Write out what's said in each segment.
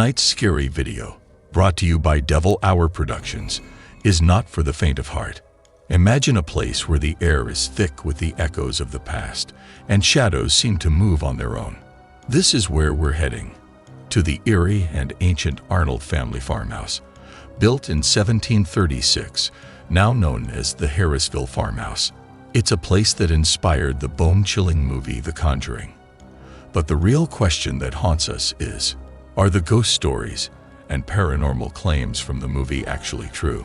Tonight's scary video, brought to you by Devil Hour Productions, is not for the faint of heart. Imagine a place where the air is thick with the echoes of the past, and shadows seem to move on their own. This is where we're heading, to the eerie and ancient Arnold family farmhouse, built in 1736, now known as the Harrisville farmhouse. It's a place that inspired the bone-chilling movie The Conjuring. But the real question that haunts us is, are the ghost stories and paranormal claims from the movie actually true?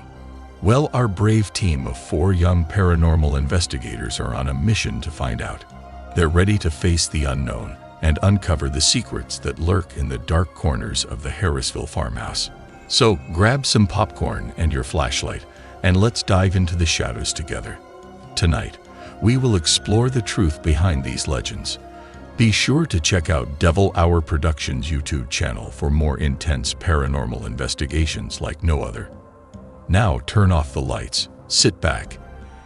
Well, our brave team of 4 young paranormal investigators are on a mission to find out. They're ready to face the unknown and uncover the secrets that lurk in the dark corners of the Harrisville farmhouse. So grab some popcorn and your flashlight, and let's dive into the shadows together. Tonight, we will explore the truth behind these legends. Be sure to check out Devil Hour Productions' YouTube channel for more intense paranormal investigations like no other. Now turn off the lights, sit back,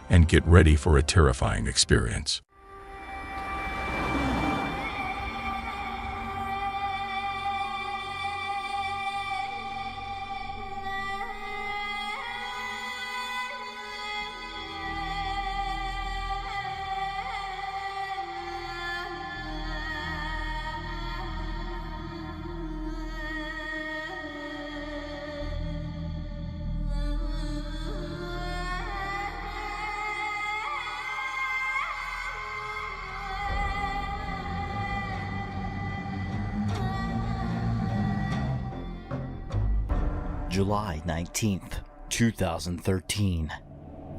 and get ready for a terrifying experience. July 19th, 2013.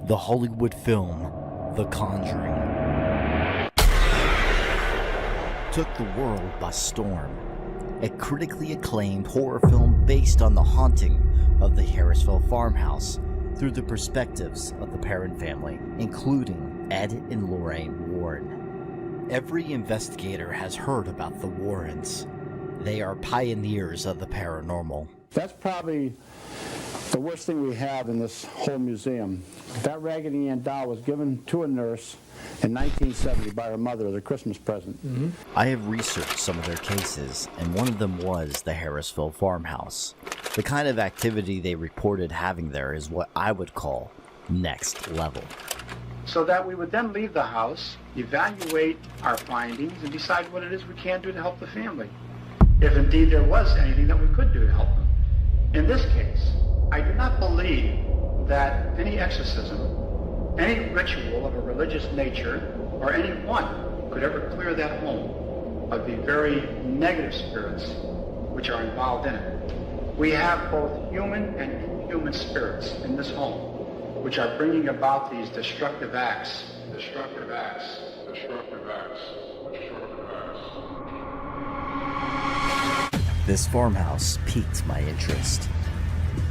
The Hollywood film, The Conjuring, took the world by storm. A critically acclaimed horror film based on the haunting of the Harrisville farmhouse through the perspectives of the Perron family, including Ed and Lorraine Warren. Every investigator has heard about the Warrens. They are pioneers of the paranormal. That's probably the worst thing we have in this whole museum. That Raggedy Ann doll was given to a nurse in 1970 by her mother as a Christmas present. I have researched some of their cases, and one of them was the Harrisville farmhouse. The kind of activity they reported having there is what I would call next level. So that we would then leave the house, evaluate our findings, and decide what it is we can do to help the family, if indeed there was anything that we could do to help them. In this case, I do not believe that any exorcism, any ritual of a religious nature, or anyone could ever clear that home of the very negative spirits which are involved in it. We have both human and inhuman spirits in this home, which are bringing about these destructive acts. This farmhouse piqued my interest.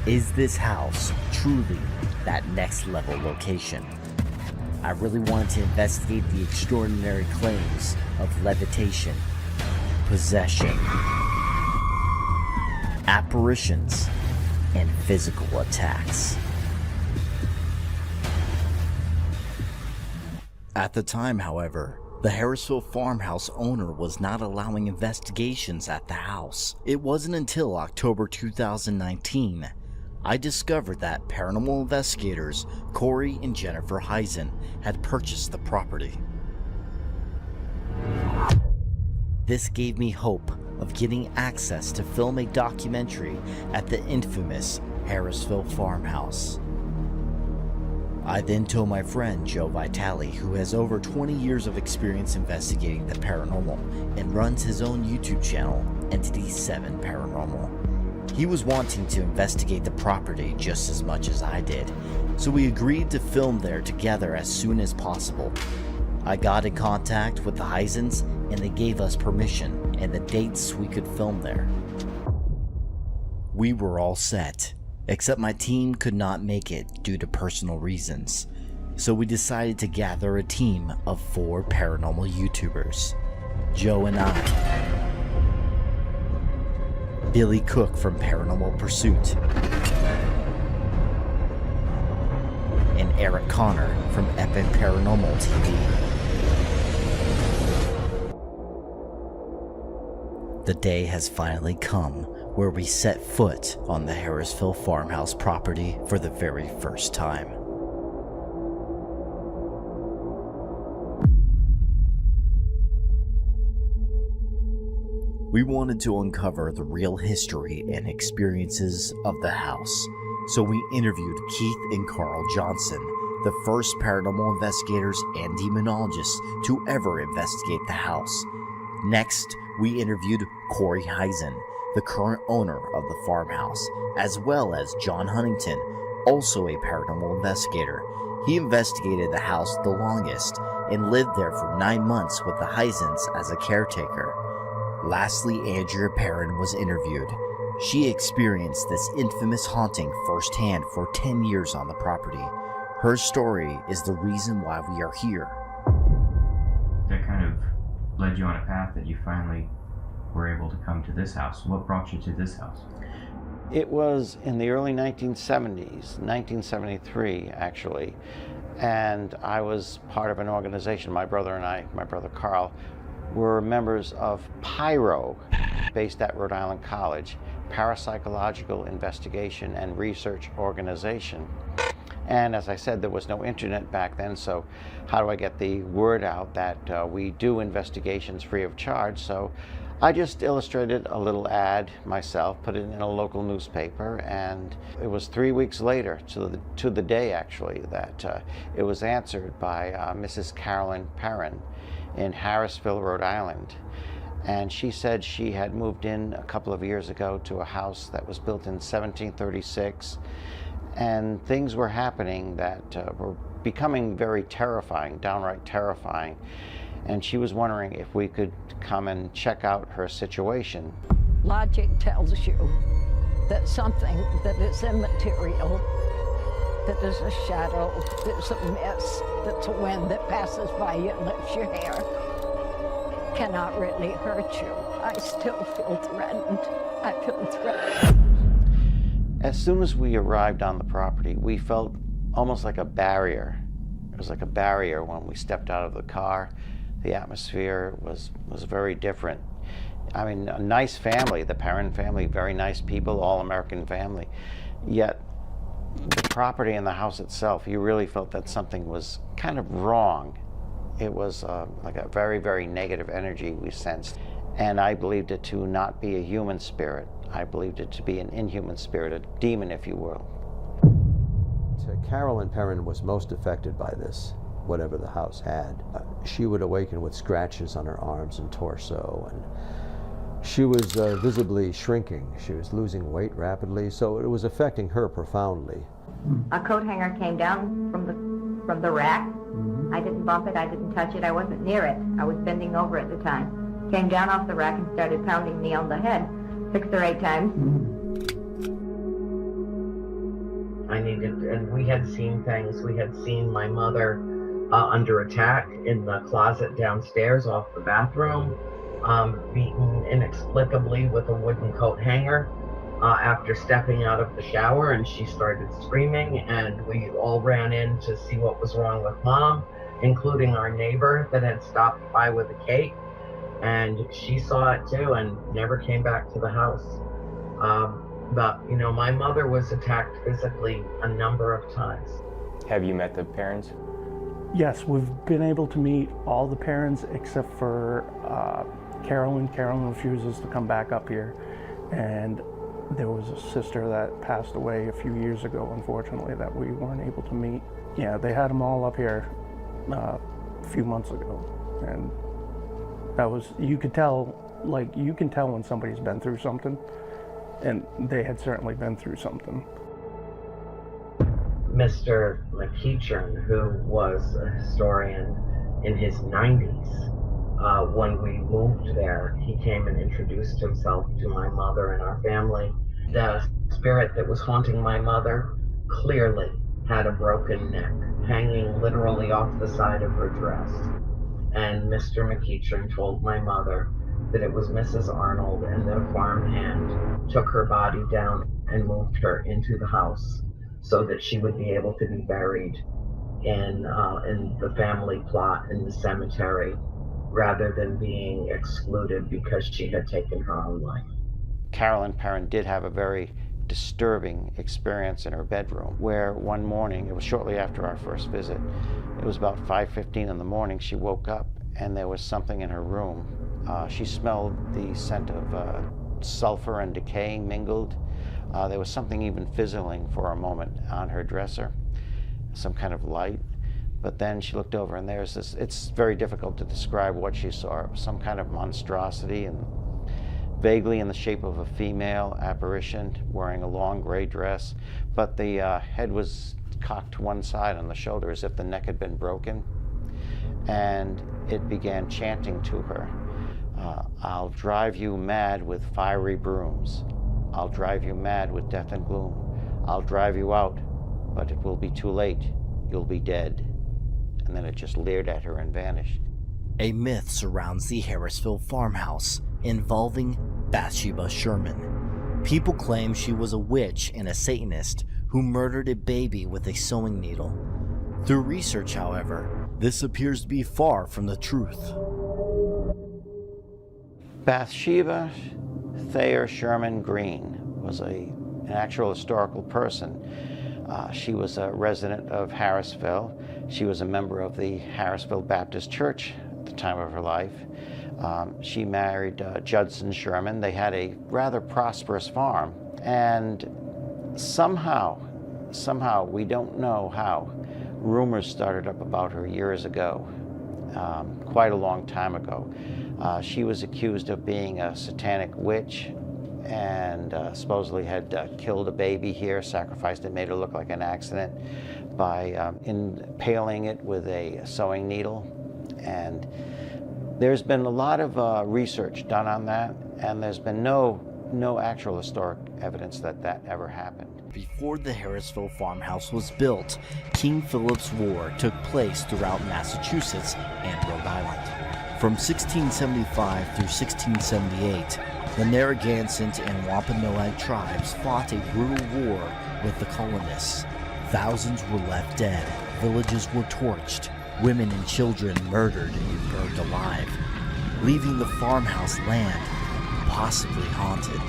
Is this house truly that next level location? I really wanted to investigate the extraordinary claims of levitation, possession, apparitions, and physical attacks. At the time, however, the Harrisville farmhouse owner was not allowing investigations at the house. It wasn't until October 2019 I discovered that paranormal investigators Corey and Jennifer Heisen had purchased the property. This gave me hope of getting access to film a documentary at the infamous Harrisville farmhouse. I then told my friend Joe Vitale, who has over 20 years of experience investigating the paranormal and runs his own YouTube channel, Entity 7 Paranormal. He was wanting to investigate the property just as much as I did, so we agreed to film there together as soon as possible. I got in contact with the Heisens and they gave us permission and the dates we could film there. We were all set, except my team could not make it due to personal reasons, so we decided to gather a team of 4 paranormal YouTubers. Joe and I, Billy Cook from Paranormal Pursuit, and Eric Connor from Epic Paranormal TV. The day has finally come where we set foot on the Harrisville farmhouse property for the very first time. We wanted to uncover the real history and experiences of the house, so we interviewed Keith and Carl Johnson, the first paranormal investigators and demonologists to ever investigate the house. Next, we interviewed Corey Heisen, the current owner of the farmhouse, as well as John Huntington, also a paranormal investigator. He investigated the house the longest and lived there for 9 months with the Heisens as a caretaker. Lastly, Andrea Perrin was interviewed. She experienced this infamous haunting firsthand for 10 years on the property. Her story is the reason why we are here. That kind of led you on a path that you finally were able to come to this house. What brought you to this house? It was in the early 1970s, 1973 actually, and I was part of an organization, my brother and I, my brother Carl, were members of PIRO, based at Rhode Island College, Parapsychological Investigation and Research Organization. And as I said, there was no internet back then, so how do I get the word out that we do investigations free of charge? So I just illustrated a little ad myself, put it in a local newspaper, and it was 3 weeks later, to the day actually, that it was answered by Mrs. Carolyn Perrin in Harrisville, Rhode Island. And she said she had moved in a couple of years ago to a house that was built in 1736, and things were happening that were becoming very terrifying, downright terrifying. And she was wondering if we could come and check out her situation. Logic tells you that something that is immaterial, that is a shadow, that's a mist, that's a wind that passes by you and lifts your hair, cannot really hurt you. I still feel threatened. I feel threatened. As soon as we arrived on the property, we felt almost like a barrier. It was like a barrier when we stepped out of the car. The atmosphere was very different. I mean, a nice family, the Perrin family, very nice people, all-American family. Yet, the property and the house itself, you really felt that something was kind of wrong. It was like a very, very negative energy we sensed. And I believed it to not be a human spirit. I believed it to be an inhuman spirit, a demon, if you will. Carolyn Perrin was most affected by this, whatever the house had. She would awaken with scratches on her arms and torso, and she was visibly shrinking. She was losing weight rapidly, so it was affecting her profoundly. A coat hanger came down from the rack. I didn't bump it, I didn't touch it, I wasn't near it. I was bending over at the time. Came down off the rack and started pounding me on the head 6 or 8 times. And we had seen things. We had seen my mother under attack in the closet downstairs off the bathroom, beaten inexplicably with a wooden coat hanger after stepping out of the shower, and she started screaming, and we all ran in to see what was wrong with Mom, including our neighbor that had stopped by with a cake, and she saw it too and never came back to the house. But, you know, my mother was attacked physically a number of times. Have you met the parents? Yes, we've been able to meet all the parents except for Carolyn. Carolyn refuses to come back up here. And there was a sister that passed away a few years ago, unfortunately, that we weren't able to meet. Yeah, they had them all up here a few months ago. And that was, you could tell, like, you can tell when somebody's been through something. And they had certainly been through something. Mr. McEachern, who was a historian in his 90s, when we moved there, he came and introduced himself to my mother and our family. The spirit that was haunting my mother clearly had a broken neck, hanging literally off the side of her dress. And Mr. McEachern told my mother that it was Mrs. Arnold, and that a farmhand took her body down and moved her into the house so that she would be able to be buried in the family plot in the cemetery rather than being excluded because she had taken her own life. Carolyn Perrin did have a very disturbing experience in her bedroom, where one morning, it was shortly after our first visit, it was about 5:15 in the morning, she woke up and there was something in her room. She smelled the scent of sulfur and decay mingled. There was something even fizzling for a moment on her dresser, some kind of light. But then she looked over and there's this, it's very difficult to describe what she saw. It was some kind of monstrosity and vaguely in the shape of a female apparition wearing a long gray dress, but the head was cocked to one side on the shoulder as if the neck had been broken. And it began chanting to her, I'll drive you mad with fiery brooms. I'll drive you mad with death and gloom. I'll drive you out, but it will be too late. You'll be dead. And then it just leered at her and vanished. A myth surrounds the Harrisville farmhouse involving Bathsheba Sherman. People claim she was a witch and a Satanist who murdered a baby with a sewing needle. Through research, however, this appears to be far from the truth. Bathsheba Thayer Sherman Green was an actual historical person. She was a resident of Harrisville. She was a member of the Harrisville Baptist Church at the time of her life. She married Judson Sherman. They had a rather prosperous farm. And somehow, we don't know how, rumors started up about her years ago, quite a long time ago. She was accused of being a satanic witch and supposedly had killed a baby here, sacrificed it, made it look like an accident by impaling it with a sewing needle. And there's been a lot of research done on that, and there's been no actual historic evidence that that ever happened. Before the Harrisville farmhouse was built, King Philip's War took place throughout Massachusetts and Rhode Island. From 1675 through 1678, the Narragansett and Wampanoag tribes fought a brutal war with the colonists. Thousands were left dead, villages were torched, women and children murdered and burned alive, leaving the farmhouse land possibly haunted.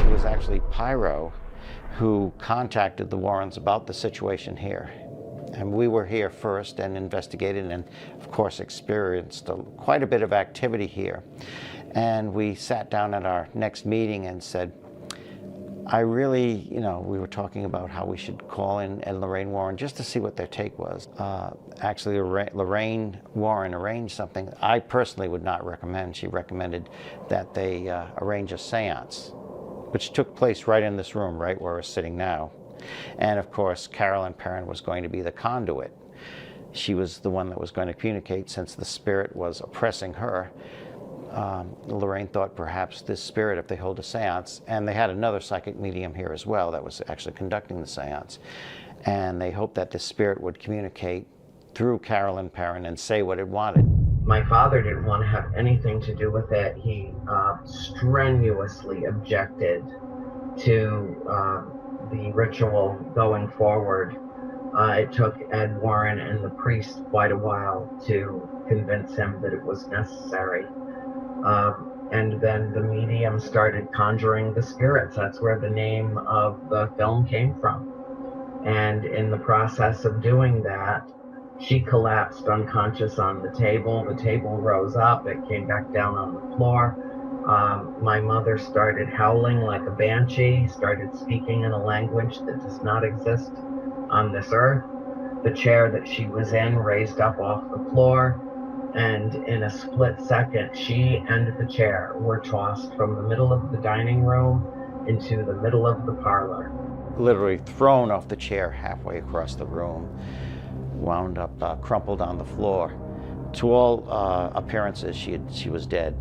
It was actually Pyro who contacted the Warrens about the situation here. And we were here first and investigated and, of course, experienced quite a bit of activity here. And we sat down at our next meeting and said, I really, we were talking about how we should call in Ed and Lorraine Warren just to see what their take was. Actually, Lorraine Warren arranged something I personally would not recommend. She recommended that they arrange a seance, which took place right in this room, right where we're sitting now. And of course, Carolyn Perrin was going to be the conduit. She was the one that was going to communicate since the spirit was oppressing her. Lorraine thought perhaps this spirit, if they hold a seance, and they had another psychic medium here as well that was actually conducting the seance, and they hoped that this spirit would communicate through Carolyn Perrin and say what it wanted. My father didn't want to have anything to do with it. He strenuously objected to the ritual going forward. It took Ed Warren and the priest quite a while to convince him that it was necessary. And then the medium started conjuring the spirits. That's where the name of the film came from. And in the process of doing that, she collapsed unconscious on the table. The table rose up. It came back down on the floor. My mother started howling like a banshee, started speaking in a language that does not exist on this earth. The chair that she was in raised up off the floor, and in a split second, she and the chair were tossed from the middle of the dining room into the middle of the parlor. Literally thrown off the chair halfway across the room, wound up crumpled on the floor. To all appearances, she was dead.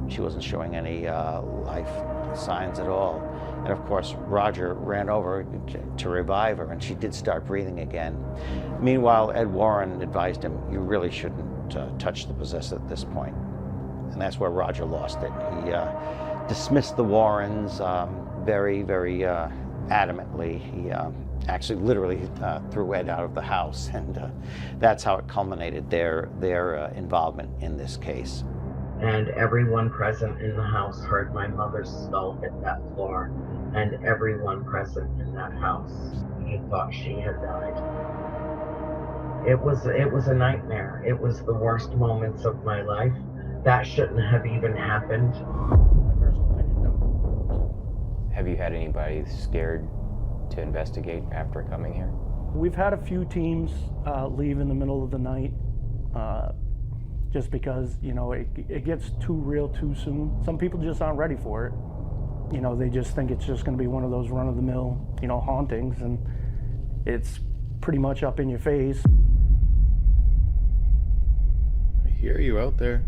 She wasn't showing any life signs at all. And of course, Roger ran over to revive her, and she did start breathing again. Meanwhile, Ed Warren advised him, you really shouldn't touch the possessed at this point. And that's where Roger lost it. He dismissed the Warrens very, very adamantly. He actually literally threw Ed out of the house, and that's how it culminated, their involvement in this case. And everyone present in the house heard my mother's skull hit that floor, and everyone present in that house thought she had died. It was a nightmare. It was the worst moments of my life. That shouldn't have even happened. My personal opinion, no. Have you had anybody scared to investigate after coming here? We've had a few teams leave in the middle of the night just because, you know, it gets too real too soon. Some people just aren't ready for it. You know, they just think it's just going to be one of those run-of-the-mill, you know, hauntings, and it's pretty much up in your face. I hear you out there.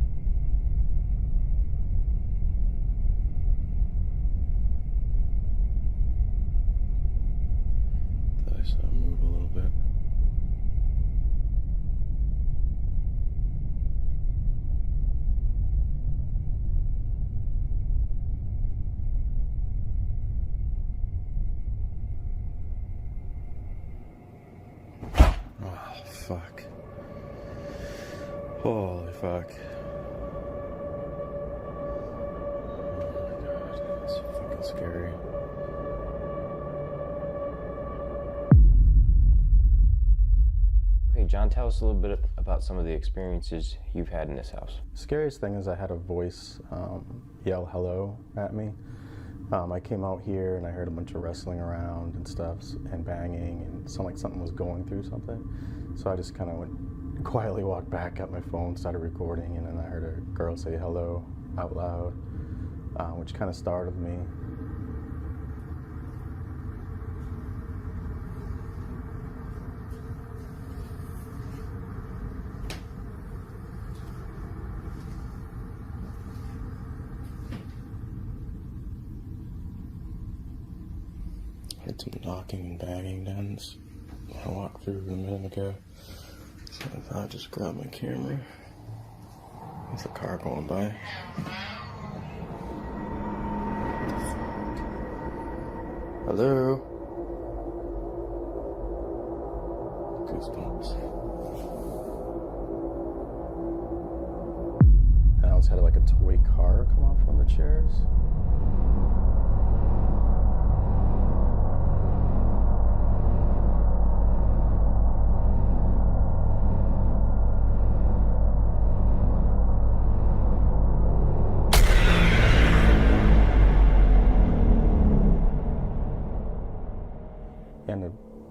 Thought I saw him move a little bit. Oh, fuck. Holy fuck. Oh my god, that's fucking scary. Okay, John, tell us a little bit about some of the experiences you've had in this house. Scariest thing is I had a voice yell hello at me. I came out here and I heard a bunch of wrestling around and stuff and banging, and it sounded like something was going through something. So I just kind of went quietly, walked back, got my phone, started recording, and then I heard a girl say hello out loud, which kind of startled me. Heard some knocking and banging down this. I walked through a minute ago, so I thought I'd just grab my camera. There's a car going by. Hello? Goosebumps. And I also had like a toy car come off one of the chairs. And the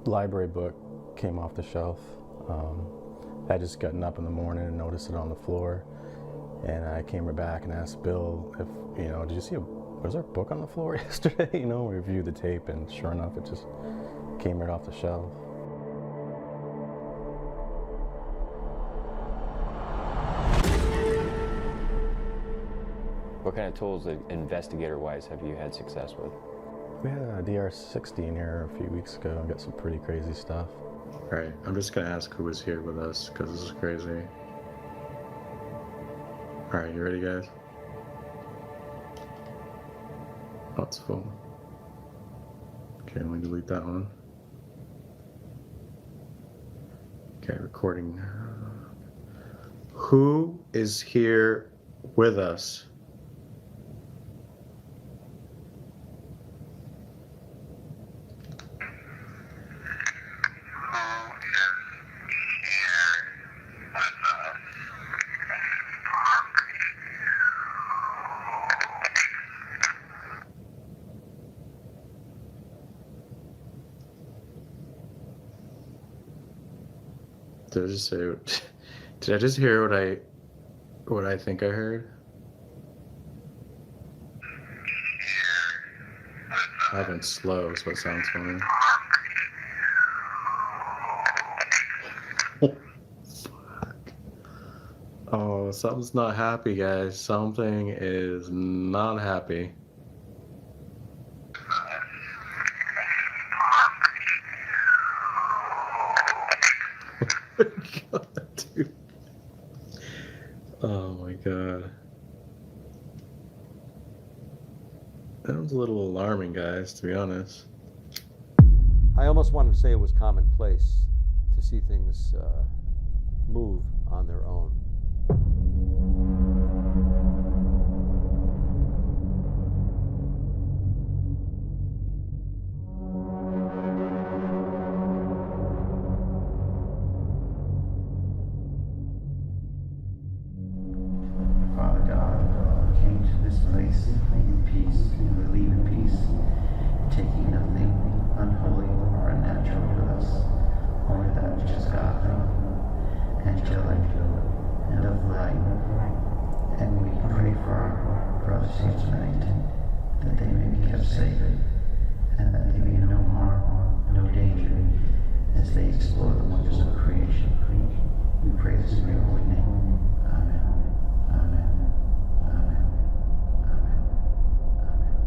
library book came off the shelf. I just gotten up in the morning and noticed it on the floor. And I came right back and asked Bill if, you know, did you see was there a book on the floor yesterday? You know, we reviewed the tape, and sure enough, it just came right off the shelf. What kind of tools, investigator-wise, have you had success with? We had a DR-60 in here a few weeks ago and got some pretty crazy stuff. All right, I'm just gonna ask who was here with us, because this is crazy. All right, you ready, guys? Oh, it's full. Okay, let me delete that one. Okay, recording. Who is here with us? Did I just say? Did I just hear what I think I heard? I went slow, so it sounds funny. Oh, fuck. Oh, something's not happy, guys. Something is not happy. God, dude. Oh my god. That was a little alarming, guys, to be honest. I almost wanted to say it was commonplace to see things move on their own. Father God, came to this place in peace and we leave in peace, taking nothing unholy or unnatural with us, only that which is godly, angelic, and of light. And we pray for our brothers here tonight, that they may be kept safe, and that they may no harm, no danger, as they explore the wonders of creation. We pray this in your holy name. Amen. Amen. Amen. Amen. Amen.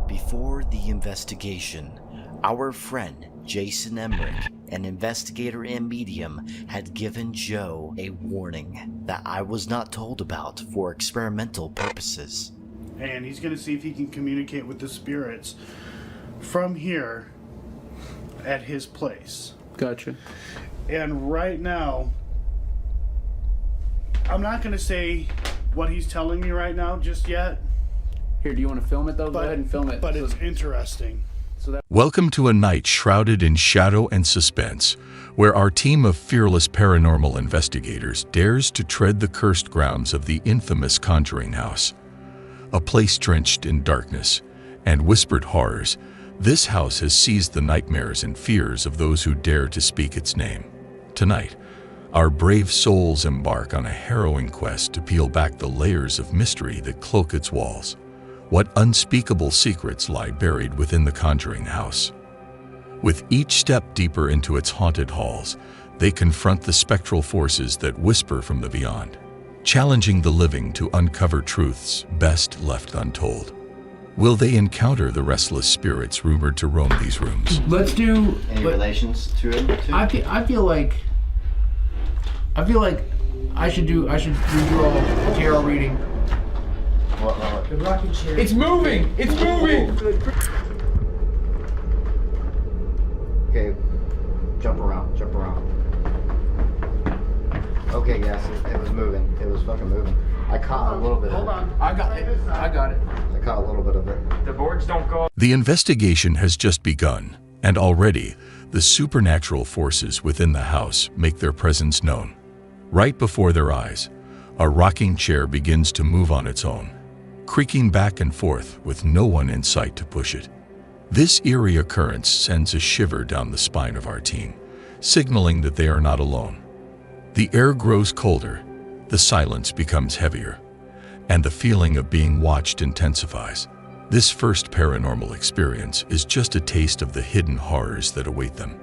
Before the investigation, our friend Jason Embark, an investigator and medium, had given Joe a warning that I was not told about for experimental purposes. And he's going to see if he can communicate with the spirits from here at his place. Gotcha. And right now, I'm not going to say what he's telling me right now just yet. Here, do you want to film it though? Go ahead and film it. But it's interesting. Welcome to a night shrouded in shadow and suspense, where our team of fearless paranormal investigators dares to tread the cursed grounds of the infamous Conjuring House. A place drenched in darkness and whispered horrors, this house has seized the nightmares and fears of those who dare to speak its name. Tonight, our brave souls embark on a harrowing quest to peel back the layers of mystery that cloak its walls. What unspeakable secrets lie buried within the Conjuring House? With each step deeper into its haunted halls, they confront the spectral forces that whisper from the beyond, challenging the living to uncover truths best left untold. Will they encounter the restless spirits rumored to roam these rooms? Let's do Any relations to it? I feel like I should do a tarot reading. The rocking chair. It's moving! It's moving! Okay, jump around. Okay, yes, it was moving. It was fucking moving. I caught a little bit of it. Hold on. I got it. I caught a little bit of it. The boards don't go. The investigation has just begun, and already the supernatural forces within the house make their presence known. Right before their eyes, a rocking chair begins to move on its own, creaking back and forth with no one in sight to push it. This eerie occurrence sends a shiver down the spine of our team, signaling that they are not alone. The air grows colder, the silence becomes heavier, and the feeling of being watched intensifies. This first paranormal experience is just a taste of the hidden horrors that await them.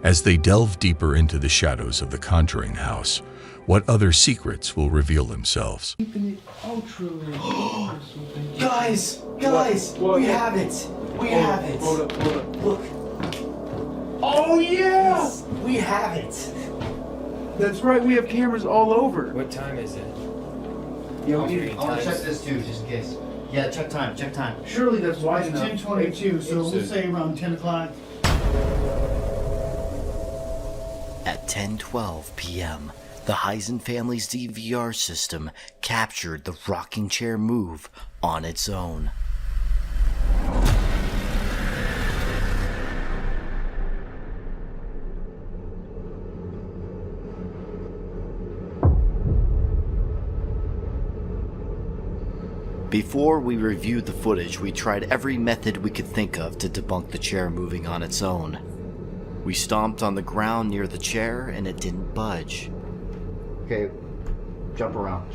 As they delve deeper into the shadows of the Conjuring House, what other secrets will reveal themselves? Guys, we have it. We have it. Hold up. Look. Oh yeah! Yes, we have it. That's right. We have cameras all over. What time is it? I want to check this too, just in case. Yeah, check time. Surely that's wide It's enough. 10:22, so we'll say around 10 o'clock. At 10:12 p.m., the Heisen family's DVR system captured the rocking chair move on its own. Before we reviewed the footage, we tried every method we could think of to debunk the chair moving on its own. We stomped on the ground near the chair and it didn't budge. Okay, jump around.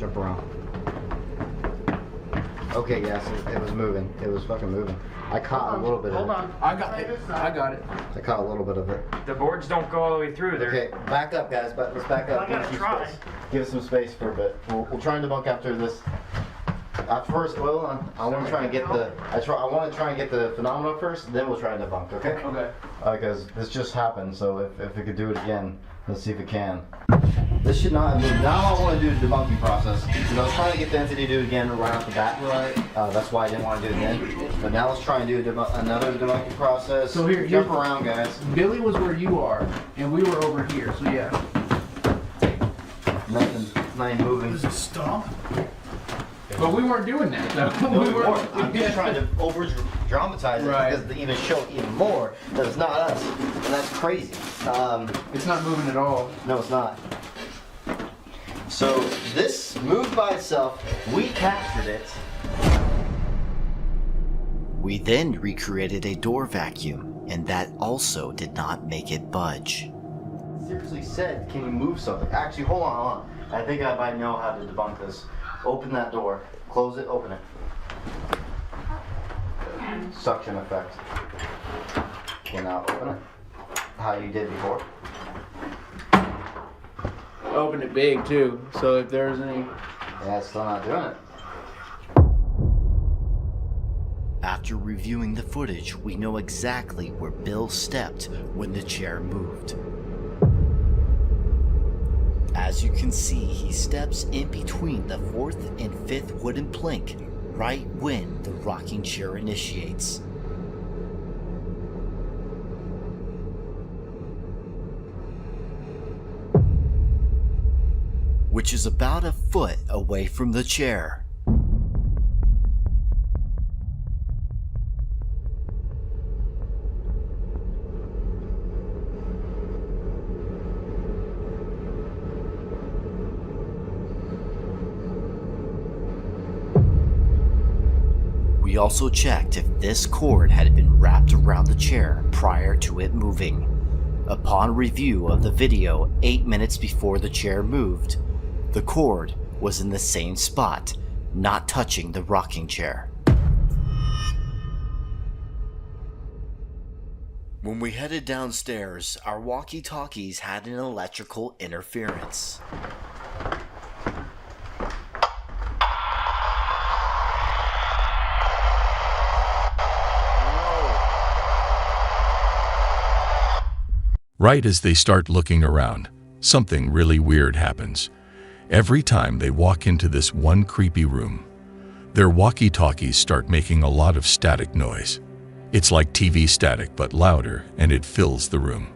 Okay, yes, it was moving. It was fucking moving. I caught a little bit of it. Hold on. I got it. I caught a little bit of it. The boards don't go all the way through there. Okay, back up, guys. Let's back up. I gotta try. Give us some space for a bit. We'll try and debunk after this. At first, hold on. I want to try and get the. I want to try and get the phenomena first. Then we'll try to debunk. Okay. Okay. Because this just happened. So if it could do it again, let's see if it can. This should not have moved. Now I want to do the debunking process. Because I was trying to get the entity to do it again right off the bat. Right. That's why I didn't want to do it then. But now let's try and do another debunking process. So here, jump around, guys. Billy was where you are, and we were over here. So yeah. Nothing moving. Does it stop? But we weren't doing that. So No, we weren't. I'm just trying to over-dramatize it Right. because to even show it even more that it's not us, and that's crazy. It's not moving at all. No, it's not. So this moved by itself. We captured it. We then recreated a door vacuum, and that also did not make it budge. Seriously said, can you move something? Actually, hold on. I think I might know how to debunk this. Open that door. Close it. Open it. Suction effect. Okay, now open it. How you did before. Open it big too. So if there's any. Yeah, it's still not doing it. After reviewing the footage, we know exactly where Bill stepped when the chair moved. As you can see, he steps in between the 4th and 5th wooden plank right when the rocking chair initiates. Which is about a foot away from the chair. We also checked if this cord had been wrapped around the chair prior to it moving. Upon review of the video 8 minutes before the chair moved, the cord was in the same spot, not touching the rocking chair. When we headed downstairs, our walkie-talkies had an electrical interference. Right as they start looking around, something really weird happens. Every time they walk into this one creepy room, their walkie-talkies start making a lot of static noise. It's like TV static but louder, and it fills the room.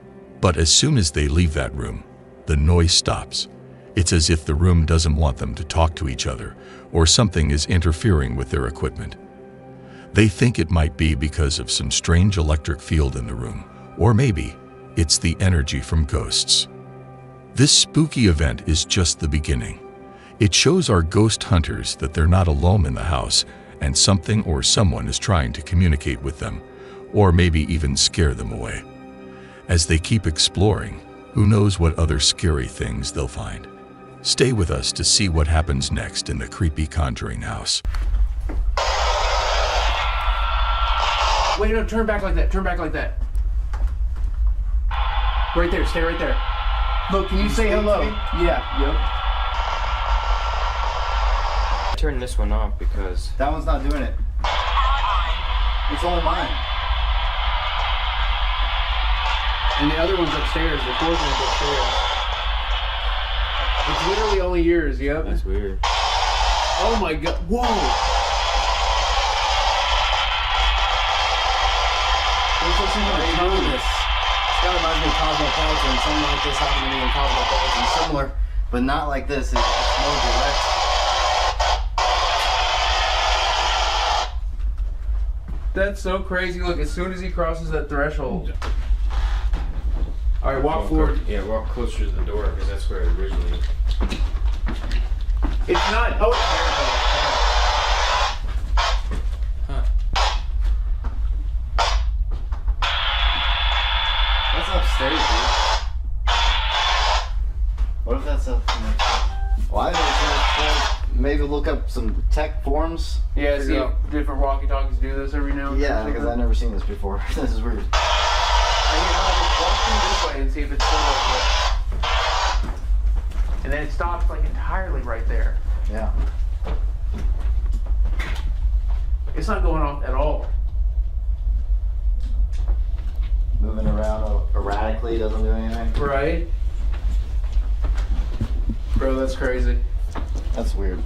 But as soon as they leave that room, the noise stops. It's as if the room doesn't want them to talk to each other, or something is interfering with their equipment. They think it might be because of some strange electric field in the room, or maybe it's the energy from ghosts. This spooky event is just the beginning. It shows our ghost hunters that they're not alone in the house, and something or someone is trying to communicate with them, or maybe even scare them away. As they keep exploring, who knows what other scary things they'll find. Stay with us to see what happens next in the creepy conjuring house. Wait, no, turn back like that. Turn back like that. Right there, stay right there. Look, can you say hello? Yeah, yep. Turn this one off because that one's not doing it. It's only mine. And the other one's upstairs. The fourth one's upstairs. It's literally only yours, yep. That's weird. Oh my god, whoa! Let's see what they do this. It's kind of reminds me of Cosmopolitan. Something like this happened to me in Cosmopolitan. Similar, but not like this. It's more direct. That's so crazy. Look, as soon as he crosses that threshold. Alright, walk forward. Yeah, walk closer to the door because that's where it originally. It's not. Oh, it's Huh. That's upstairs, dude. What if that's up? Why don't you maybe look up some tech forums? Yeah, see if different walkie-talkies do this every now and then. Yeah, because I've never seen this before. This is weird. Just walk through this way and see if it's still like this. And then it stops like entirely right there. Yeah. not going off at all. Moving around erratically doesn't do anything. Right? Bro, that's crazy. That's weird.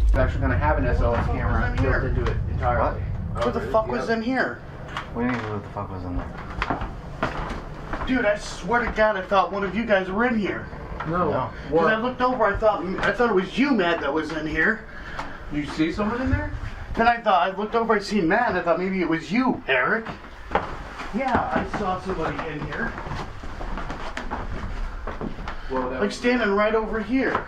It's actually gonna have an SLS camera built into it entirely. What the fuck was in here? What do you mean what the fuck was in there? Dude, I swear to God, I thought one of you guys were in here. No. Because I looked over, I thought it was you, Matt, that was in here. You see someone in there? Then I looked over, I seen Matt, and I thought maybe it was you, Eric. Yeah, I saw somebody in here. Well, like standing right over here.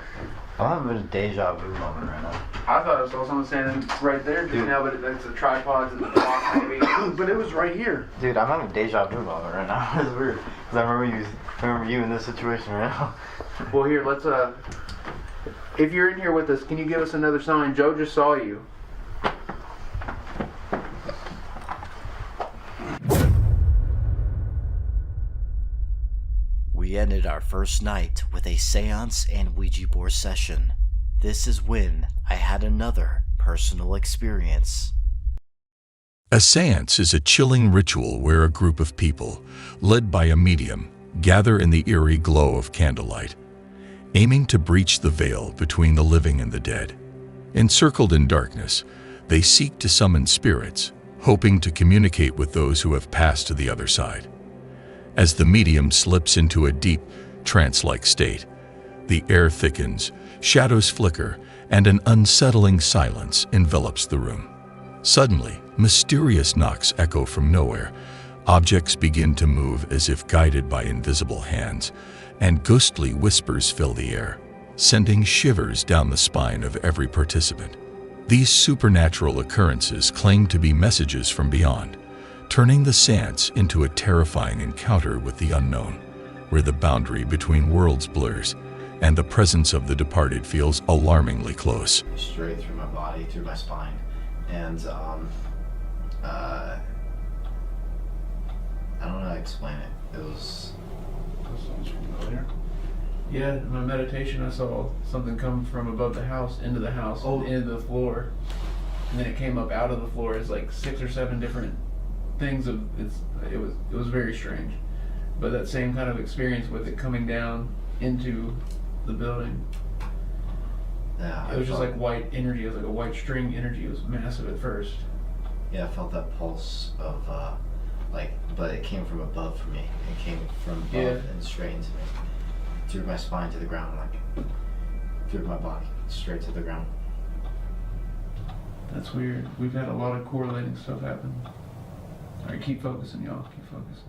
I'm having a deja vu moment right now. I thought I saw someone standing right there just now, but that's a tripod in the box maybe. But it was right here. Dude, I'm having a deja vu moment right now. It's weird. Because I remember you in this situation right now. Well, here, let's, if you're in here with us, can you give us another sign? Joe just saw you. We ended our first night with a seance and Ouija board session. This is when I had another personal experience. A seance is a chilling ritual where a group of people, led by a medium, gather in the eerie glow of candlelight, aiming to breach the veil between the living and the dead. Encircled in darkness, they seek to summon spirits, hoping to communicate with those who have passed to the other side. As the medium slips into a deep, trance-like state, the air thickens, shadows flicker, and an unsettling silence envelops the room. Suddenly, mysterious knocks echo from nowhere. Objects begin to move as if guided by invisible hands, and ghostly whispers fill the air, sending shivers down the spine of every participant. These supernatural occurrences claim to be messages from beyond, turning the seance into a terrifying encounter with the unknown, where the boundary between worlds blurs and the presence of the departed feels alarmingly close. Straight through my body, through my spine, and I don't know how to explain it. It was... That sounds familiar. Yeah, in my meditation I saw something come from above the house into the house, into the floor, and then it came up out of the floor as like 6 or 7 different things of it was very strange, but that same kind of experience with it coming down into the building. Yeah, it was just like white energy. It was like a white string energy. It was massive at first. Yeah, I felt that pulse of but it came from above for me. It came from above and straight into me, through my spine to the ground, like through my body, straight to the ground. That's weird. We've had a lot of correlating stuff happen. Alright, keep focusing, y'all. Keep focusing.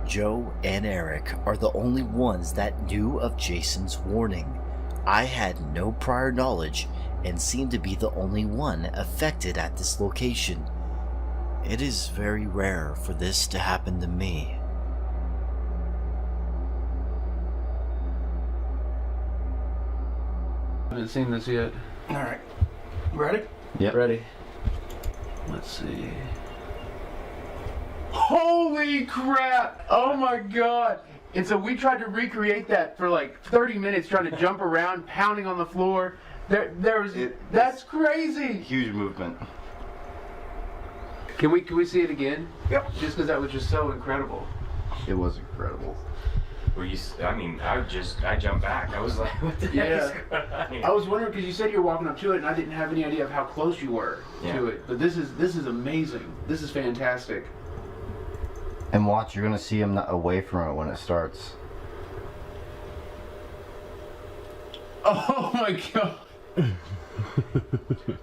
Joe and Eric are the only ones that knew of Jason's warning. I had no prior knowledge and seemed to be the only one affected at this location. It is very rare for this to happen to me. I haven't seen this yet. Alright. Ready? Yep. Ready. Let's see. Holy crap! Oh my god! And so we tried to recreate that for like 30 minutes, trying to jump around, pounding on the floor. That's crazy! Huge movement. Can we see it again? Yep. Just because that was just so incredible. It was incredible. I jumped back. I was like, what the heck is going on? I was wondering because you said you were walking up to it, and I didn't have any idea of how close you were to it. But this is amazing. This is fantastic. And watch, you're gonna see him away from it when it starts. Oh my god.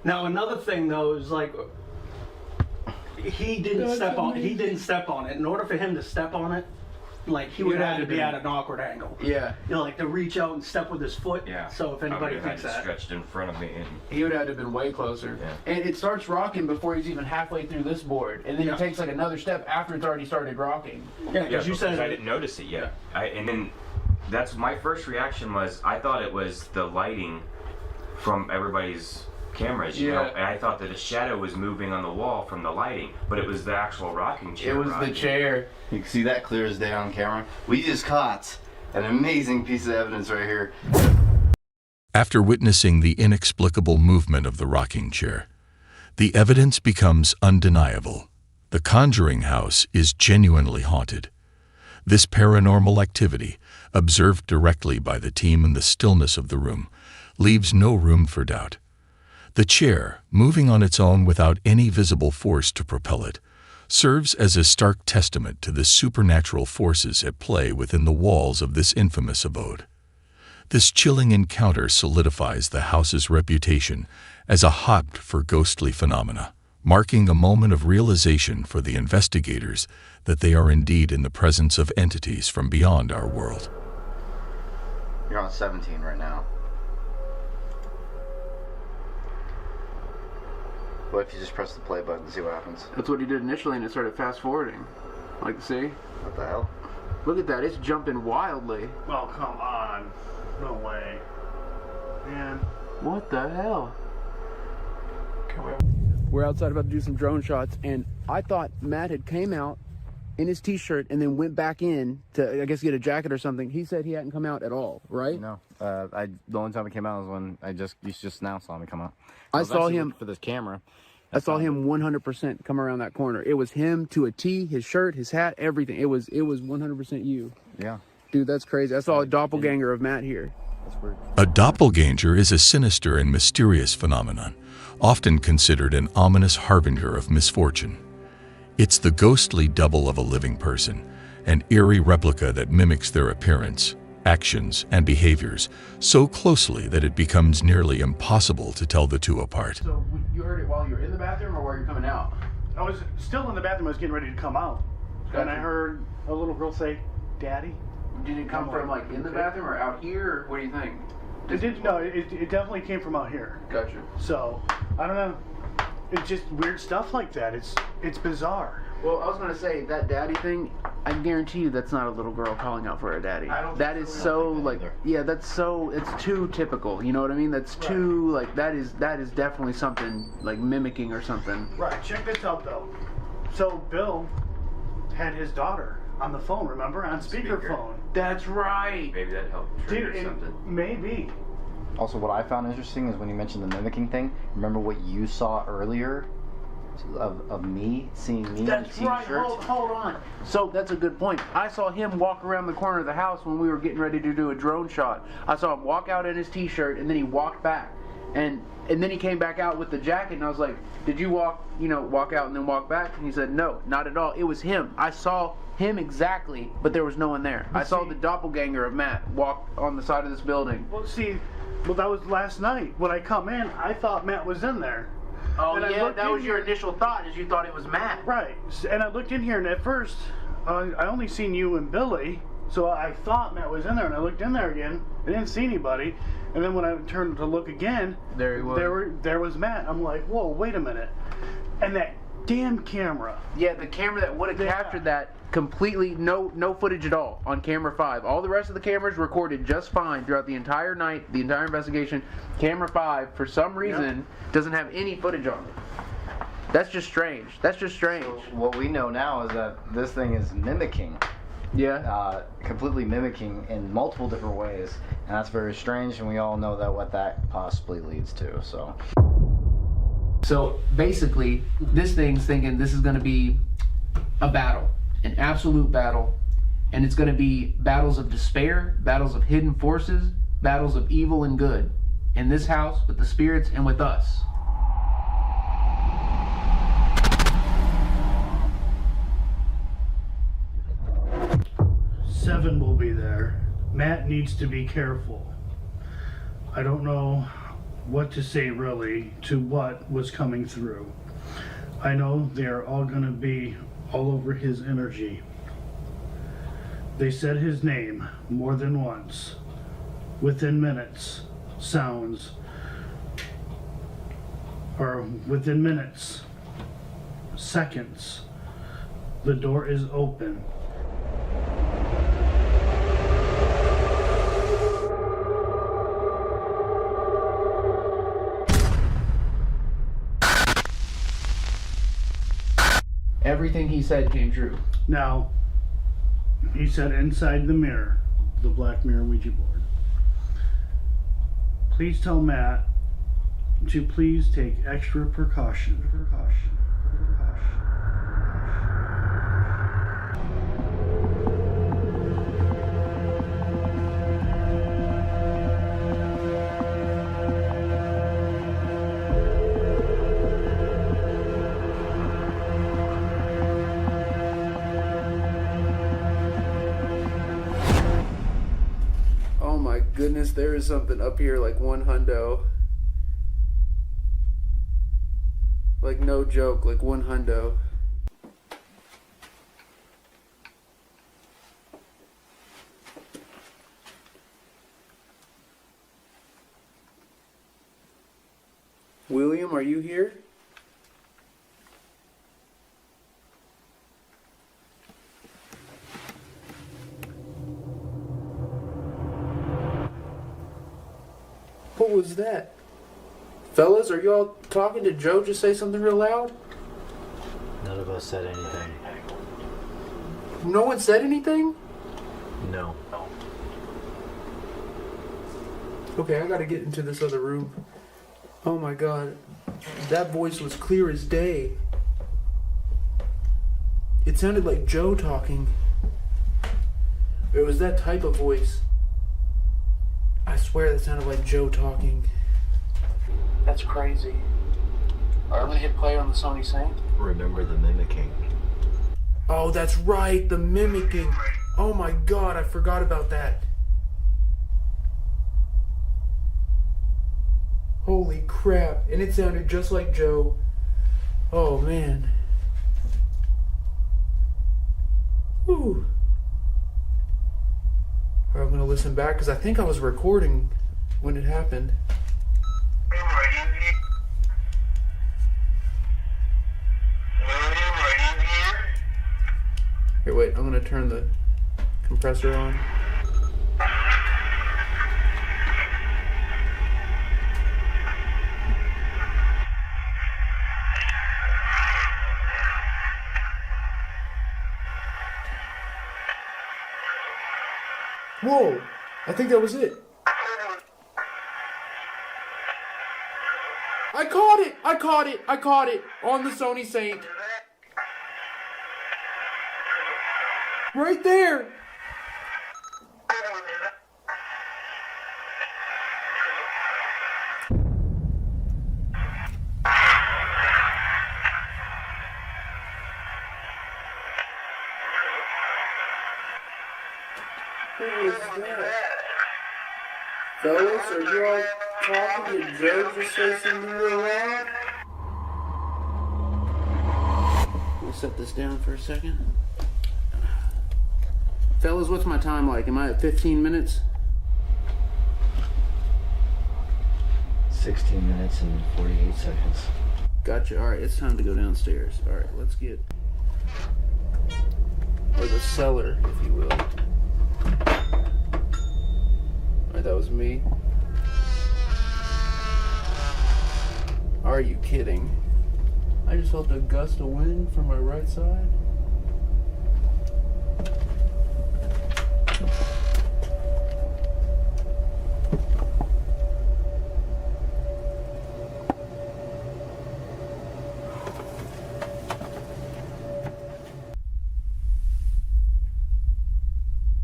Now another thing though is like he didn't step on it. In order for him to step on it, like he would have to be at an awkward angle. Yeah. You know, like to reach out and step with his foot. Yeah. So if anybody thinks that, stretched in front of me, and he would have to have been way closer. Yeah. And it starts rocking before he's even halfway through this board, and then it takes like another step after it's already started rocking. Yeah, because you said I didn't notice it yet. And then that's my first reaction was I thought it was the lighting from everybody's cameras, you know, and I thought that a shadow was moving on the wall from the lighting, but it was the actual rocking chair. It was the chair. You can see that clear as day on camera. We just caught an amazing piece of evidence right here. After witnessing the inexplicable movement of the rocking chair, the evidence becomes undeniable. The Conjuring House is genuinely haunted. This paranormal activity, observed directly by the team in the stillness of the room, leaves no room for doubt. The chair, moving on its own without any visible force to propel it, serves as a stark testament to the supernatural forces at play within the walls of this infamous abode. This chilling encounter solidifies the house's reputation as a hotbed for ghostly phenomena, marking a moment of realization for the investigators that they are indeed in the presence of entities from beyond our world. You're on 17 right now. What if you just press the play button and see what happens? That's what he did initially, and it started fast forwarding. Like, see? What the hell? Look at that, it's jumping wildly. Oh, come on. No way. Man. What the hell? We're outside about to do some drone shots, and I thought Matt had came out in his t-shirt and then went back in to, I guess, get a jacket or something. He said he hadn't come out at all, right? No. The only time I came out was when you just now saw me come out. I saw him for this camera. I saw him 100% come around that corner. It was him to a T, his shirt, his hat, everything. It was 100% you. Yeah. Dude, that's crazy. I saw a doppelganger of Matt here. That's weird. A doppelganger is a sinister and mysterious phenomenon, often considered an ominous harbinger of misfortune. It's the ghostly double of a living person, an eerie replica that mimics their appearance, actions, and behaviors so closely that it becomes nearly impossible to tell the two apart. So you heard it while you were in the bathroom or while you're coming out? I was still in the bathroom. I was getting ready to come out. Gotcha. And I heard a little girl say, "Daddy." Did it come from like in the bathroom or out here? Or what do you think? It definitely came from out here. Gotcha. So, I don't know. It's just weird stuff like that. It's bizarre. Well, I was going to say, that daddy thing, I guarantee you that's not a little girl calling out for a daddy. That is so, like, yeah, that's so, it's too typical, you know what I mean? That's too, like, that is definitely something, like, mimicking or something. Right, check this out, though. So, Bill had his daughter on the phone, remember? On speakerphone. That's right. Maybe that helped trigger something. Maybe. Also, what I found interesting is when you mentioned the mimicking thing, remember what you saw earlier of me, seeing me in a That's t-shirt? right, hold on. So that's a good point. I saw him walk around the corner of the house when we were getting ready to do a drone shot. I saw him walk out in his t-shirt and then he walked back. And then he came back out with the jacket and I was like, did you walk out and then walk back? And he said, no, not at all. It was him. I saw him exactly, but there was no one there. I saw the doppelganger of Matt walk on the side of this building. Well, that was last night. When I come in, I thought Matt was in there. Oh, and yeah, that was your initial thought, is you thought it was Matt. Right. And I looked in here, and at first, I only seen you and Billy, so I thought Matt was in there, and I looked in there again. I didn't see anybody. And then when I turned to look again, there he was. There was Matt. I'm like, whoa, wait a minute. And that damn camera. Yeah, the camera that would have captured that completely, no footage at all on camera 5. All the rest of the cameras recorded just fine throughout the entire night, the entire investigation. Camera 5, for some reason, doesn't have any footage on it. That's just strange. That's just strange. So what we know now is that this thing is mimicking. Yeah. Completely mimicking in multiple different ways, and that's very strange, and we all know that what that possibly leads to. So basically, this thing's thinking this is going to be a battle, an absolute battle, and it's going to be battles of despair, battles of hidden forces, battles of evil and good, in this house, with the spirits, and with us. Seven will be there. Matt needs to be careful. I don't know what to say really to what was coming through. I know they are all going to be all over his energy. They said his name more than once. Within minutes, sounds, or within minutes, seconds, the door is open. Everything he said came true. Now, he said inside the mirror, the black mirror Ouija board, Please tell Matt to please take extra precaution. Oh my goodness, there is something up here like one hundo. Like no joke, like one hundo. William, are you here? What was that? Fellas, are y'all talking to Joe? Just say something real loud. None of us said anything. No one said anything? No. Okay, I gotta get into this other room. Oh my god. That voice was clear as day. It sounded like Joe talking. It was that type of voice. I swear that sounded like Joe talking. That's crazy. Alright, I'm gonna hit play on the Sony Saint. Remember the mimicking. Oh, that's right, the mimicking. Oh my god, I forgot about that. Holy crap, and it sounded just like Joe. Oh man. Whew. Alright, I'm gonna listen back because I think I was recording when it happened. Here, wait, I'm gonna turn the compressor on. Whoa! I think that was it. I caught it! I caught it! I caught it! On the Sony Saint. Right there! Who was that? Fellas, are you all talking to Joe? Just say something real loud. We'll set this down for a second. Fellas, what's my time like? Am I at 15 minutes? 16 minutes and 48 seconds. Gotcha. Alright, it's time to go downstairs. Alright, let's get... or the cellar, if you will. Alright, that was me. Are you kidding? I just felt a gust of wind from my right side.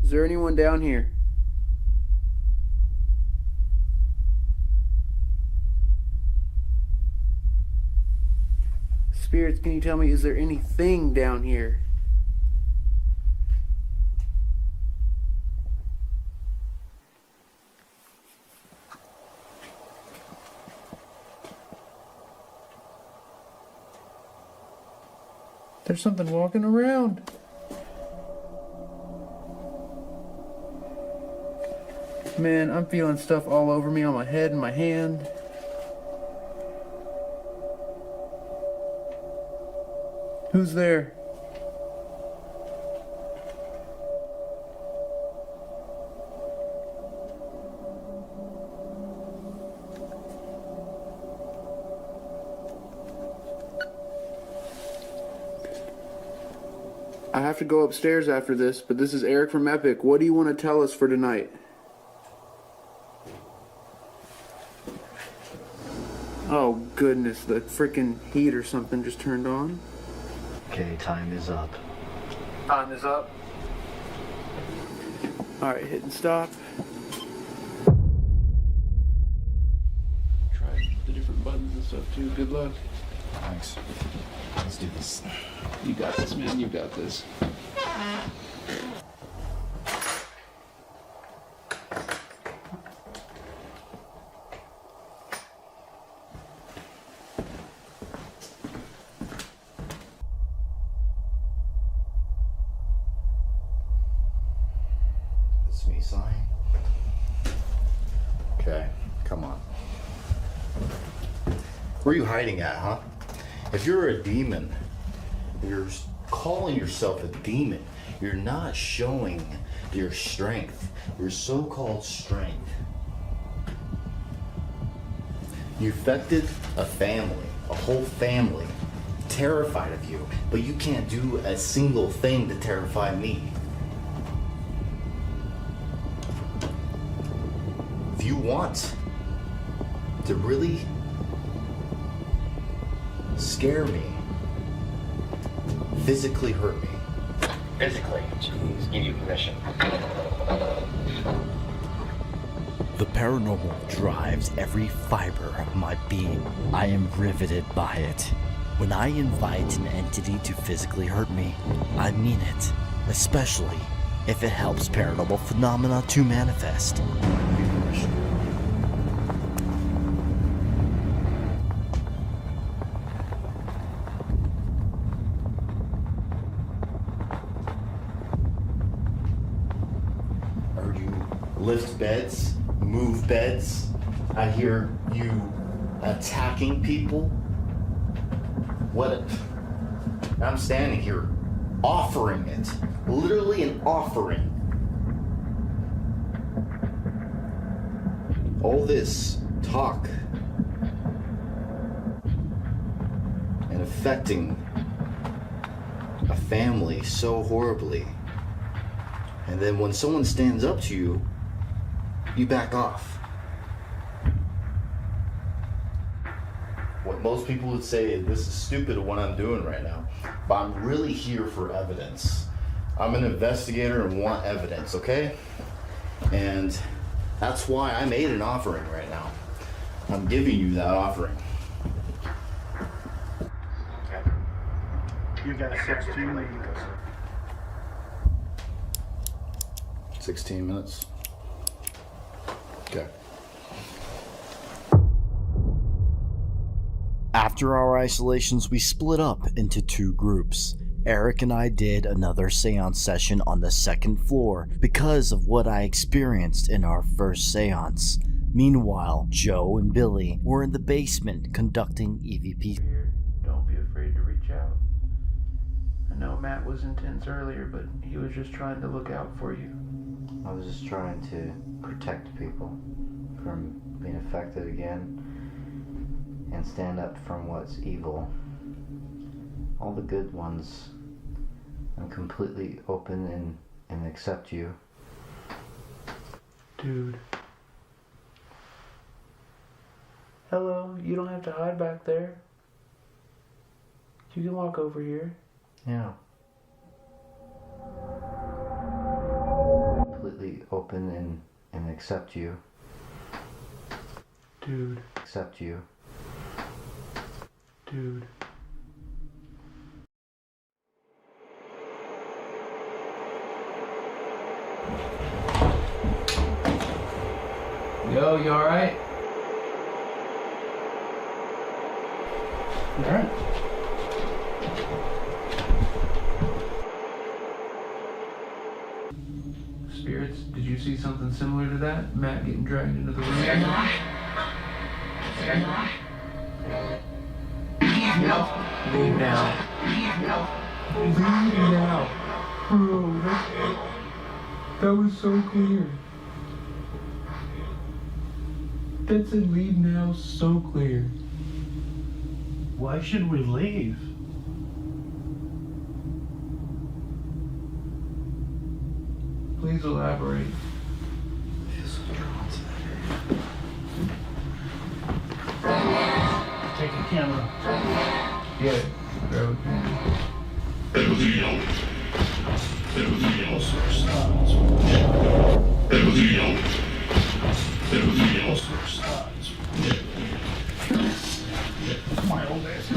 Is there anyone down here? Spirits, can you tell me, is there anything down here? There's something walking around. Man, I'm feeling stuff all over me, on my head and my hand. Who's there? I have to go upstairs after this, but this is Eric from Epic. What do you want to tell us for tonight? Oh goodness, the freaking heat or something just turned on. Okay, time is up. Time is up. Alright, hit and stop. Try the different buttons and stuff too. Good luck. Thanks. Let's do this. You got this, man. You got this. It's me sighing. Okay, come on. Where are you hiding at, huh? If you're a demon, you're calling yourself a demon, you're not showing your strength, your so-called strength. You affected a family, a whole family, terrified of you, but you can't do a single thing to terrify me. If you want to really scare me, physically hurt me. Physically. Jeez, give you permission. The paranormal drives every fiber of my being. I am riveted by it. When I invite an entity to physically hurt me, I mean it, especially if it helps paranormal phenomena to manifest. I heard you lift beds, move beds. I hear you attacking people. I'm standing here offering it. Literally an offering. All this talk and affecting a family so horribly. And then when someone stands up to you, you back off. What most people would say is, this is stupid what I'm doing right now, but I'm really here for evidence. I'm an investigator and want evidence, okay? And that's why I made an offering right now. I'm giving you that offering. Okay. You got 16 minutes. 16 minutes. Okay. After our isolations, we split up into two groups. Eric and I did another seance session on the second floor because of what I experienced in our first seance. Meanwhile, Joe and Billy were in the basement conducting EVP. Don't be afraid to reach out. I know Matt was intense earlier, but he was just trying to look out for you. I was just trying to protect people from being affected again and stand up from what's evil. All the good ones, I'm completely open and accept you. Dude. Hello, you don't have to hide back there. You can walk over here. Yeah. Completely open and accept you. Dude. Accept you. Dude. Yo, you alright? Alright. Spirits, did you see something similar to that? Matt getting dragged into the room? Leave now. Leave now. Bro, that was so clear. That said leave now so clear. Why should we leave? Please elaborate. I feel so drawn to that area. camera. Yeah. All sorts of spots. All sorts of spots. My old days.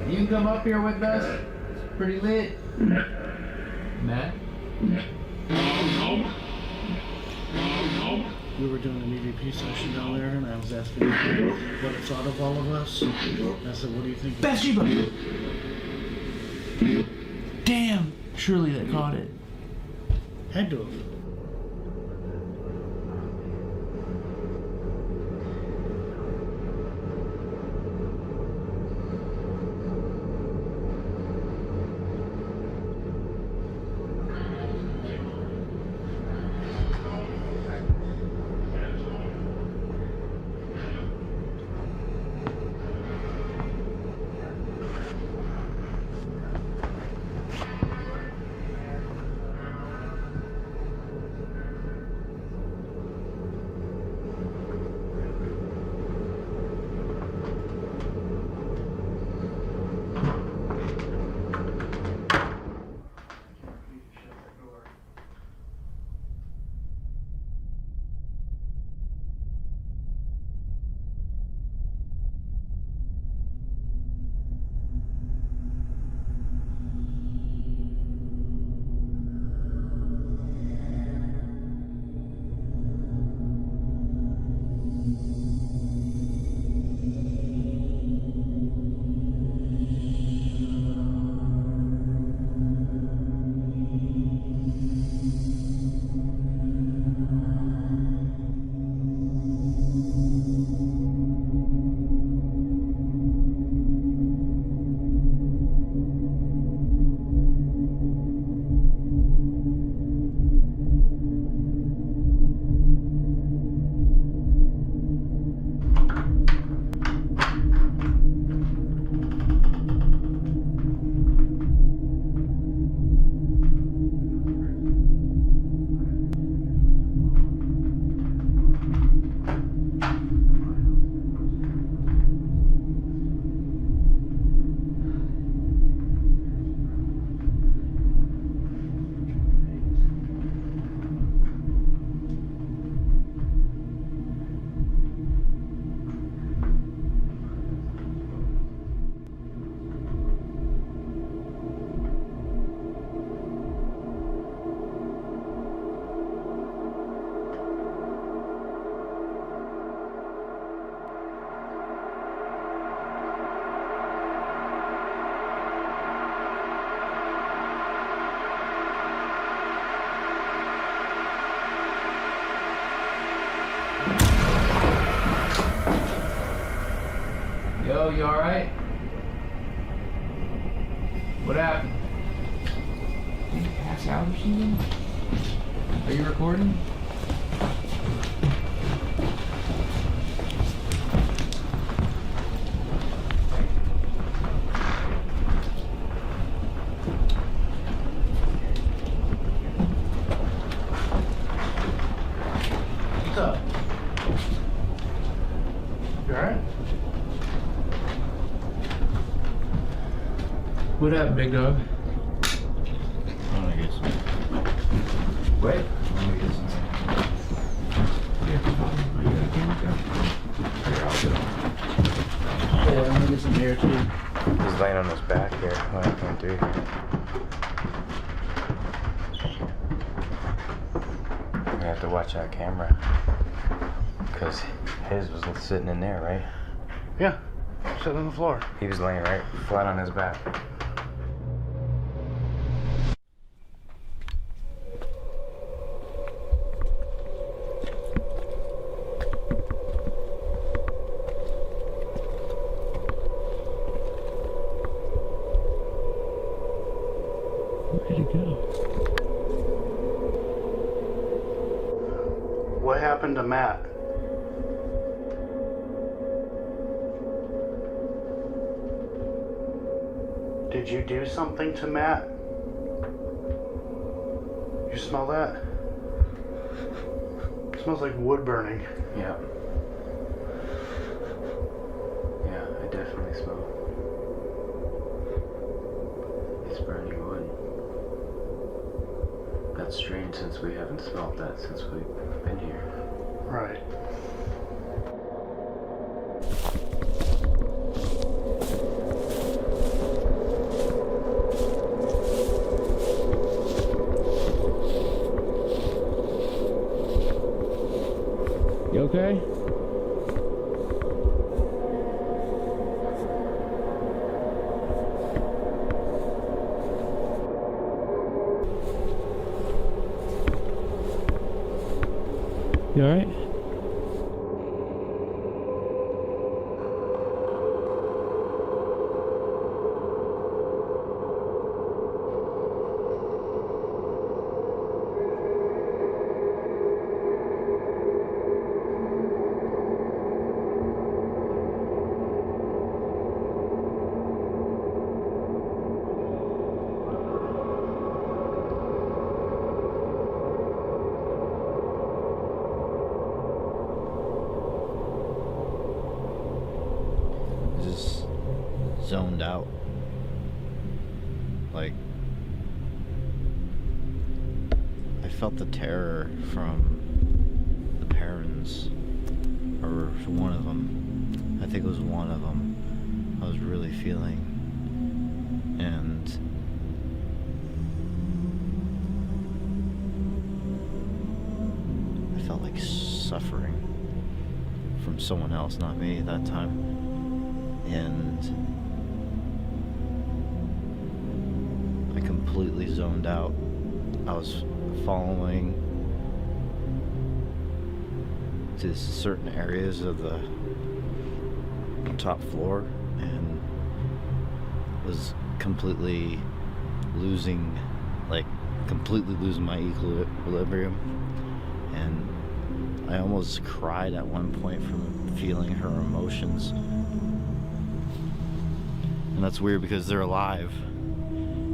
You can come up here with us. It's pretty lit. Matt? We were doing an EVP session down there, and I was asking him what it thought of all of us. I said, what do you think? Bathsheba! Damn! Surely that caught it. Had to have. Yo, you alright? What happened? Did you pass out or something? Are you recording? What's up? You alright? What happened, big dog? I'm gonna get some. Wait. I'm gonna get some. Are you okay? was back here when I came through here. We have to watch that camera. Because his was sitting in there, right? Yeah, sitting on the floor. He was laying right flat on his back. Where'd he go? What happened to Matt? Did you do something to Matt? You smell that? It smells like wood burning. Yeah. Yeah, I definitely smell it. It's burning wood. That's strange since we haven't smelled that since we've been here. Right. You okay? You alright? Just zoned out. Like, I felt the terror from the parents, or one of them. I think it was one of them. I was really feeling, and I felt like suffering from someone else, not me at that time. And I completely zoned out. I was following to certain areas of the top floor and was completely losing my equilibrium. And I almost cried at one point from feeling her emotions. And that's weird because they're alive,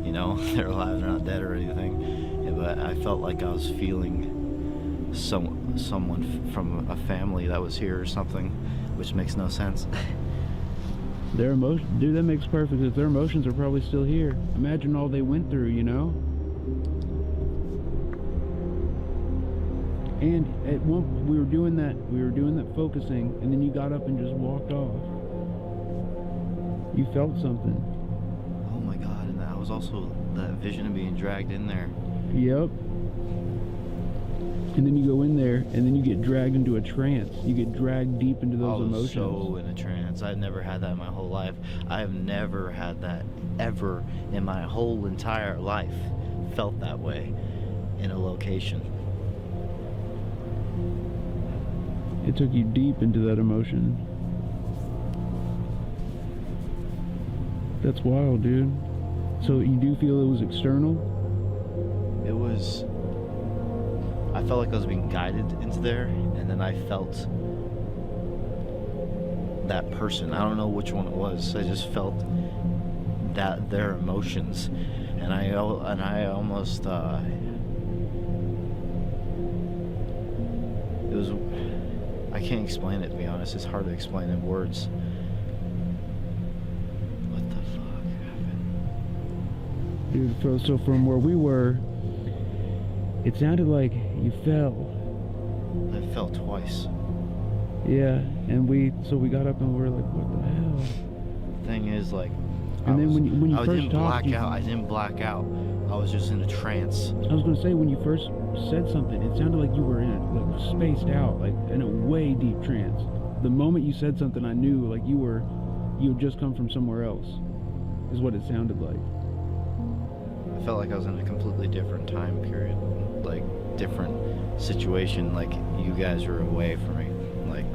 you know, they're alive, they're not dead or anything. Yeah, but I felt like I was feeling someone from a family that was here or something, which makes no sense. Their emotions, dude, that makes perfect sense. Their emotions are probably still here. Imagine all they went through, you know? And at one, we were doing that focusing, and then you got up and just walked off. You felt something. Oh my god, and that was also that vision of being dragged in there. Yep. And then you go in there, and then you get dragged into a trance. You get dragged deep into those emotions. I was so in a trance. I've never had that in my whole life. I have never had that ever in my whole entire life. Felt that way in a location. It took you deep into that emotion. That's wild, dude. So you do feel it was external? It was... I felt like I was being guided into there, and then I felt that person. I don't know which one it was. I just felt that their emotions, and I almost it was... I can't explain it, to be honest. It's hard to explain in words. What the fuck happened? Dude, so from where we were, it sounded like you fell. I fell twice. Yeah, and we got up and we were like, what the hell? Thing is, like, And then when you I first didn't talked, black out. I didn't black out. I was just in a trance. I was gonna say, when you first said something, it sounded like you were in like spaced out, like in a way deep trance. The moment you said something, I knew like you had just come from somewhere else, is what it sounded like. I felt like I was in a completely different time period, like different situation. Like you guys were away from me, like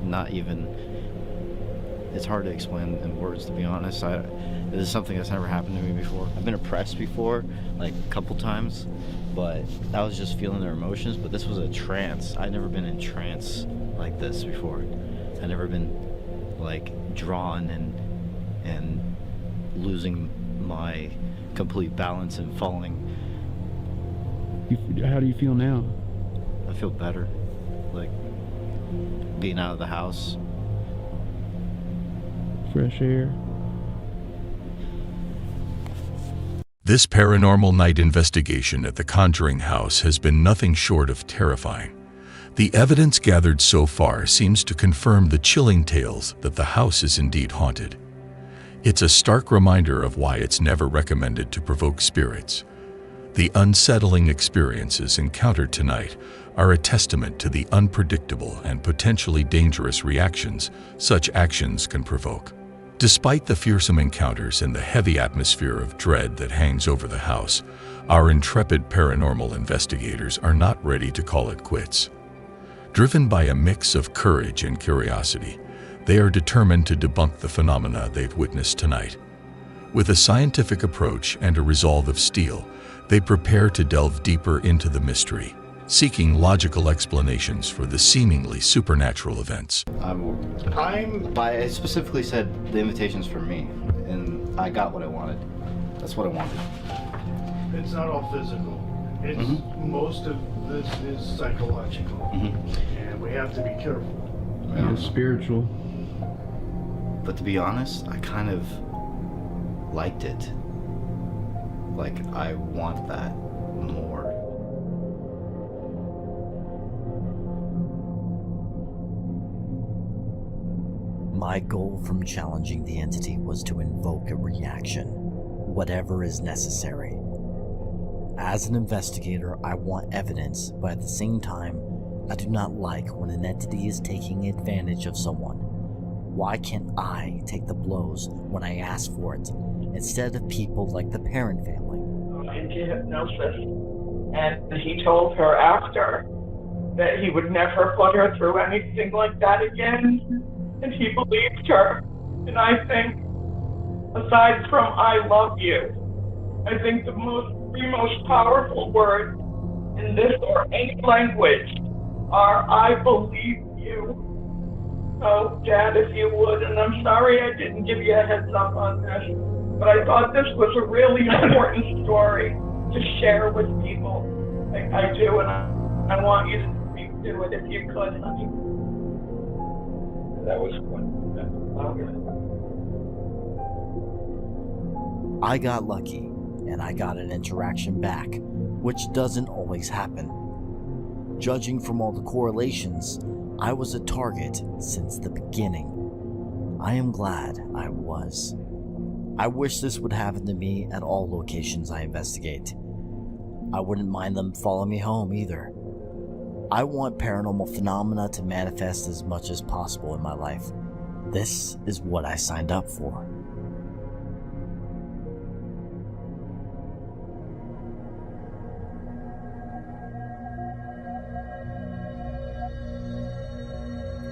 not even. It's hard to explain in words, to be honest. This is something that's never happened to me before. I've been oppressed before, like a couple times, but that was just feeling their emotions. But this was a trance. I'd never been in trance like this before. I'd never been like drawn and losing my complete balance and falling. How do you feel now? I feel better, like being out of the house. Fresh air. This paranormal night investigation at the Conjuring House has been nothing short of terrifying. The evidence gathered so far seems to confirm the chilling tales that the house is indeed haunted. It's a stark reminder of why it's never recommended to provoke spirits. The unsettling experiences encountered tonight are a testament to the unpredictable and potentially dangerous reactions such actions can provoke. Despite the fearsome encounters and the heavy atmosphere of dread that hangs over the house, our intrepid paranormal investigators are not ready to call it quits. Driven by a mix of courage and curiosity, they are determined to debunk the phenomena they've witnessed tonight. With a scientific approach and a resolve of steel, they prepare to delve deeper into the mystery, seeking logical explanations for the seemingly supernatural events. I specifically said the invitation's for me, and I got what I wanted. That's what I wanted. It's not all physical. It's most of this is psychological, and we have to be careful. Yeah, it's spiritual. But to be honest, I kind of liked it. Like, I want that more. My goal from challenging the entity was to invoke a reaction, whatever is necessary. As an investigator, I want evidence, but at the same time, I do not like when an entity is taking advantage of someone. Why can't I take the blows when I ask for it, instead of people like the parent family? Into hypnosis, and he told her after that he would never put her through anything like that again, and he believed her. And I think, aside from "I love you," I think the most powerful words in this or any language are "I believe you." So, Dad, if you would, and I'm sorry I didn't give you a heads up on this, but I thought this was a really important story to share with people. I do, and I want you to speak to it if you could, honey. That was I got lucky, and I got an interaction back, which doesn't always happen. Judging from all the correlations, I was a target since the beginning. I am glad I was. I wish this would happen to me at all locations I investigate. I wouldn't mind them following me home either. I want paranormal phenomena to manifest as much as possible in my life. This is what I signed up for.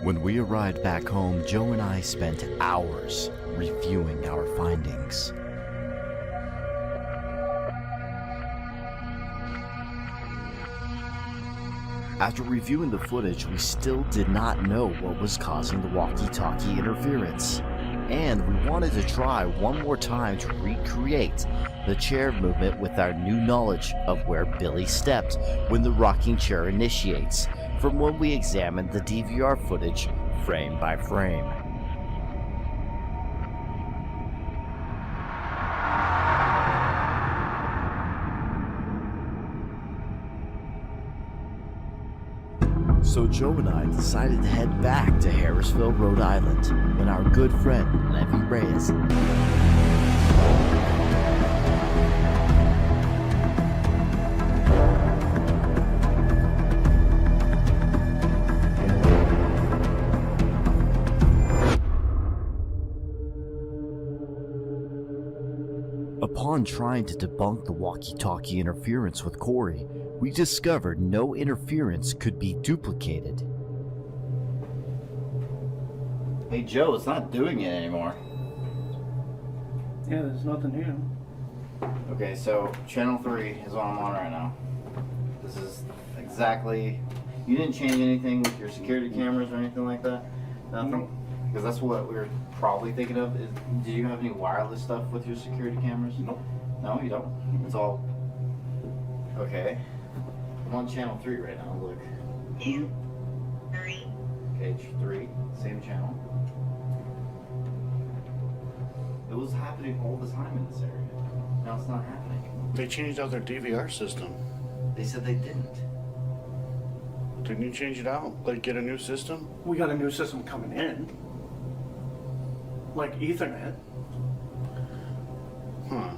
When we arrived back home, Joe and I spent hours reviewing our findings. After reviewing the footage, we still did not know what was causing the walkie-talkie interference. And we wanted to try one more time to recreate the chair movement with our new knowledge of where Billy stepped when the rocking chair initiates, from when we examined the DVR footage frame by frame. So Joe and I decided to head back to Harrisville, Rhode Island, when our good friend Levy Reyes Upon trying to debunk the walkie-talkie interference with Corey, we discovered no interference could be duplicated. Hey Joe, it's not doing it anymore. Yeah, there's nothing here. Okay, so channel 3 is what I'm on right now. This is exactly... You didn't change anything with your security cameras or anything like that? Nothing? Because that's what we were probably thinking of. Do you have any wireless stuff with your security cameras? Nope. No, you don't? It's all... Okay. I'm on channel 3 right now, look. 2, 3. Page 3, same channel. It was happening all the time in this area. Now it's not happening. They changed out their DVR system. They said they didn't. Didn't you change it out? Like get a new system? We got a new system coming in. Like Ethernet. Huh.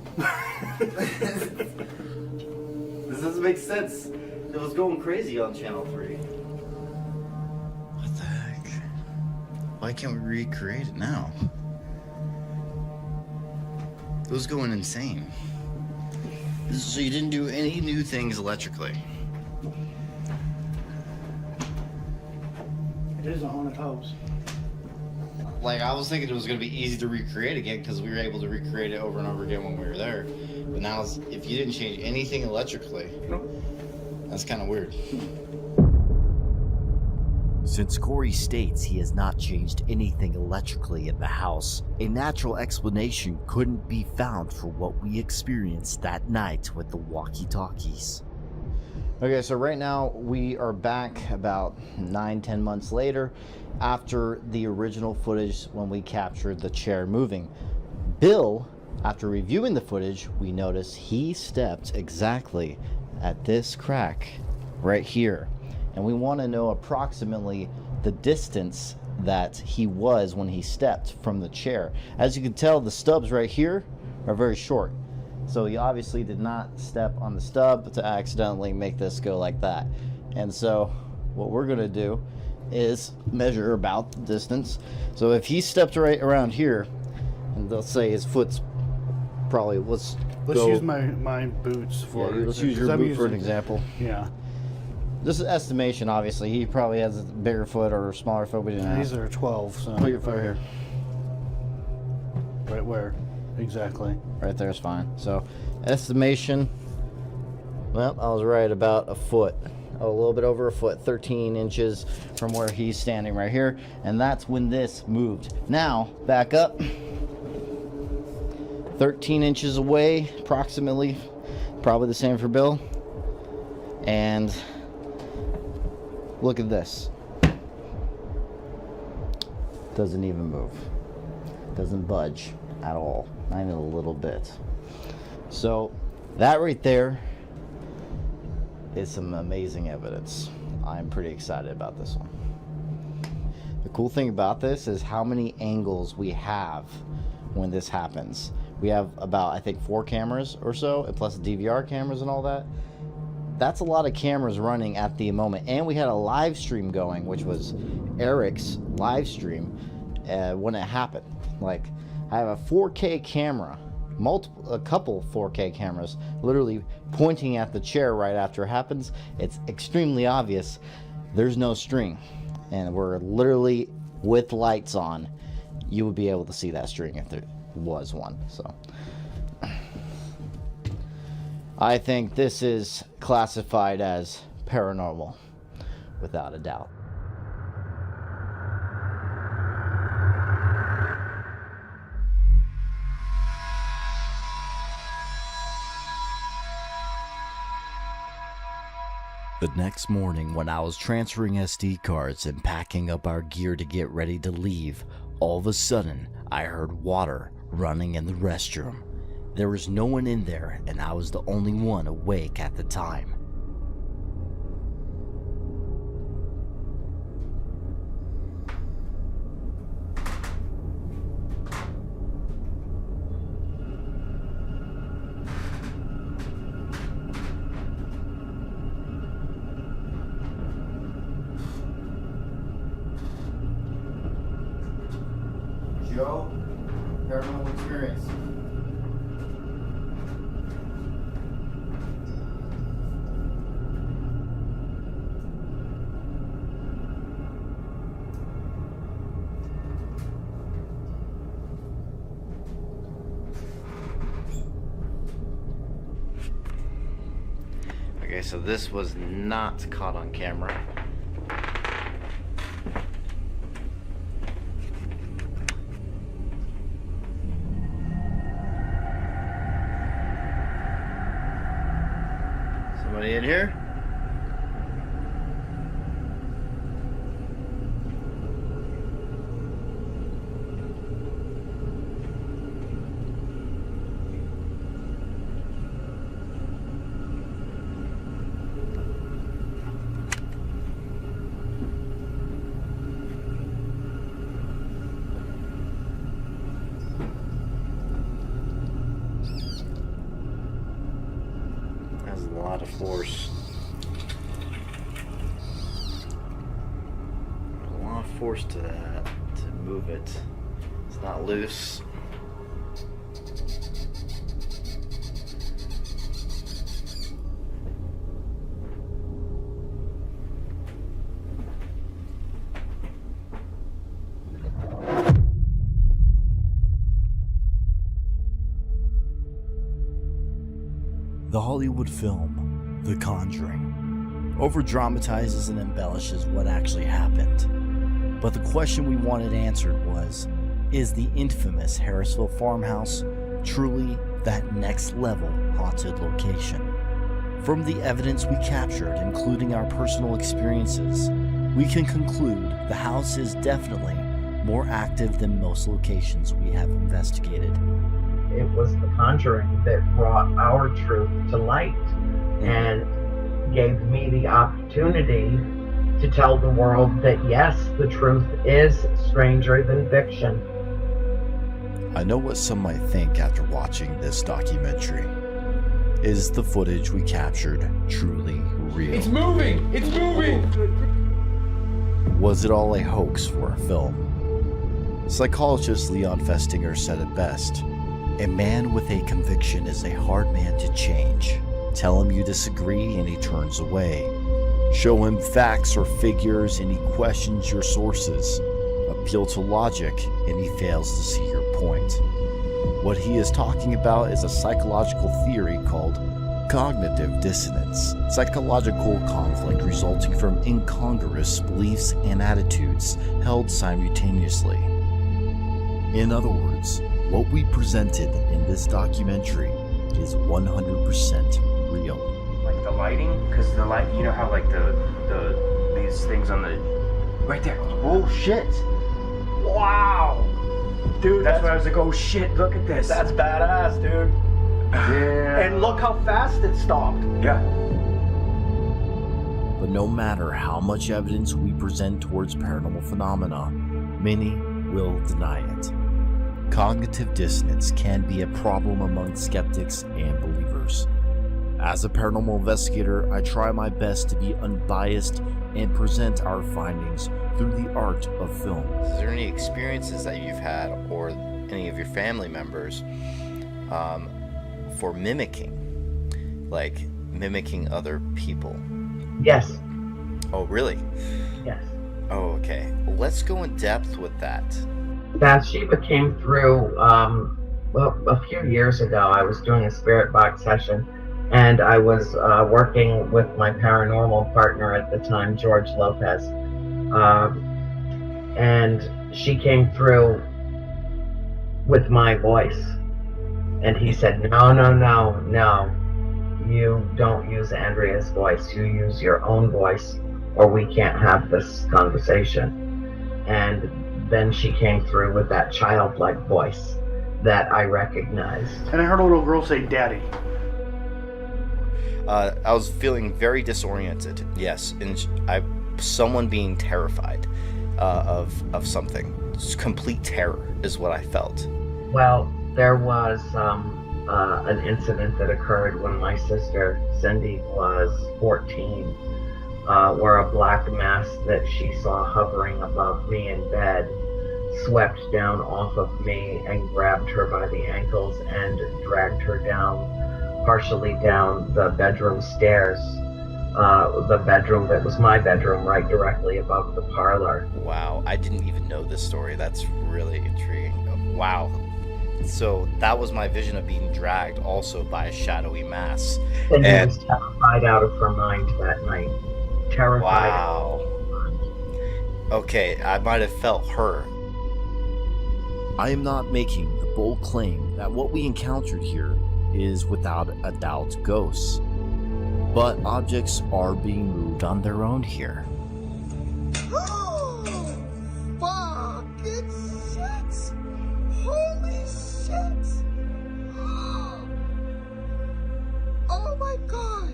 This doesn't make sense. It was going crazy on channel 3. What the heck? Why can't we recreate it now? It was going insane. So you didn't do any new things electrically? It is a haunted house. Like, I was thinking it was going to be easy to recreate again because we were able to recreate it over and over again when we were there. But now, if you didn't change anything electrically, that's kind of weird. Since Corey states he has not changed anything electrically in the house, a natural explanation couldn't be found for what we experienced that night with the walkie-talkies. Okay, so right now we are back about 9-10 months later after the original footage when we captured the chair moving. Bill, after reviewing the footage, we noticed he stepped exactly at this crack right here. And we want to know approximately the distance that he was when he stepped from the chair. As you can tell, the stubs right here are very short. So he obviously did not step on the stub to accidentally make this go like that. And so what we're going to do is measure about the distance. So if he stepped right around here, and let's say his foot's probably, let's use my boots for it. Let's use your boot for an example. Yeah. This is estimation, obviously. He probably has a bigger foot or a smaller foot. These are 12. So put your foot here. Right where? Exactly. Right there is fine. So, estimation. Well, I was right about a foot. A little bit over a foot, 13 inches from where he's standing right here. And that's when this moved. Now, back up. 13 inches away, approximately. Probably the same for Bill. And look at this. Doesn't even move. Doesn't budge at all. Not even a little bit. So that right there is some amazing evidence. I'm pretty excited about this one. The cool thing about this is how many angles we have when this happens. We have about, I think, 4 cameras or so, and plus DVR cameras and all that. That's a lot of cameras running at the moment. And we had a live stream going, which was Eric's live stream when it happened. Like, I have a 4K camera, a couple 4K cameras, literally pointing at the chair right after it happens. It's extremely obvious there's no string. And we're literally, with lights on, you would be able to see that string if there was one. So I think this is classified as paranormal, without a doubt. The next morning, when I was transferring SD cards and packing up our gear to get ready to leave, all of a sudden, I heard water running in the restroom. There was no one in there, and I was the only one awake at the time. Joe. Paranormal experience. Okay, so this was not caught on camera. Somebody in here? That's a lot of force. There's a lot of force to that, to move it. It's not loose. The Hollywood film, The Conjuring, over-dramatizes and embellishes what actually happened. But the question we wanted answered was, is the infamous Harrisville farmhouse truly that next-level haunted location? From the evidence we captured, including our personal experiences, we can conclude the house is definitely more active than most locations we have investigated. It was The Conjuring that brought our truth to light and gave me the opportunity to tell the world that yes, the truth is stranger than fiction. I know what some might think after watching this documentary. Is the footage we captured truly real? It's moving! It's moving! Was it all a hoax for a film? Psychologist Leon Festinger said it best. A man with a conviction is a hard man to change. Tell him you disagree and he turns away. Show him facts or figures and he questions your sources. Appeal to logic and he fails to see your point. What he is talking about is a psychological theory called cognitive dissonance, psychological conflict resulting from incongruous beliefs and attitudes held simultaneously. In other words, what we presented in this documentary is 100% real. Like the lighting, because the light, you know how like these things on the right there. Oh shit! Wow, dude. That's why I was like, oh shit, look at this. That's badass, dude. Yeah. And look how fast it stopped. Yeah. But no matter how much evidence we present towards paranormal phenomena, many will deny it. Cognitive dissonance can be a problem among skeptics and believers. As a paranormal investigator, I try my best to be unbiased and present our findings through the art of film. Is there any experiences that you've had, or any of your family members, for mimicking? Like, mimicking other people? Yes. Oh, really? Yes. Oh, okay. Let's go in depth with that. Bathsheba came through, a few years ago. I was doing a spirit box session, and I was working with my paranormal partner at the time, George Lopez. And she came through with my voice. And he said, no, you don't use Andrea's voice. You use your own voice, or we can't have this conversation. And then she came through with that childlike voice that I recognized. And I heard a little girl say, "Daddy." I was feeling very disoriented, yes, and someone being terrified of something. Just complete terror is what I felt. Well, there was an incident that occurred when my sister Cindy was 14, where a black mass that she saw hovering above me in bed swept down off of me and grabbed her by the ankles and dragged her down, partially down the bedroom stairs, the bedroom that was my bedroom, right directly above the parlor. Wow, I didn't even know this story. That's really intriguing. Wow. So that was my vision of being dragged also by a shadowy mass. And I was terrified out of her mind that night. Terrified. Wow. Okay, I might have felt her. I am not making the bold claim that what we encountered here is without a doubt ghosts, but objects are being moved on their own here. Fucking shit! Holy shit! Oh my god!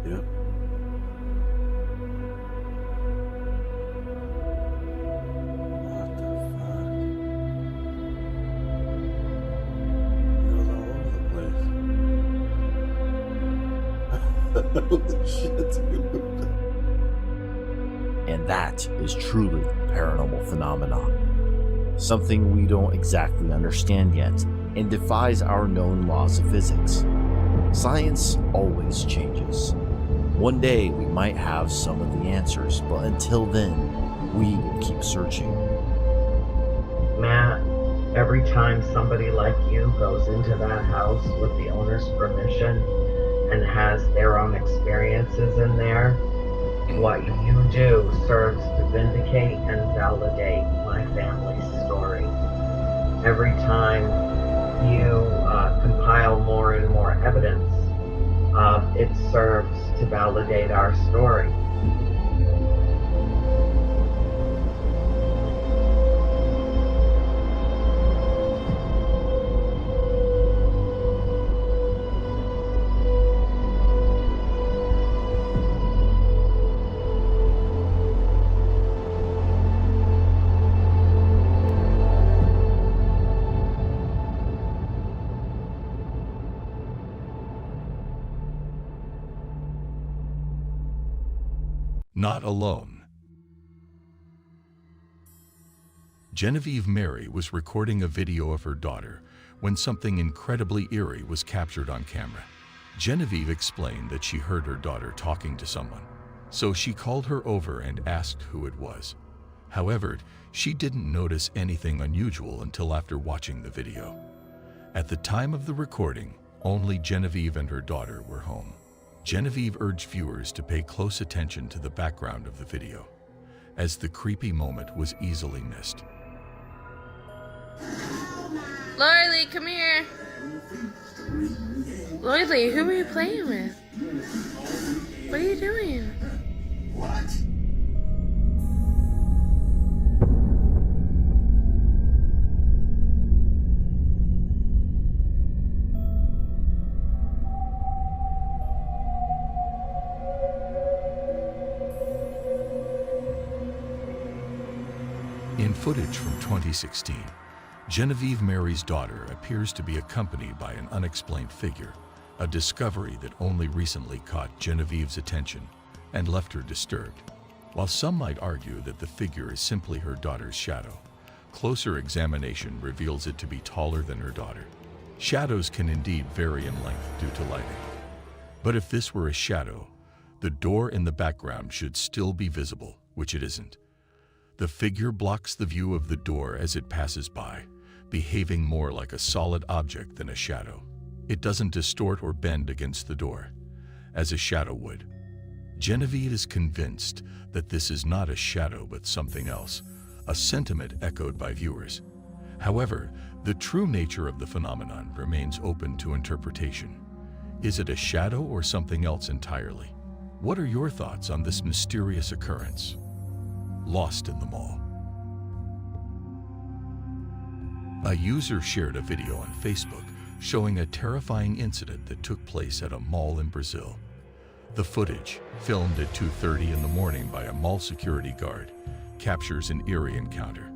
Yep. Holy shit, dude. And that is truly paranormal phenomena. Something we don't exactly understand yet and defies our known laws of physics. Science always changes. One day we might have some of the answers, but until then, we will keep searching. Matt, every time somebody like you goes into that house with the owner's permission and has their own experiences in there, what you do serves to vindicate and validate my family's story. Every time you compile more and more evidence, it serves to validate our story. Not alone. Genevieve Mary was recording a video of her daughter when something incredibly eerie was captured on camera. Genevieve explained that she heard her daughter talking to someone, so she called her over and asked who it was. However, she didn't notice anything unusual until after watching the video. At the time of the recording, only Genevieve and her daughter were home. Genevieve urged viewers to pay close attention to the background of the video, as the creepy moment was easily missed. Lorelei, come here. Lorelei, who are you playing with? What are you doing? What? In footage from 2016, Genevieve Mary's daughter appears to be accompanied by an unexplained figure, a discovery that only recently caught Genevieve's attention and left her disturbed. While some might argue that the figure is simply her daughter's shadow, closer examination reveals it to be taller than her daughter. Shadows can indeed vary in length due to lighting. But if this were a shadow, the door in the background should still be visible, which it isn't. The figure blocks the view of the door as it passes by, behaving more like a solid object than a shadow. It doesn't distort or bend against the door, as a shadow would. Genevieve is convinced that this is not a shadow but something else, a sentiment echoed by viewers. However, the true nature of the phenomenon remains open to interpretation. Is it a shadow or something else entirely? What are your thoughts on this mysterious occurrence? Lost in the mall. A user shared a video on Facebook showing a terrifying incident that took place at a mall in Brazil. The footage, filmed at 2:30 in the morning by a mall security guard, captures an eerie encounter.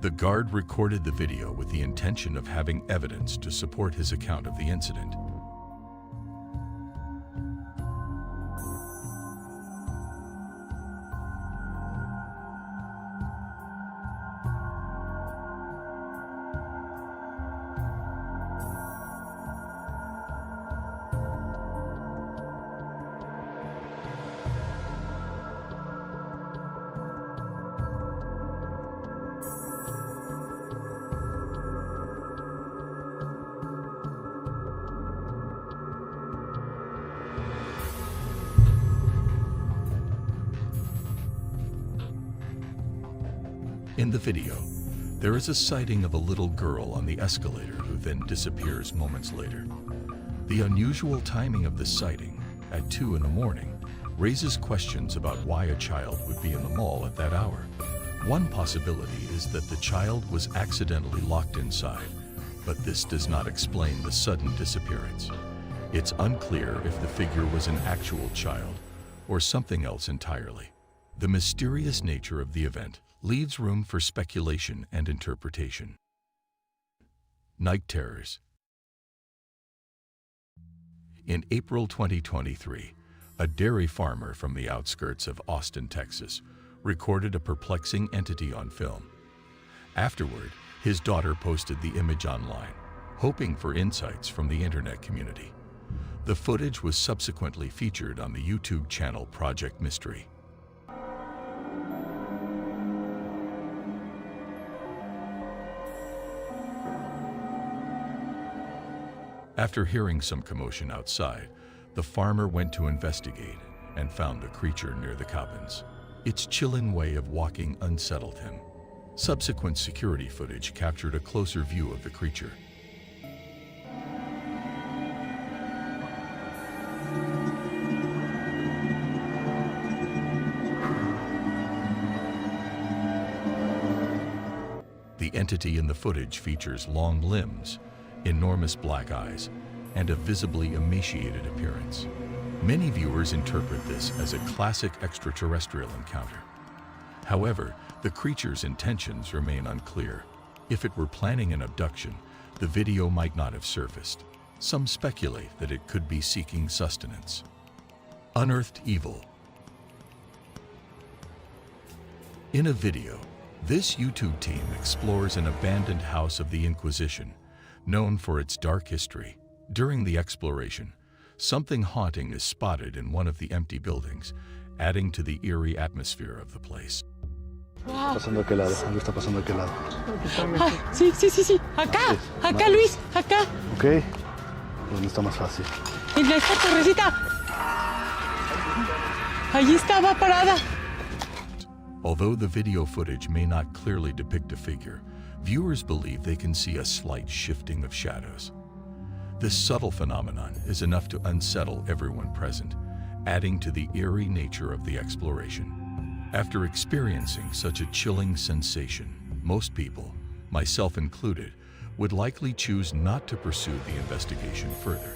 The guard recorded the video with the intention of having evidence to support his account of the incident. In the video, there is a sighting of a little girl on the escalator who then disappears moments later. The unusual timing of the sighting, at 2 in the morning, raises questions about why a child would be in the mall at that hour. One possibility is that the child was accidentally locked inside, but this does not explain the sudden disappearance. It's unclear if the figure was an actual child or something else entirely. The mysterious nature of the event leaves room for speculation and interpretation. Night terrors. In April 2023, a dairy farmer from the outskirts of Austin, Texas, recorded a perplexing entity on film. Afterward, his daughter posted the image online, hoping for insights from the internet community. The footage was subsequently featured on the YouTube channel Project Mystery. After hearing some commotion outside, the farmer went to investigate and found the creature near the cabins. Its chilling way of walking unsettled him. Subsequent security footage captured a closer view of the creature. The entity in the footage features long limbs, enormous black eyes, and a visibly emaciated appearance. Many viewers interpret this as a classic extraterrestrial encounter. However, the creature's intentions remain unclear. If it were planning an abduction, the video might not have surfaced. Some speculate that it could be seeking sustenance. Unearthed evil. In a video, this YouTube team explores an abandoned house of the Inquisition, known for its dark history. During the exploration, something haunting is spotted in one of the empty buildings, adding to the eerie atmosphere of the place. Wow. Pasando aquel lado, algo está pasando aquel lado. Ah, sí, sí, sí, sí. Acá, acá, Luis, acá. Ok, ¿dónde está más fácil? En esta torrecita. Allí estaba parada. Although the video footage may not clearly depict a figure, viewers believe they can see a slight shifting of shadows. This subtle phenomenon is enough to unsettle everyone present, adding to the eerie nature of the exploration. After experiencing such a chilling sensation, most people, myself included, would likely choose not to pursue the investigation further.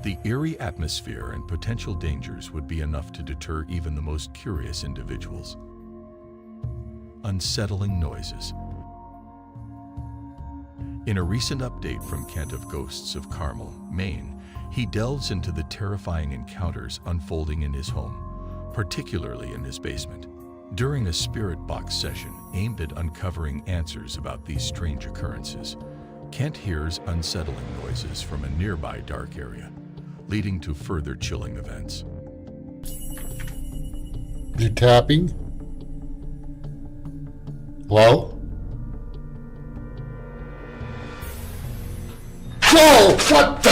The eerie atmosphere and potential dangers would be enough to deter even the most curious individuals. Unsettling noises. In a recent update from Kent of Ghosts of Carmel, Maine, he delves into the terrifying encounters unfolding in his home, particularly in his basement. During a spirit box session aimed at uncovering answers about these strange occurrences, Kent hears unsettling noises from a nearby dark area, leading to further chilling events. You tapping? Hello? Whoa! What the?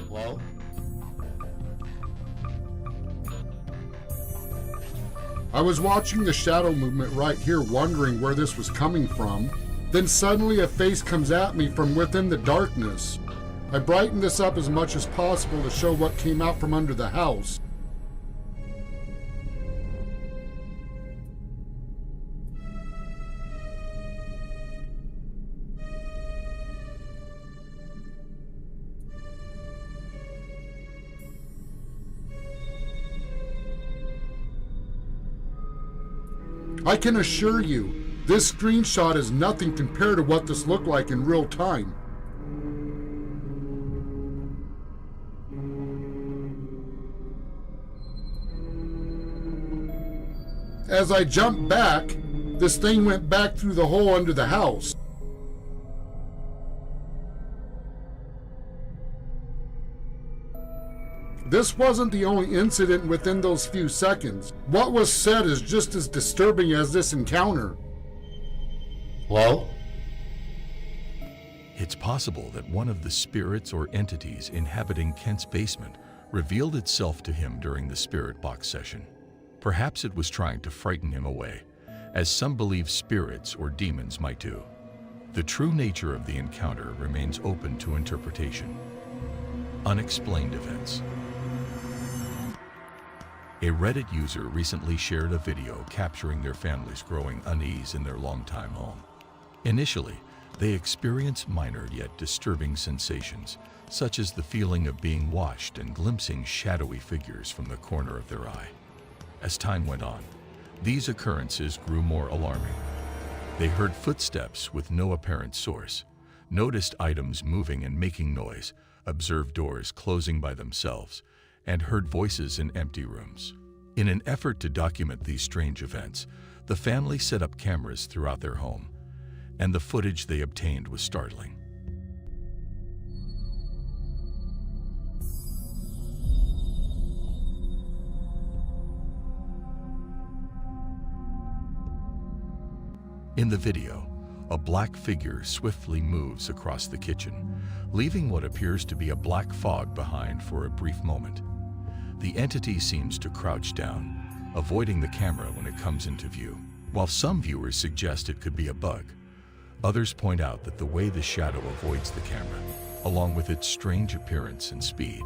Hello? I was watching the shadow movement right here, wondering where this was coming from. Then suddenly a face comes at me from within the darkness. I brightened this up as much as possible to show what came out from under the house. I can assure you, this screenshot is nothing compared to what this looked like in real time. As I jumped back, this thing went back through the hole under the house. This wasn't the only incident within those few seconds. What was said is just as disturbing as this encounter. Hello? It's possible that one of the spirits or entities inhabiting Kent's basement revealed itself to him during the spirit box session. Perhaps it was trying to frighten him away, as some believe spirits or demons might do. The true nature of the encounter remains open to interpretation. Unexplained events. A Reddit user recently shared a video capturing their family's growing unease in their longtime home. Initially, they experienced minor yet disturbing sensations, such as the feeling of being watched and glimpsing shadowy figures from the corner of their eye. As time went on, these occurrences grew more alarming. They heard footsteps with no apparent source, noticed items moving and making noise, observed doors closing by themselves, and heard voices in empty rooms. In an effort to document these strange events, the family set up cameras throughout their home, and the footage they obtained was startling. In the video, a black figure swiftly moves across the kitchen, leaving what appears to be a black fog behind for a brief moment. The entity seems to crouch down, avoiding the camera when it comes into view. While some viewers suggest it could be a bug, others point out that the way the shadow avoids the camera, along with its strange appearance and speed,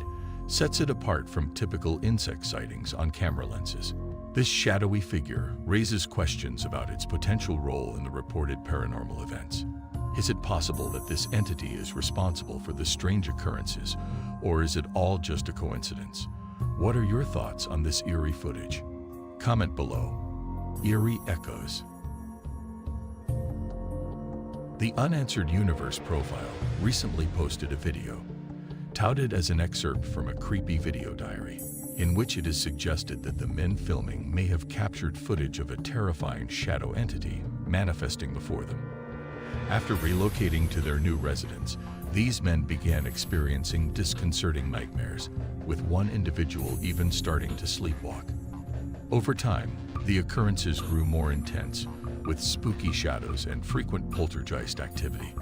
sets it apart from typical insect sightings on camera lenses. This shadowy figure raises questions about its potential role in the reported paranormal events. Is it possible that this entity is responsible for the strange occurrences, or is it all just a coincidence? What are your thoughts on this eerie footage? Comment below. Eerie echoes. The Unanswered Universe profile recently posted a video, touted as an excerpt from a creepy video diary, in which it is suggested that the men filming may have captured footage of a terrifying shadow entity manifesting before them. After relocating to their new residence, these men began experiencing disconcerting nightmares, with one individual even starting to sleepwalk. Over time, the occurrences grew more intense, with spooky shadows and frequent poltergeist activity.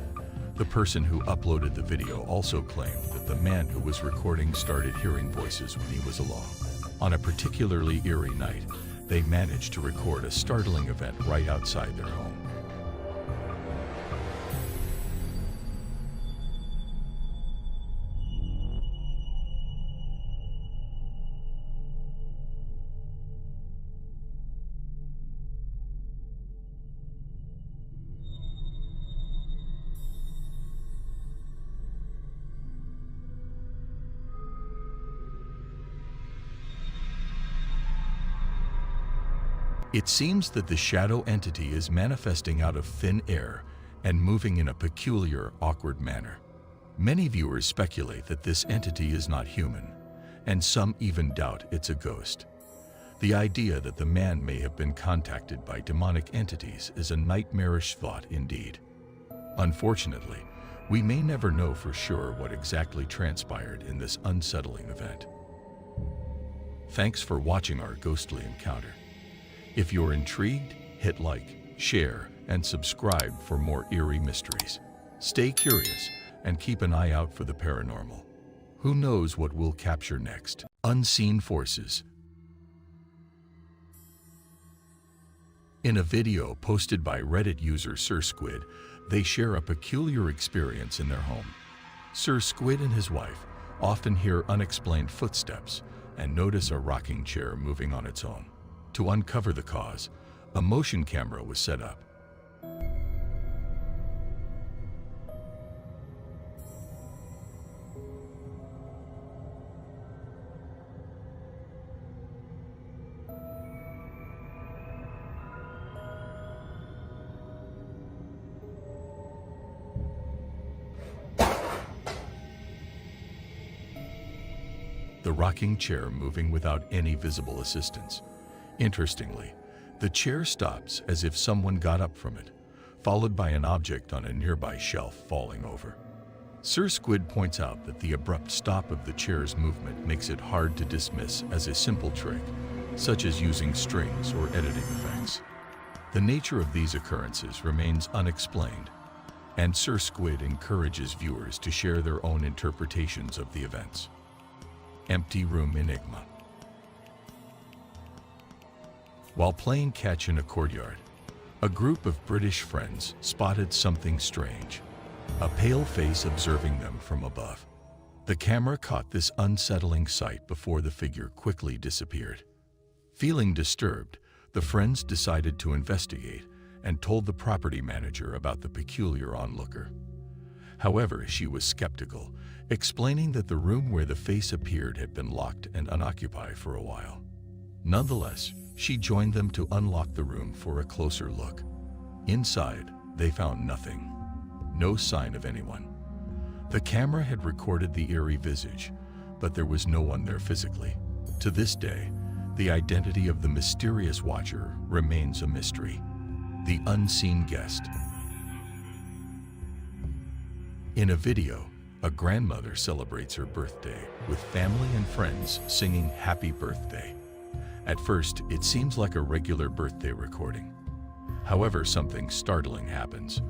The person who uploaded the video also claimed that the man who was recording started hearing voices when he was alone. On a particularly eerie night, they managed to record a startling event right outside their home. It seems that the shadow entity is manifesting out of thin air and moving in a peculiar, awkward manner. Many viewers speculate that this entity is not human, and some even doubt it's a ghost. The idea that the man may have been contacted by demonic entities is a nightmarish thought indeed. Unfortunately, we may never know for sure what exactly transpired in this unsettling event. Thanks for watching our ghostly encounter. If you're intrigued, hit like, share, and subscribe for more eerie mysteries. Stay curious and keep an eye out for the paranormal. Who knows what we'll capture next? Unseen forces. In a video posted by Reddit user Sir Squid, they share a peculiar experience in their home. Sir Squid and his wife often hear unexplained footsteps and notice a rocking chair moving on its own. To uncover the cause, a motion camera was set up. The rocking chair moving without any visible assistance. Interestingly, the chair stops as if someone got up from it, followed by an object on a nearby shelf falling over. Sir Squid points out that the abrupt stop of the chair's movement makes it hard to dismiss as a simple trick, such as using strings or editing effects. The nature of these occurrences remains unexplained, and Sir Squid encourages viewers to share their own interpretations of the events. Empty Room Enigma. While playing catch in a courtyard, a group of British friends spotted something strange, a pale face observing them from above. The camera caught this unsettling sight before the figure quickly disappeared. Feeling disturbed, the friends decided to investigate and told the property manager about the peculiar onlooker. However, she was skeptical, explaining that the room where the face appeared had been locked and unoccupied for a while. Nonetheless, she joined them to unlock the room for a closer look. Inside, they found nothing, no sign of anyone. The camera had recorded the eerie visage, but there was no one there physically. To this day, the identity of the mysterious watcher remains a mystery. The unseen guest. In a video, a grandmother celebrates her birthday with family and friends singing "Happy Birthday." At first, it seems like a regular birthday recording. However, something startling happens.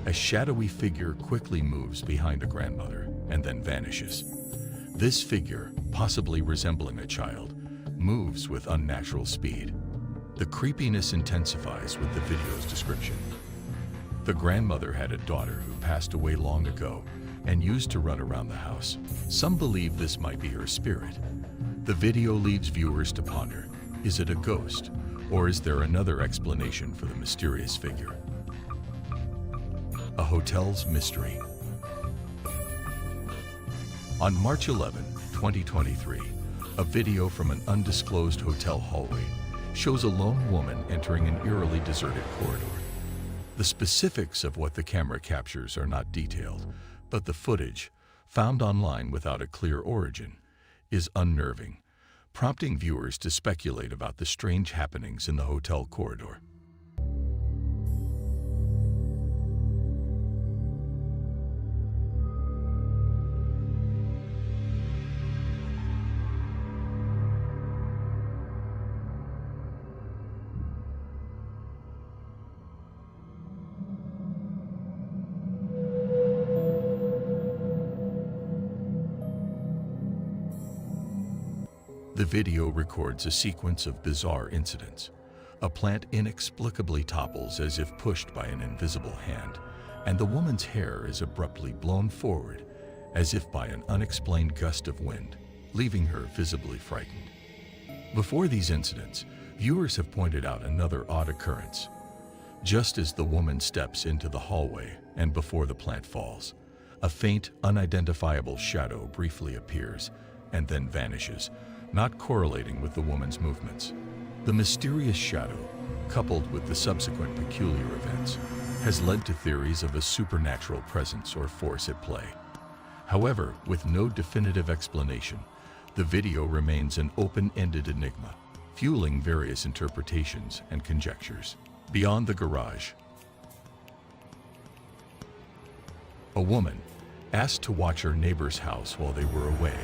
A shadowy figure quickly moves behind a grandmother and then vanishes. This figure, possibly resembling a child, moves with unnatural speed. The creepiness intensifies with the video's description. The grandmother had a daughter who passed away long ago and used to run around the house. Some believe this might be her spirit. The video leaves viewers to ponder, is it a ghost, or is there another explanation for the mysterious figure? A hotel's mystery. On March 11, 2023, a video from an undisclosed hotel hallway shows a lone woman entering an eerily deserted corridor. The specifics of what the camera captures are not detailed, but the footage, found online without a clear origin, is unnerving, prompting viewers to speculate about the strange happenings in the hotel corridor. The video records a sequence of bizarre incidents. A plant inexplicably topples as if pushed by an invisible hand, and the woman's hair is abruptly blown forward as if by an unexplained gust of wind, leaving her visibly frightened. Before these incidents, viewers have pointed out another odd occurrence. Just as the woman steps into the hallway and before the plant falls, a faint, unidentifiable shadow briefly appears and then vanishes, not correlating with the woman's movements. The mysterious shadow, coupled with the subsequent peculiar events, has led to theories of a supernatural presence or force at play. However, with no definitive explanation, the video remains an open-ended enigma, fueling various interpretations and conjectures. Beyond the garage, a woman, asked to watch her neighbor's house while they were away,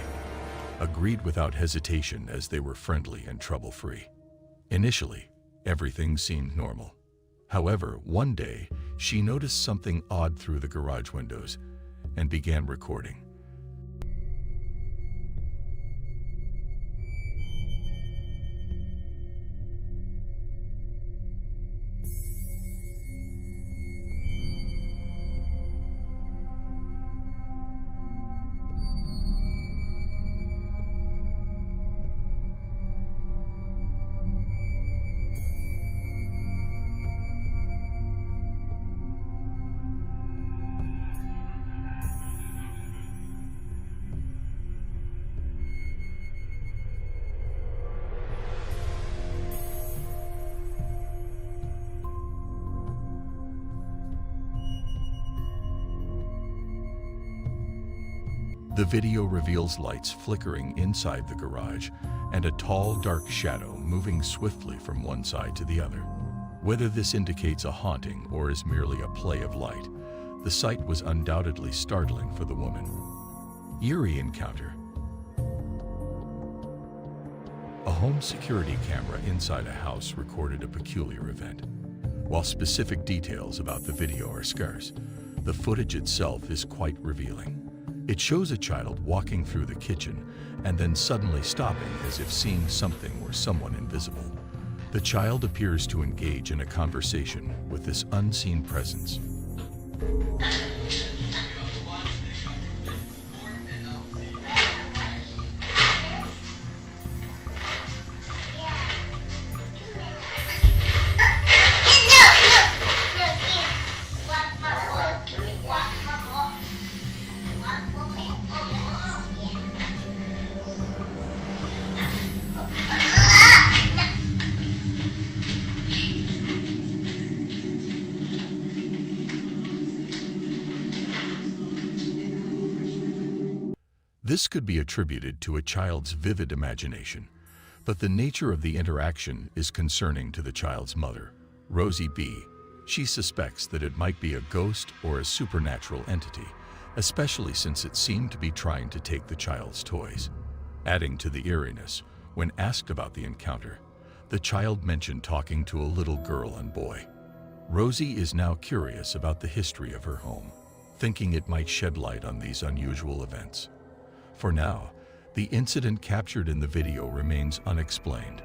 agreed without hesitation as they were friendly and trouble-free. Initially, everything seemed normal. However, one day, she noticed something odd through the garage windows and began recording. The video reveals lights flickering inside the garage and a tall, dark shadow moving swiftly from one side to the other. Whether this indicates a haunting or is merely a play of light, the sight was undoubtedly startling for the woman. Eerie encounter. A home security camera inside a house recorded a peculiar event. While specific details about the video are scarce, the footage itself is quite revealing. It shows a child walking through the kitchen and then suddenly stopping as if seeing something or someone invisible. The child appears to engage in a conversation with this unseen presence. This could be attributed to a child's vivid imagination, but the nature of the interaction is concerning to the child's mother, Rosie B. She suspects that it might be a ghost or a supernatural entity, especially since it seemed to be trying to take the child's toys. Adding to the eeriness, when asked about the encounter, the child mentioned talking to a little girl and boy. Rosie is now curious about the history of her home, thinking it might shed light on these unusual events. For now, the incident captured in the video remains unexplained.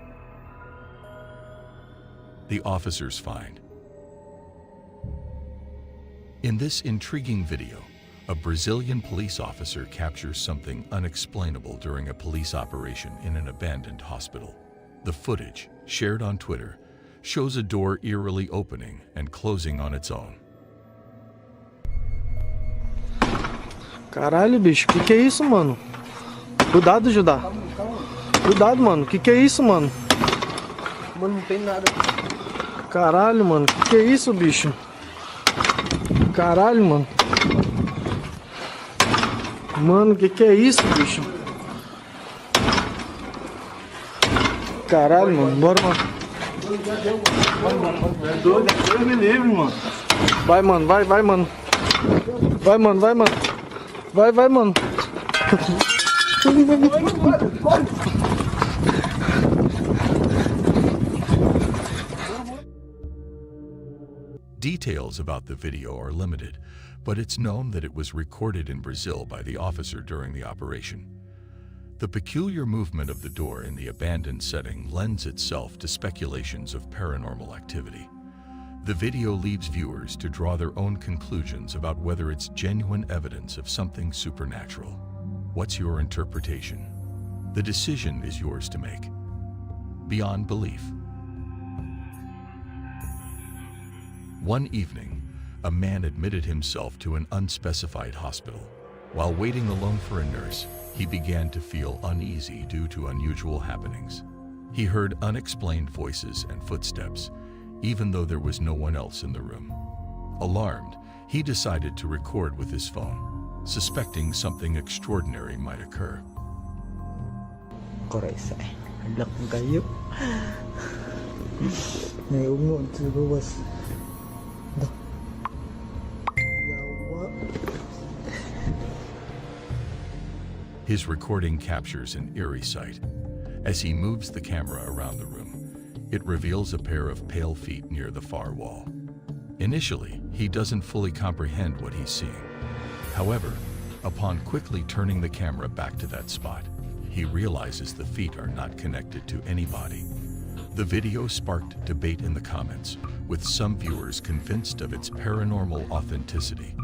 The officers find. In this intriguing video, a Brazilian police officer captures something unexplainable during a police operation in an abandoned hospital. The footage, shared on Twitter, shows a door eerily opening and closing on its own. Caralho, bicho, que é isso, mano? Cuidado, Judá. Cuidado, mano, que é isso, mano? Mano, não tem nada. Caralho, mano, que é isso, bicho? Caralho, mano. Mano, que é isso, bicho? Caralho, mano, bora, mano. Deus me livre, mano. Vai, mano, vai, mano. Vai, mano, vai, mano. Vai, mano. Details about the video are limited, but it's known that it was recorded in Brazil by the officer during the operation. The peculiar movement of the door in the abandoned setting lends itself to speculations of paranormal activity. The video leaves viewers to draw their own conclusions about whether it's genuine evidence of something supernatural. What's your interpretation? The decision is yours to make. Beyond belief. One evening, a man admitted himself to an unspecified hospital. While waiting alone for a nurse, he began to feel uneasy due to unusual happenings. He heard unexplained voices and footsteps, even though there was no one else in the room. Alarmed, he decided to record with his phone, suspecting something extraordinary might occur. His recording captures an eerie sight. As he moves the camera around the room, it reveals a pair of pale feet near the far wall. Initially, he doesn't fully comprehend what he's seeing. However, upon quickly turning the camera back to that spot, he realizes the feet are not connected to any body. The video sparked debate in the comments, with some viewers convinced of its paranormal authenticity.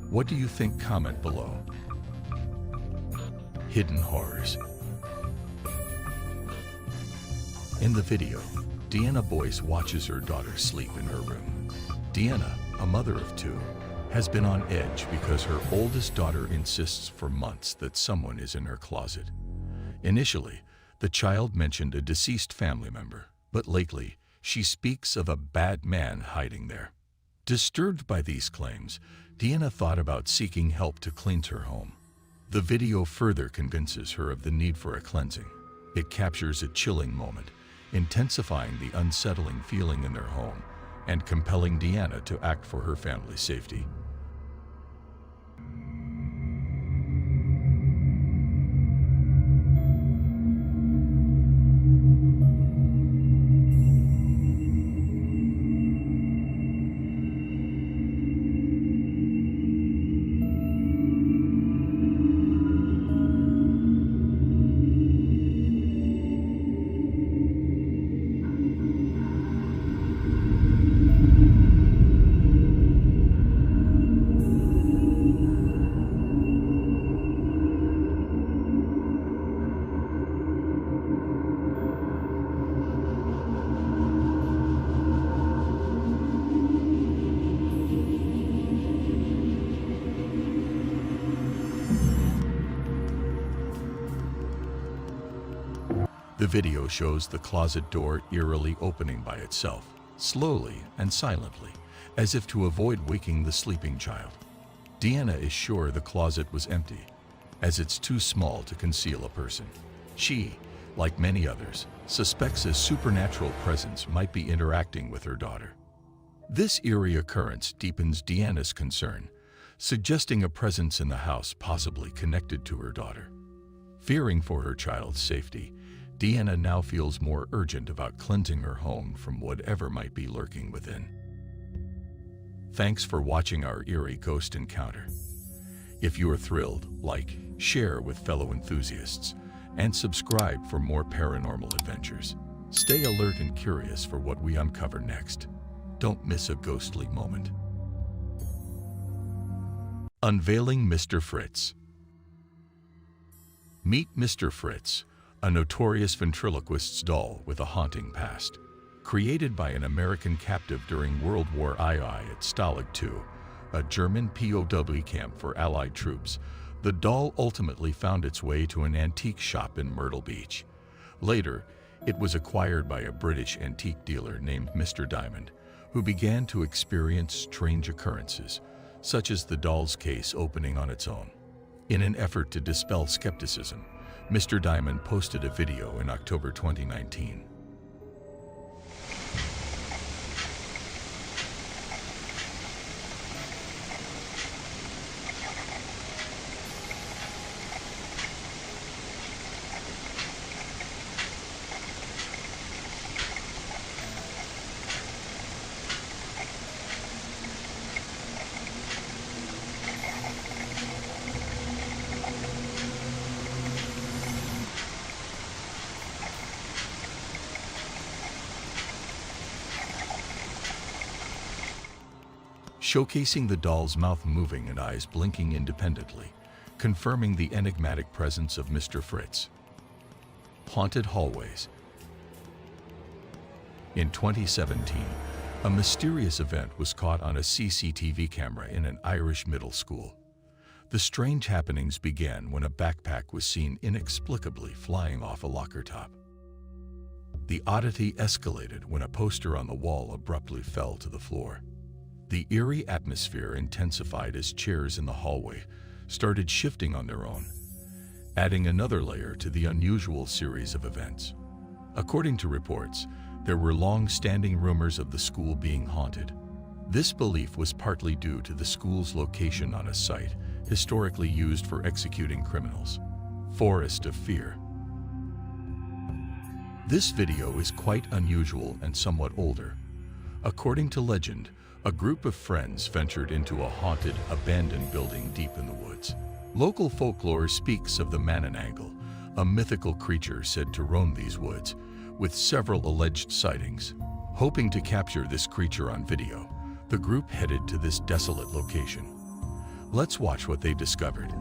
What do you think? Comment below. Hidden horrors. In the video, Deanna Boyce watches her daughter sleep in her room. Deanna, a mother of two, has been on edge because her oldest daughter insists for months that someone is in her closet. Initially, the child mentioned a deceased family member, but lately, she speaks of a bad man hiding there. Disturbed by these claims, Deanna thought about seeking help to cleanse her home. The video further convinces her of the need for a cleansing. It captures a chilling moment, intensifying the unsettling feeling in their home and compelling Deanna to act for her family's safety. The video shows the closet door eerily opening by itself, slowly and silently, as if to avoid waking the sleeping child. Deanna is sure the closet was empty, as it's too small to conceal a person. She, like many others, suspects a supernatural presence might be interacting with her daughter. This eerie occurrence deepens Deanna's concern, suggesting a presence in the house possibly connected to her daughter. Fearing for her child's safety, Deanna now feels more urgent about cleansing her home from whatever might be lurking within. Thanks for watching our eerie ghost encounter. If you are thrilled, like, share with fellow enthusiasts, and subscribe for more paranormal adventures. Stay alert and curious for what we uncover next. Don't miss a ghostly moment. Unveiling Mr. Fritz. Meet Mr. Fritz, a notorious ventriloquist's doll with a haunting past. Created by an American captive during World War II at Stalag II, a German POW camp for Allied troops, the doll ultimately found its way to an antique shop in Myrtle Beach. Later, it was acquired by a British antique dealer named Mr. Diamond, who began to experience strange occurrences, such as the doll's case opening on its own. In an effort to dispel skepticism, Mr. Diamond posted a video in October 2019. Showcasing the doll's mouth moving and eyes blinking independently, confirming the enigmatic presence of Mr. Fritz. Haunted hallways. In 2017, a mysterious event was caught on a CCTV camera in an Irish middle school. The strange happenings began when a backpack was seen inexplicably flying off a locker top. The oddity escalated when a poster on the wall abruptly fell to the floor. The eerie atmosphere intensified as chairs in the hallway started shifting on their own, adding another layer to the unusual series of events. According to reports, there were long-standing rumors of the school being haunted. This belief was partly due to the school's location on a site historically used for executing criminals. Forest of Fear. This video is quite unusual and somewhat older. According to legend, a group of friends ventured into a haunted, abandoned building deep in the woods. Local folklore speaks of the Mananangle, a mythical creature said to roam these woods, with several alleged sightings. Hoping to capture this creature on video, the group headed to this desolate location. Let's watch what they discovered.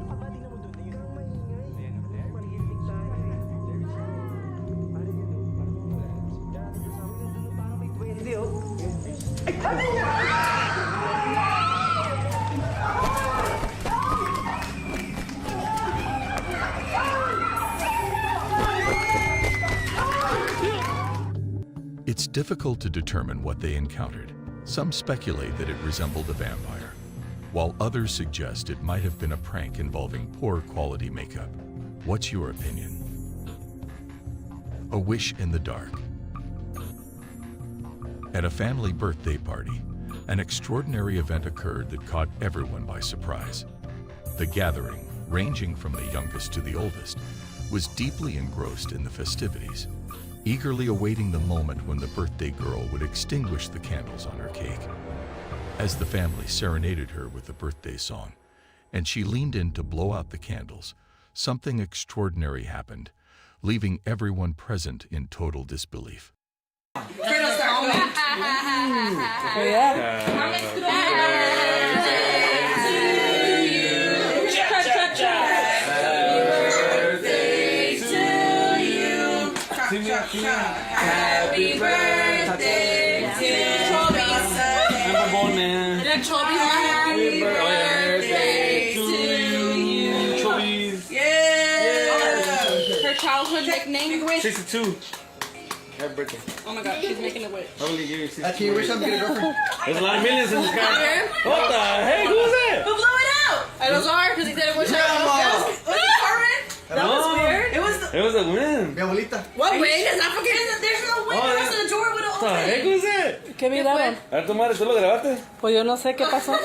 It's difficult to determine what they encountered. Some speculate that it resembled a vampire, while others suggest it might have been a prank involving poor quality makeup. What's your opinion? A wish in the dark. At a family birthday party, an extraordinary event occurred that caught everyone by surprise. The gathering, ranging from the youngest to the oldest, was deeply engrossed in the festivities, eagerly awaiting the moment when the birthday girl would extinguish the candles on her cake. As the family serenaded her with the birthday song, and she leaned in to blow out the candles, something extraordinary happened, leaving everyone present in total disbelief. Happy birthday to Chobis. Happy birthday to you. Chobis. Yeah. Her childhood nickname? 62. Happy birthday. Oh my god, she's making a wish. Only give you 62. That's you wish I'm getting a girlfriend. There's a lot of millions in this guy. What the heck? Who was that? Who blew it out? It was ours because he said it was That was weird. It was a win. Mi abuelita. What win? There's no win. The rest of the door would have What the heck was that? ¿Qué miraron? A ver, tu madre, ¿tú lo grabaste? Pues yo no sé qué pasó.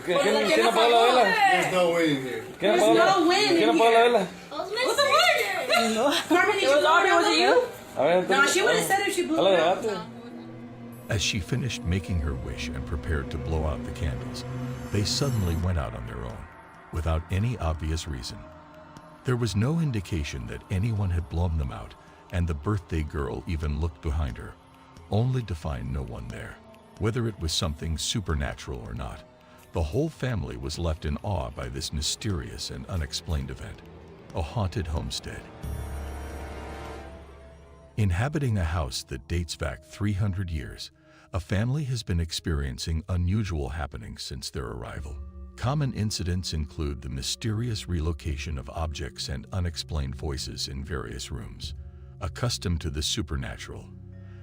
¿Quién apagó la vela? There's no win here. There's no win in ¿Quién apagó la here. vela? What's the word? Carmen, did you blow it out? Was it you? No, she would have said if she blew it out. As she finished making her wish and prepared to blow out the candles, they suddenly went out on their own, without any obvious reason. There was no indication that anyone had blown them out, and the birthday girl even looked behind her, only to find no one there. Whether it was something supernatural or not, the whole family was left in awe by this mysterious and unexplained event, a haunted homestead. Inhabiting a house that dates back 300 years, a family has been experiencing unusual happenings since their arrival. Common incidents include the mysterious relocation of objects and unexplained voices in various rooms. Accustomed to the supernatural,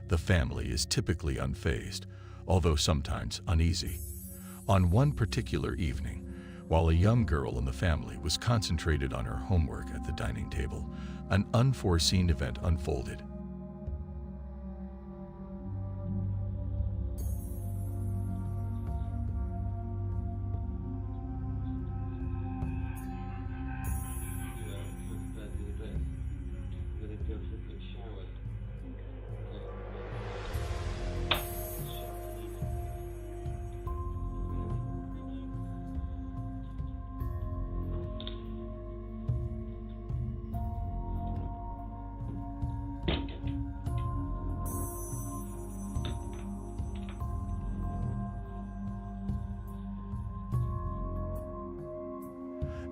the family is typically unfazed, although sometimes uneasy. On one particular evening, while a young girl in the family was concentrated on her homework at the dining table, an unforeseen event unfolded.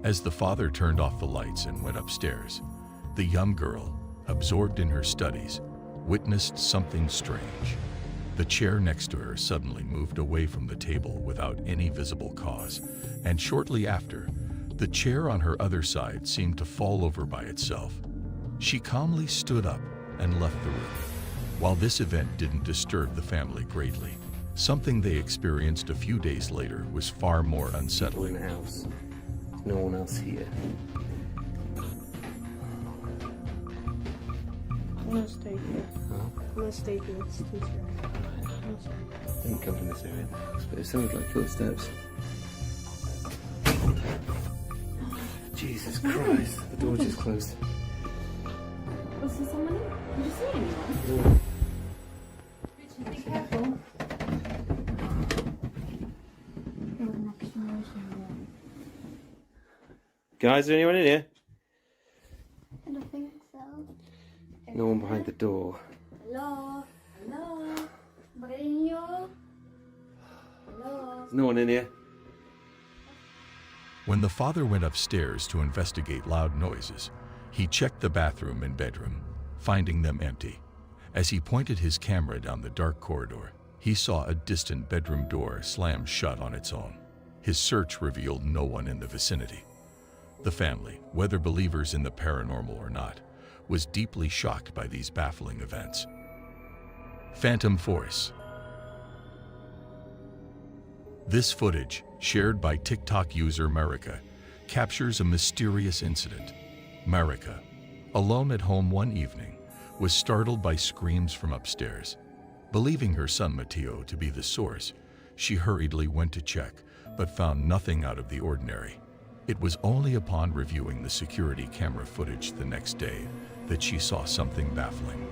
As the father turned off the lights and went upstairs, the young girl, absorbed in her studies, witnessed something strange. The chair next to her suddenly moved away from the table without any visible cause, and shortly after, the chair on her other side seemed to fall over by itself. She calmly stood up and left the room. While this event didn't disturb the family greatly, something they experienced a few days later was far more unsettling. In the house. No one else here. I'm gonna stay here. Huh? I'm gonna stay here. It's too scary. Didn't come from this area. But it sounded like footsteps. Jesus Christ. The door just closed. Was there someone in? Did you see anyone? No. Be careful. Guys, is there anyone in here? I don't think so. No one behind the door. Hello? Hello? Breño? Hello? There's no one in here. When the father went upstairs to investigate loud noises, he checked the bathroom and bedroom, finding them empty. As he pointed his camera down the dark corridor, he saw a distant bedroom door slam shut on its own. His search revealed no one in the vicinity. The family, whether believers in the paranormal or not, was deeply shocked by these baffling events. Phantom Force. This footage, shared by TikTok user Marika, captures a mysterious incident. Marika, alone at home one evening, was startled by screams from upstairs. Believing her son Mateo to be the source, she hurriedly went to check, but found nothing out of the ordinary. It was only upon reviewing the security camera footage the next day that she saw something baffling.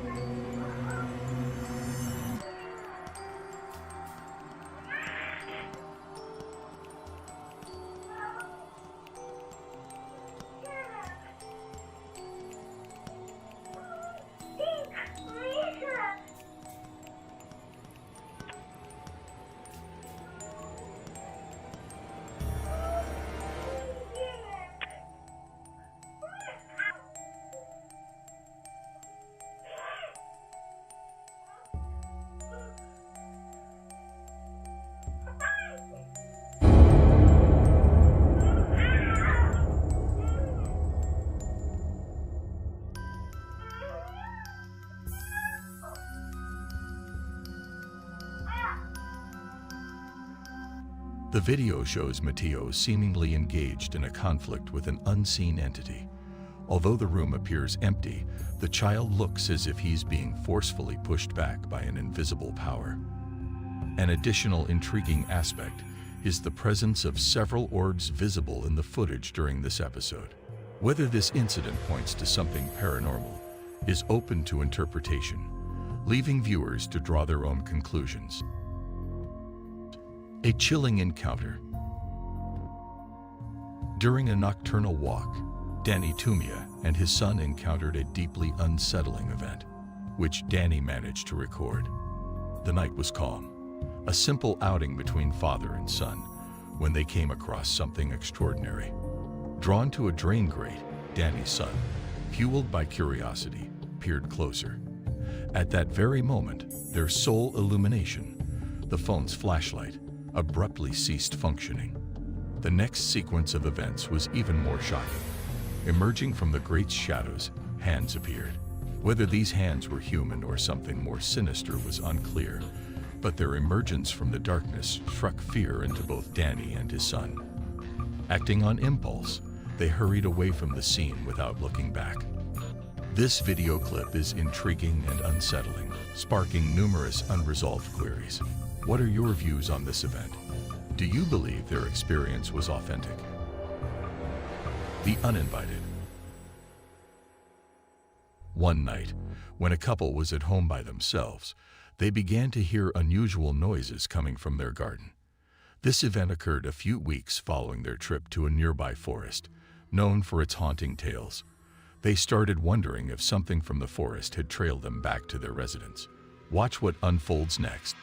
The video shows Mateo seemingly engaged in a conflict with an unseen entity. Although the room appears empty, the child looks as if he's being forcefully pushed back by an invisible power. An additional intriguing aspect is the presence of several orbs visible in the footage during this episode. Whether this incident points to something paranormal is open to interpretation, leaving viewers to draw their own conclusions. A chilling encounter. During a nocturnal walk, Danny Tumia and his son encountered a deeply unsettling event, which Danny managed to record. The night was calm, a simple outing between father and son, when they came across something extraordinary. Drawn to a drain grate, Danny's son, fueled by curiosity, peered closer. At that very moment, their sole illumination, the phone's flashlight, abruptly ceased functioning. The next sequence of events was even more shocking. Emerging from the grate's shadows, hands appeared. Whether these hands were human or something more sinister was unclear, but their emergence from the darkness struck fear into both Danny and his son. Acting on impulse, they hurried away from the scene without looking back. This video clip is intriguing and unsettling, sparking numerous unresolved queries. What are your views on this event? Do you believe their experience was authentic? The uninvited. One night, when a couple was at home by themselves, they began to hear unusual noises coming from their garden. This event occurred a few weeks following their trip to a nearby forest, known for its haunting tales. They started wondering if something from the forest had trailed them back to their residence. Watch what unfolds next.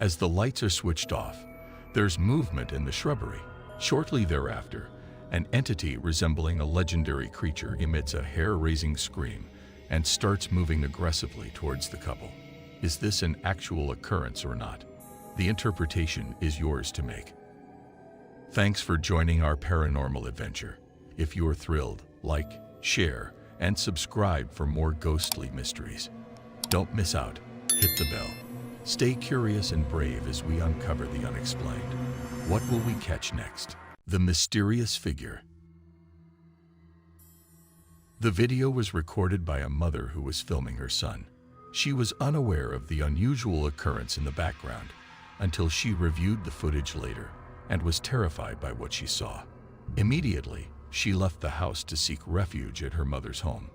As the lights are switched off, there's movement in the shrubbery. Shortly thereafter, an entity resembling a legendary creature emits a hair-raising scream and starts moving aggressively towards the couple. Is this an actual occurrence or not? The interpretation is yours to make. Thanks for joining our paranormal adventure. If you're thrilled, like, share, and subscribe for more ghostly mysteries. Don't miss out. Hit the bell. Stay curious and brave as we uncover the unexplained. What will we catch next? The mysterious figure. The video was recorded by a mother who was filming her son. She was unaware of the unusual occurrence in the background until she reviewed the footage later and was terrified by what she saw. Immediately, she left the house to seek refuge at her mother's home.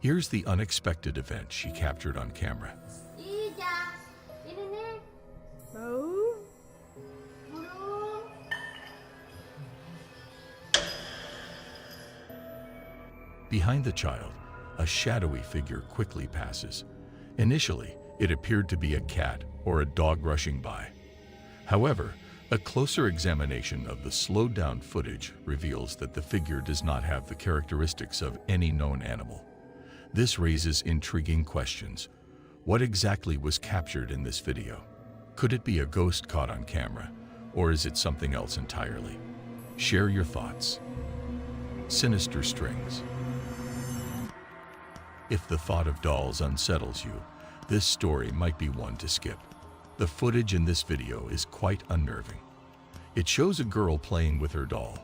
Here's the unexpected event she captured on camera. Behind the child, a shadowy figure quickly passes. Initially, it appeared to be a cat or a dog rushing by. However, a closer examination of the slowed-down footage reveals that the figure does not have the characteristics of any known animal. This raises intriguing questions. What exactly was captured in this video? Could it be a ghost caught on camera, or is it something else entirely? Share your thoughts. sinister strings. If the thought of dolls unsettles you, this story might be one to skip. The footage in this video is quite unnerving. It shows a girl playing with her doll,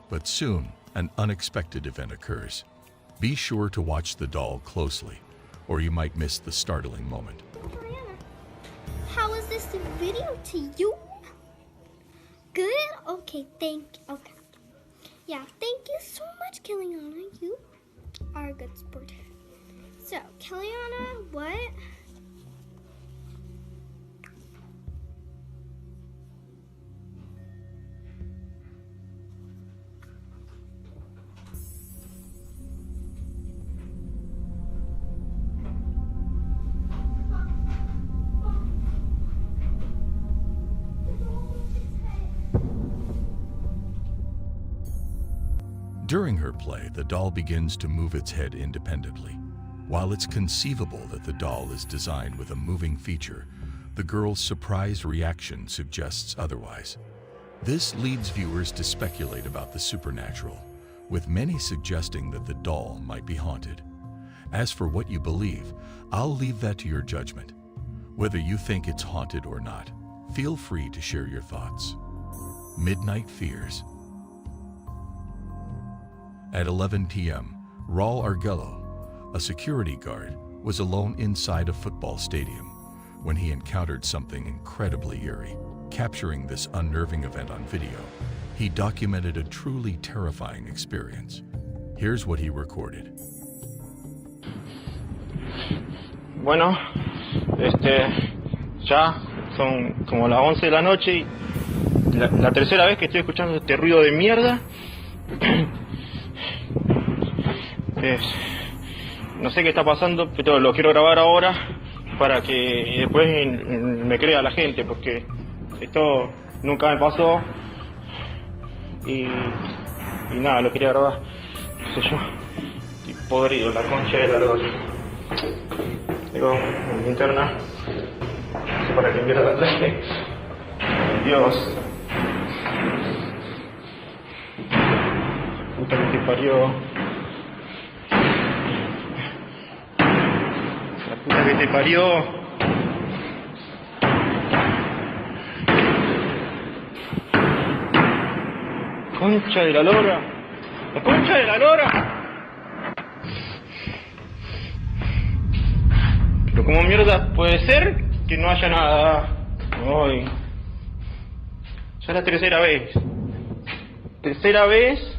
but soon an unexpected event occurs. Be sure to watch the doll closely, or you might miss the startling moment. How was this video to you? Good? Okay, okay. Yeah, thank you so much, Kellyanna. You are a good sport. So, Kellyanna, what? During her play, the doll begins to move its head independently. While it's conceivable that the doll is designed with a moving feature, the girl's surprised reaction suggests otherwise. This leads viewers to speculate about the supernatural, with many suggesting that the doll might be haunted. As for what you believe, I'll leave that to your judgment. Whether you think it's haunted or not, feel free to share your thoughts. Midnight Fears. At 11 p.m., Raul Argello, a security guard, was alone inside a football stadium when he encountered something incredibly eerie. Capturing this unnerving event on video, he documented a truly terrifying experience. Here's what he recorded. Bueno, ya son como las 11 de la noche y la tercera vez que estoy escuchando este ruido de mierda. No sé qué está pasando, pero lo quiero grabar ahora para que después me crea la gente, porque esto nunca me pasó y nada, lo quería grabar. No sé yo, estoy podrido, la concha de la lora. Tengo mi linterna, no sé para que viera la ley. Dios. Puta que te parió. Puta que te parió. Concha de la lora. La concha de la lora. Pero como mierda puede ser que no haya nada hoy. Ya es la tercera vez. Tercera vez.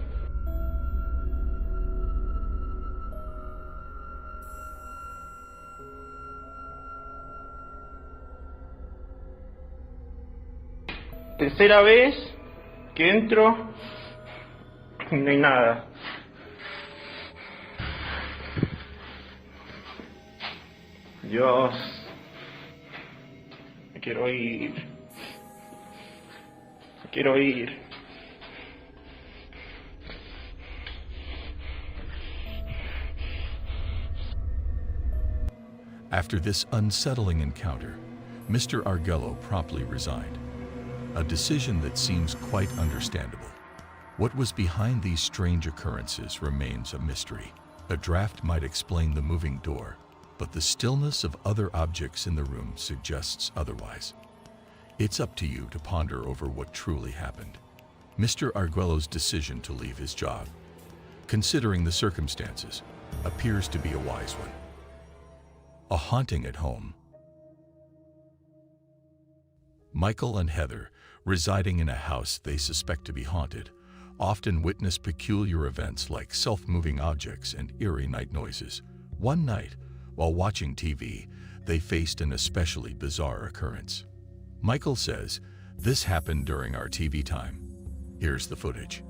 Tercera vez que entro y no hay nada. Dios, me quiero ir. Me quiero ir. After this unsettling encounter, Mr. Argello promptly resigned. A decision that seems quite understandable. What was behind these strange occurrences remains a mystery. A draft might explain the moving door, but the stillness of other objects in the room suggests otherwise. It's up to you to ponder over what truly happened. Mr. Argello's decision to leave his job, considering the circumstances, appears to be a wise one. A haunting at home. Michael and Heather, residing in a house they suspect to be haunted, often witness peculiar events like self-moving objects and eerie night noises. One night, while watching TV, they faced an especially bizarre occurrence. Michael says, "This happened during our TV time." Here's the footage.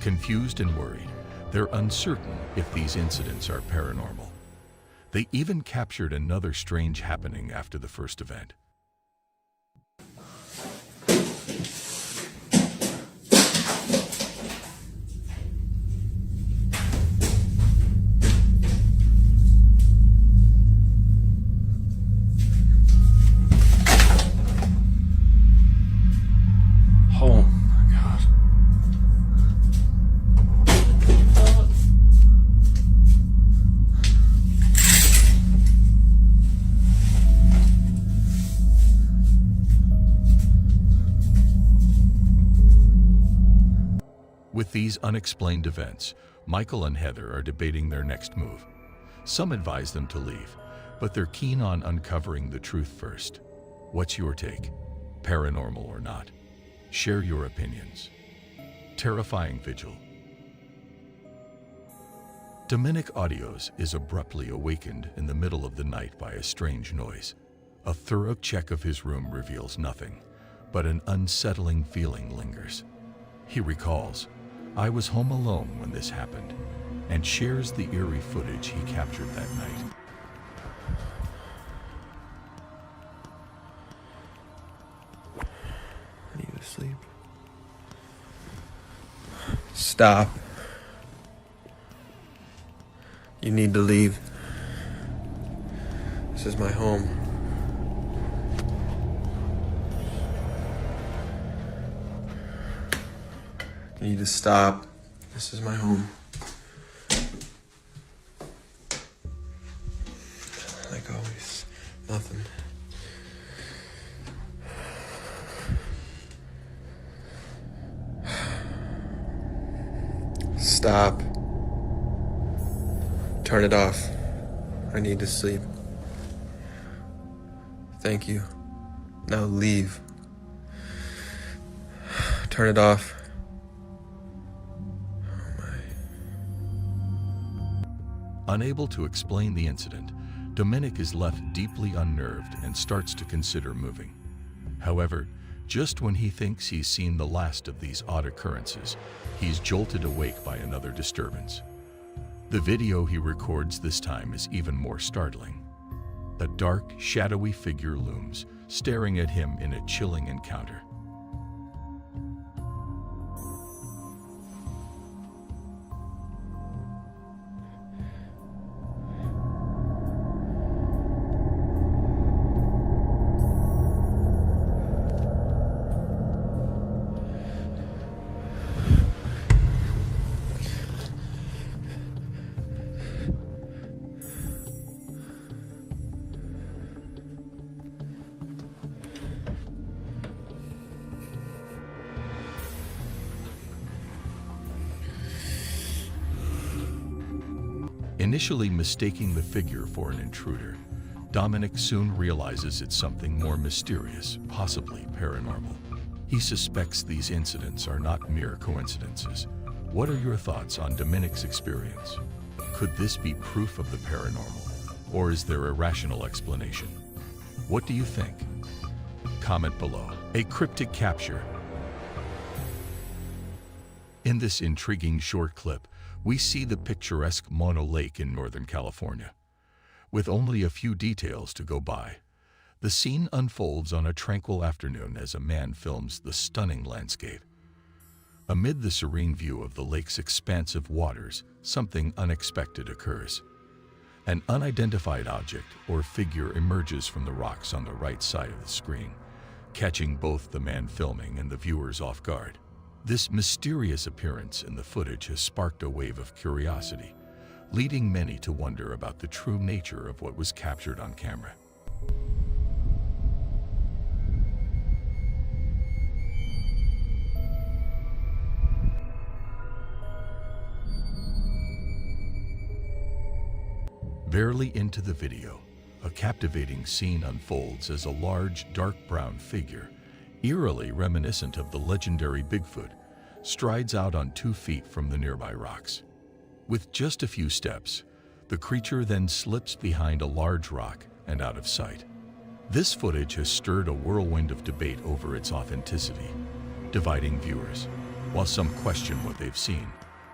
Confused and worried, they're uncertain if these incidents are paranormal. They even captured another strange happening after the first event. With these unexplained events, Michael and Heather are debating their next move. Some advise them to leave, but they're keen on uncovering the truth first. What's your take? Paranormal or not? Share your opinions. Terrifying vigil. Dominic Audios is abruptly awakened in the middle of the night by a strange noise. A thorough check of his room reveals nothing, but an unsettling feeling lingers. He recalls, "I was home alone when this happened," and shares the eerie footage he captured that night. I need to sleep. Stop. You need to leave. This is my home. You need to stop. This is my home. Like always, nothing. Stop. Turn it off. I need to sleep. Thank you. Now leave. Turn it off. Unable to explain the incident, Dominic is left deeply unnerved and starts to consider moving. However, just when he thinks he's seen the last of these odd occurrences, he's jolted awake by another disturbance. The video he records this time is even more startling. A dark, shadowy figure looms, staring at him in a chilling encounter. Initially mistaking the figure for an intruder, Dominic soon realizes it's something more mysterious, possibly paranormal. He suspects these incidents are not mere coincidences. What are your thoughts on Dominic's experience? Could this be proof of the paranormal, or is there a rational explanation? What do you think? Comment below. A cryptic capture. In this intriguing short clip, we see the picturesque Mono Lake in Northern California. With only a few details to go by, the scene unfolds on a tranquil afternoon as a man films the stunning landscape. Amid the serene view of the lake's expansive waters, something unexpected occurs. An unidentified object or figure emerges from the rocks on the right side of the screen, catching both the man filming and the viewers off guard. This mysterious appearance in the footage has sparked a wave of curiosity, leading many to wonder about the true nature of what was captured on camera. Barely into the video, a captivating scene unfolds as a large, dark brown figure, eerily reminiscent of the legendary Bigfoot, strides out on 2 feet from the nearby rocks. With just a few steps, the creature then slips behind a large rock and out of sight. This footage has stirred a whirlwind of debate over its authenticity, dividing viewers. While some question what they've seen,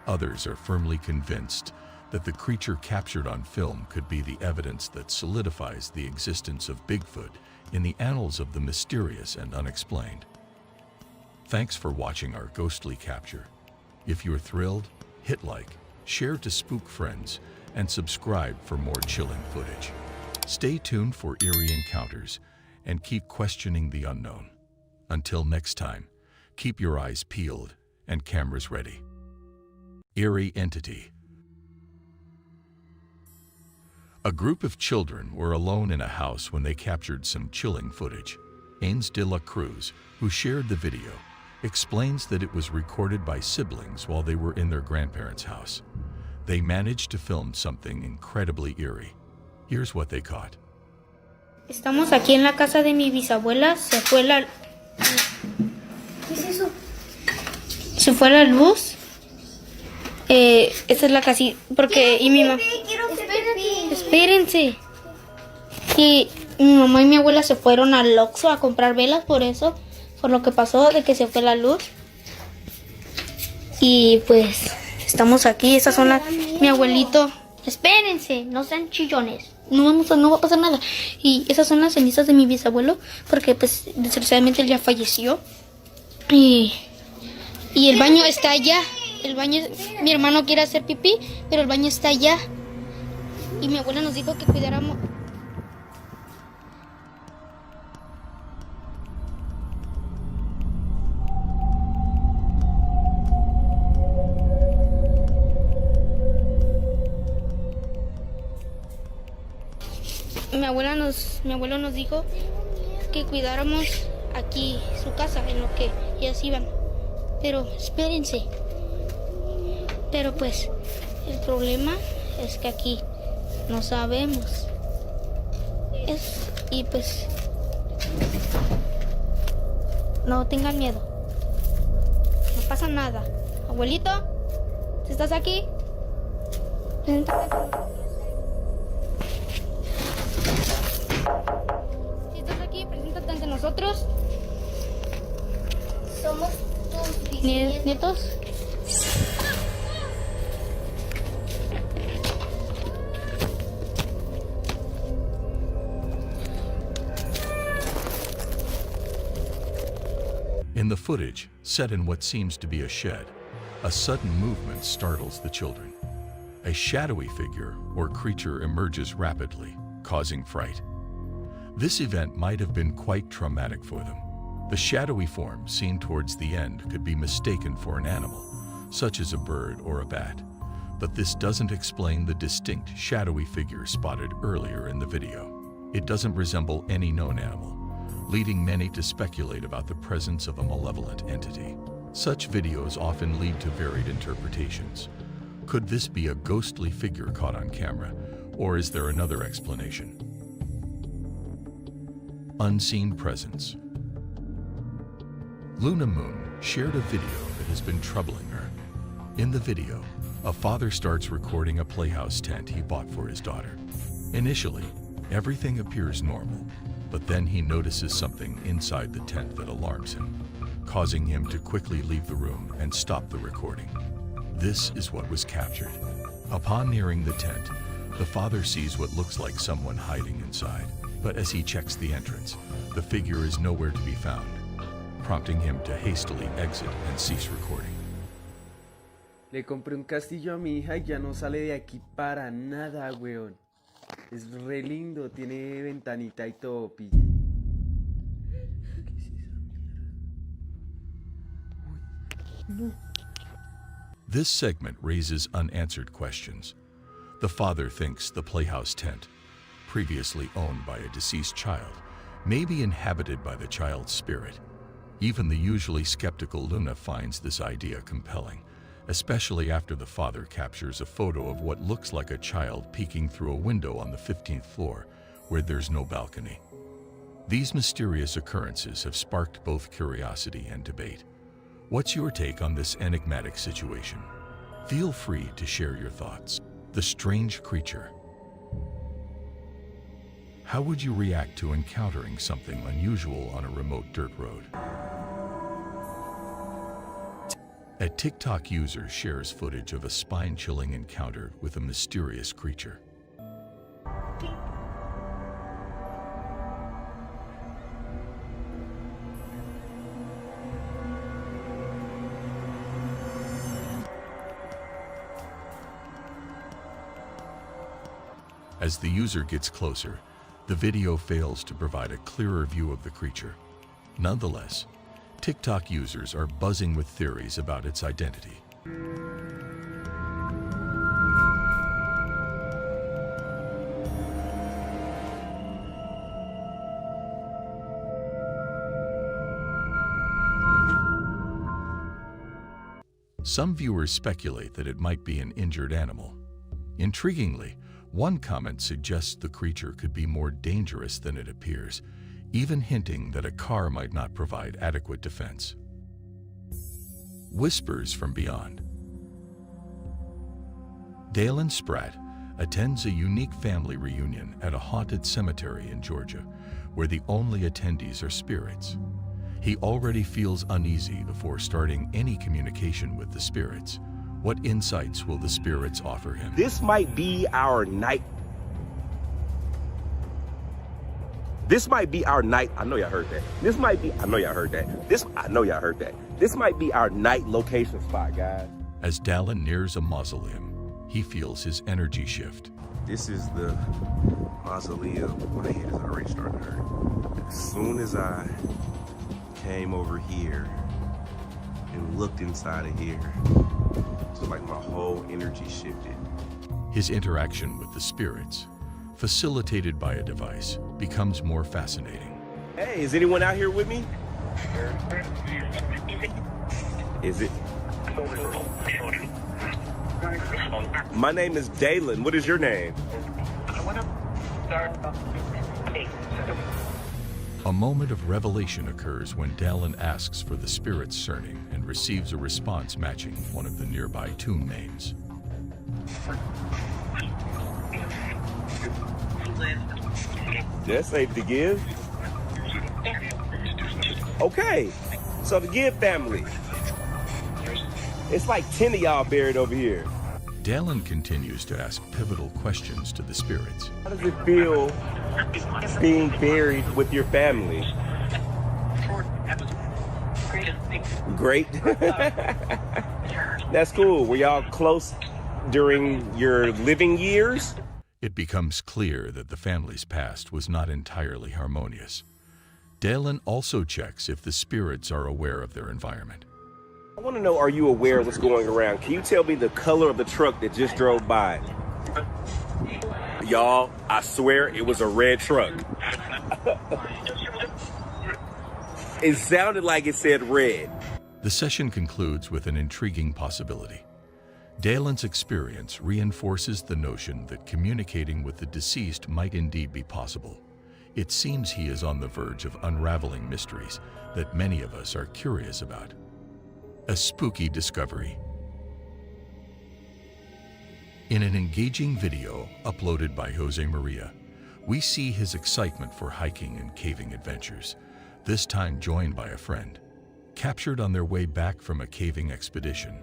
others are firmly convinced that the creature captured on film could be the evidence that solidifies the existence of Bigfoot in the annals of the mysterious and unexplained. Thanks for watching our ghostly capture. If you're thrilled, hit like, share to spook friends, and subscribe for more chilling footage. Stay tuned for eerie encounters and keep questioning the unknown. Until next time, keep your eyes peeled and cameras ready. Eerie entity. A group of children were alone in a house when they captured some chilling footage. Ains de la Cruz, who shared the video, explains that it was recorded by siblings while they were in their grandparents' house. They managed to film something incredibly eerie. Here's what they caught. Estamos aquí en la casa de mi bisabuela. Se fue la... ¿Qué es eso? Se fue la luz. Esta es la casita. Porque... Y mi mamá... Espérense. Y mi mamá y mi abuela se fueron al Oxxo a comprar velas por eso. Por lo que pasó de que se fue la luz. Y pues... Estamos aquí. Estas son las... Mi abuelito... Espérense, no sean chillones. No va a pasar nada. Y esas son las cenizas de mi bisabuelo. Porque pues desgraciadamente él ya falleció. Y el baño está allá. El baño, mi hermano quiere hacer pipí, pero el baño está allá. Y mi abuela nos dijo que cuidáramos. Mi abuelo nos dijo que cuidáramos aquí su casa en lo que ellas iban. Pero espérense. Pero pues el problema es que aquí no sabemos. Y pues no tengan miedo. No pasa nada. Abuelito, ¿si estás aquí? Preséntate. Si estás aquí, preséntate ante nosotros. Somos tus nietos. In the footage, set in what seems to be a shed, a sudden movement startles the children. A shadowy figure or creature emerges rapidly, causing fright. This event might have been quite traumatic for them. The shadowy form seen towards the end could be mistaken for an animal, such as a bird or a bat. But this doesn't explain the distinct shadowy figure spotted earlier in the video. It doesn't resemble any known animal, leading many to speculate about the presence of a malevolent entity. Such videos often lead to varied interpretations. Could this be a ghostly figure caught on camera, or is there another explanation? Unseen presence. Luna Moon shared a video that has been troubling her. In the video, a father starts recording a playhouse tent he bought for his daughter. Initially, everything appears normal, but then he notices something inside the tent that alarms him, causing him to quickly leave the room and stop the recording. This is what was captured. Upon nearing the tent, the father sees what looks like someone hiding inside, but as he checks the entrance, the figure is nowhere to be found, prompting him to hastily exit and cease recording. Le compré un castillo a mi hija y ya no sale de aquí para nada, weón. Es re lindo, tiene ventanita y todo, pille. This segment raises unanswered questions. The father thinks the playhouse tent, previously owned by a deceased child, may be inhabited by the child's spirit. Even the usually skeptical Luna finds this idea compelling, especially after the father captures a photo of what looks like a child peeking through a window on the 15th floor, where there's no balcony. These mysterious occurrences have sparked both curiosity and debate. What's your take on this enigmatic situation? Feel free to share your thoughts. The strange creature. How would you react to encountering something unusual on a remote dirt road? A TikTok user shares footage of a spine-chilling encounter with a mysterious creature. As the user gets closer, the video fails to provide a clearer view of the creature. Nonetheless, TikTok users are buzzing with theories about its identity. Some viewers speculate that it might be an injured animal. Intriguingly, one comment suggests the creature could be more dangerous than it appears, even hinting that a car might not provide adequate defense. Whispers from beyond. Dalen Spratt attends a unique family reunion at a haunted cemetery in Georgia, where the only attendees are spirits. He already feels uneasy before starting any communication with the spirits. What insights will the spirits offer him? This might be our night. This might be our night. I know y'all heard that. This might be, I know y'all heard that. I know y'all heard that. This might be our night location spot, guys. As Dalen nears a mausoleum, he feels his energy shift. This is the mausoleum. My head is already starting to hurt. As soon as I came over here and looked inside of here, it's like my whole energy shifted. His interaction with the spirits, facilitated by a device, becomes more fascinating. Hey, is anyone out here with me? Is it? My name is Dalen. What is your name? A moment of revelation occurs when Dalen asks for the spirit's surname and receives a response matching one of the nearby tomb names. That's safe to give. Okay, so the Give family. It's like 10 of y'all buried over here. Dalen continues to ask pivotal questions to the spirits. How does it feel being buried with your family? Great. That's cool. Were y'all close during your living years? It becomes clear that the family's past was not entirely harmonious. Dalen also checks if the spirits are aware of their environment. I want to know, are you aware of what's going around? Can you tell me the color of the truck that just drove by? Y'all, I swear it was a red truck. It sounded like it said red. The session concludes with an intriguing possibility. Dalen's experience reinforces the notion that communicating with the deceased might indeed be possible. It seems he is on the verge of unraveling mysteries that many of us are curious about. A spooky discovery. In an engaging video uploaded by Jose Maria, we see his excitement for hiking and caving adventures, this time joined by a friend. Captured on their way back from a caving expedition,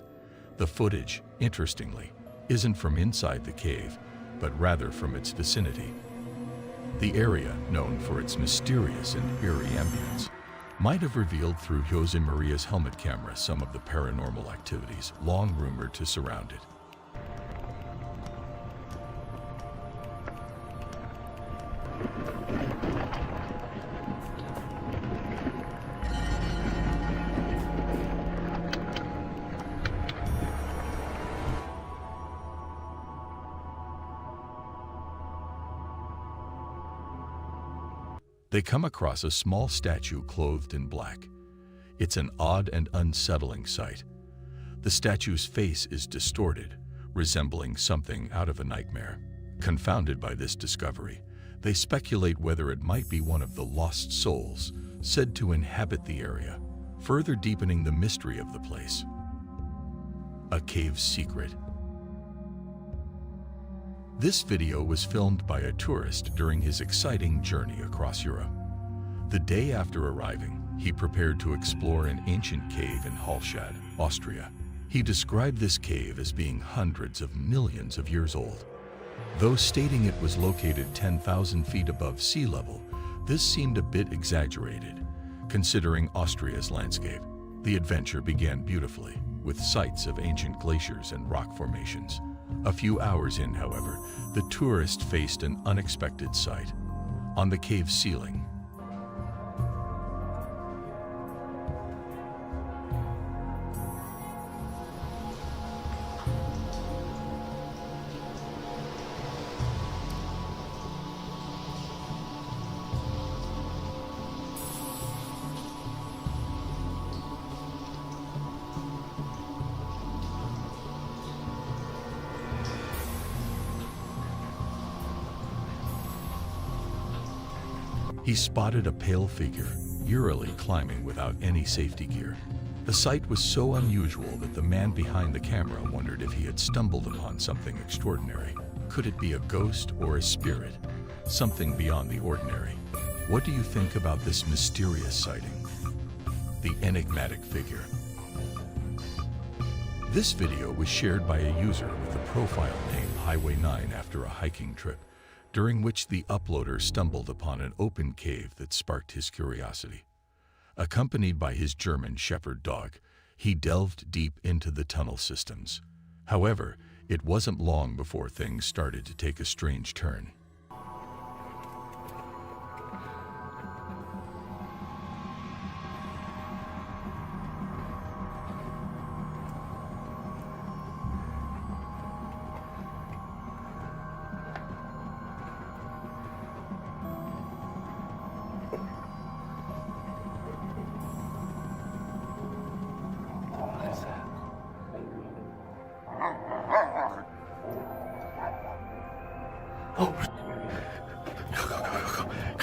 the footage, interestingly, isn't from inside the cave, but rather from its vicinity. The area, known for its mysterious and eerie ambience, might have revealed through Jose Maria's helmet camera some of the paranormal activities long rumored to surround it. They come across a small statue clothed in black. It's an odd and unsettling sight. The statue's face is distorted, resembling something out of a nightmare. Confounded by this discovery, they speculate whether it might be one of the lost souls said to inhabit the area, further deepening the mystery of the place. A cave's secret. This video was filmed by a tourist during his exciting journey across Europe. The day after arriving, he prepared to explore an ancient cave in Hallstatt, Austria. He described this cave as being hundreds of millions of years old. Though stating it was located 10,000 feet above sea level, this seemed a bit exaggerated, considering Austria's landscape. The adventure began beautifully, with sights of ancient glaciers and rock formations. A few hours in, however, the tourist faced an unexpected sight. On the cave's ceiling, he spotted a pale figure, eerily climbing without any safety gear. The sight was so unusual that the man behind the camera wondered if he had stumbled upon something extraordinary. Could it be a ghost or a spirit? Something beyond the ordinary? What do you think about this mysterious sighting? The enigmatic figure. This video was shared by a user with the profile name Highway 9 after a hiking trip, during which the uploader stumbled upon an open cave that sparked his curiosity. Accompanied by his German Shepherd dog, he delved deep into the tunnel systems. However, it wasn't long before things started to take a strange turn.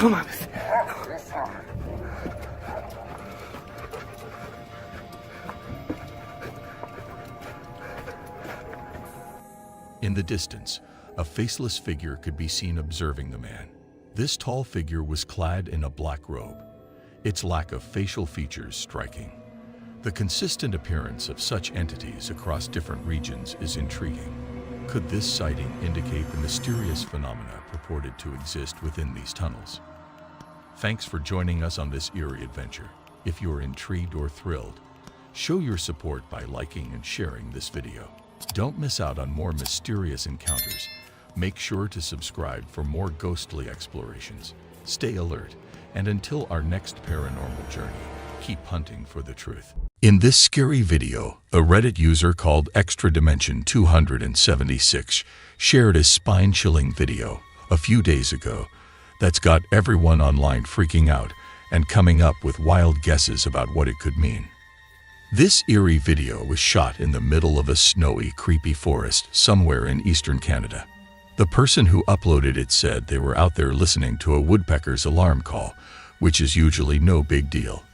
Come on. In the distance, a faceless figure could be seen observing the man. This tall figure was clad in a black robe, its lack of facial features striking. The consistent appearance of such entities across different regions is intriguing. Could this sighting indicate the mysterious phenomena purported to exist within these tunnels? Thanks for joining us on this eerie adventure. If you are intrigued or thrilled, show your support by liking and sharing this video. Don't miss out on more mysterious encounters. Make sure to subscribe for more ghostly explorations. Stay alert, and until our next paranormal journey, keep hunting for the truth. In this scary video, a Reddit user called Extra Dimension 276 shared a spine-chilling video a few days ago that's got everyone online freaking out and coming up with wild guesses about what it could mean. This eerie video was shot in the middle of a snowy, creepy forest somewhere in eastern Canada. The person who uploaded it said they were out there listening to a woodpecker's alarm call, which is usually no big deal.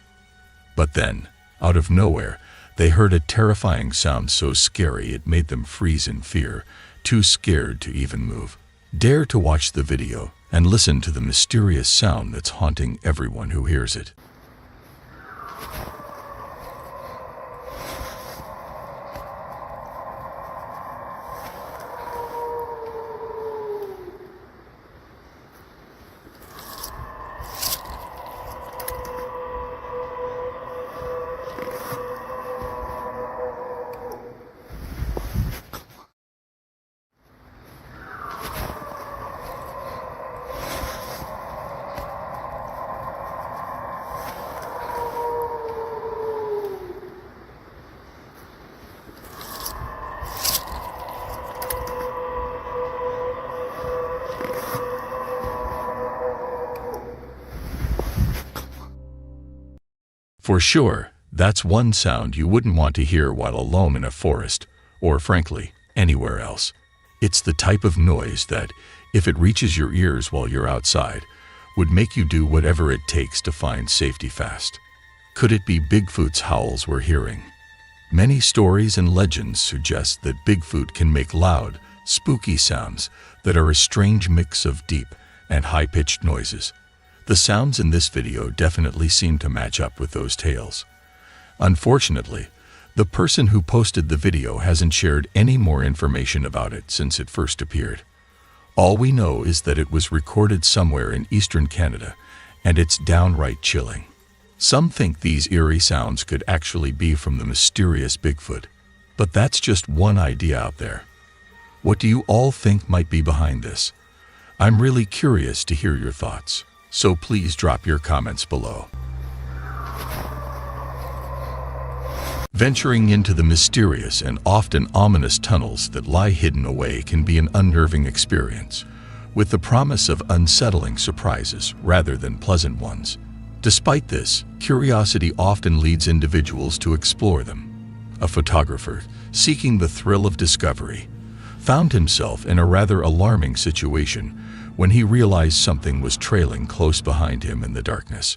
But then, out of nowhere, they heard a terrifying sound so scary it made them freeze in fear, too scared to even move. Dare to watch the video and listen to the mysterious sound that's haunting everyone who hears it. For sure, that's one sound you wouldn't want to hear while alone in a forest, or frankly, anywhere else. It's the type of noise that, if it reaches your ears while you're outside, would make you do whatever it takes to find safety fast. Could it be Bigfoot's howls we're hearing? Many stories and legends suggest that Bigfoot can make loud, spooky sounds that are a strange mix of deep and high-pitched noises. The sounds in this video definitely seem to match up with those tales. Unfortunately, The person who posted the video hasn't shared any more information about it since it first appeared. All we know is that it was recorded somewhere in eastern Canada, and it's downright chilling. Some think these eerie sounds could actually be from the mysterious Bigfoot, but that's just one idea out there. What do you all think might be behind this? I'm really curious to hear your thoughts, so please drop your comments below. Venturing into the mysterious and often ominous tunnels that lie hidden away can be an unnerving experience, with the promise of unsettling surprises rather than pleasant ones. Despite this, curiosity often leads individuals to explore them. A photographer, seeking the thrill of discovery, found himself in a rather alarming situation when he realized something was trailing close behind him in the darkness.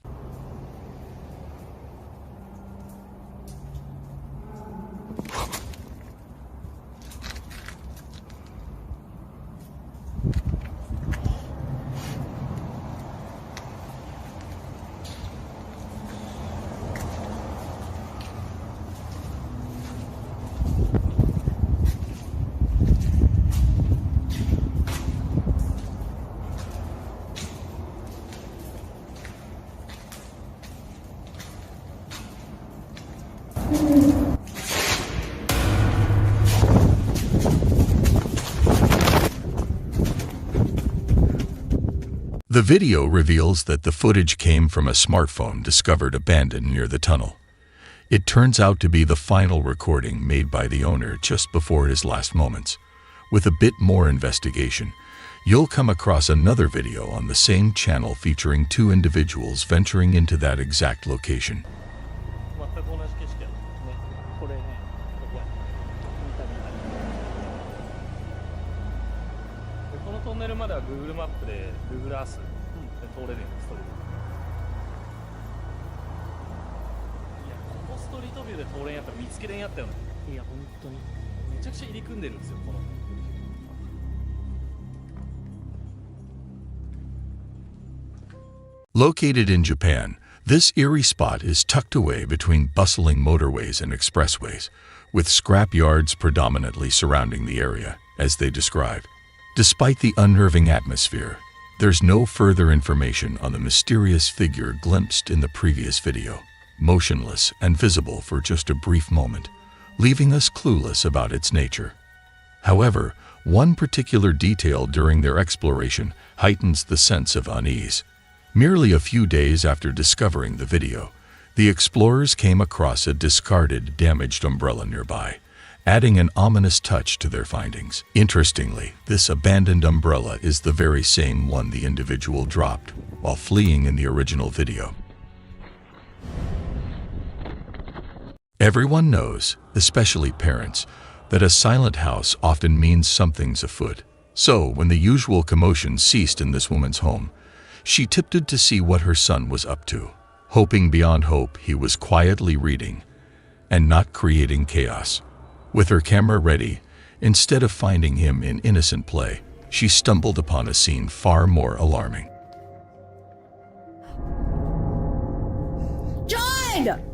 The video reveals that the footage came from a smartphone discovered abandoned near the tunnel. It turns out to be the final recording made by the owner just before his last moments. With a bit more investigation, you'll come across another video on the same channel featuring two individuals venturing into that exact location. Google マップで Google Earth で通れるんです。それで。いや、ここストリートビューで通れんやったら見つけれんやったよね。いや、本当にめちゃくちゃ入り組んでるんですよ、この。Located in Japan, this eerie spot is tucked away between bustling motorways and expressways, with scrap yards predominantly surrounding the area, as they describe. Despite the unnerving atmosphere, there's no further information on the mysterious figure glimpsed in the previous video, motionless and visible for just a brief moment, leaving us clueless about its nature. However, one particular detail during their exploration heightens the sense of unease. Merely a few days after discovering the video, the explorers came across a discarded, damaged umbrella nearby, adding an ominous touch to their findings. Interestingly, this abandoned umbrella is the very same one the individual dropped while fleeing in the original video. Everyone knows, especially parents, that a silent house often means something's afoot. So, when the usual commotion ceased in this woman's home, she tiptoed to see what her son was up to, hoping beyond hope he was quietly reading and not creating chaos. With her camera ready, instead of finding him in innocent play, she stumbled upon a scene far more alarming. John!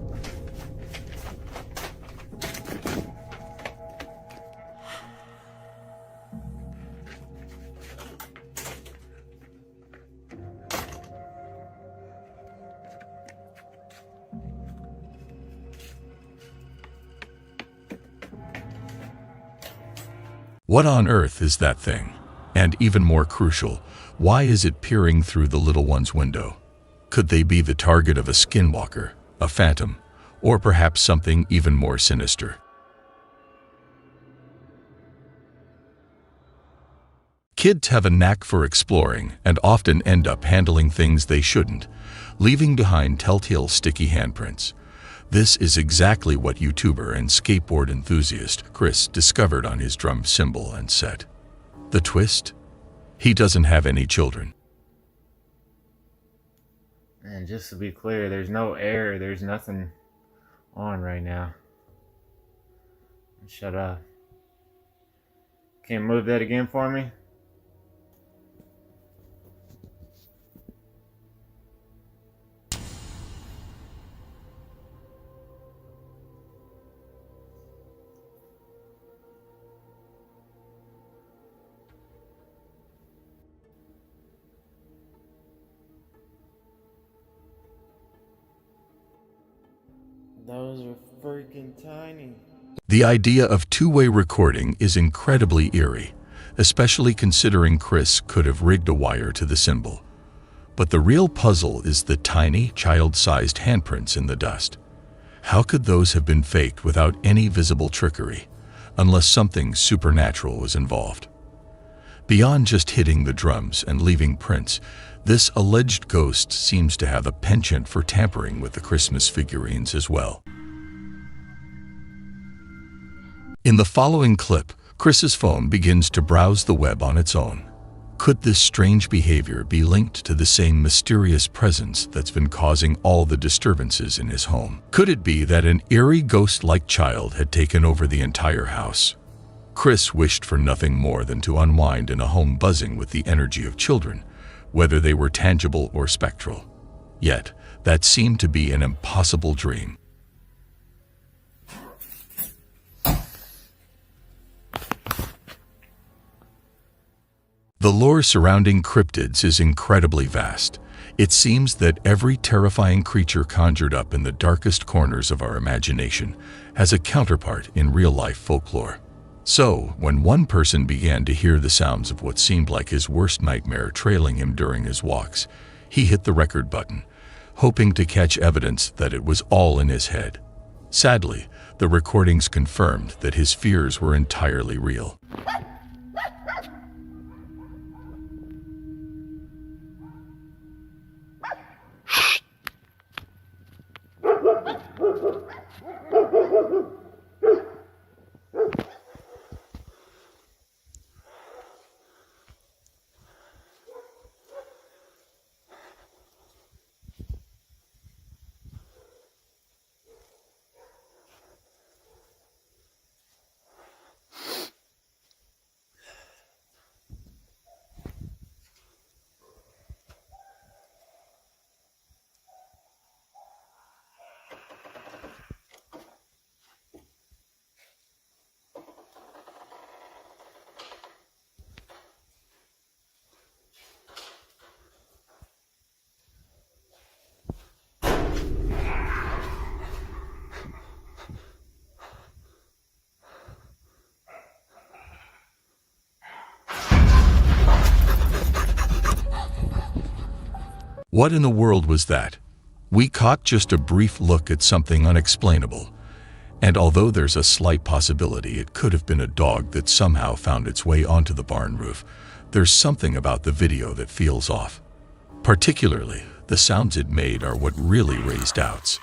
What on earth is that thing? And even more crucial, why is it peering through the little one's window? Could they be the target of a skinwalker, a phantom, or perhaps something even more sinister? Kids have a knack for exploring and often end up handling things they shouldn't, leaving behind telltale sticky handprints. This is exactly what YouTuber and skateboard enthusiast Chris discovered on his drum cymbal and set. The twist? He doesn't have any children. And just to be clear, there's no air, there's nothing on right now. Shut up. Can't move that again for me? Those are freaking tiny. The idea of two-way recording is incredibly eerie, especially considering Chris could have rigged a wire to the symbol. But the real puzzle is the tiny, child-sized handprints in the dust. How could those have been faked without any visible trickery, unless something supernatural was involved? Beyond just hitting the drums and leaving prints, this alleged ghost seems to have a penchant for tampering with the Christmas figurines as well. In the following clip, Chris's phone begins to browse the web on its own. Could this strange behavior be linked to the same mysterious presence that's been causing all the disturbances in his home? Could it be that an eerie ghost-like child had taken over the entire house? Chris wished for nothing more than to unwind in a home buzzing with the energy of children, whether they were tangible or spectral. Yet, that seemed to be an impossible dream. The lore surrounding cryptids is incredibly vast. It seems that every terrifying creature conjured up in the darkest corners of our imagination has a counterpart in real-life folklore. So, when one person began to hear the sounds of what seemed like his worst nightmare trailing him during his walks, he hit the record button, hoping to catch evidence that it was all in his head. Sadly, the recordings confirmed that his fears were entirely real. What in the world was that? We caught just a brief look at something unexplainable, and although there's a slight possibility it could have been a dog that somehow found its way onto the barn roof, there's something about the video that feels off. Particularly, the sounds it made are what really raised doubts.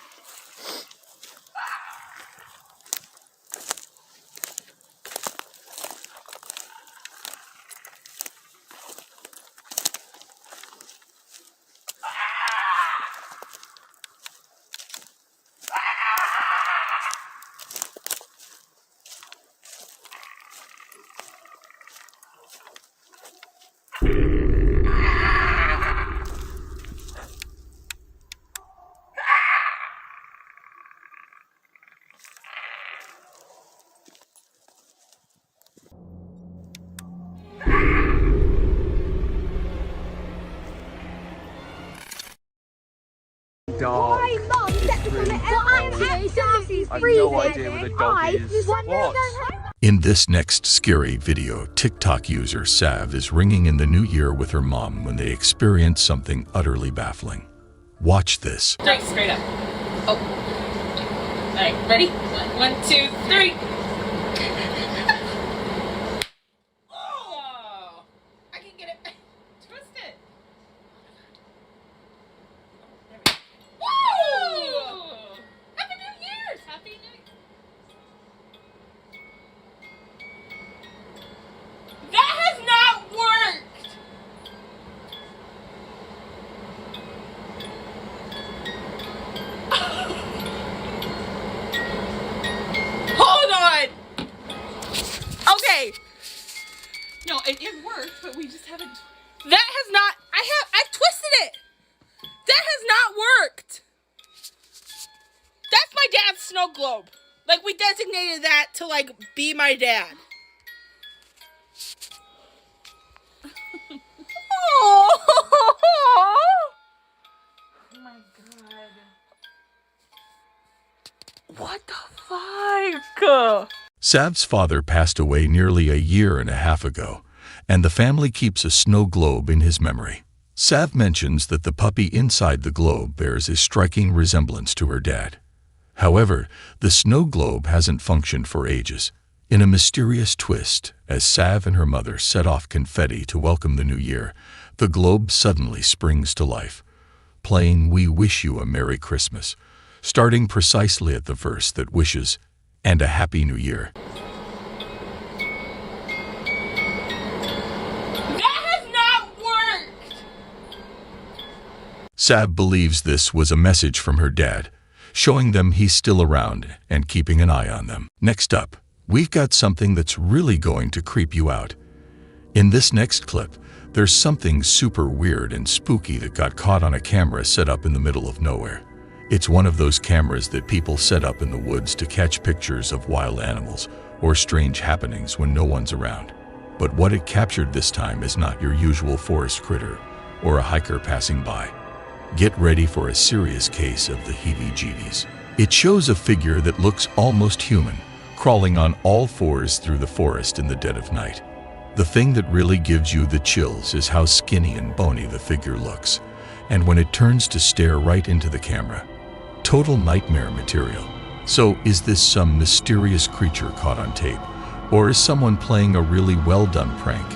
Dog. I have no idea where the dog is. What? In this next scary video, TikTok user Sav is ringing in the new year with her mom when they experience something utterly baffling. Watch this. Straight up. Oh. All right, ready? 1, 2, 3. Oh, I can get it. Twist it. Woo! Happy New Year's! Happy New Year. That has not worked. Hold on. Okay. No, it worked, but we just haven't. That has not. I've twisted it. That has not worked. That's my dad's snow globe. Like, we designated that to, like, be my dad. Oh my god. What the fuck? Sav's father passed away nearly 1.5 years ago, and the family keeps a snow globe in his memory. Sav mentions that the puppy inside the globe bears a striking resemblance to her dad. However, the snow globe hasn't functioned for ages. In a mysterious twist, as Sav and her mother set off confetti to welcome the new year, the globe suddenly springs to life, playing "We Wish You a Merry Christmas," starting precisely at the verse that wishes, "And a Happy New Year." That has not worked! Sav believes this was a message from her dad, showing them he's still around and keeping an eye on them. Next up, we've got something that's really going to creep you out. In this next clip, there's something super weird and spooky that got caught on a camera set up in the middle of nowhere. It's one of those cameras that people set up in the woods to catch pictures of wild animals or strange happenings when no one's around. But what it captured this time is not your usual forest critter or a hiker passing by. Get ready for a serious case of the heebie-jeebies. It shows a figure that looks almost human, crawling on all fours through the forest in the dead of night. The thing that really gives you the chills is how skinny and bony the figure looks, and when it turns to stare right into the camera. Total nightmare material. So, is this some mysterious creature caught on tape, or is someone playing a really well-done prank?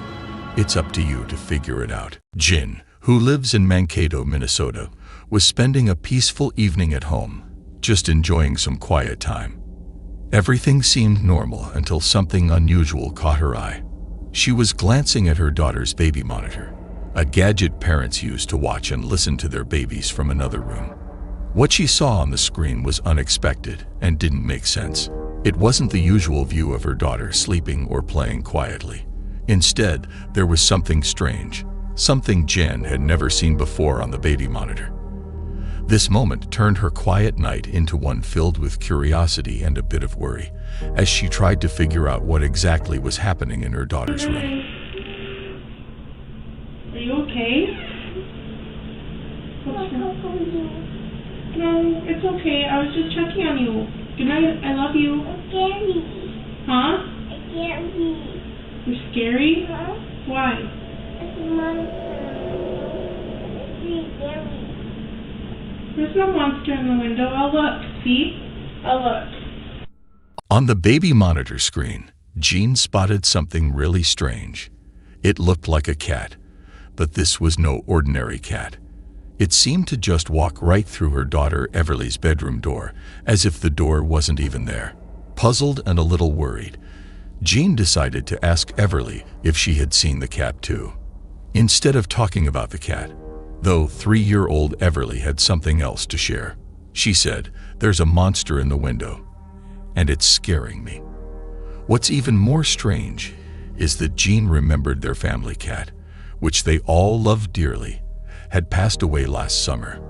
It's up to you to figure it out. Jin, who lives in Mankato, Minnesota, was spending a peaceful evening at home, just enjoying some quiet time. Everything seemed normal until something unusual caught her eye. She was glancing at her daughter's baby monitor, a gadget parents use to watch and listen to their babies from another room. What she saw on the screen was unexpected and didn't make sense. It wasn't the usual view of her daughter sleeping or playing quietly. Instead, there was something strange, something Jen had never seen before on the baby monitor. This moment turned her quiet night into one filled with curiosity and a bit of worry, as she tried to figure out what exactly was happening in her daughter's room. Are you okay? No, it's okay. I was just checking on you. Good night. I love you. It's scary. Huh? It's scary. You're scary? Huh? Why? It's a monster. It's really scary. There's no monster in the window. I'll look. See? I'll look. On the baby monitor screen, Jean spotted something really strange. It looked like a cat, but this was no ordinary cat. It seemed to just walk right through her daughter Everly's bedroom door, as if the door wasn't even there. Puzzled and a little worried, Jean decided to ask Everly if she had seen the cat too. Instead of talking about the cat, though 3-year-old Everly had something else to share. She said, "There's a monster in the window, and it's scaring me." What's even more strange is that Jean remembered their family cat, which they all loved dearly, had passed away last summer.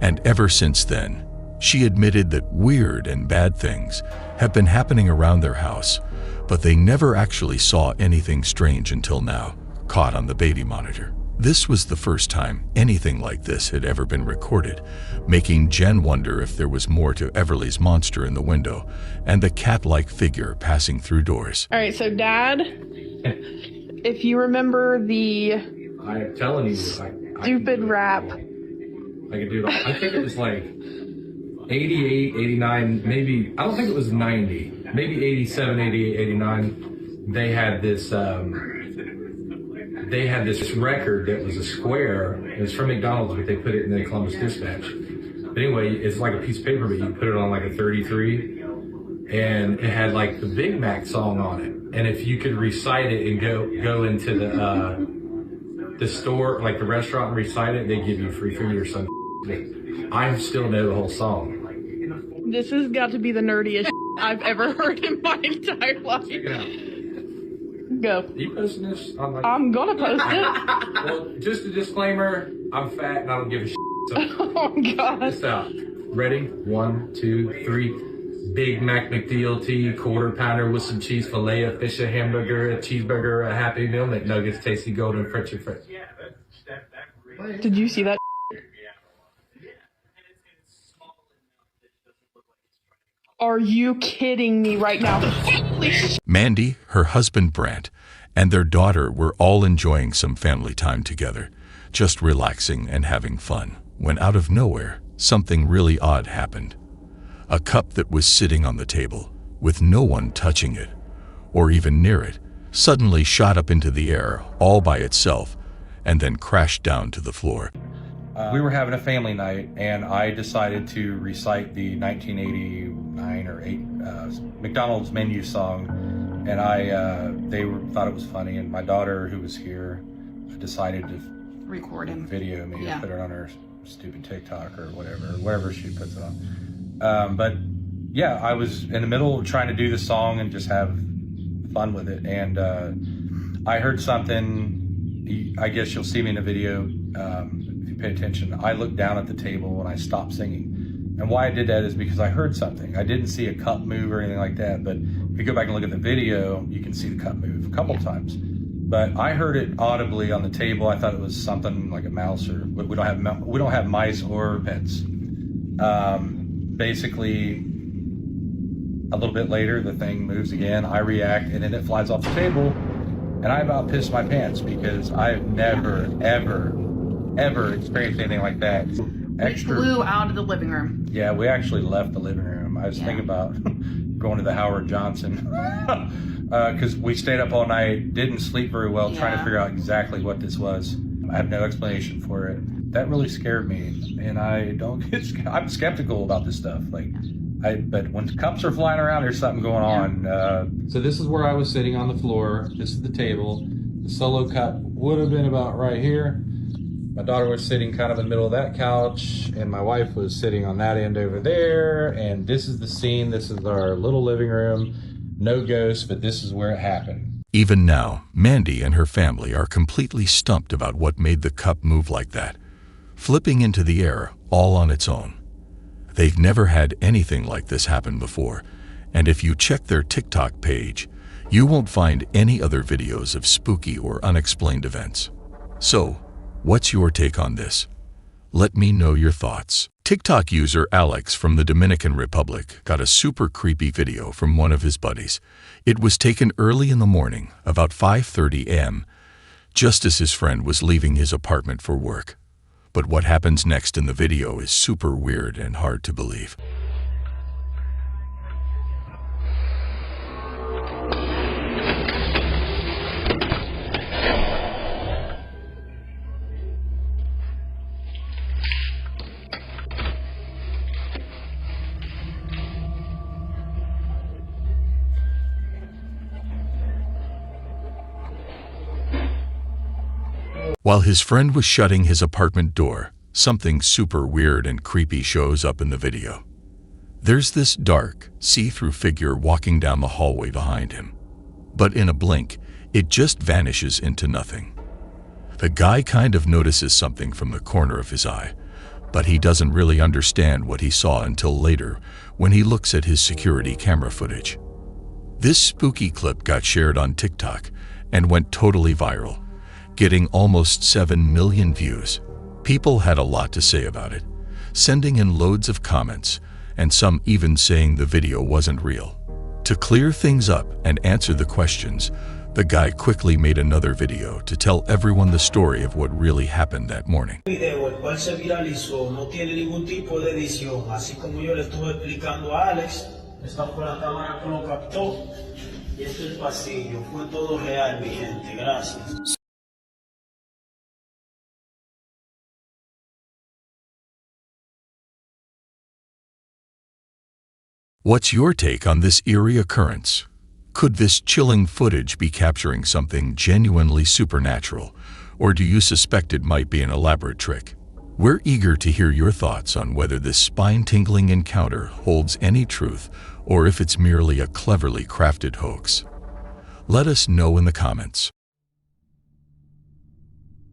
And ever since then, she admitted that weird and bad things have been happening around their house, but they never actually saw anything strange until now, caught on the baby monitor. This was the first time anything like this had ever been recorded, making Jen wonder if there was more to Everly's monster in the window and the cat-like figure passing through doors. All right, so Dad, if you remember the I'm telling you, stupid rap. I could do it. I think it was like 88, 89, maybe, I don't think it was 90, maybe 87, 88, 89. They had this record that was a square. It was from McDonald's, but they put it in the Columbus Dispatch. But anyway, it's like a piece of paper, but you put it on like a 33, and it had like the Big Mac song on it. And if you could recite it and go into the store, like the restaurant, and recite it, they give you free food or something. I still know the whole song. This has got to be the nerdiest I've ever heard in my entire life. Check it out. Go. Are you posting this? I'm gonna post it. Well, just a disclaimer, I'm fat and I don't give a shit. So oh god. This out. Ready? 1, 2, 3. Big Mac McDLT, quarter pounder with some cheese fillet, a fish, a hamburger, a cheeseburger, a Happy Meal, McNuggets, tasty golden French and French. Did you see that? Are you kidding me right now? Holy shit. Mandy, her husband Brant, and their daughter were all enjoying some family time together, just relaxing and having fun, when out of nowhere, something really odd happened. A cup that was sitting on the table, with no one touching it, or even near it, suddenly shot up into the air all by itself, and then crashed down to the floor. We were having a family night, and I decided to recite the 1989 or 8 McDonald's menu song, and they thought it was funny, and my daughter, who was here, decided to record him, video me, and put it on her stupid TikTok or whatever she puts it on. But yeah, I was in the middle of trying to do the song and just have fun with it, and I heard something. I guess you'll see me in the video. Pay attention. I looked down at the table and I stopped singing. And why I did that is because I heard something. I didn't see a cup move or anything like that, but if you go back and look at the video, you can see the cup move a couple times. But I heard it audibly on the table. I thought it was something like a mouse, or we don't have mice or pets. Basically, a little bit later, the thing moves again. I react, and then it flies off the table, and I about pissed my pants because I've never, ever experienced anything like that. We flew out of the living room. Yeah, we actually left the living room. I was thinking about going to the Howard Johnson because we stayed up all night, didn't sleep very well, trying to figure out exactly what this was. I have no explanation for it. That really scared me, and I'm skeptical about this stuff. But when cups are flying around, there's something going on. So this is where I was sitting on the floor. This is the table. The solo cup would have been about right here. My daughter was sitting kind of in the middle of that couch, and my wife was sitting on that end over there, and this is the scene. This is our little living room. No ghosts, but this is where it happened. Even now, Mandy and her family are completely stumped about what made the cup move like that, flipping into the air all on its own. They've never had anything like this happen before, and if you check their TikTok page, you won't find any other videos of spooky or unexplained events. So, what's your take on this? Let me know your thoughts. TikTok user Alex from the Dominican Republic got a super creepy video from one of his buddies. It was taken early in the morning, about 5:30 a.m., just as his friend was leaving his apartment for work. But what happens next in the video is super weird and hard to believe. While his friend was shutting his apartment door, something super weird and creepy shows up in the video. There's this dark, see-through figure walking down the hallway behind him. But in a blink, it just vanishes into nothing. The guy kind of notices something from the corner of his eye, but he doesn't really understand what he saw until later when he looks at his security camera footage. This spooky clip got shared on TikTok and went totally viral, getting almost 7 million views. People had a lot to say about it, sending in loads of comments, and some even saying the video wasn't real. To clear things up and answer the questions, the guy quickly made another video to tell everyone the story of what really happened that morning. Video el cual se viralizó no tiene ningún tipo de edición, así como yo le estuve explicando a Alex. Esta fue la cámara que lo captó y este es el pasillo. Fue todo real, mi gente. Gracias. What's your take on this eerie occurrence? Could this chilling footage be capturing something genuinely supernatural, or do you suspect it might be an elaborate trick? We're eager to hear your thoughts on whether this spine-tingling encounter holds any truth, or if it's merely a cleverly crafted hoax. Let us know in the comments.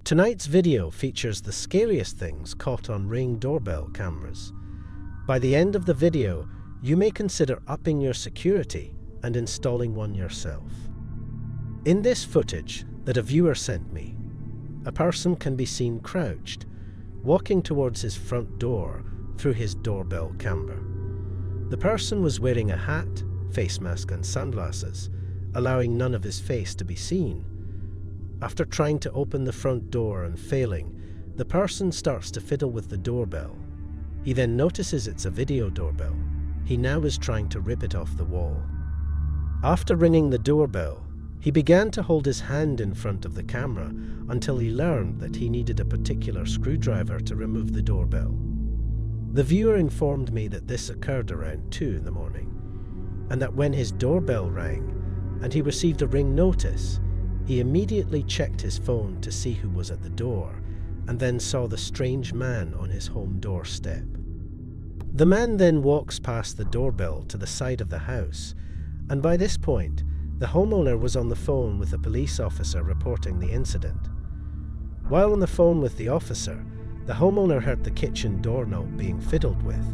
Tonight's video features the scariest things caught on Ring doorbell cameras. By the end of the video, you may consider upping your security and installing one yourself. In this footage that a viewer sent me, a person can be seen crouched, walking towards his front door through his doorbell camera. The person was wearing a hat, face mask and sunglasses, allowing none of his face to be seen. After trying to open the front door and failing, the person starts to fiddle with the doorbell. He then notices it's a video doorbell. He now is trying to rip it off the wall. After ringing the doorbell, he began to hold his hand in front of the camera until he learned that he needed a particular screwdriver to remove the doorbell. The viewer informed me that this occurred around 2 in the morning, and that when his doorbell rang and he received a ring notice, he immediately checked his phone to see who was at the door, and then saw the strange man on his home doorstep. The man then walks past the doorbell to the side of the house, and by this point, the homeowner was on the phone with a police officer reporting the incident. While on the phone with the officer, the homeowner heard the kitchen doorknob being fiddled with,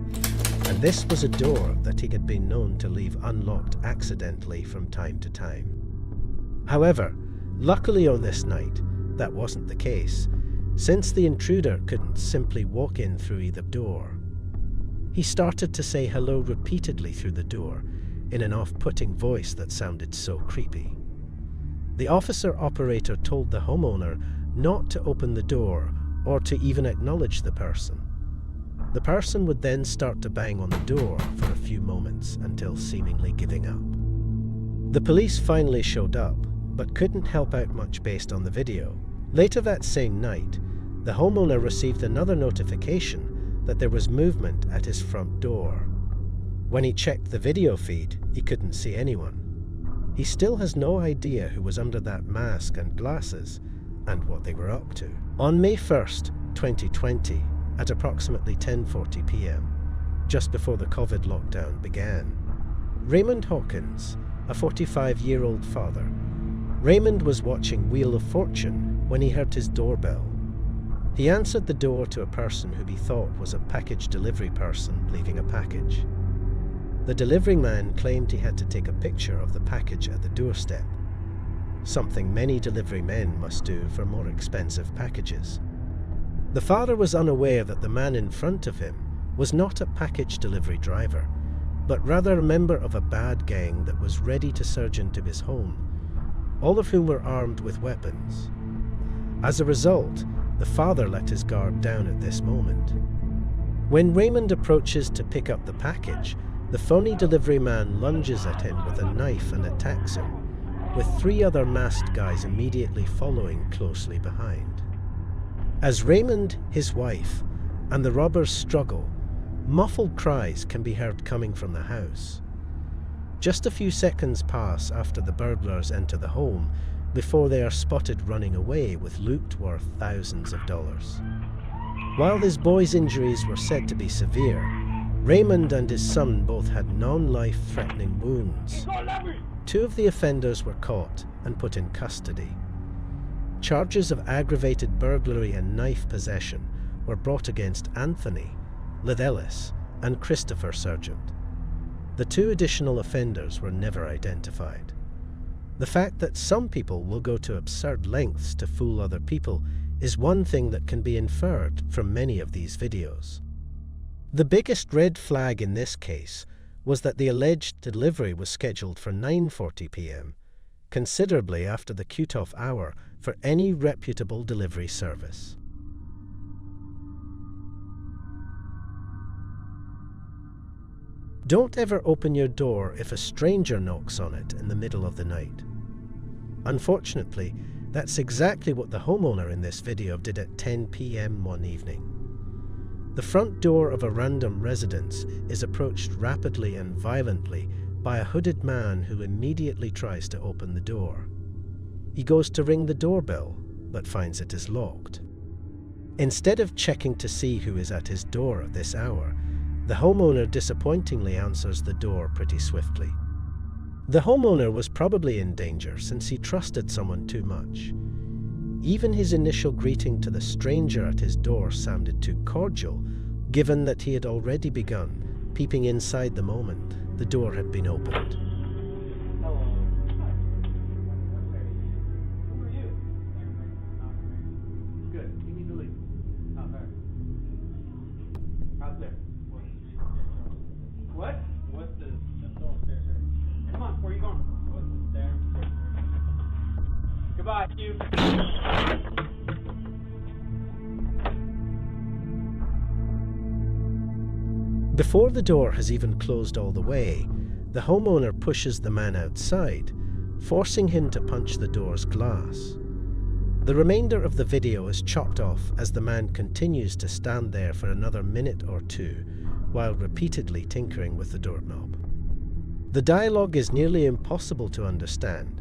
and this was a door that he had been known to leave unlocked accidentally from time to time. However, luckily on this night, that wasn't the case, since the intruder couldn't simply walk in through either door. He started to say hello repeatedly through the door, in an off-putting voice that sounded so creepy. The officer operator told the homeowner not to open the door or to even acknowledge the person. The person would then start to bang on the door for a few moments until seemingly giving up. The police finally showed up, but couldn't help out much based on the video. Later that same night, the homeowner received another notification that there was movement at his front door. When he checked the video feed, he couldn't see anyone. He still has no idea who was under that mask and glasses and what they were up to. On May 1st, 2020, at approximately 10:40 p.m., just before the COVID lockdown began, Raymond Hawkins, a 45-year-old father, Raymond was watching Wheel of Fortune when he heard his doorbell. He answered the door to a person who he thought was a package delivery person leaving a package. The delivery man claimed he had to take a picture of the package at the doorstep, something many delivery men must do for more expensive packages. The father was unaware that the man in front of him was not a package delivery driver, but rather a member of a bad gang that was ready to surge into his home, all of whom were armed with weapons. As a result, the father let his guard down at this moment. When Raymond approaches to pick up the package, the phony delivery man lunges at him with a knife and attacks him, with 3 other masked guys immediately following closely behind. As Raymond, his wife, and the robbers struggle, muffled cries can be heard coming from the house. Just a few seconds pass after the burglars enter the home before they are spotted running away with loot worth thousands of dollars. While his boy's injuries were said to be severe, Raymond and his son both had non-life-threatening wounds. 2 of the offenders were caught and put in custody. Charges of aggravated burglary and knife possession were brought against Anthony, Lidellis, and Christopher Sargent. The 2 additional offenders were never identified. The fact that some people will go to absurd lengths to fool other people is one thing that can be inferred from many of these videos. The biggest red flag in this case was that the alleged delivery was scheduled for 9:40 p.m., considerably after the cut-off hour for any reputable delivery service. Don't ever open your door if a stranger knocks on it in the middle of the night. Unfortunately, that's exactly what the homeowner in this video did at 10 p.m. one evening. The front door of a random residence is approached rapidly and violently by a hooded man who immediately tries to open the door. He goes to ring the doorbell, but finds it is locked. Instead of checking to see who is at his door at this hour, the homeowner disappointingly answers the door pretty swiftly. The homeowner was probably in danger since he trusted someone too much. Even his initial greeting to the stranger at his door sounded too cordial, given that he had already begun peeping inside the moment the door had been opened. What? Goodbye, you. Before the door has even closed all the way, the homeowner pushes the man outside, forcing him to punch the door's glass. The remainder of the video is chopped off as the man continues to stand there for another minute or two while repeatedly tinkering with the doorknob. The dialogue is nearly impossible to understand,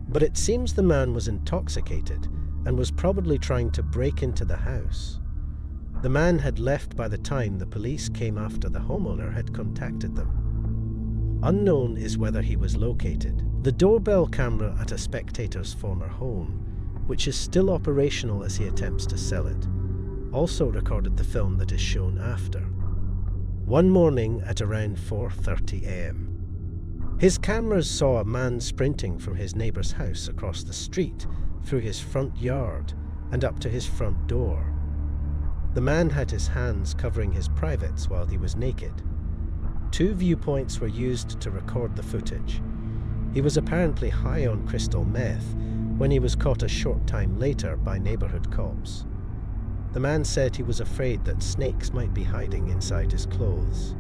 but it seems the man was intoxicated and was probably trying to break into the house. The man had left by the time the police came after the homeowner had contacted them. Unknown is whether he was located. The doorbell camera at a spectator's former home, which is still operational as he attempts to sell it, also recorded the film that is shown after. One morning at around 4:30 a.m. His cameras saw a man sprinting from his neighbour's house across the street, through his front yard, and up to his front door. The man had his hands covering his privates while he was naked. 2 viewpoints were used to record the footage. He was apparently high on crystal meth when he was caught a short time later by neighbourhood cops. The man said he was afraid that snakes might be hiding inside his clothes.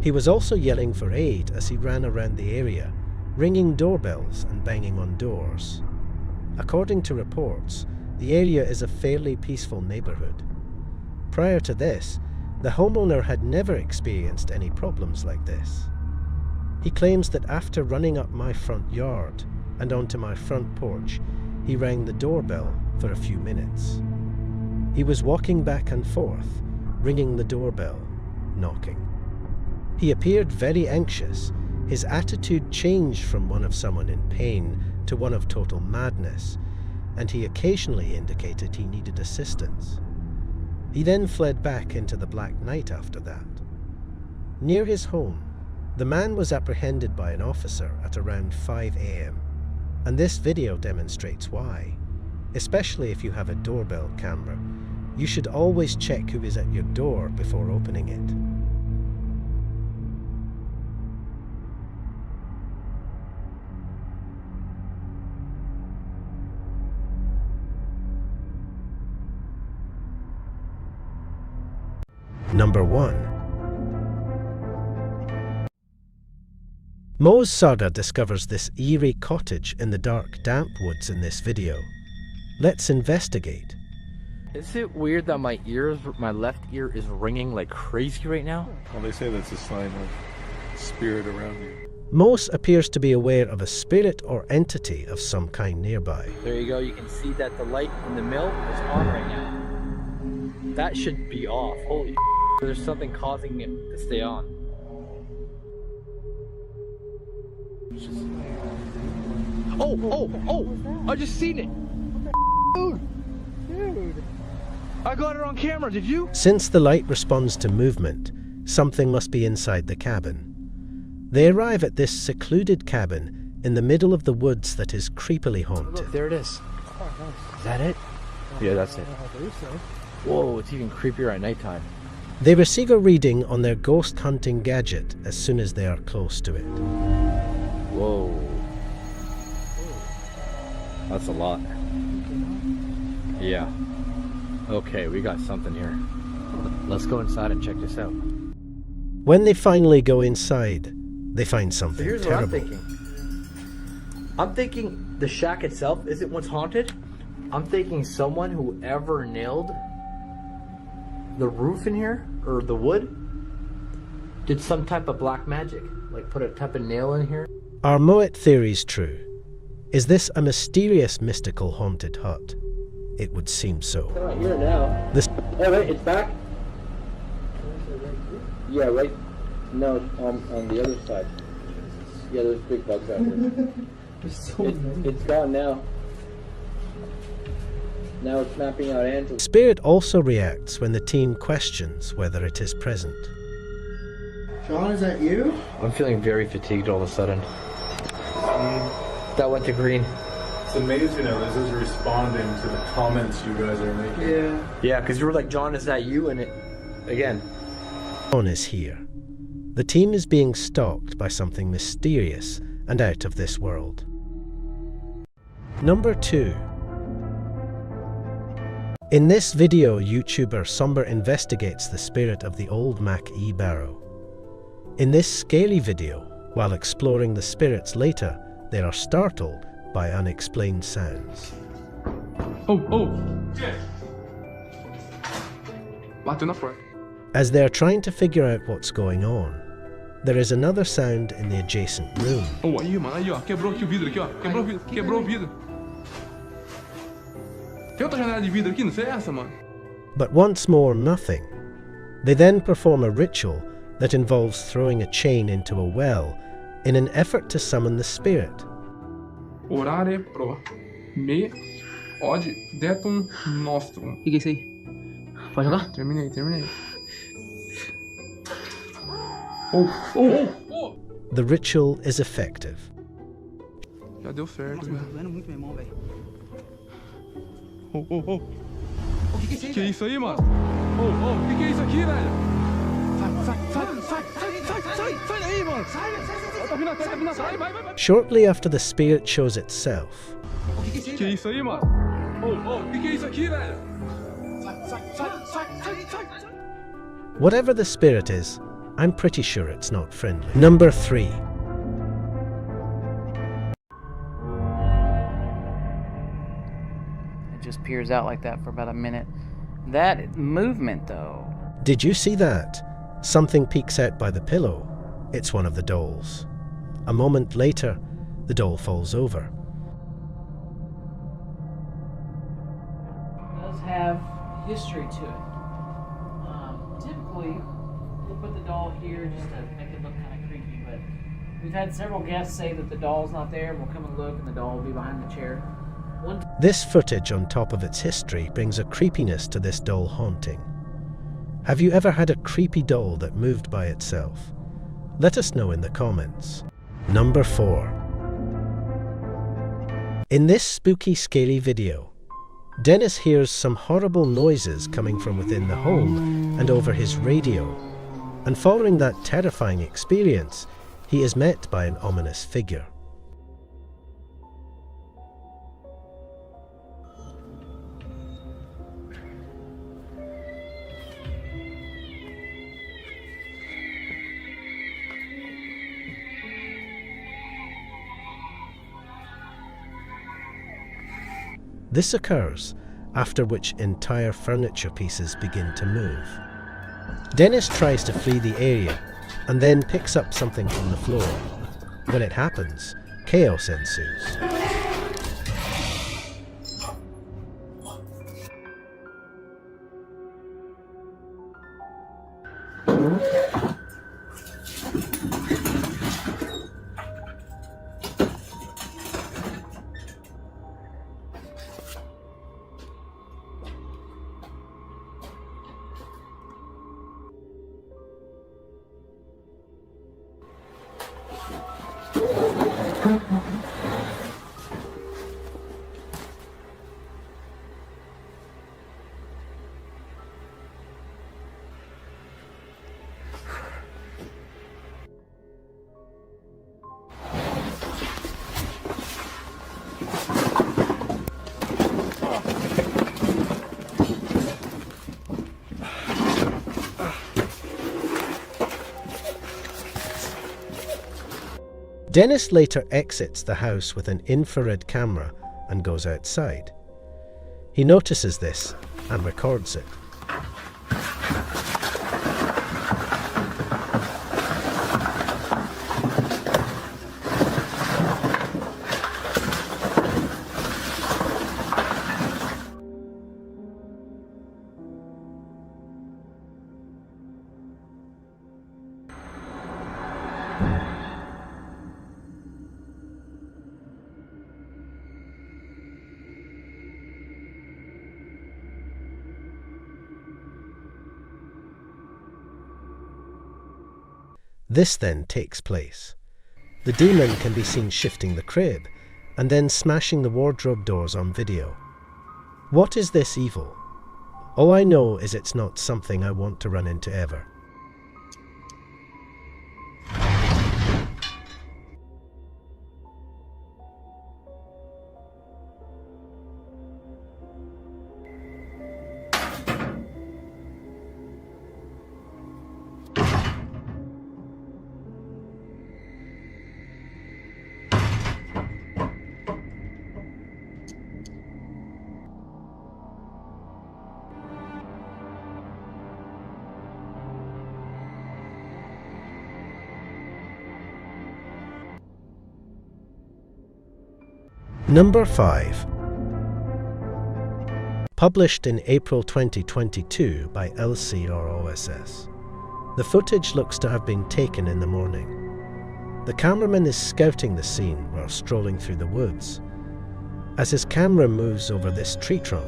He was also yelling for aid as he ran around the area, ringing doorbells and banging on doors. According to reports, the area is a fairly peaceful neighbourhood. Prior to this, the homeowner had never experienced any problems like this. He claims that after running up my front yard and onto my front porch, he rang the doorbell for a few minutes. He was walking back and forth, ringing the doorbell, knocking. He appeared very anxious. His attitude changed from one of someone in pain to one of total madness, and he occasionally indicated he needed assistance. He then fled back into the black night after that. Near his home, the man was apprehended by an officer at around 5 a.m, and this video demonstrates why. Especially if you have a doorbell camera, you should always check who is at your door before opening it. Number 1. Mo's Sarda discovers this eerie cottage in the dark, damp woods in this video. Let's investigate. Is it weird that my left ear is ringing like crazy right now? Well, they say that's a sign of spirit around you. Mos appears to be aware of a spirit or entity of some kind nearby. There you go, you can see that the light in the mill is on right now. That should be off. Holy there's something causing it to stay on. Oh! I just seen it! Dude! I got it on camera, did you? Since the light responds to movement, something must be inside the cabin. They arrive at this secluded cabin in the middle of the woods that is creepily haunted. Look, there it is. Is that it? Yeah, that's it. Whoa, it's even creepier at nighttime. They receive a reading on their ghost hunting gadget as soon as they are close to it. Whoa. That's a lot. Yeah. Okay, we got something here. Let's go inside and check this out. When they finally go inside, they find something Here's terrible. what I'm thinking the shack itself isn't what's haunted. I'm thinking someone who ever nailed the roof in here, or the wood, did some type of black magic. Like put a type of nail in here. Are Moet theories true? Is this a mysterious, mystical, haunted hut? It would seem so. It's not here now. This Oh wait, it's back? Yeah, right. No, on the other side. Yeah, there's big bugs out here. It's gone now. Now it's mapping out Angela. Spirit also reacts when the team questions whether it is present. Sean, is that you? I'm feeling very fatigued all of a sudden. That went to green. It's amazing how this is responding to the comments you guys are making. Yeah. Yeah, because you were like, John, is that you? And it, again. John is here. The team is being stalked by something mysterious and out of this world. Number 2. In this video, YouTuber Somber investigates the spirit of the old Mac E barrow. In this scary video, while exploring the spirits later, they are startled by unexplained sounds. As they are trying to figure out what's going on, there is another sound in the adjacent room. But once more, nothing. They then perform a ritual that involves throwing a chain into a well in an effort to summon the spirit. Orare pro me od detum nostrum. O que é isso aí? Pode jogar? Terminei. The ritual is effective. Já deu certo. Nossa, tá doendo muito, meu irmão, velho. O que é isso aí? Que é isso aí, mano? O que é isso aqui, velho? Sai daí, mano! Tá vindo atrás, vai! Shortly after the spirit shows itself, Que é isso aí, mano? O que é isso aqui, velho? Sai! whatever the spirit is, I'm pretty sure it's not friendly. Number 3. It just peers out like that for about a minute. That movement, though. Did you see that? Something peeks out by the pillow. It's one of the dolls. A moment later, the doll falls over. It does have history to it. Typically, we'll put the doll here just to make it look kind of creepy, but we've had several guests say that the doll's not there, and we'll come and look, and the doll will be behind the chair. This footage on top of its history brings a creepiness to this doll haunting. Have you ever had a creepy doll that moved by itself? Let us know in the comments. Number 4. In this spooky, scary video, Dennis hears some horrible noises coming from within the home and over his radio, and following that terrifying experience, he is met by an ominous figure. This occurs, after which entire furniture pieces begin to move. Dennis tries to flee the area and then picks up something from the floor. When it happens, chaos ensues. Dennis later exits the house with an infrared camera and goes outside. He notices this and records it. This then takes place. The demon can be seen shifting the crib and then smashing the wardrobe doors on video. What is this evil? All I know is it's not something I want to run into ever. Number 5. Published in April 2022 by LCROSS. The footage looks to have been taken in the morning. The cameraman is scouting the scene while strolling through the woods. As his camera moves over this tree trunk,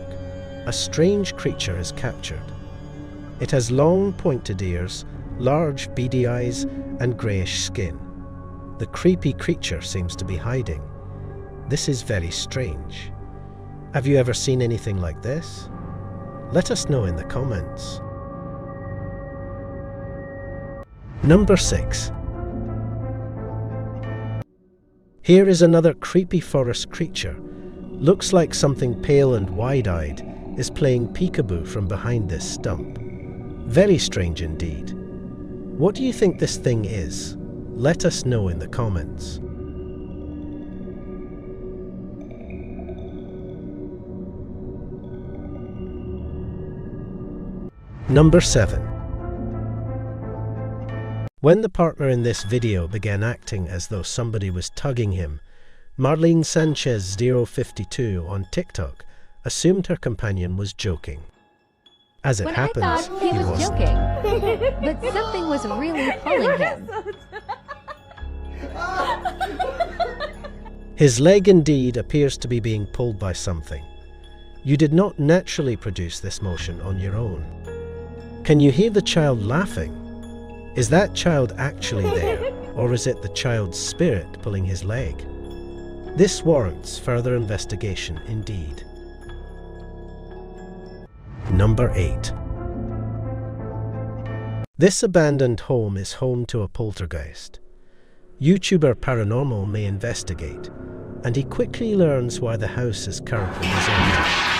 a strange creature is captured. It has long pointed ears, large beady eyes, and greyish skin. The creepy creature seems to be hiding. This is very strange. Have you ever seen anything like this? Let us know in the comments. Number 6. Here is another creepy forest creature. Looks like something pale and wide-eyed is playing peekaboo from behind this stump. Very strange indeed. What do you think this thing is? Let us know in the comments. Number 7. When the partner in this video began acting as though somebody was tugging him, Marlene Sanchez 052 on TikTok assumed her companion was joking. As it happens, I thought he was joking, but something was really pulling him. His leg indeed appears to be being pulled by something. You did not naturally produce this motion on your own. Can you hear the child laughing? Is that child actually there, or is it the child's spirit pulling his leg? This warrants further investigation indeed. Number 8. This abandoned home is home to a poltergeist. YouTuber Paranormal may investigate, and he quickly learns why the house is currently deserted.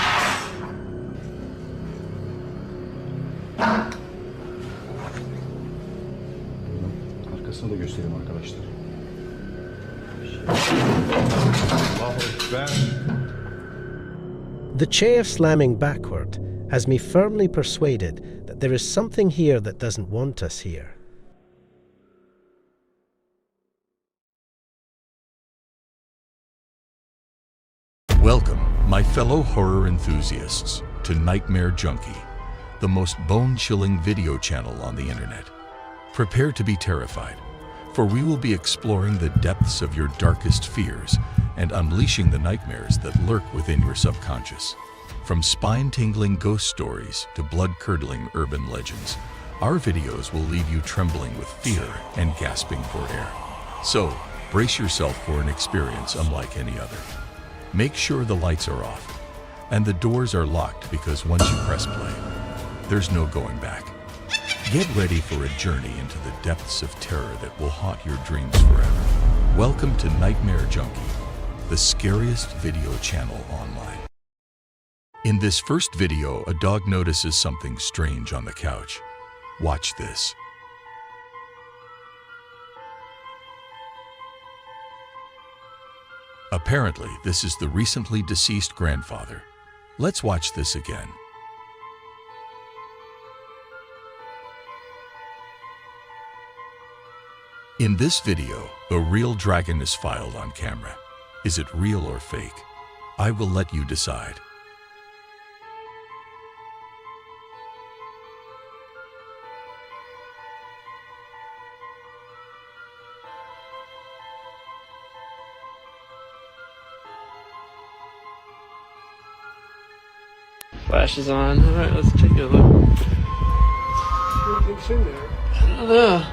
Arkasını da göstereyim arkadaşlar. The chair slamming backward has me firmly persuaded that there is something here that doesn't want us here. Welcome, my fellow horror enthusiasts, to Nightmare Junkie, the most bone-chilling video channel on the internet. Prepare to be terrified, for we will be exploring the depths of your darkest fears and unleashing the nightmares that lurk within your subconscious. From spine-tingling ghost stories to blood-curdling urban legends, our videos will leave you trembling with fear and gasping for air. So, brace yourself for an experience unlike any other. Make sure the lights are off and the doors are locked, because once you press play, there's no going back. Get ready for a journey into the depths of terror that will haunt your dreams forever. Welcome to Nightmare Junkie, the scariest video channel online. In this first video, a dog notices something strange on the couch. Watch this. Apparently, this is the recently deceased grandfather. Let's watch this again. In this video, a real dragon is filed on camera. Is it real or fake? I will let you decide. Flash is on. Alright, let's take a look. What's in there? I don't know.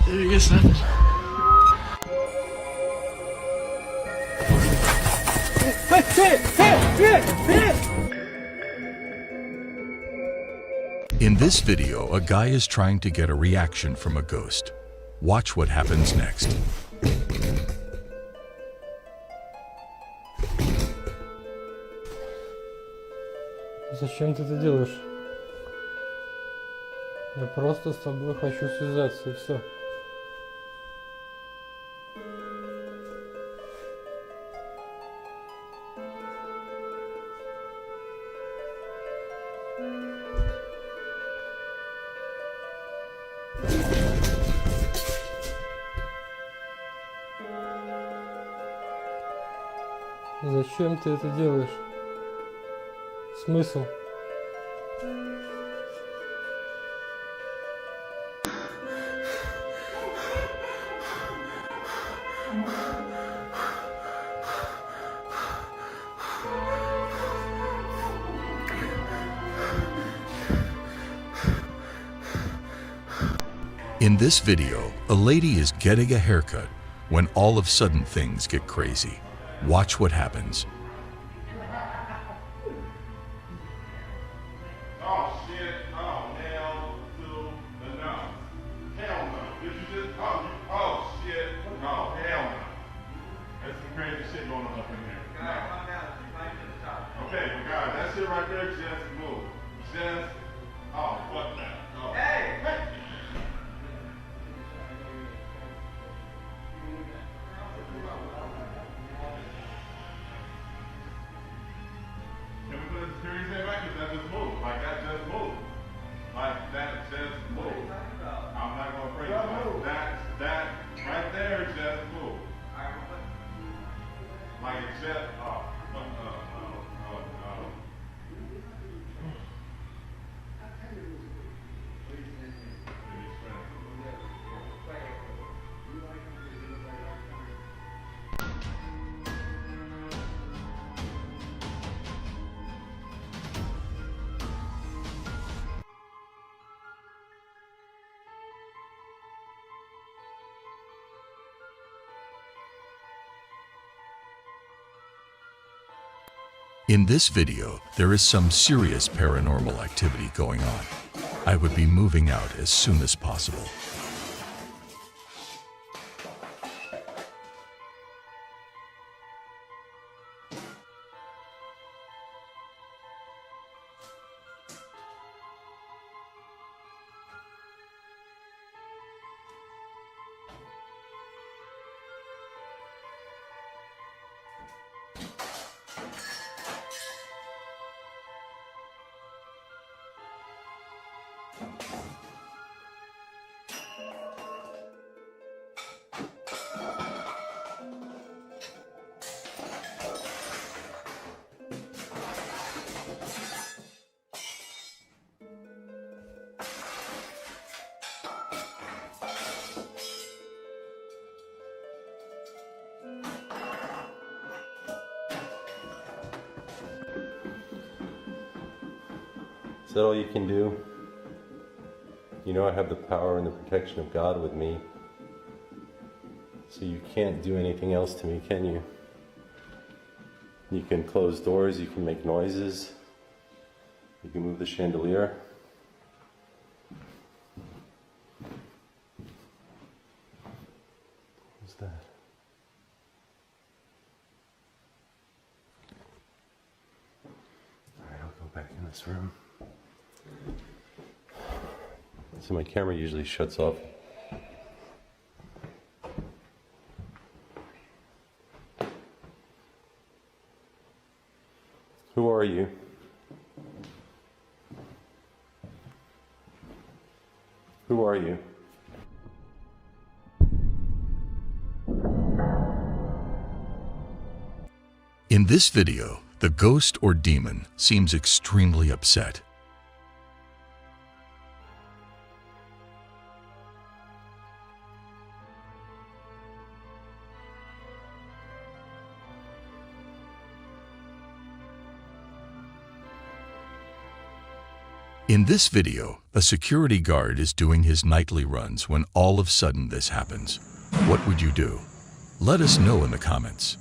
I guess nothing. In this video, a guy is trying to get a reaction from a ghost. Watch what happens next. Зачем ты это делаешь? Я просто с тобой хочу связаться, и все. Зачем ты это делаешь? Смысл? In this video, a lady is getting a haircut when all of a sudden things get crazy. Watch what happens. Oh shit, oh hell to the no. Hell no. Did you just, oh shit, oh hell no. There's some crazy shit going on up in here. Guys, calm down. Okay, well guys, that shit right there just moved. Just, oh, fuck that. Oh. Hey! Can we put a security thing back? Because that just moved. Like that just moved. Like that just moved. I'm not gonna break it. That right there just moved. Like it just, oh, fuck no. In this video, there is some serious paranormal activity going on. I would be moving out as soon as possible. Is that all you can do? You know I have the power and the protection of God with me. So you can't do anything else to me, can you? You can close doors, you can make noises, you can move the chandelier. What's that? Alright, I'll go back in this room. So my camera usually shuts off. Who are you? Who are you? In this video, the ghost or demon seems extremely upset. In this video, a security guard is doing his nightly runs when all of a sudden this happens. What would you do? Let us know in the comments.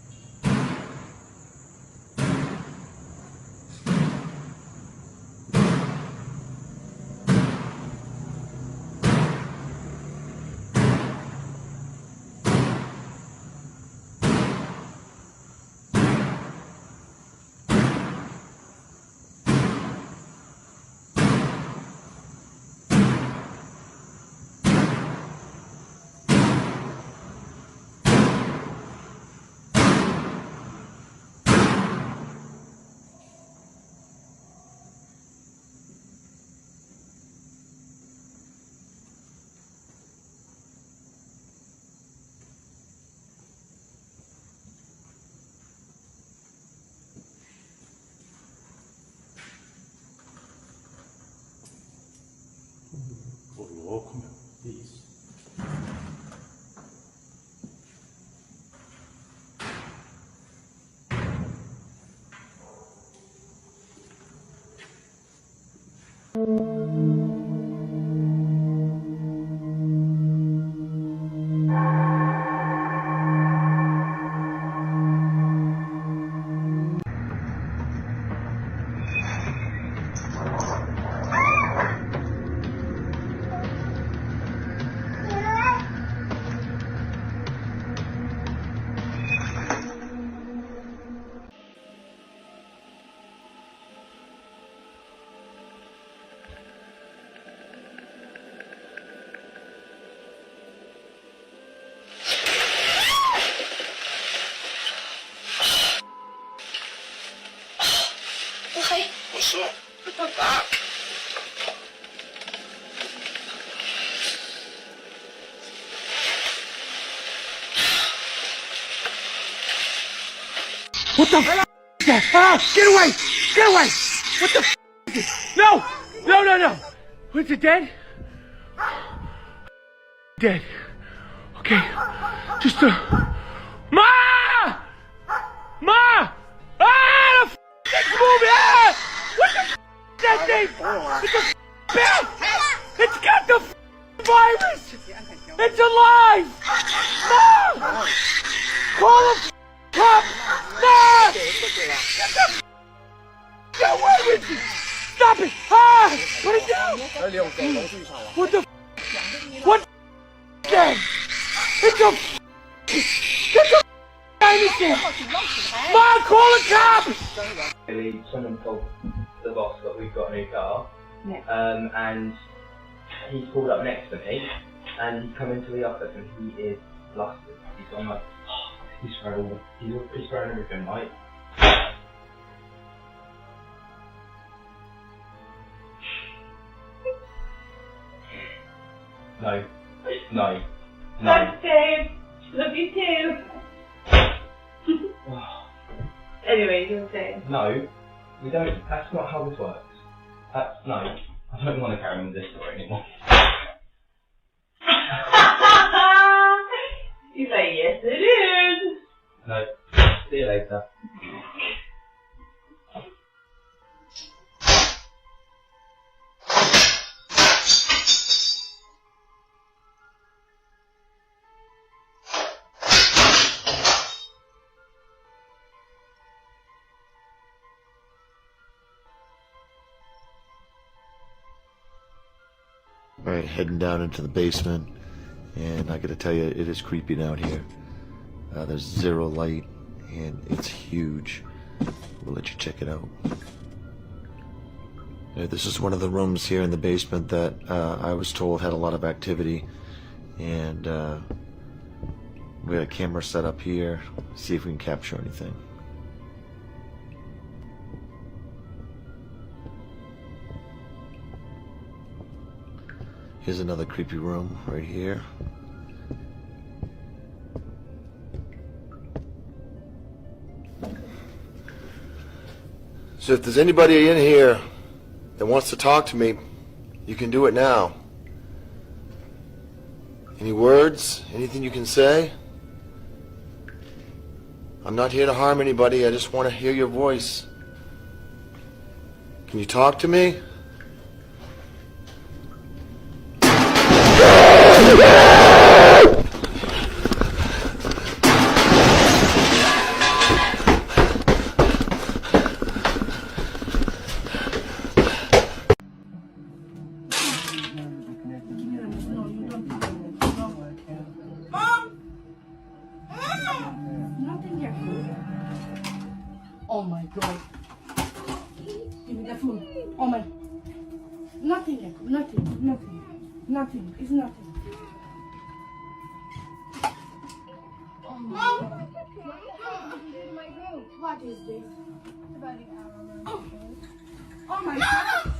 What the f is that? Ah! Get away! Get away! What the f is it? No! No, no, no! Was it dead? Dead. Okay. Just Ma! Ma! Ah! The f it's moving! Ah! What the f is that thing? It's a f It's got the f virus! It's alive! Ma! Call the f cop! No! Get the f get away with me! Stop it! Ah! Put it down! What the f what the f it's a f it's a dinosaur! Mom, call a cop! Someone told the boss that we've got a new car, and he's pulled up next to me, and he's come into the office, and he is flustered. He's gone like, he's thrown everything, right? No. No. No. Thanks, Dave. Love you too. Anyway, you were saying. No. We don't. That's not how this works. No. I don't want to carry on with this story anymore. You say, yes, it is. No. See you later. Alright, heading down into the basement, and I gotta tell you, it is creepy down here. There's zero light, and it's huge. We'll let you check it out. This is one of the rooms here in the basement that I was told had a lot of activity, and we had a camera set up here, see if we can capture anything. Here's another creepy room right here. So if there's anybody in here that wants to talk to me, you can do it now. Any words? Anything you can say? I'm not here to harm anybody, I just want to hear your voice. Can you talk to me? Oh my god. Give me the phone. Oh my. Nothing, nothing. It's nothing. Oh my god. What is this? Oh my god.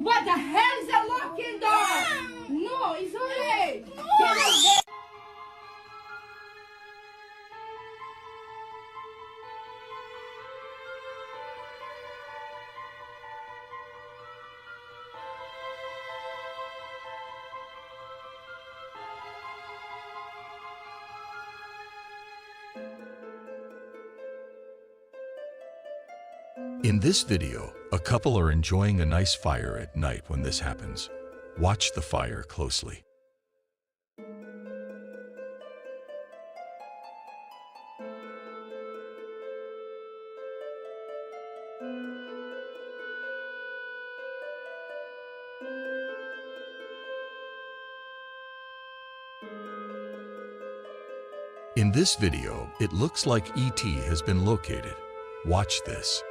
What the hell is that locking door? No, it's alright. Get out there. In this video, a couple are enjoying a nice fire at night when this happens. Watch the fire closely. In this video, it looks like ET has been located. Watch this.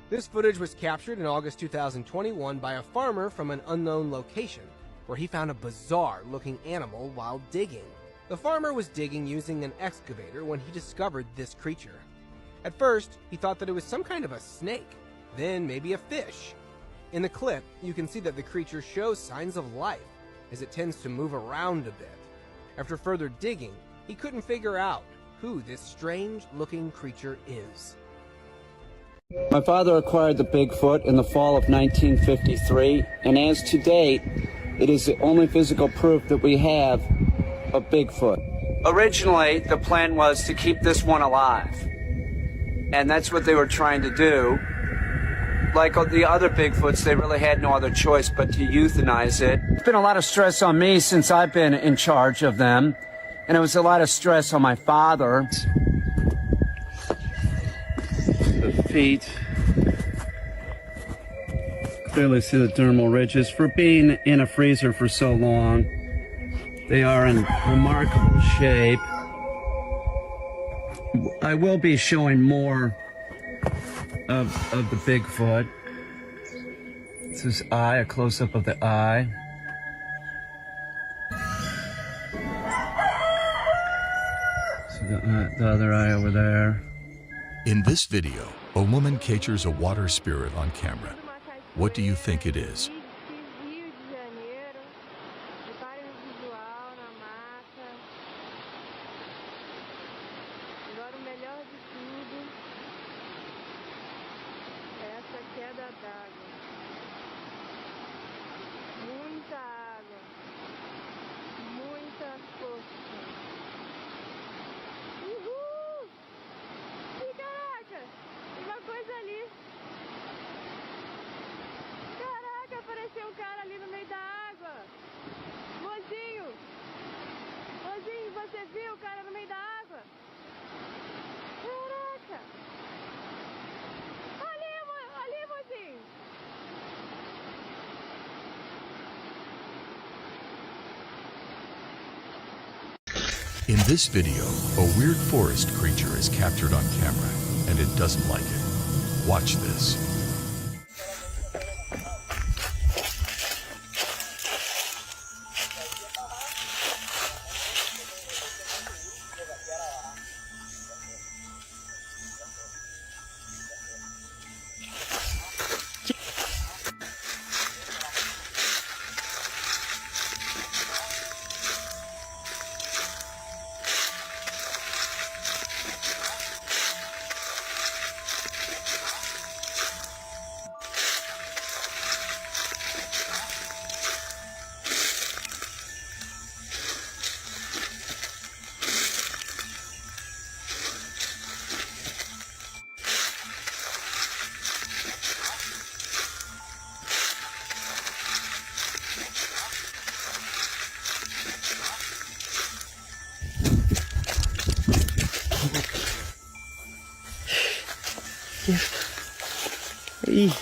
This footage was captured in August 2021 by a farmer from an unknown location, where he found a bizarre-looking animal while digging. The farmer was digging using an excavator when he discovered this creature. At first, he thought that it was some kind of a snake, then maybe a fish. In the clip, you can see that the creature shows signs of life, as it tends to move around a bit. After further digging, he couldn't figure out who this strange-looking creature is. My father acquired the Bigfoot in the fall of 1953, and as to date, it is the only physical proof that we have of Bigfoot. Originally, the plan was to keep this one alive, and that's what they were trying to do. Like the other Bigfoots, they really had no other choice but to euthanize it. It's been a lot of stress on me since I've been in charge of them, and it was a lot of stress on my father. The feet. Clearly see the dermal ridges. For being in a freezer for so long, they are in remarkable shape. I will be showing more of the Bigfoot. This is eye, a close-up of the eye. See the other eye over there. In this video, a woman captures a water spirit on camera. What do you think it is? Apareceu um cara ali no meio da água. Mozinho! Mozinho, você viu o cara no meio da água? Caraca! Ali, mozinho! In this video, a weird forest creature is captured on camera, and it doesn't like it. Watch this. Aí.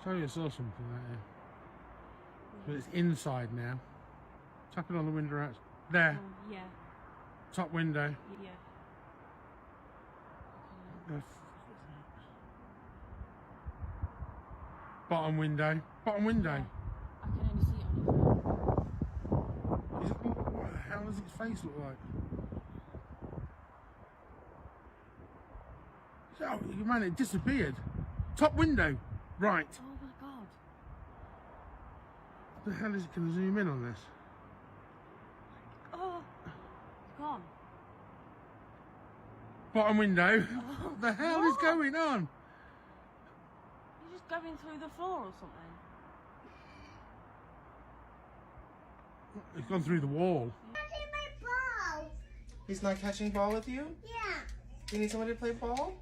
Show you saw something right here. But it's inside now. Tap it on the window out. There. Yeah. Top window. Yeah. Bottom window. Bottom window. I can only see it on his What the hell does its face look like? Oh, man, it disappeared. Top window. Right. Oh my god. The hell is it? Can I zoom in on this? Oh, gone. Bottom window. Oh, What the hell is going on? You're just going through the floor or something. It's gone through the wall. He's not catching ball with you? Yeah. You need somebody to play ball?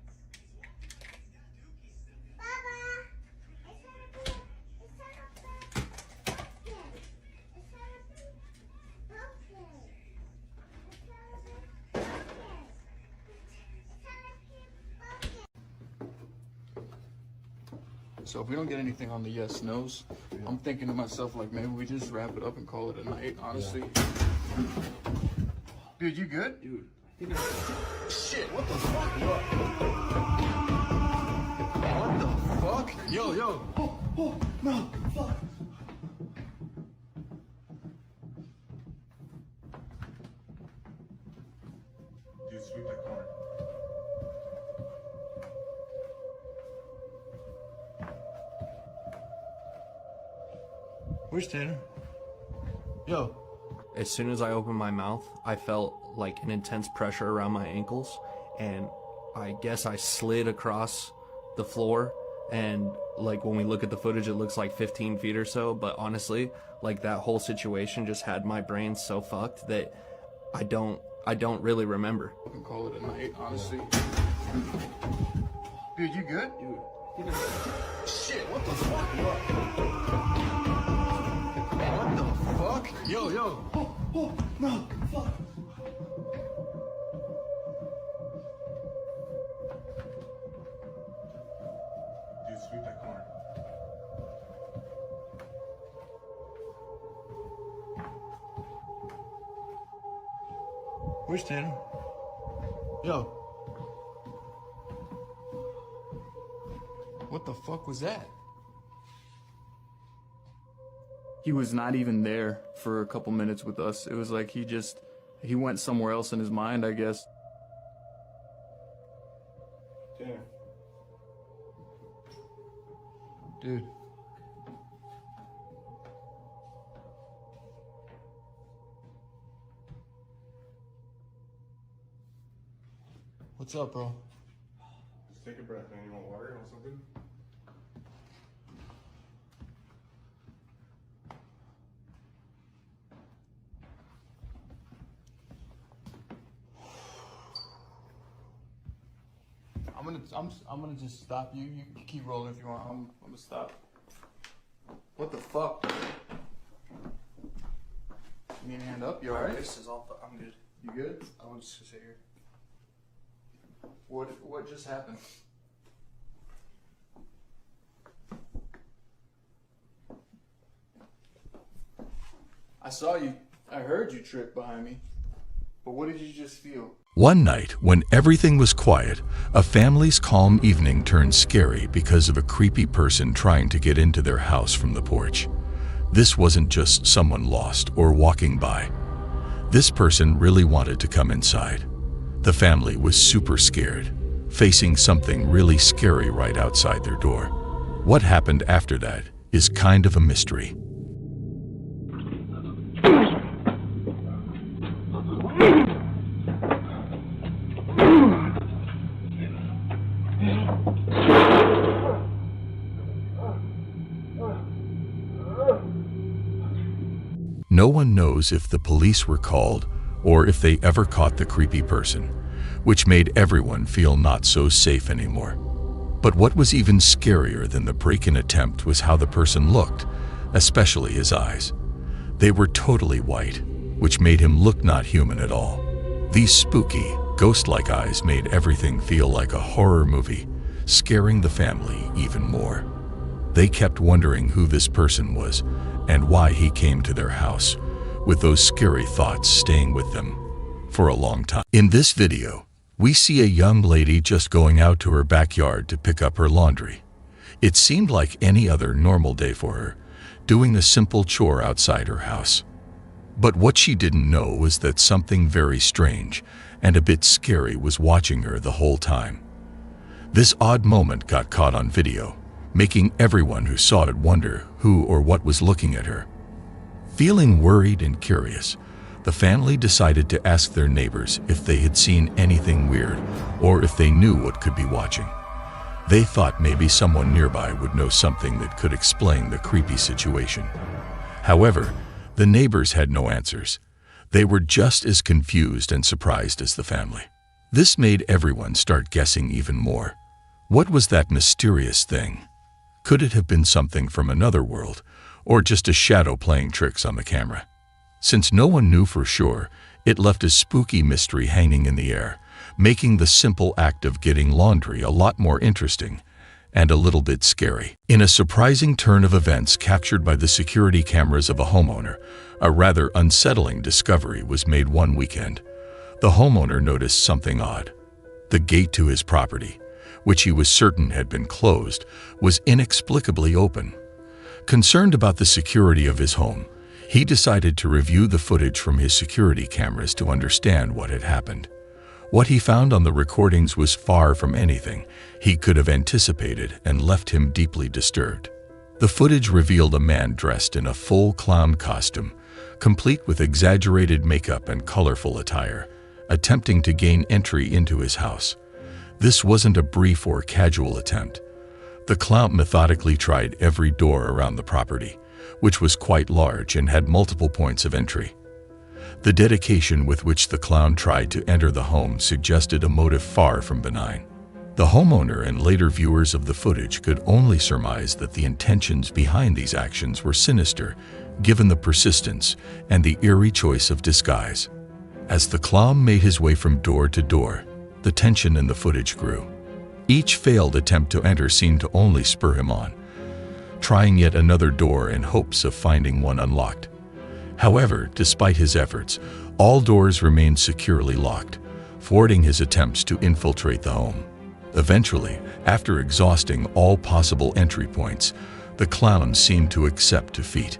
So if we don't get anything on the yes nos, I'm thinking to myself like maybe we just wrap it up and call it a night, honestly. Dude, you good? Dude. Shit, what the fuck? What the fuck? Yo, yo. Oh, no, fuck. Dude, sweep that corner. Where's Tanner? Yo. As soon as I opened my mouth, I felt like an intense pressure around my ankles, and I guess I slid across the floor, and like when we look at the footage it looks like 15 feet or so, but honestly, like that whole situation just had my brain so fucked that I don't really remember. I can call it a night, honestly. Dude, you good? Dude. Shit, what the fuck? What the fuck? Yo, yo. Oh, no, fuck. Dude, sweep that corner. Where's Tanner? Yo. What the fuck was that? He was not even there for a couple minutes with us. It was like he went somewhere else in his mind, I guess. Tanner. Dude. What's up, bro? Just take a breath, man. You want water? You want something? I'm gonna just stop you. You keep rolling if you want. I'm gonna stop. What the fuck? You need a hand up? You alright? This is all. I'm good. You good? I will just sit here. What just happened? I saw you. I heard you trip behind me. But what did you just feel? One night, when everything was quiet, a family's calm evening turned scary because of a creepy person trying to get into their house from the porch. This wasn't just someone lost or walking by. This person really wanted to come inside. The family was super scared, facing something really scary right outside their door. What happened after that is kind of a mystery. No one knows if the police were called or if they ever caught the creepy person, which made everyone feel not so safe anymore. But what was even scarier than the break-in attempt was how the person looked, especially his eyes. They were totally white, which made him look not human at all. These spooky, ghost-like eyes made everything feel like a horror movie, scaring the family even more. They kept wondering who this person was and why he came to their house, with those scary thoughts staying with them for a long time. In this video, we see a young lady just going out to her backyard to pick up her laundry. It seemed like any other normal day for her, doing a simple chore outside her house. But what she didn't know was that something very strange and a bit scary was watching her the whole time. This odd moment got caught on video, making everyone who saw it wonder who or what was looking at her. Feeling worried and curious, the family decided to ask their neighbors if they had seen anything weird or if they knew what could be watching. They thought maybe someone nearby would know something that could explain the creepy situation. However, the neighbors had no answers. They were just as confused and surprised as the family. This made everyone start guessing even more. What was that mysterious thing? Could it have been something from another world, or just a shadow playing tricks on the camera? Since no one knew for sure, it left a spooky mystery hanging in the air, making the simple act of getting laundry a lot more interesting and a little bit scary. In a surprising turn of events captured by the security cameras of a homeowner, a rather unsettling discovery was made one weekend. The homeowner noticed something odd. The gate to his property, which he was certain had been closed, was inexplicably open. Concerned about the security of his home, he decided to review the footage from his security cameras to understand what had happened. What he found on the recordings was far from anything he could have anticipated and left him deeply disturbed. The footage revealed a man dressed in a full clown costume, complete with exaggerated makeup and colorful attire, attempting to gain entry into his house. This wasn't a brief or casual attempt. The clown methodically tried every door around the property, which was quite large and had multiple points of entry. The dedication with which the clown tried to enter the home suggested a motive far from benign. The homeowner and later viewers of the footage could only surmise that the intentions behind these actions were sinister, given the persistence and the eerie choice of disguise. As the clown made his way from door to door, the tension in the footage grew. Each failed attempt to enter seemed to only spur him on, trying yet another door in hopes of finding one unlocked. However, despite his efforts, all doors remained securely locked, thwarting his attempts to infiltrate the home. Eventually, after exhausting all possible entry points, the clown seemed to accept defeat.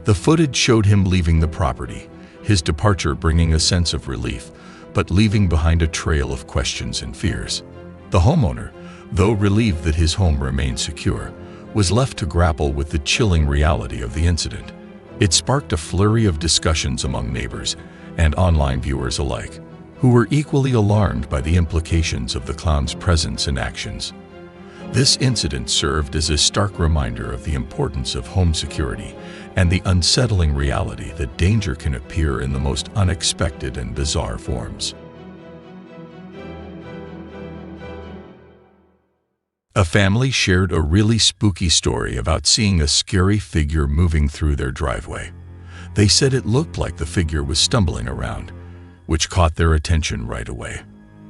The footage showed him leaving the property, his departure bringing a sense of relief, but leaving behind a trail of questions and fears. The homeowner, though relieved that his home remained secure, was left to grapple with the chilling reality of the incident. It sparked a flurry of discussions among neighbors and online viewers alike, who were equally alarmed by the implications of the clown's presence and actions. This incident served as a stark reminder of the importance of home security and the unsettling reality that danger can appear in the most unexpected and bizarre forms. A family shared a really spooky story about seeing a scary figure moving through their driveway. They said it looked like the figure was stumbling around, which caught their attention right away.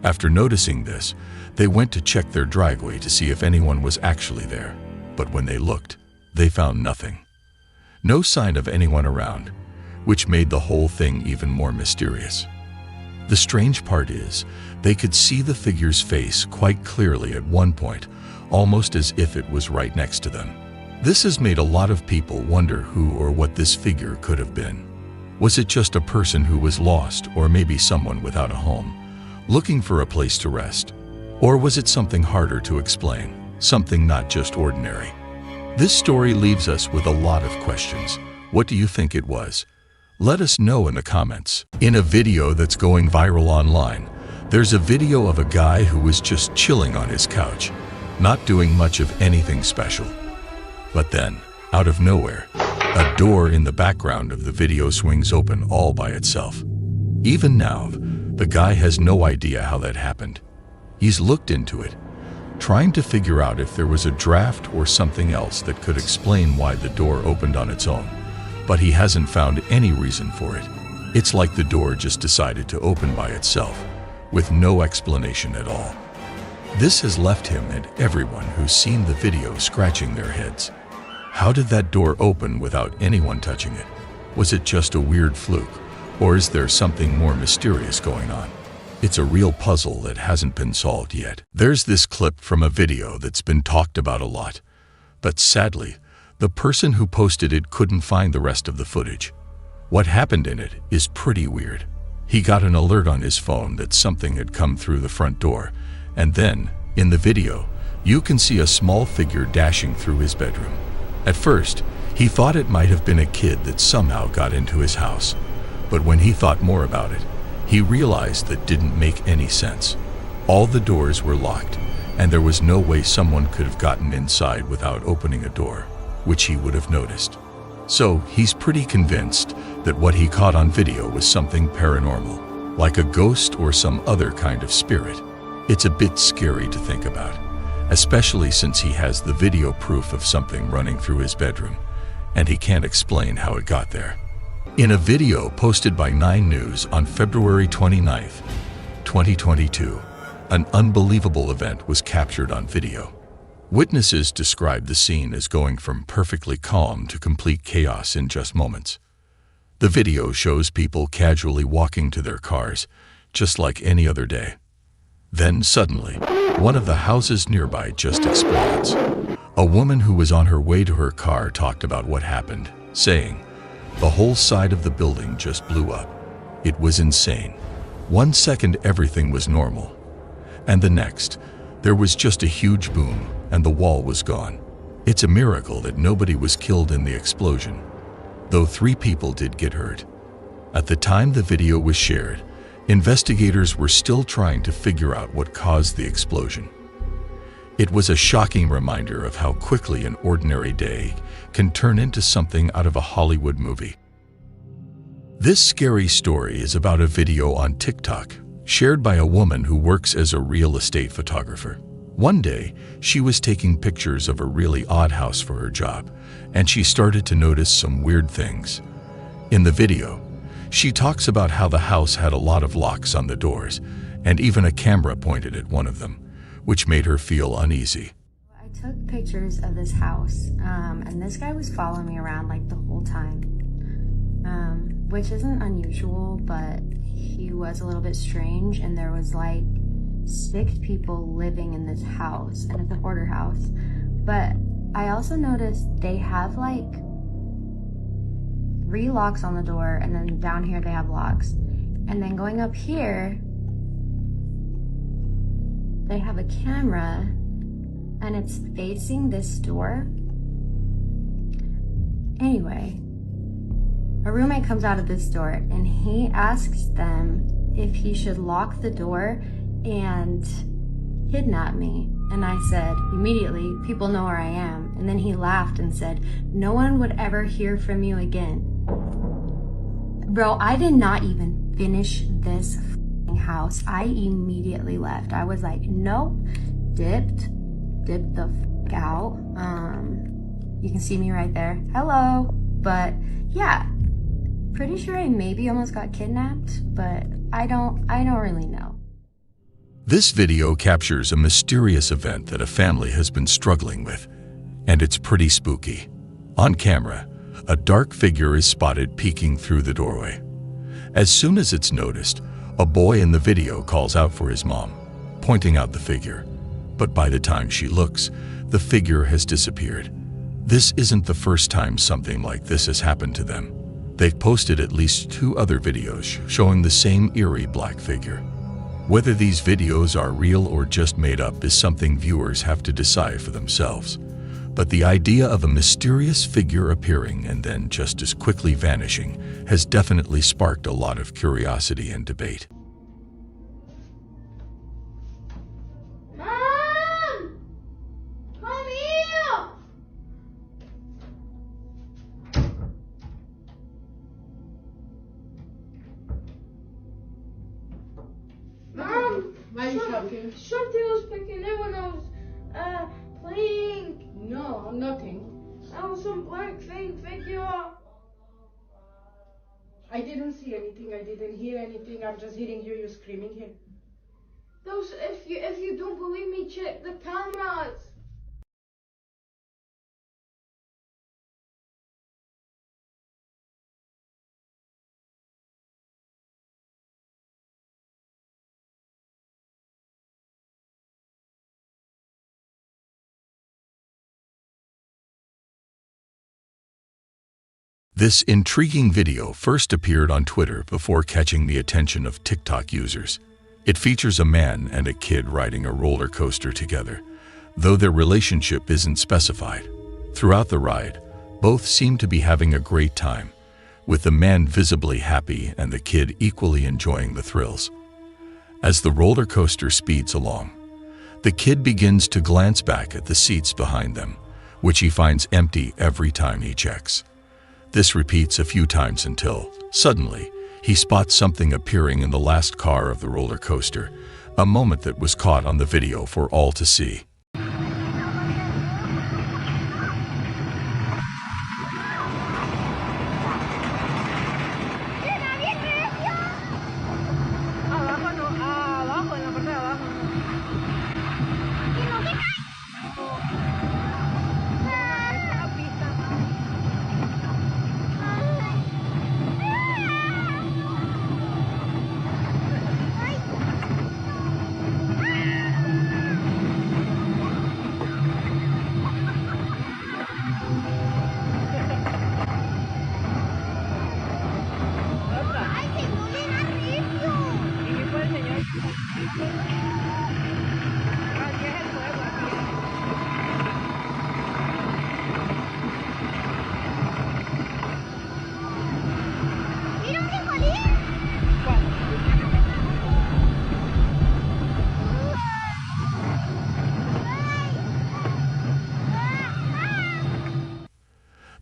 After noticing this, they went to check their driveway to see if anyone was actually there, but when they looked, they found nothing. No sign of anyone around, which made the whole thing even more mysterious. The strange part is, they could see the figure's face quite clearly at one point, almost as if it was right next to them. This has made a lot of people wonder who or what this figure could have been. Was it just a person who was lost, or maybe someone without a home, looking for a place to rest? Or was it something harder to explain, something not just ordinary? This story leaves us with a lot of questions. What do you think it was? Let us know in the comments. In a video that's going viral online, there's a video of a guy who was just chilling on his couch, not doing much of anything special. But then, out of nowhere, a door in the background of the video swings open all by itself. Even now, the guy has no idea how that happened. He's looked into it, trying to figure out if there was a draft or something else that could explain why the door opened on its own, but he hasn't found any reason for it. It's like the door just decided to open by itself, with no explanation at all. This has left him and everyone who's seen the video scratching their heads. How did that door open without anyone touching it? Was it just a weird fluke, or is there something more mysterious going on? It's a real puzzle that hasn't been solved yet. There's this clip from a video that's been talked about a lot, but sadly, the person who posted it couldn't find the rest of the footage. What happened in it is pretty weird. He got an alert on his phone that something had come through the front door, and then, In the video, you can see a small figure dashing through his bedroom. At first, he thought it might have been a kid that somehow got into his house. But when he thought more about it, he realized that didn't make any sense. All the doors were locked, and there was no way someone could have gotten inside without opening a door, which he would have noticed. So he's pretty convinced that what he caught on video was something paranormal, like a ghost or some other kind of spirit. It's a bit scary to think about, especially since he has the video proof of something running through his bedroom, and he can't explain how it got there. In a video posted by 9 News on February 29th, 2022, an unbelievable event was captured on video. Witnesses described the scene as going from perfectly calm to complete chaos in just moments. The video shows people casually walking to their cars, just like any other day. Then suddenly, one of the houses nearby just explodes. A woman who was on her way to her car talked about what happened, saying, "The whole side of the building just blew up. It was insane. 1 second everything was normal. And the next, there was just a huge boom and the wall was gone. It's a miracle that nobody was killed in the explosion, though 3 people did get hurt." At the time the video was shared, investigators were still trying to figure out what caused the explosion. It was a shocking reminder of how quickly an ordinary day can turn into something out of a Hollywood movie. This scary story is about a video on TikTok shared by a woman who works as a real estate photographer. One day, she was taking pictures of a really odd house for her job, and she started to notice some weird things. In the video, she talks about how the house had a lot of locks on the doors, and even a camera pointed at one of them, which made her feel uneasy. I took pictures of this house, and this guy was following me around like the whole time, which isn't unusual, but he was a little bit strange, and there was like 6 people living in this house, and it's a hoarder house. But I also noticed they have like 3 locks on the door, and then down here they have locks. And then going up here, they have a camera, and it's facing this door. Anyway, a roommate comes out of this door, and he asks them if he should lock the door and kidnap me. And I said, immediately, people know where I am. And then he laughed and said, no one would ever hear from you again. Bro, I did not even finish this house. I immediately left. I was like, nope, dipped the out. You can see me right there. Hello. But yeah, pretty sure I maybe almost got kidnapped, but I don't really know. This video captures a mysterious event that a family has been struggling with, and it's pretty spooky. On camera, a dark figure is spotted peeking through the doorway. As soon as it's noticed, a boy in the video calls out for his mom, pointing out the figure. But by the time she looks, the figure has disappeared. This isn't the first time something like this has happened to them. They've posted at least 2 other videos showing the same eerie black figure. Whether these videos are real or just made up is something viewers have to decide for themselves. But the idea of a mysterious figure appearing and then just as quickly vanishing has definitely sparked a lot of curiosity and debate. Mom! Come here! Mom! Why are you shouting? Something was picking in when I was playing. No, nothing. That was some black figure. I didn't see anything. I didn't hear anything. I'm just hearing you screaming here. Those, if you don't believe me, check the cameras. This intriguing video first appeared on Twitter before catching the attention of TikTok users. It features a man and a kid riding a roller coaster together, though their relationship isn't specified. Throughout the ride, both seem to be having a great time, with the man visibly happy and the kid equally enjoying the thrills. As the roller coaster speeds along, the kid begins to glance back at the seats behind them, which he finds empty every time he checks. This repeats a few times until, suddenly, he spots something appearing in the last car of the roller coaster, a moment that was caught on the video for all to see.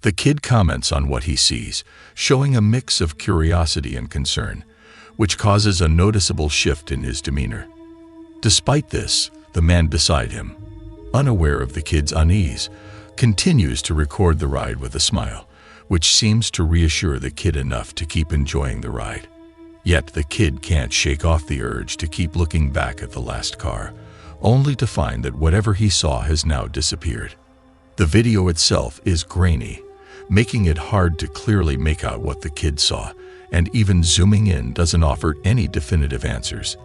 The kid comments on what he sees, showing a mix of curiosity and concern, which causes a noticeable shift in his demeanor. Despite this, the man beside him, unaware of the kid's unease, continues to record the ride with a smile, which seems to reassure the kid enough to keep enjoying the ride. Yet the kid can't shake off the urge to keep looking back at the last car, only to find that whatever he saw has now disappeared. The video itself is grainy, making it hard to clearly make out what the kid saw, and even zooming in doesn't offer any definitive answers.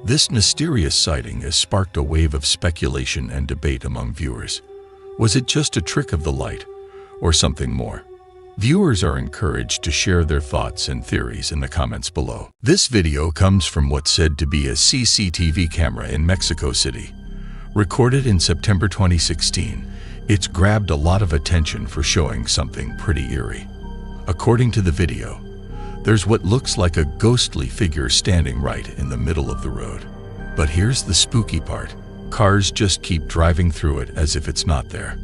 This mysterious sighting has sparked a wave of speculation and debate among viewers. Was it just a trick of the light, or something more? Viewers are encouraged to share their thoughts and theories in the comments below. This video comes from what's said to be a CCTV camera in Mexico City. Recorded in September 2016, it's grabbed a lot of attention for showing something pretty eerie. According to the video, there's what looks like a ghostly figure standing right in the middle of the road. But here's the spooky part. Cars just keep driving through it as if it's not there.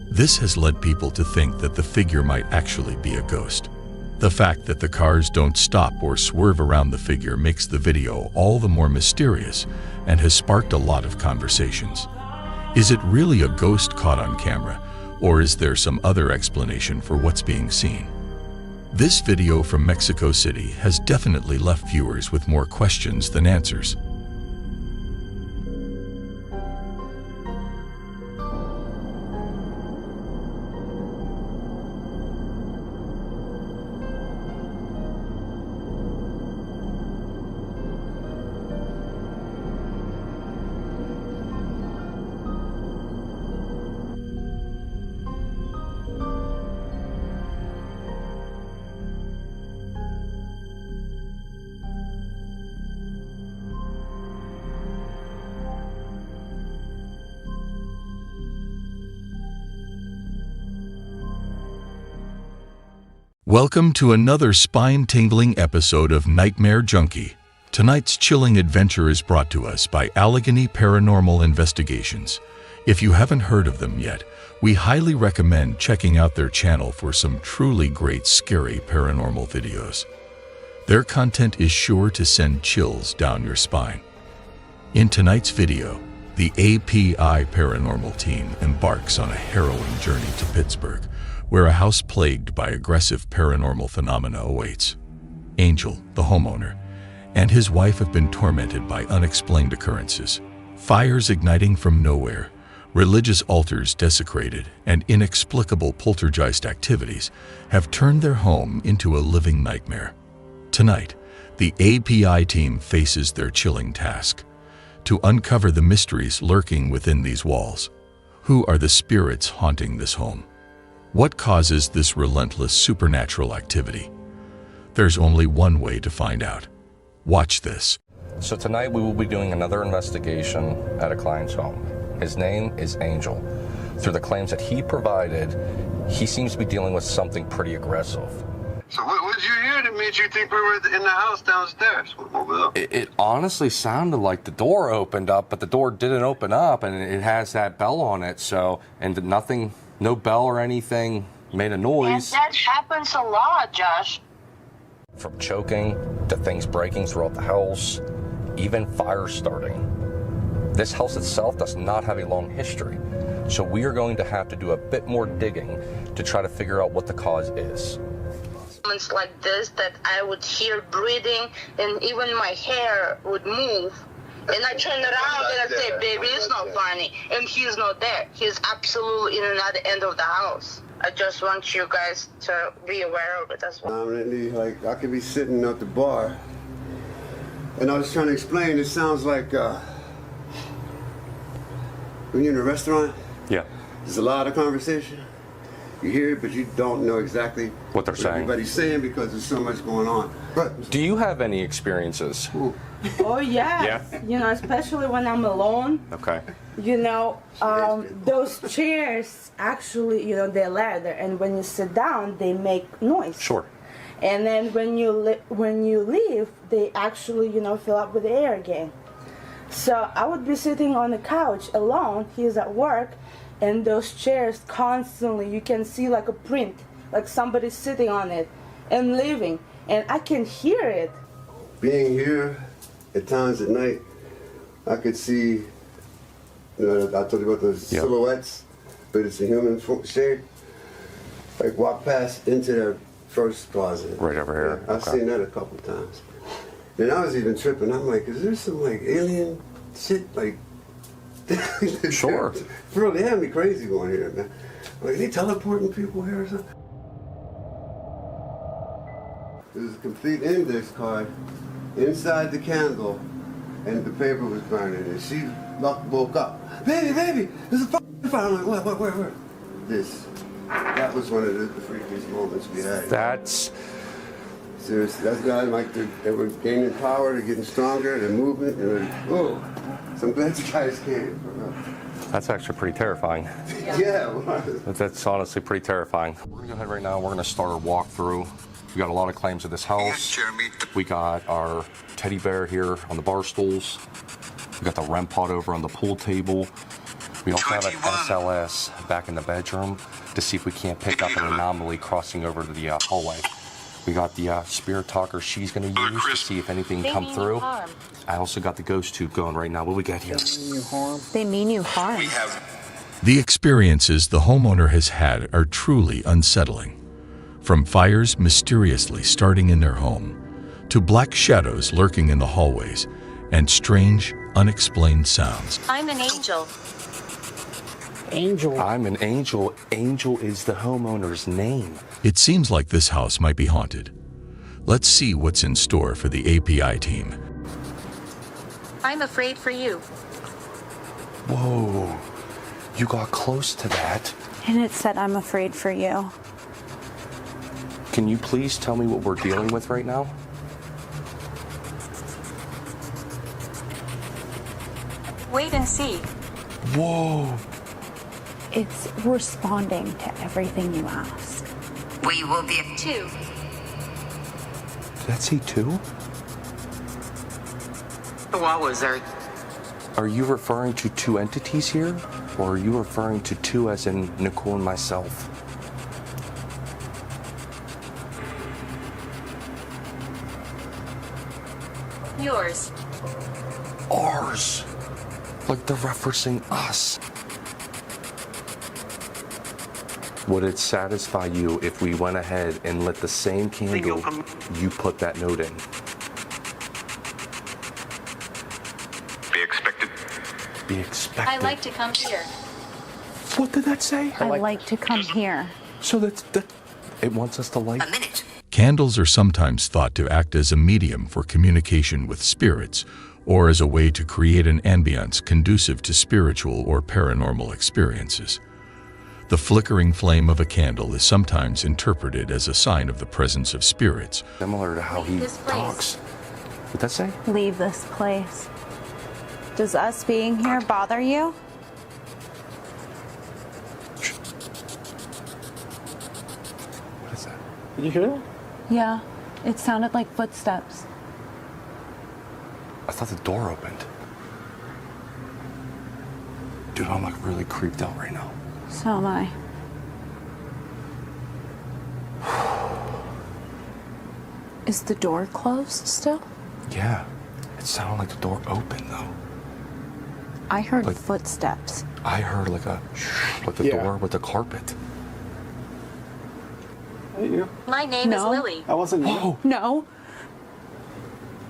This has led people to think that the figure might actually be a ghost. The fact that the cars don't stop or swerve around the figure makes the video all the more mysterious and has sparked a lot of conversations. Is it really a ghost caught on camera, or is there some other explanation for what's being seen? This video from Mexico City has definitely left viewers with more questions than answers. Welcome to another spine-tingling episode of Nightmare Junkie. Tonight's chilling adventure is brought to us by Allegheny Paranormal Investigations. If you haven't heard of them yet, we highly recommend checking out their channel for some truly great scary paranormal videos. Their content is sure to send chills down your spine. In tonight's video, the API Paranormal team embarks on a harrowing journey to Pittsburgh, where a house plagued by aggressive paranormal phenomena awaits. Angel, the homeowner, and his wife have been tormented by unexplained occurrences. Fires igniting from nowhere, religious altars desecrated, and inexplicable poltergeist activities have turned their home into a living nightmare. Tonight, the API team faces their chilling task: to uncover the mysteries lurking within these walls. Who are the spirits haunting this home? What causes this relentless supernatural activity? There's only one way to find out. Watch this. So tonight we will be doing another investigation at a client's home. His name is Angel. Through the claims that he provided, he seems to be dealing with something pretty aggressive. So what did you hear that made you think we were in the house downstairs? It honestly sounded like the door opened up, but the door didn't open up, and it has that bell on it, so, and nothing, no bell or anything made a noise. And that happens a lot, Josh. From choking to things breaking throughout the house, even fire starting. This house itself does not have a long history, so we are going to have to do a bit more digging to try to figure out what the cause is. Moments like this that I would hear breathing and even my hair would move. And I turn around and I say, baby, it's not funny. And he's not there. He's absolutely in another end of the house. I just want you guys to be aware of it as well. Prominently, like I could be sitting at the bar and I was trying to explain, it sounds like when you're in a restaurant, yeah, there's a lot of conversation. You hear it, but you don't know exactly what they're saying. Everybody's saying because there's so much going on. But do you have any experiences? Oh yeah. You know, especially when I'm alone. Okay. You know, those chairs actually, you know, they're leather, and when you sit down, they make noise. Sure. And then when you leave, they actually, you know, fill up with air again. So I would be sitting on the couch alone. He's at work. And those chairs constantly, you can see like a print, like somebody's sitting on it and leaving. And I can hear it. Being here at times at night, I could see, you know, I told you about those silhouettes, but it's a human shape. Like walk past into the first closet. Right over here. Yeah, I've seen that a couple times. And I was even tripping. I'm like, is there some like alien shit like sure. Bro, they had me crazy going here, man. Like, they teleporting people here or something? There's a complete index card inside the candle, and the paper was burning, and she woke up. Baby, there's a fire. I'm like, where? This. That was one of the freakiest moments we had. That's... Seriously, that's got like they were gaining power, they're getting stronger, they're moving, and whoa. So I'm glad you guys came. That's actually pretty terrifying. Yeah. That's honestly pretty terrifying. We're going to go ahead right now. We're going to start our walkthrough. We got a lot of claims of this house. We got our teddy bear here on the bar stools. We got the REM pod over on the pool table. We also have an SLS back in the bedroom to see if we can't pick up an anomaly crossing over to the hallway. We got the spirit talker she's going to use to see if anything come through. I also got the ghost tube going right now. What do we got here? They mean you harm. The experiences the homeowner has had are truly unsettling. From fires mysteriously starting in their home, to black shadows lurking in the hallways, and strange, unexplained sounds. I'm an angel. Angel. I'm an angel. Angel is the homeowner's name. It seems like this house might be haunted. Let's see what's in store for the API team. I'm afraid for you. Whoa, you got close to that. And it said, I'm afraid for you. Can you please tell me what we're dealing with right now? Wait and see. Whoa. It's responding to everything you ask. We will be two. Did that say two? What was there? Are you referring to two entities here? Or are you referring to two as in Nicole and myself? Yours. Ours. Like they're referencing us. Would it satisfy you if we went ahead and lit the same candle you put that note in? Be expected. Be expected. I like to come here. What did that say? I like to come here. So that it wants us to light. A minute. Candles are sometimes thought to act as a medium for communication with spirits, or as a way to create an ambience conducive to spiritual or paranormal experiences. The flickering flame of a candle is sometimes interpreted as a sign of the presence of spirits. Similar to how he talks. What'd that say? Leave this place. Does us being here bother you? What is that? Did you hear that? Yeah, it sounded like footsteps. I thought the door opened. Dude, I'm like really creeped out right now. So am I. Is the door closed still? Yeah. It sounded like the door opened though. I heard Like- footsteps. I heard like a like the door with the carpet. Hey, you. My name is Lily. That wasn't you. No.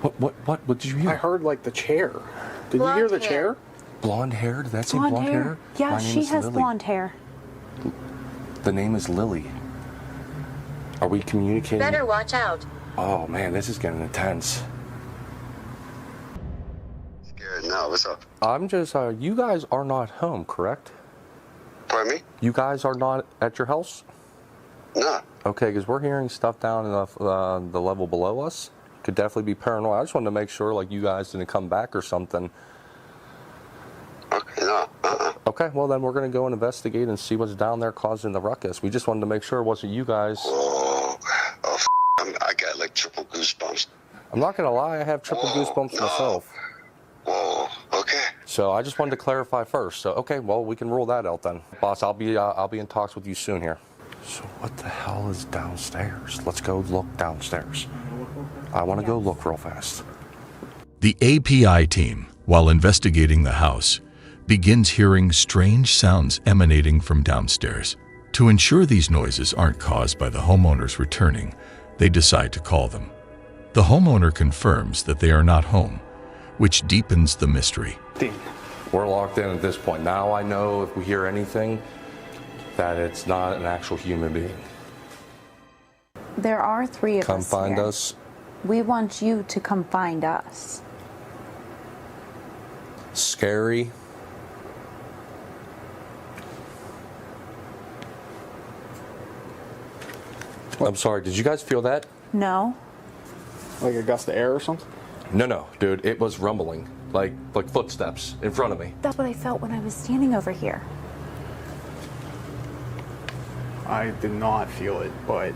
What did you hear? I heard like the chair. Did you hear the chair? Blonde hair? Did that say Blonde blonde hair. hair? Yeah, My name she is has Lily. blonde hair. The name is Lily. Are we communicating? Better watch out. Oh man, this is getting intense. Scared now. What's up? I'm just, you guys are not home, correct? Pardon me? You guys are not at your house? No. Okay, because we're hearing stuff down in the level below us. Could definitely be paranoid. I just wanted to make sure, like, you guys didn't come back or something. Okay, no. Okay, well then we're gonna go and investigate and see what's down there causing the ruckus. We just wanted to make sure it wasn't you guys. I got like triple goosebumps. I'm not gonna lie, I have triple goosebumps myself. Whoa, okay. So I just wanted to clarify first. So okay, well we can rule that out then. Boss, I'll be in talks with you soon here. So what the hell is downstairs? Let's go look downstairs. I want to go look real fast. The API team, while investigating the house, begins hearing strange sounds emanating from downstairs. To ensure these noises aren't caused by the homeowners returning, they decide to call them. The homeowner confirms that they are not home, which deepens the mystery. We're locked in at this point. Now I know if we hear anything that it's not an actual human being. There are 3 of Come us find here. us. We want you to come find us. Scary. I'm sorry, did you guys feel that? No. Like a gust of air or something? No, dude, it was rumbling. Like footsteps in front of me. That's what I felt when I was standing over here. I did not feel it, but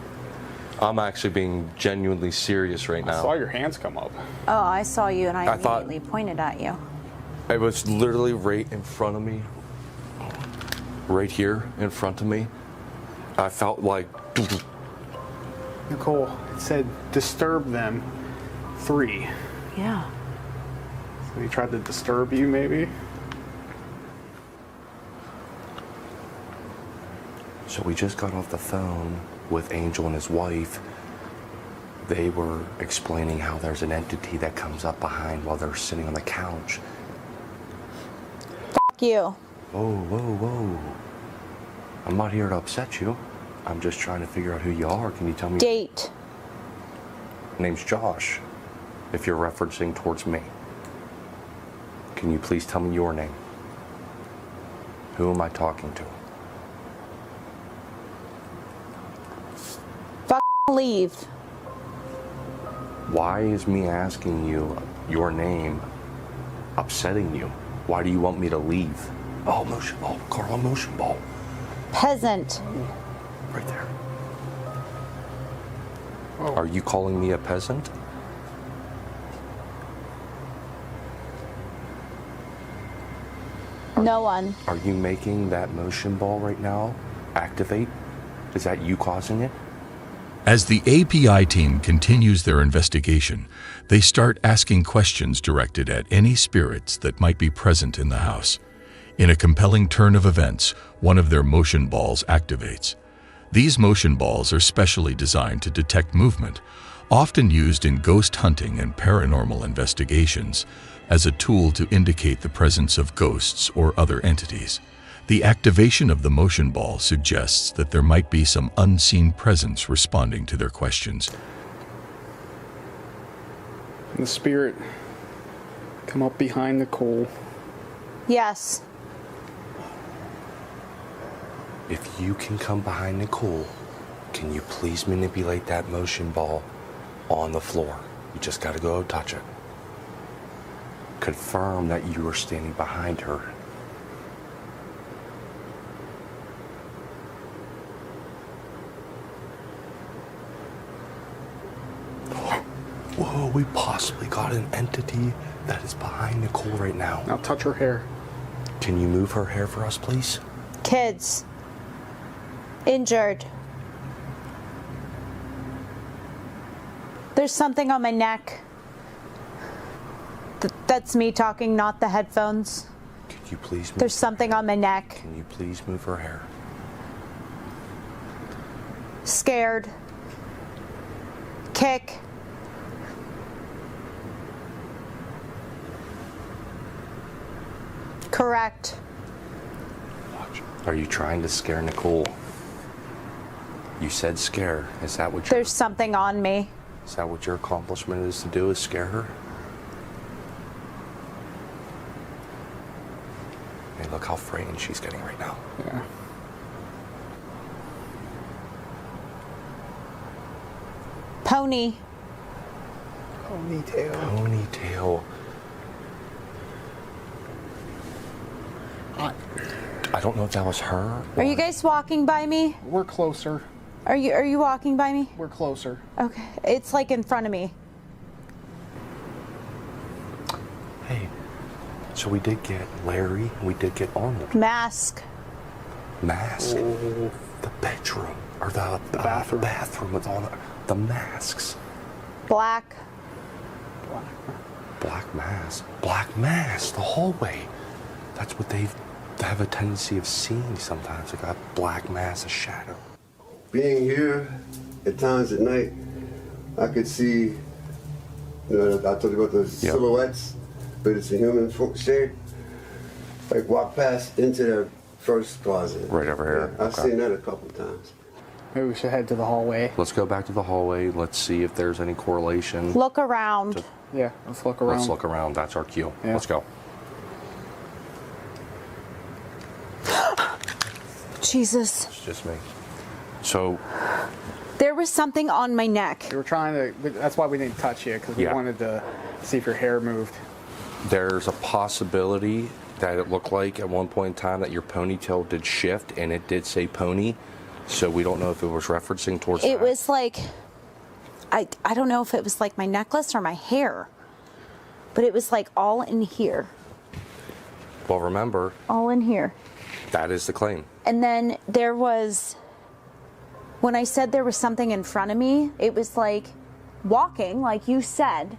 I'm actually being genuinely serious right now. I saw your hands come up. Oh, I saw you and I thought- immediately pointed at you. It was literally right in front of me. Right here in front of me. I felt like... Nicole, it said disturb them 3. Yeah. So he tried to disturb you, maybe? So we just got off the phone with Angel and his wife. They were explaining how there's an entity that comes up behind while they're sitting on the couch. Fuck you. Whoa. I'm not here to upset you. I'm just trying to figure out who you are. Can you tell me? Date. Name's Josh, if you're referencing towards me. Can you please tell me your name? Who am I talking to? Fuck leave. Why is me asking you your name upsetting you? Why do you want me to leave? Oh, motion ball. Carl, motion ball. Peasant. Right there. Are you calling me a peasant? No one. Are you making that motion ball right now activate? Is that you causing it? As the API team continues their investigation, they start asking questions directed at any spirits that might be present in the house. In a compelling turn of events, one of their motion balls activates. These motion balls are specially designed to detect movement, often used in ghost hunting and paranormal investigations as a tool to indicate the presence of ghosts or other entities. The activation of the motion ball suggests that there might be some unseen presence responding to their questions. The spirit come up behind Nicole. Yes. If you can come behind Nicole, can you please manipulate that motion ball on the floor? You just gotta go touch it. confirm that you were standing behind her. Whoa, we possibly got an entity that is behind Nicole right now. Now touch her hair. Can you move her hair for us, please? Kids. Injured. There's something on my neck. That's me talking, not the headphones. Could you please move? There's something on my neck. Can you please move her hair? Scared. Kick. Correct. Are you trying to scare Nicole? You said scare. Is that what There's something on me. Is that what your accomplishment is to do, is scare her? Hey, look how frightened she's getting right now. Yeah. Pony. Ponytail. Ponytail. I don't know if that was her. Are you guys walking by me? We're closer. Are you walking by me? We're closer. Okay. It's like in front of me. Hey, so we did get Larry, we did get Arnold. Mask. Mask? Oh. The bedroom, or the bathroom. Bathroom with all the masks. Black. Black mask. Black mask, the hallway. That's what they have a tendency of seeing sometimes, like a black mass, a shadow. Being here at times at night, I could see, I told you about the silhouettes, but it's a human shape. Like walk past into their first closet. Right over here. Yeah, I've seen that a couple times. Maybe we should head to the hallway. Let's go back to the hallway. Let's see if there's any correlation. Look around. Yeah, let's look around. Let's look around. That's our cue. Yeah. Let's go. Jesus. It's just me. So there was something on my neck. We were trying to, that's why we didn't touch you, because we wanted to see if your hair moved. There's a possibility that it looked like at one point in time that your ponytail did shift and it did say pony. So we don't know if it was referencing towards It was like, I don't know if it was like my necklace or my hair, but it was like all in here. Well, remember. All in here. That is the claim. And then there was, when I said there was something in front of me, it was like walking, like you said,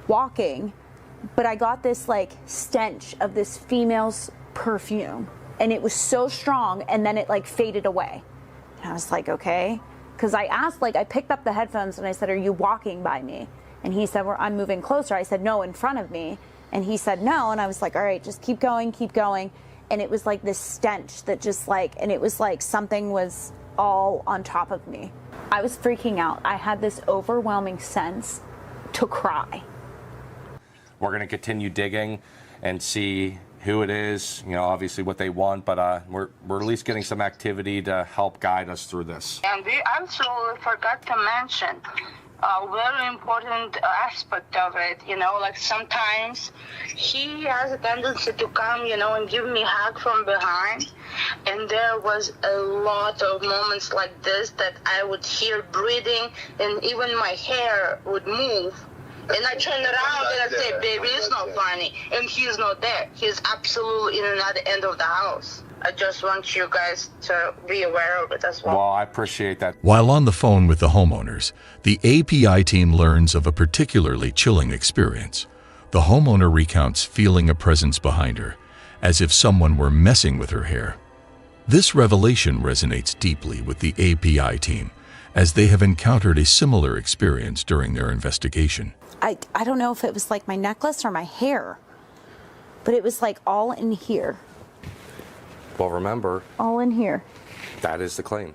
walking, but I got this like stench of this female's perfume, and it was so strong, and then it like faded away. And I was like, okay. Because I asked, like, I picked up the headphones and I said, are you walking by me? And he said, well, I'm moving closer. I said, no, in front of me. And he said, no. And I was like, all right, just keep going, keep going. And it was like this stench that just like, and it was like something was all on top of me. I was freaking out. I had this overwhelming sense to cry. We're going to continue digging and see who it is, you know, obviously what they want, but we're at least getting some activity to help guide us through this. And we also forgot to mention a very important aspect of it, you know, like sometimes he has a tendency to come, you know, and give me a hug from behind. And there was a lot of moments like this that I would hear breathing and even my hair would move. And I turn around and I say, baby, it's not funny. And he's not there. He's absolutely in another end of the house. I just want you guys to be aware of it as well. Well, I appreciate that. While on the phone with the homeowners, the API team learns of a particularly chilling experience. The homeowner recounts feeling a presence behind her, as if someone were messing with her hair. This revelation resonates deeply with the API team, as they have encountered a similar experience during their investigation. I don't know if it was like my necklace or my hair, but it was like all in here. Well, remember. All in here. That is the claim.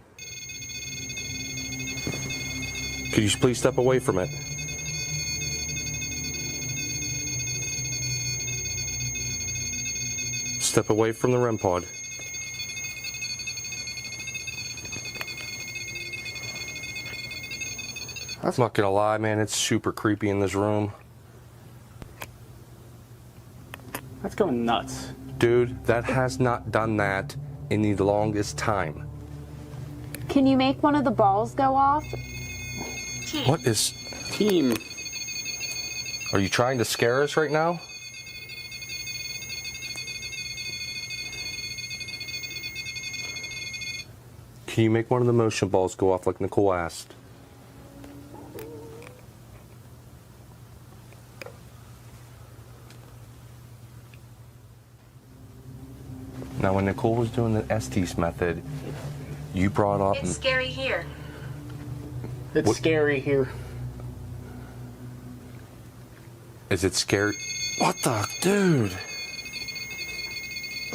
Could you please step away from it? Step away from the REM pod. I'm not gonna lie, man, it's super creepy in this room. That's going nuts. Dude, that has not done that in the longest time. Can you make one of the balls go off? What is... Team. Are you trying to scare us right now? Can you make one of the motion balls go off like Nicole asked? Now, when Nicole was doing the Estes method, you brought up... It's scary here. It's scary here. Is it scary? What the... Dude.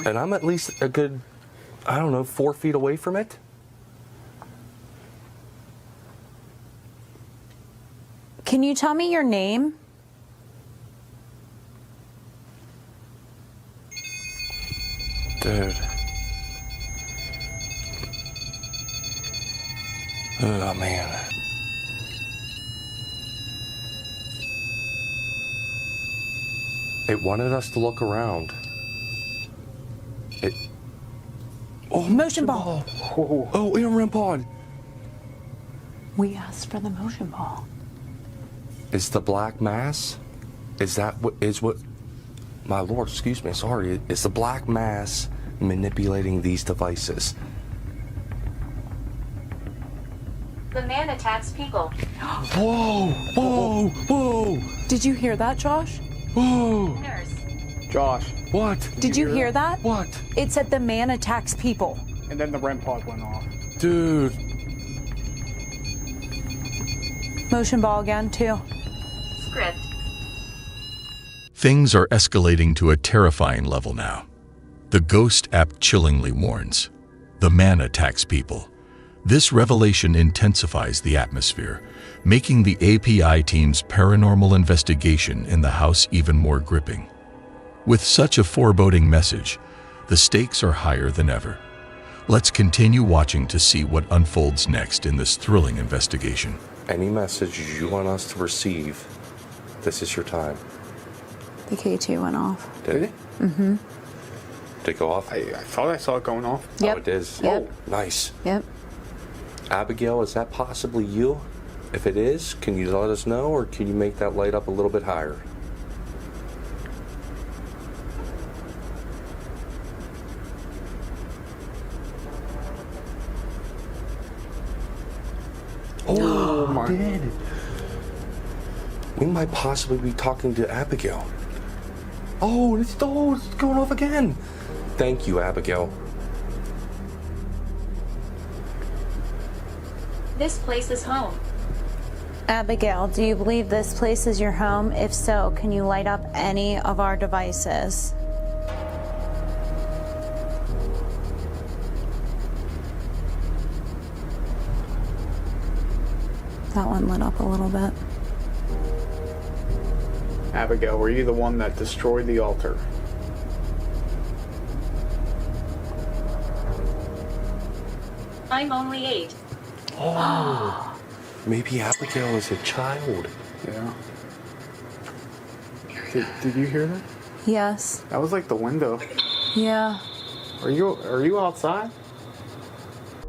And I'm at least a good, I don't know, 4 feet away from it? Can you tell me your name? Dude. Oh, man. It wanted us to look around. It... Oh, motion ball. Oh, in a REM pod. We asked for the motion ball. Is the black mass? Is that what is what? My lord, excuse me, sorry. Is the black mass manipulating these devices? The man attacks people. Whoa! Whoa! Whoa! Did you hear that, Josh? Whoa! Nurse. Josh. What? Did you hear that? What? It said the man attacks people. And then the REM pod went off. Dude. Motion ball again, too. Script. Things are escalating to a terrifying level now. The Ghost app chillingly warns. The man attacks people. This revelation intensifies the atmosphere, making the API team's paranormal investigation in the house even more gripping. With such a foreboding message, the stakes are higher than ever. Let's continue watching to see what unfolds next in this thrilling investigation. Any message you want us to receive, this is your time. The K2 went off. Did it? Mm-hmm. Did it go off? I thought I saw it going off. Yep. Oh, it is? Yep. Oh, nice. Yep. Abigail, is that possibly you? If it is, can you let us know, or can you make that light up a little bit higher? Oh my! We might possibly be talking to Abigail. Oh, it's going off again. Thank you, Abigail. This place is home. Abigail, do you believe this place is your home? If so, can you light up any of our devices? That one lit up a little bit. Abigail, were you the one that destroyed the altar? I'm only 8. Oh, maybe Abigail is a child. Yeah. Did you hear that? Yes. That was like the window. Yeah. Are you outside?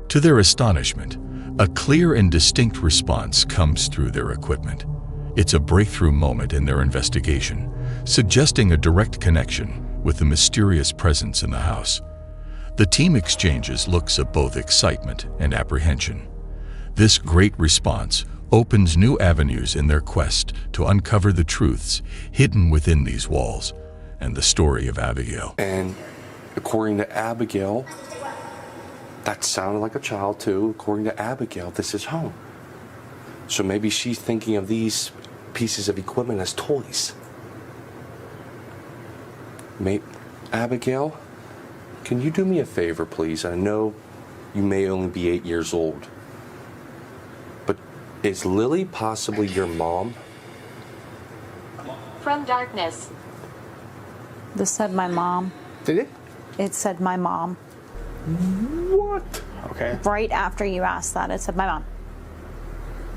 To their astonishment, a clear and distinct response comes through their equipment. It's a breakthrough moment in their investigation, suggesting a direct connection with the mysterious presence in the house. The team exchanges looks of both excitement and apprehension. This great response opens new avenues in their quest to uncover the truths hidden within these walls and the story of Abigail. And according to Abigail, that sounded like a child too. According to Abigail, this is home. So maybe she's thinking of these pieces of equipment as toys. Abigail, can you do me a favor, please? I know you may only be 8 years old, but is Lily possibly your mom? From darkness. This said my mom. Did it? It said my mom. What? Okay. Right after you asked that, it said my mom.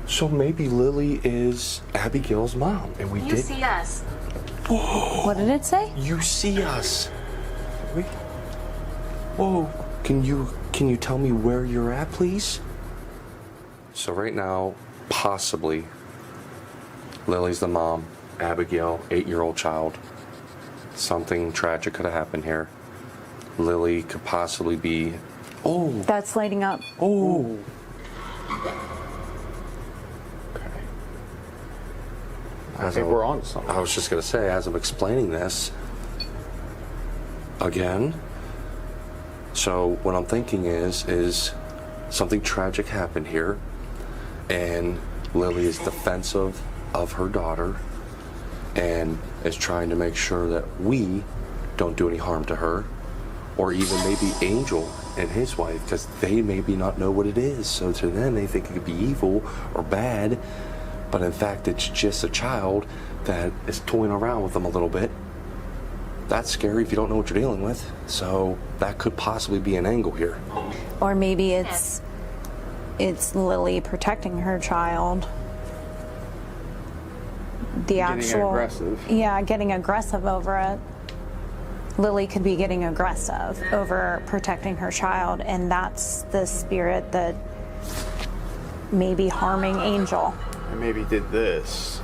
So maybe Lily is Abigail's mom, and we You did. see us. Whoa. What did it say? You see us. Wait. Whoa. Can you tell me where you're at, please? So right now, possibly, Lily's the mom. Abigail, 8-year-old child. Something tragic could have happened here. Lily could possibly be. Oh. That's lighting up. Oh. I think we're on to something. I was just gonna say, as I'm explaining this again. So what I'm thinking is something tragic happened here, and Lily is defensive of her daughter and is trying to make sure that we don't do any harm to her, or even maybe Angel and his wife, because they maybe not know what it is. So to them, they think it could be evil or bad, but in fact, it's just a child that is toying around with them a little bit. That's scary if you don't know what you're dealing with. So that could possibly be an angle here. Or maybe it's Lily protecting her child. Getting aggressive. Yeah, getting aggressive over it. Lily could be getting aggressive over protecting her child, and that's the spirit that may be harming Angel. And maybe did this.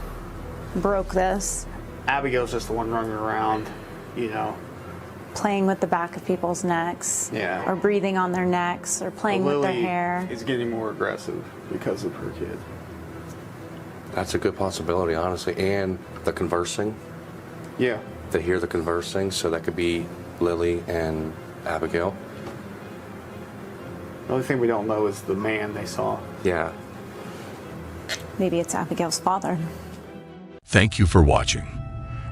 Broke this. Abigail's just the one running around, you know. Playing with the back of people's necks. Yeah. Or breathing on their necks, or playing with their hair. Is getting more aggressive because of her kid. That's a good possibility, honestly. And the conversing. Yeah. They hear the conversing, so that could be Lily and Abigail. The only thing we don't know is the man they saw. Yeah. Maybe it's Abigail's father. Thank you for watching.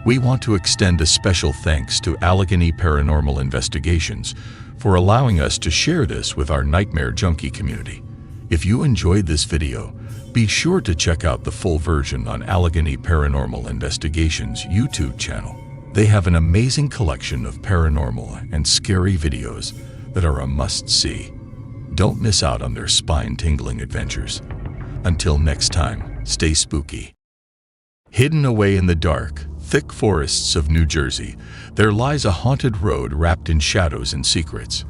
We want to extend a special thanks to Allegheny Paranormal Investigations for allowing us to share this with our Nightmare Junkie community. If you enjoyed this video, be sure to check out the full version on Allegheny Paranormal Investigations' YouTube channel. They have an amazing collection of paranormal and scary videos that are a must-see. Don't miss out on their spine-tingling adventures. Until next time, stay spooky. Hidden away in the dark, thick forests of New Jersey, there lies a haunted road wrapped in shadows and secrets.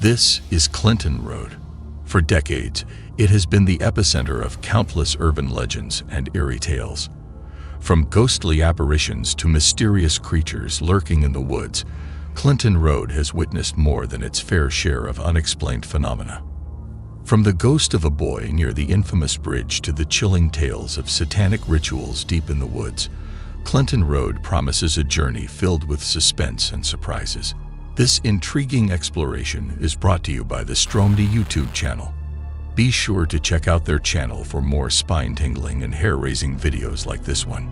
This is Clinton Road. For decades, it has been the epicenter of countless urban legends and eerie tales. From ghostly apparitions to mysterious creatures lurking in the woods, Clinton Road has witnessed more than its fair share of unexplained phenomena. From the ghost of a boy near the infamous bridge to the chilling tales of satanic rituals deep in the woods, Clinton Road promises a journey filled with suspense and surprises. This intriguing exploration is brought to you by the Stromedy YouTube channel. Be sure to check out their channel for more spine-tingling and hair-raising videos like this one.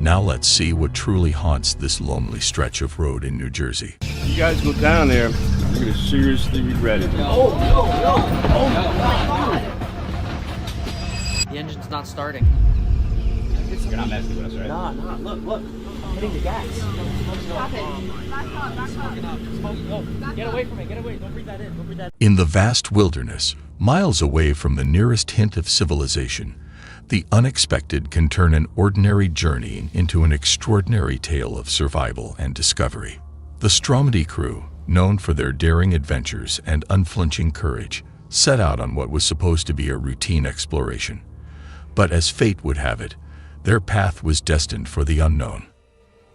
Now let's see what truly haunts this lonely stretch of road in New Jersey. You guys go down there, I'm going to seriously regret it. Oh my God. The engine's not starting. You're not messing with us, right? Nah, look. Hitting the gas. Stop it. Get away from it, get away. Don't breathe that in, In the vast wilderness, miles away from the nearest hint of civilization, the unexpected can turn an ordinary journey into an extraordinary tale of survival and discovery. The Stromedy crew, known for their daring adventures and unflinching courage, set out on what was supposed to be a routine exploration. But as fate would have it, their path was destined for the unknown.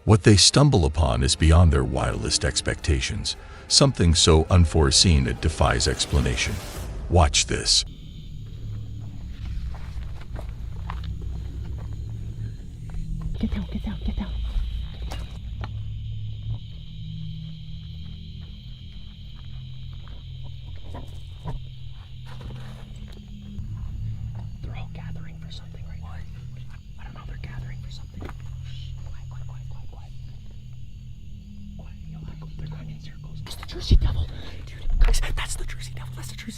What they stumble upon is beyond their wildest expectations, something so unforeseen it defies explanation. Watch this. Get down. They're all gathering for something right now. I don't know, they're gathering for something. Quiet. They're going in circles. It's the Jersey Devil. Dude, guys, that's the Jersey Devil.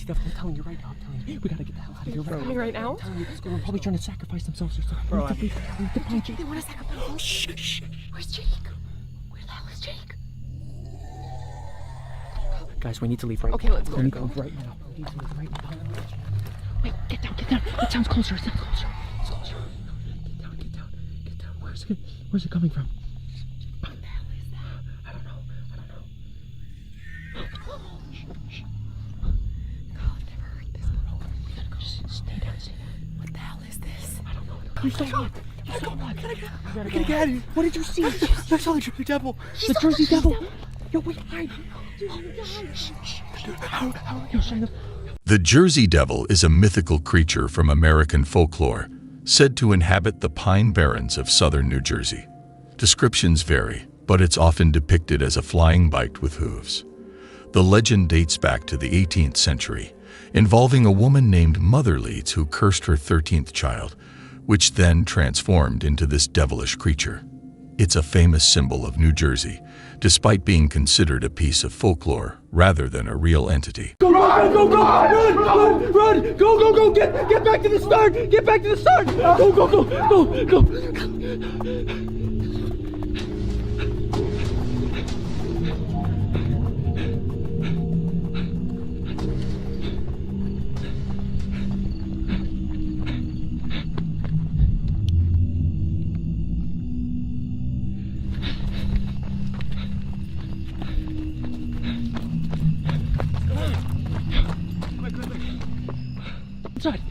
I'm telling you right now. We gotta get the hell out of here. They're coming right now? I'm telling you, they're probably trying to sacrifice themselves or something. Bro, we have to find Jake. They want to sacrifice themselves. Shh. Where's Jake? Where the hell is Jake? Guys, we need to leave right now. Okay, let's go. We need to leave right now. Wait, get down. It sounds closer. It's closer. Get down. Where's it coming from? What the hell is that? I don't know. Shh. God, I've never heard this before. We gotta go. Just stay down. What the hell is this? I don't know. You saw what? I gotta get out of here. What did you see? I saw the Jersey Devil. The Jersey Devil? Yo, wait, hide. Dude, how are you showing up? The Jersey Devil is a mythical creature from American folklore, said to inhabit the pine barrens of southern New Jersey. Descriptions vary, but it's often depicted as a flying bite with hooves. The legend dates back to the 18th century, involving a woman named Mother Leeds who cursed her 13th child, which then transformed into this devilish creature. It's a famous symbol of New Jersey, despite being considered a piece of folklore rather than a real entity. Go! Run! Go! Get back to the start! Go! Inside.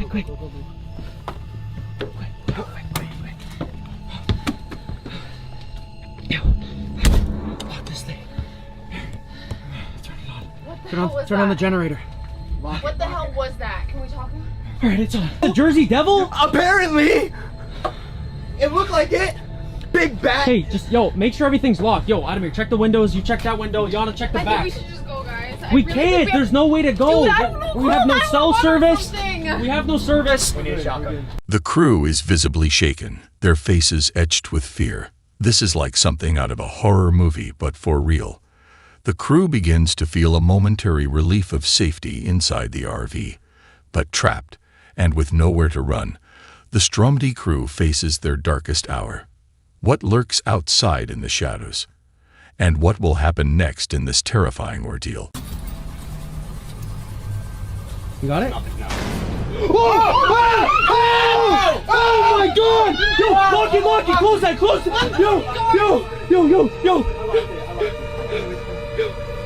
Quick. Lock this thing. Turn on the generator. What the hell was that? Can we talk? Alright, it's on. The Jersey Devil? Apparently! It looked like it! Big bat! Hey, make sure everything's locked. Yo, Adamir, check the windows. You check that window. Yana, check the back. I think we should just go, guys. We can't! There's no way to go! Dude, I don't know. We have no cell service! We have no service! We need a shotgun. The crew is visibly shaken, their faces etched with fear. This is like something out of a horror movie, but for real. The crew begins to feel a momentary relief of safety inside the RV. But trapped, and with nowhere to run, the Stromedy crew faces their darkest hour. What lurks outside in the shadows? And what will happen next in this terrifying ordeal? You got it? Oh my god! Yo, lock it! Close that! Yo!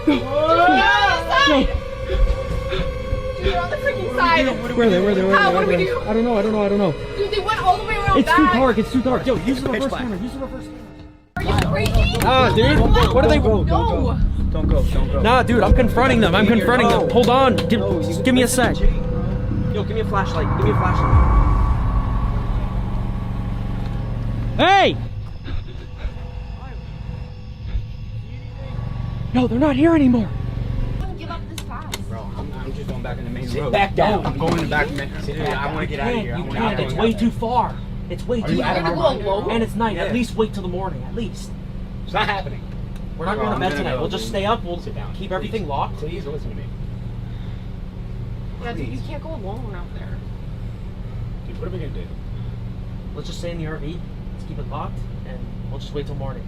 Dude, they're on the freaking side. Where are they? How? What do we do? I don't know. Dude, they went all the way around It's back. too dark. Yo, use the reverse camera. Are you crazy? Ah, dude. What are they? No. Don't go. Nah, dude, I'm confronting them. Hold on. Give me a sec. Yo, give me a flashlight. Hey! Yo, they're not here anymore. Give up this fast. Bro, I'm just going back in the main road. Back down. I'm going back in the main road. I want to get out of here. You can't. It's way too far. It's way too far. You're gonna go alone? And it's night. At least wait till the morning. At least. It's not happening. We're not going to bed tonight. We'll just stay up. We'll sit down. Keep everything locked. Please listen to me. Yeah, dude, you can't go alone out there. Dude, what are we gonna do? Let's just stay in the RV. Let's keep it locked, and we'll just wait till morning.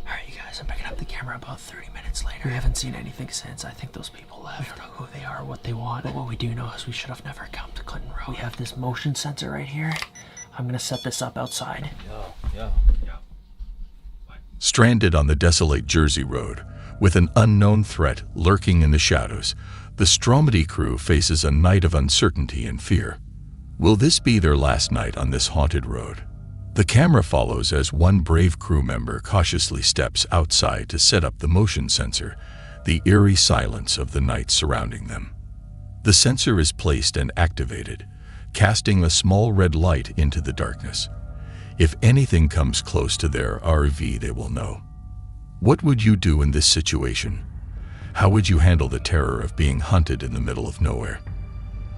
Alright, you guys, I'm picking up the camera about 30 minutes later. We haven't seen anything since. I think those people left. We don't know who they are or what they want. But what we do know is we should have never come to Clinton Road. We have this motion sensor right here. I'm gonna set this up outside. Yo. Stranded on the desolate Jersey Road, with an unknown threat lurking in the shadows, the Stromedy crew faces a night of uncertainty and fear. Will this be their last night on this haunted road? The camera follows as one brave crew member cautiously steps outside to set up the motion sensor, the eerie silence of the night surrounding them. The sensor is placed and activated, casting a small red light into the darkness. If anything comes close to their RV, they will know. What would you do in this situation? How would you handle the terror of being hunted in the middle of nowhere?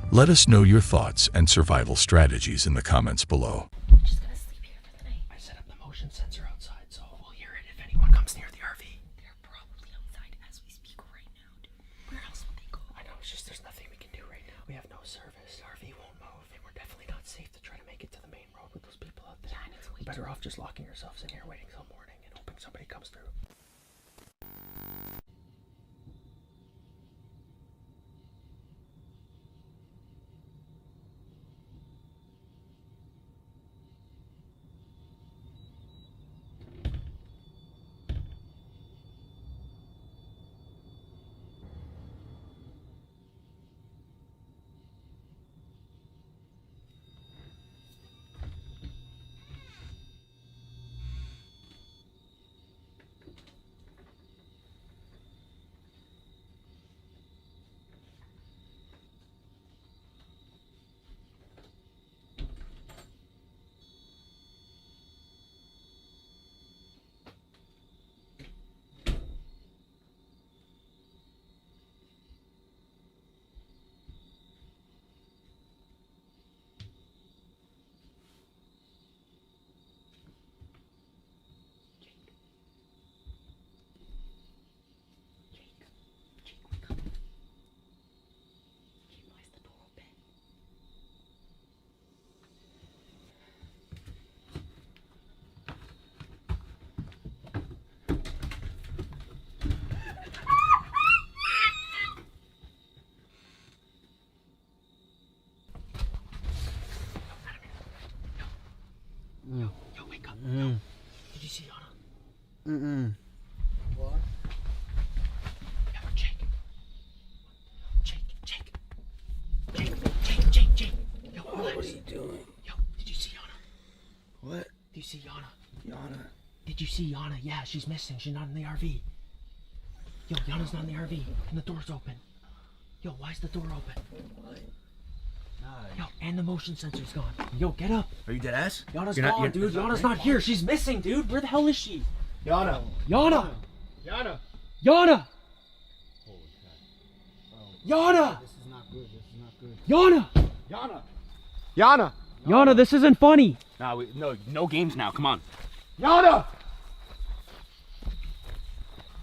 Let us know your thoughts and survival strategies in the comments below. I'm just gonna sleep here for the night. I set up the motion sensor outside, so we'll hear it if anyone comes near the RV. They're probably outside as we speak right now, dude. Where else would they go? I know, it's just there's nothing we can do right now. We have no service. The RV won't move, and we're definitely not safe to try to make it to the main road with those people out there. Yeah, and it's way We're better off just locking yourselves in here, waiting till morning, and hoping somebody comes through. Yo, wake up. Yo. Did you see Yana? What? Yo, Jake. Jake. Yo, relax. What are you doing? Yo, did you see Yana? What? Did you see Yana? Yana? Did you see Yana? Yeah, she's missing. She's not in the RV. Yo, Yana's not in the RV. And the door's open. Yo, why is the door open? What? Yo, and the motion sensor's gone. Yo, get up. Are you dead ass? Yana's gone, dude. Yana's not here. She's missing, dude. Where the hell is she? Yana. Yana. Yana. Yana. Yana. This is not good. This is not good. Yana. Yana. Yana. Yana, this isn't funny. No games now. Come on. Yana.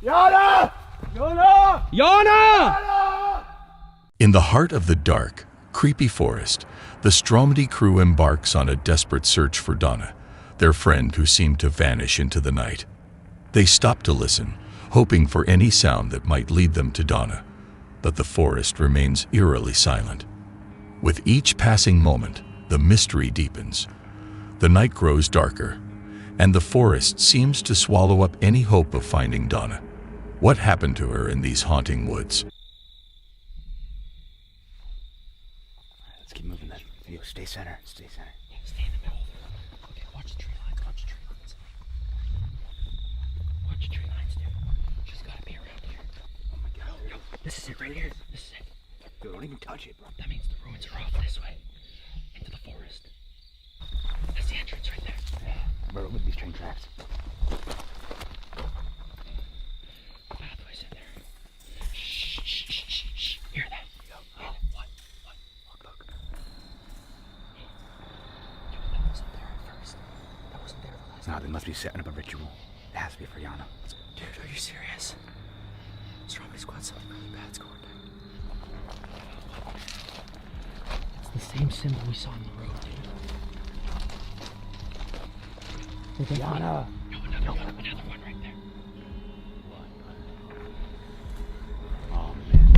Yana. Yana. Yana. In the heart of the dark, creepy forest, the Stromedy crew embarks on a desperate search for Donna, their friend who seemed to vanish into the night. They stop to listen, hoping for any sound that might lead them to Donna, but the forest remains eerily silent. With each passing moment, the mystery deepens. The night grows darker, and the forest seems to swallow up any hope of finding Donna. What happened to her in these haunting woods? Let's keep moving then. Yo, stay center. Stay center. Yeah, stay in the middle. Okay, watch the tree lines. Watch the tree lines. Watch the tree lines, dude. She's gotta be around here. Oh my god. Yo, this is it right here. This is it. Dude, don't even touch it, bro. That means the ruins are off this way. Into the forest. That's the entrance right there. Yeah. Bro, look at these train tracks. Pathways in there. Shh. Hear that? Yo. What? Look. Yo, that wasn't there at first. That wasn't there the last time. Nah, they must be setting up a ritual. It has to be for Yana. Dude, are you serious? Stromedy Squad, something really bad's going down. It's the same symbol we saw on the road, dude. Yana! Yo, another one right there. Oh man.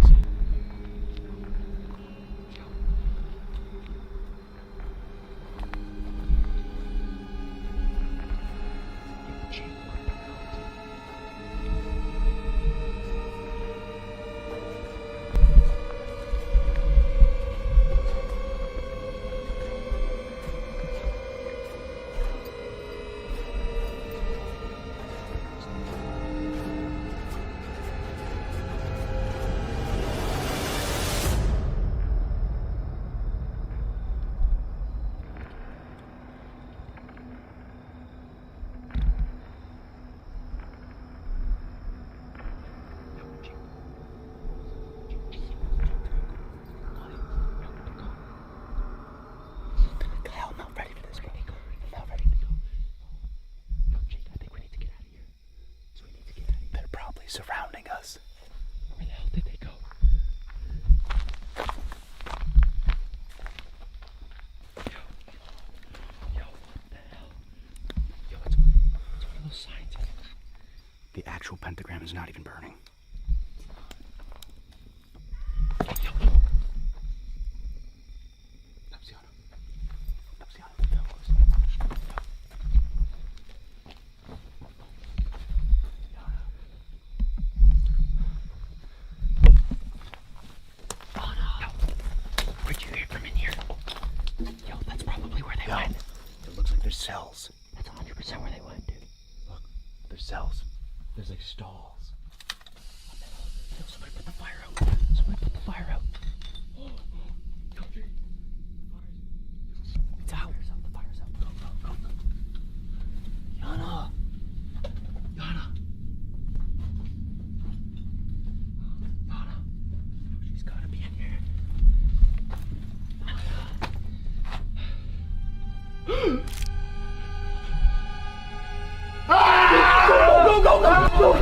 Surrounding us. Where the hell did they go? Yo, what the hell? Yo, The actual pentagram is not even burning. Where'd you hear from in here? Yo, that's probably where they went. It looks like there's cells. That's 100% where they went, dude. Look, there's cells. There's like stalls. Yo, somebody put the fire out. Somebody put the fire out. It's out. The fire's out. Go, go, go, go. Yana. Yana. Yana. She's gotta be in here. Go, go, go, go,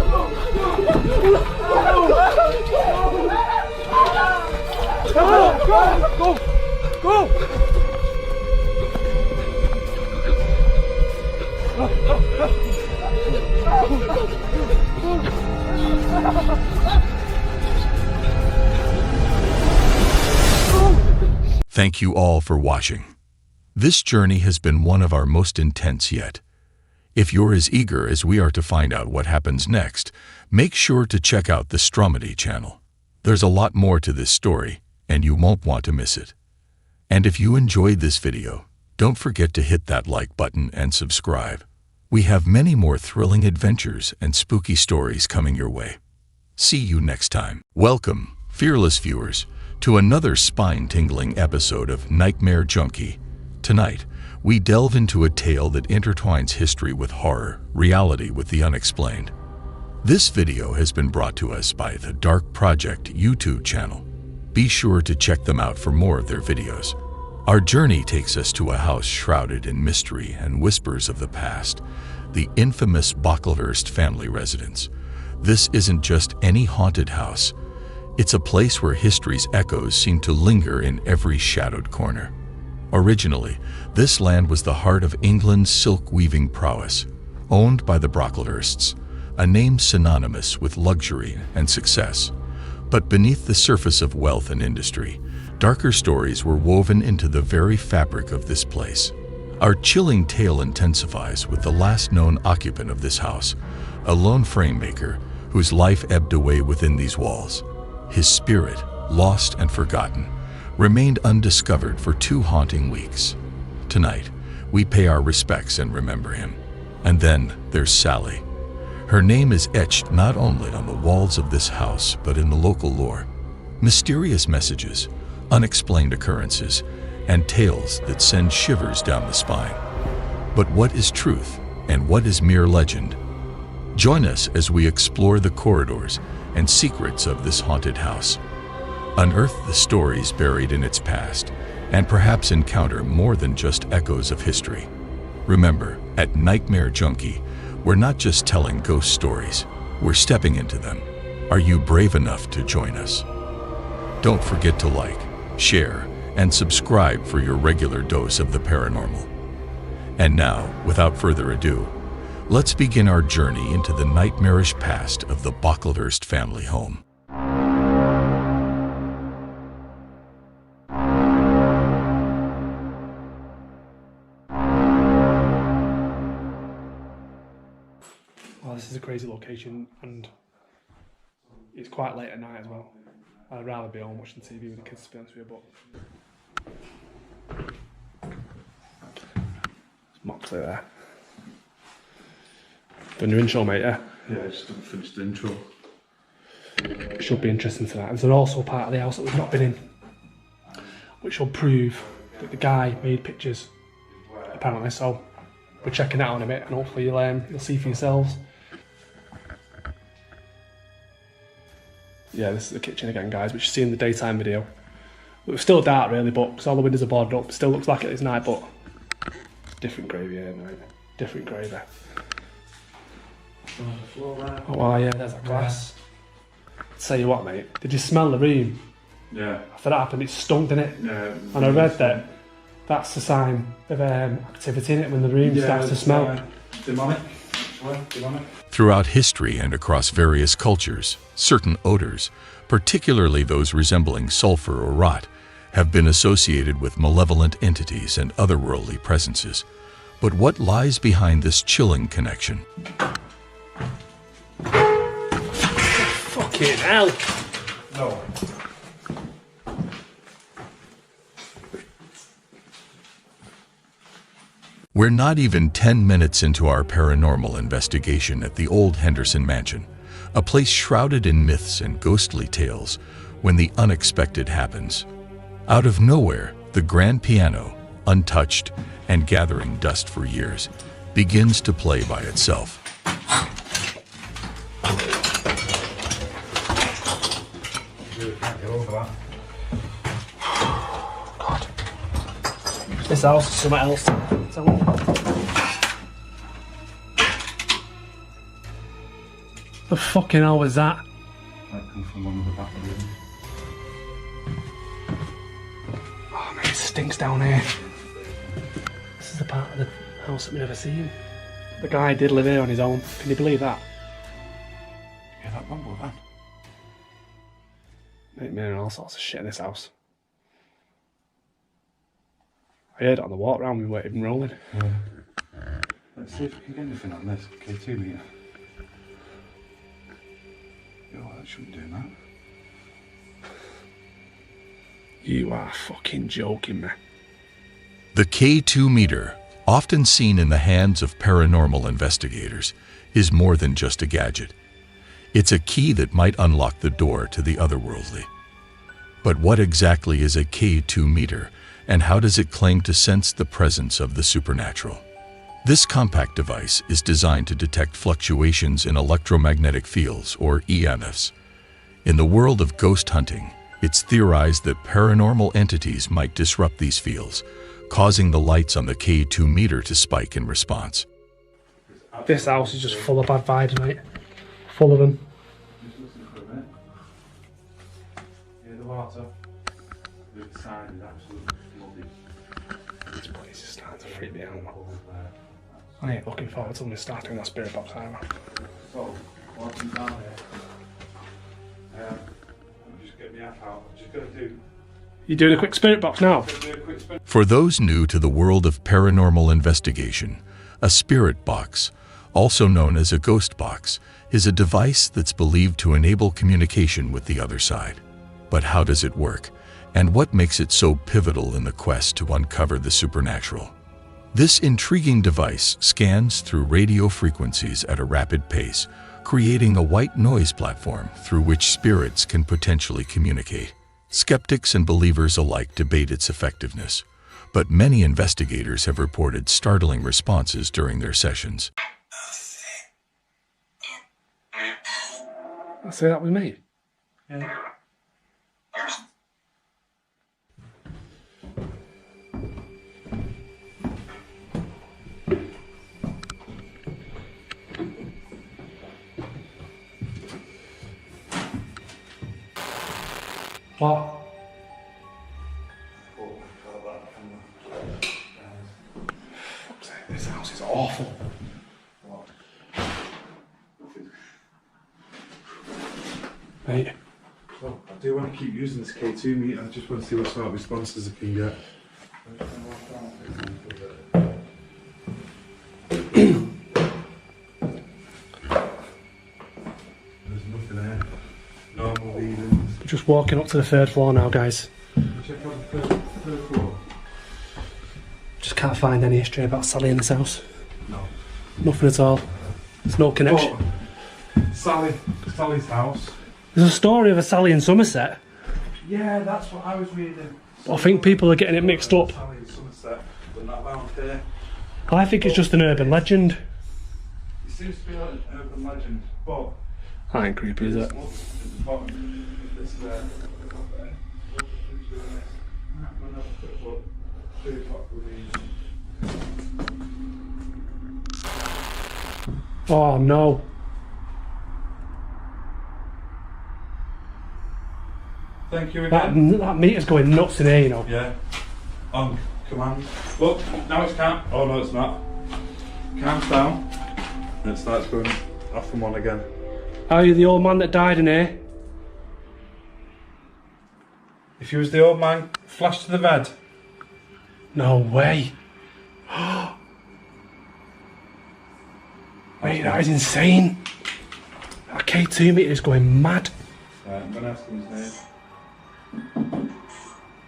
go, go, go. Thank you all for watching. This journey has been one of our most intense yet. If you're as eager as we are to find out what happens next, make sure to check out the Stromedy channel. There's a lot more to this story, and you won't want to miss it. And if you enjoyed this video, don't forget to hit that like button and subscribe. We have many more thrilling adventures and spooky stories coming your way. See you next time. Welcome, fearless viewers, to another spine-tingling episode of Nightmare Junkie. Tonight, we delve into a tale that intertwines history with horror, reality with the unexplained. This video has been brought to us by the Dark Project YouTube channel. Be sure to check them out for more of their videos. Our journey takes us to a house shrouded in mystery and whispers of the past, the infamous Brocklehurst family residence. This isn't just any haunted house. It's a place where history's echoes seem to linger in every shadowed corner. Originally, this land was the heart of England's silk-weaving prowess, owned by the Brocklehursts, a name synonymous with luxury and success. But beneath the surface of wealth and industry, darker stories were woven into the very fabric of this place. Our chilling tale intensifies with the last known occupant of this house, a lone frame maker whose life ebbed away within these walls. His spirit, lost and forgotten, remained undiscovered for 2 haunting weeks. Tonight, we pay our respects and remember him. And then there's Sally. Her name is etched not only on the walls of this house, but in the local lore. Mysterious messages, unexplained occurrences, and tales that send shivers down the spine. But what is truth and what is mere legend? Join us as we explore the corridors and secrets of this haunted house. Unearth the stories buried in its past, and perhaps encounter more than just echoes of history. Remember, at Nightmare Junkie, we're not just telling ghost stories, we're stepping into them. Are you brave enough to join us? Don't forget to like, share, and subscribe for your regular dose of the paranormal. And now, without further ado, let's begin our journey into the nightmarish past of the Brocklehurst family home. Well, this is a crazy location, and it's quite late at night as well. I'd rather be home watching TV with the kids, to be honest with you, but it's Moxley there. Done your intro, mate, yeah? Yeah, just finished the intro. It should be interesting tonight. There's also part of the house that we've not been in, which will prove that the guy made pictures, apparently, so we're checking that out in a bit, and hopefully you'll see for yourselves. Yeah, this is the kitchen again, guys, which you see in the daytime video. It was still dark, really, but because all the windows are boarded up, it still looks like it is night, but different gravy here, mate. Different gravy. Oh, wow, yeah, there's that glass. Tell you what, mate, did you smell the room? Yeah. After that happened, it stunk, didn't it? Yeah. And I read that that's the sign of activity in it when the room starts to smell. Demonic. Throughout history and across various cultures, certain odors, particularly those resembling sulfur or rot, have been associated with malevolent entities and otherworldly presences. But what lies behind this chilling connection? Fucking hell! No. We're not even 10 minutes into our paranormal investigation at the old Henderson Mansion, a place shrouded in myths and ghostly tales, when the unexpected happens. Out of nowhere, the grand piano, untouched and gathering dust for years, begins to play by itself. God. This house is something else. The fucking hell was that? Might come from one of the back rooms. Oh man, it stinks down here. This is the part of the house that we've never seen. The guy did live here on his own. Can you believe that? Yeah, that bumble van. Mate, me and all sorts of shit in this house. I heard it on the walk round, we weren't even rolling. Yeah. Let's see if we can get anything on this K2 meter. Yo, that shouldn't do that. You are fucking joking me. The K2 meter, often seen in the hands of paranormal investigators, is more than just a gadget. It's a key that might unlock the door to the otherworldly. But what exactly is a K2 meter, and how does it claim to sense the presence of the supernatural? This compact device is designed to detect fluctuations in electromagnetic fields, or EMFs. In the world of ghost hunting, it's theorized that paranormal entities might disrupt these fields, causing the lights on the K2 meter to spike in response. This house is just full of bad vibes, mate. Full of them. Yeah, the water. The side is absolutely flooded. This place is starting to freak me out. I ain't looking forward to when we start doing that spirit box either. So, walking down here, I'm just getting the app out. I'm just going to do... You doing a quick spirit box now? For those new to the world of paranormal investigation, a spirit box, also known as a ghost box, is a device that's believed to enable communication with the other side. But how does it work? And what makes it so pivotal in the quest to uncover the supernatural? This intriguing device scans through radio frequencies at a rapid pace, creating a white noise platform through which spirits can potentially communicate. Skeptics and believers alike debate its effectiveness, but many investigators have reported startling responses during their sessions. I'll say that with me. Yeah. What? This house is awful. Mate. Well, I do want to keep using this K2 meter. I just want to see what sort of responses I can get. There's nothing there. Normal readings. We're just walking up to the 3rd floor now, guys. Check out the third floor. Just can't find any history about Sally in this house. No. Nothing at all. There's no connection. Oh, Sally's house. There's a story of a Sally in Somerset. Yeah, that's what I was reading. I think people are getting it mixed up. Sally in Somerset, but not around here. I think it's just an urban legend. It seems to be like an urban legend, but... That ain't creepy, is it? At the bottom, this Oh no. Thank you again. That meter's going nuts in here, you know. Yeah. On command. Look, now it's calm. Oh no, it's not. Calms down. and it starts going off and on again. Are you the old man that died in here? If you was the old man, flash to the bed. No way. Mate, that is insane. That K2 meter is going mad. Right, I'm going to ask him his name.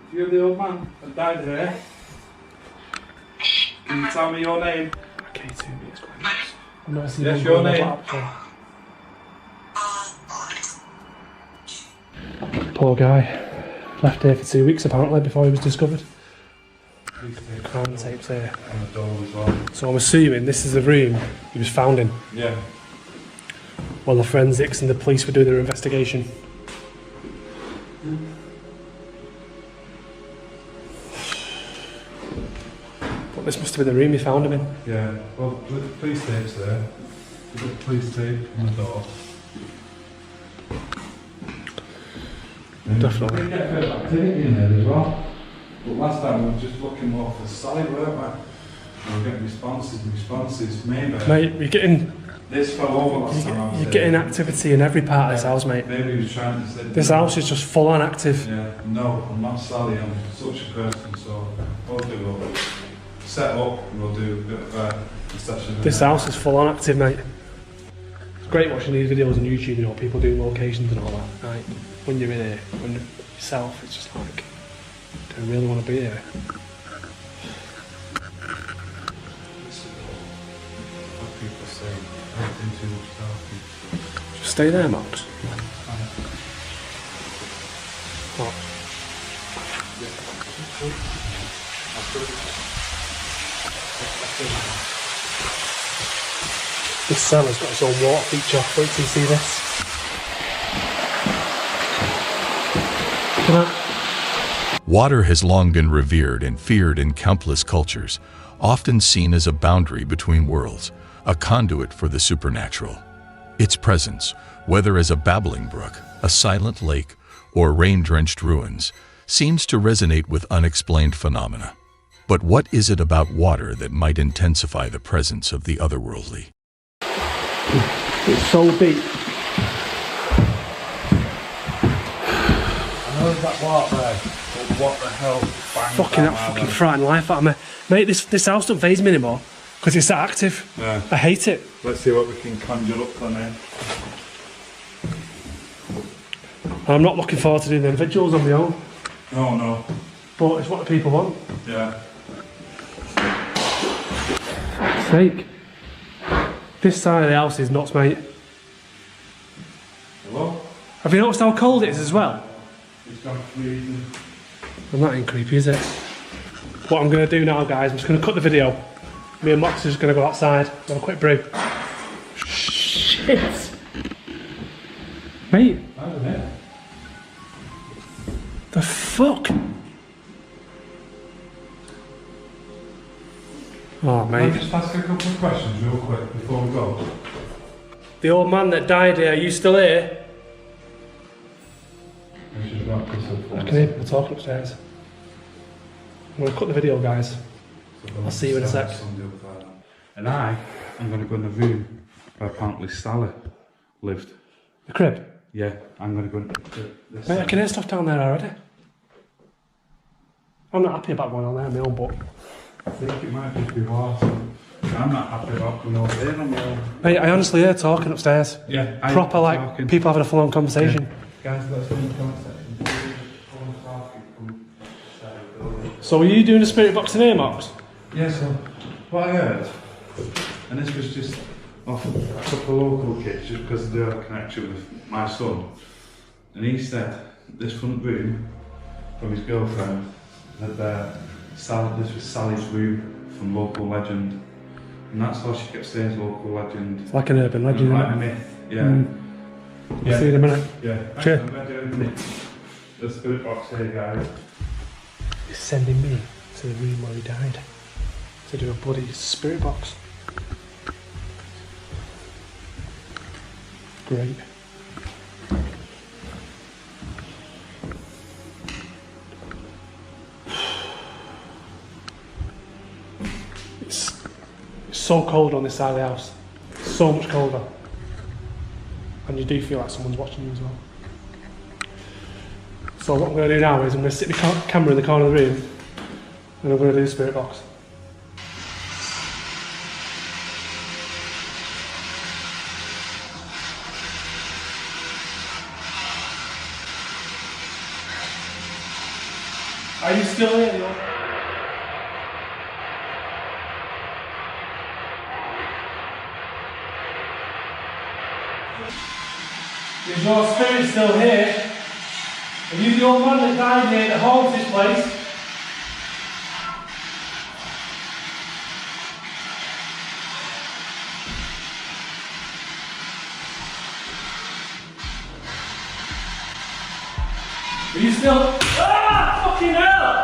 If you're the old man that died here, can you tell me your name? That K2 meter is going mad. I've never seen Yes, one your going name. like that before. Poor guy. Left here for 2 weeks apparently before he was discovered. Crime tapes here. On the door as well. So I'm assuming this is the room he was found in. Yeah. While the forensics and the police were doing their investigation. But this must have been the room he found him in. Yeah, well, the police tape's there. We've got police tape on the door. Definitely. We get a bit of activity in there as well. But last time we were just looking more for solid, weren't we? We were getting responses, maybe. Mate, you're getting... This fell over last time. You're getting activity in every part of this house, mate. Maybe he was trying to say... This house is just full on active. Yeah, no, I'm not Sally, I'm such a person, so we'll set up and we'll do a bit of a session. This house is full on active, mate. It's great watching these videos on YouTube, you know, people doing locations and all that, right? When you're in here, when you're yourself, it's just like, do I really want to be here? Just stay there, Max. What? This cellar's got its own water feature. Wait till you see this. Look at that. Water has long been revered and feared in countless cultures, often seen as a boundary between worlds, a conduit for the supernatural. Its presence, whether as a babbling brook, a silent lake, or rain-drenched ruins, seems to resonate with unexplained phenomena. But what is it about water that might intensify the presence of the otherworldly? It's so deep. I know there's that water there, but what the hell? Fucking that fucking frightening life out of me. Mate, this house don't faze me anymore because it's that active. Yeah. I hate it. Let's see what we can conjure up on here. I'm not looking forward to doing them vigils on my own. No, no. But it's what the people want. Yeah. Fuck's sake. This side of the house is nuts, mate. Hello? Have you noticed how cold it is as well? It's gone freezing. And that ain't creepy, is it? What I'm going to do now, guys, I'm just going to cut the video. Me and Max are just going to go outside, have a quick brew. Shit! Mate! The fuck? Oh, Can I mate. just ask a couple of questions real quick before we go? The old man that died here, are you still here? I can hear people talking upstairs. I'm going to cut the video, guys. I'll see you in a sec. And I'm going to go in the room where apparently Sally lived. The crib? Yeah, I'm going to go into this. Mate, I can hear stuff down there already. I'm not happy about going on there on my own, but... I think it might just be worse. I'm not happy about going over there on my own. Mate, I honestly hear talking upstairs. Yeah, proper, like, people having a full-on conversation. Yeah. Guys, let's go in the comment section. So are you doing a spirit box in here, Max? Yeah, so what I heard, and this was just off a couple of local kids, just because they have a connection with my son, and he said this front room from his girlfriend had this was Sally's room from local legend, and that's how she kept saying local legend. It's like an urban legend, like isn't a it? myth, yeah. Yeah. See you in a minute. Yeah. Cheers. I'm going to open the spirit box here, guys. He's sending me to the room where he died to do a bloody spirit box. Great. It's so cold on this side of the house. so much colder. And you do feel like someone's watching you as well. So what I'm going to do now is I'm going to sit the camera in the corner of the room and I'm going to do the spirit box. Are you still here, Leo? Is your spirit still here? Are you the old man that died here that haunts this place? Are you still... Ah! Fucking hell!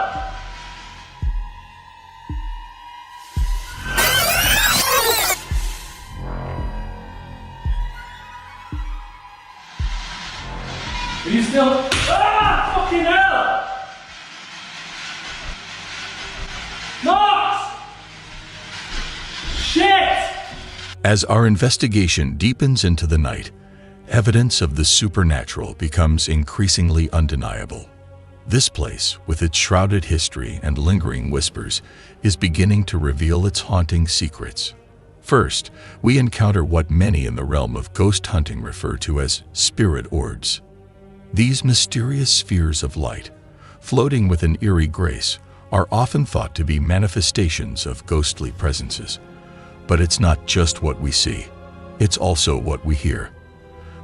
Are you still... Ah! Fucking hell! Knox! Shit! As our investigation deepens into the night, evidence of the supernatural becomes increasingly undeniable. This place, with its shrouded history and lingering whispers, is beginning to reveal its haunting secrets. First, we encounter what many in the realm of ghost hunting refer to as spirit orbs. These mysterious spheres of light, floating with an eerie grace, are often thought to be manifestations of ghostly presences. But it's not just what we see, it's also what we hear.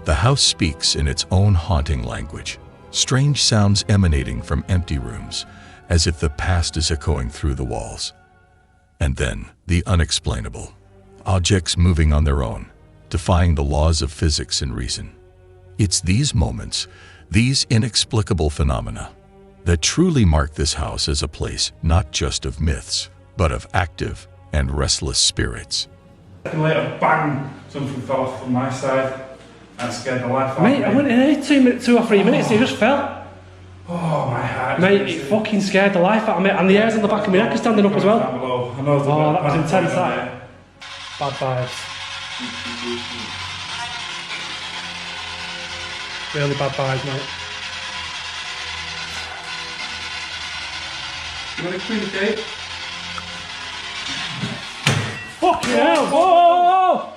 The house speaks in its own haunting language, strange sounds emanating from empty rooms, as if the past is echoing through the walls. And then, the unexplainable. Objects moving on their own, defying the laws of physics and reason. It's these moments, these inexplicable phenomena, that truly mark this house as a place not just of myths, but of active and restless spirits. And later, bang! Something fell off from my side. That scared the life out of me. Mate, I went in here 2 or 3 minutes and it just fell. Oh, my heart. Mate, it fucking scared the life out of me. And the hairs on the back of my neck are standing up as well. I know oh, that was intense, that. Bad vibes. Really bad vibes, mate. You want to communicate? Fucking hell! Whoa!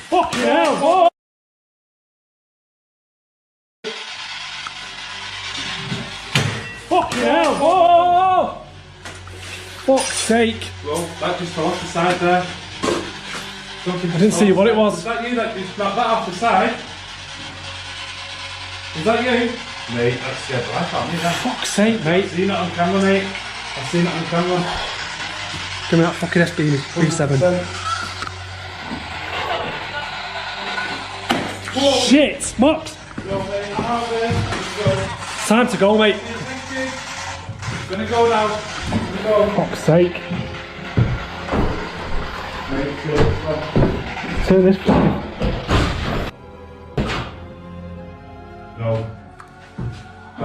Fucking hell! Whoa! Fucking hell! Whoa! Fuck's sake! Well, that just fell off the side there. I didn't see what it was. Was that you that just knocked that off the side? Was that you? Mate, that scared the life out of me. Fuck's sake, mate. I've seen it on camera, mate. I've seen it on camera. Give me that fucking SB7. Shit! Mox! It's time to go, mate. Gonna go now. Go. Fuck's sake. Turn this. No.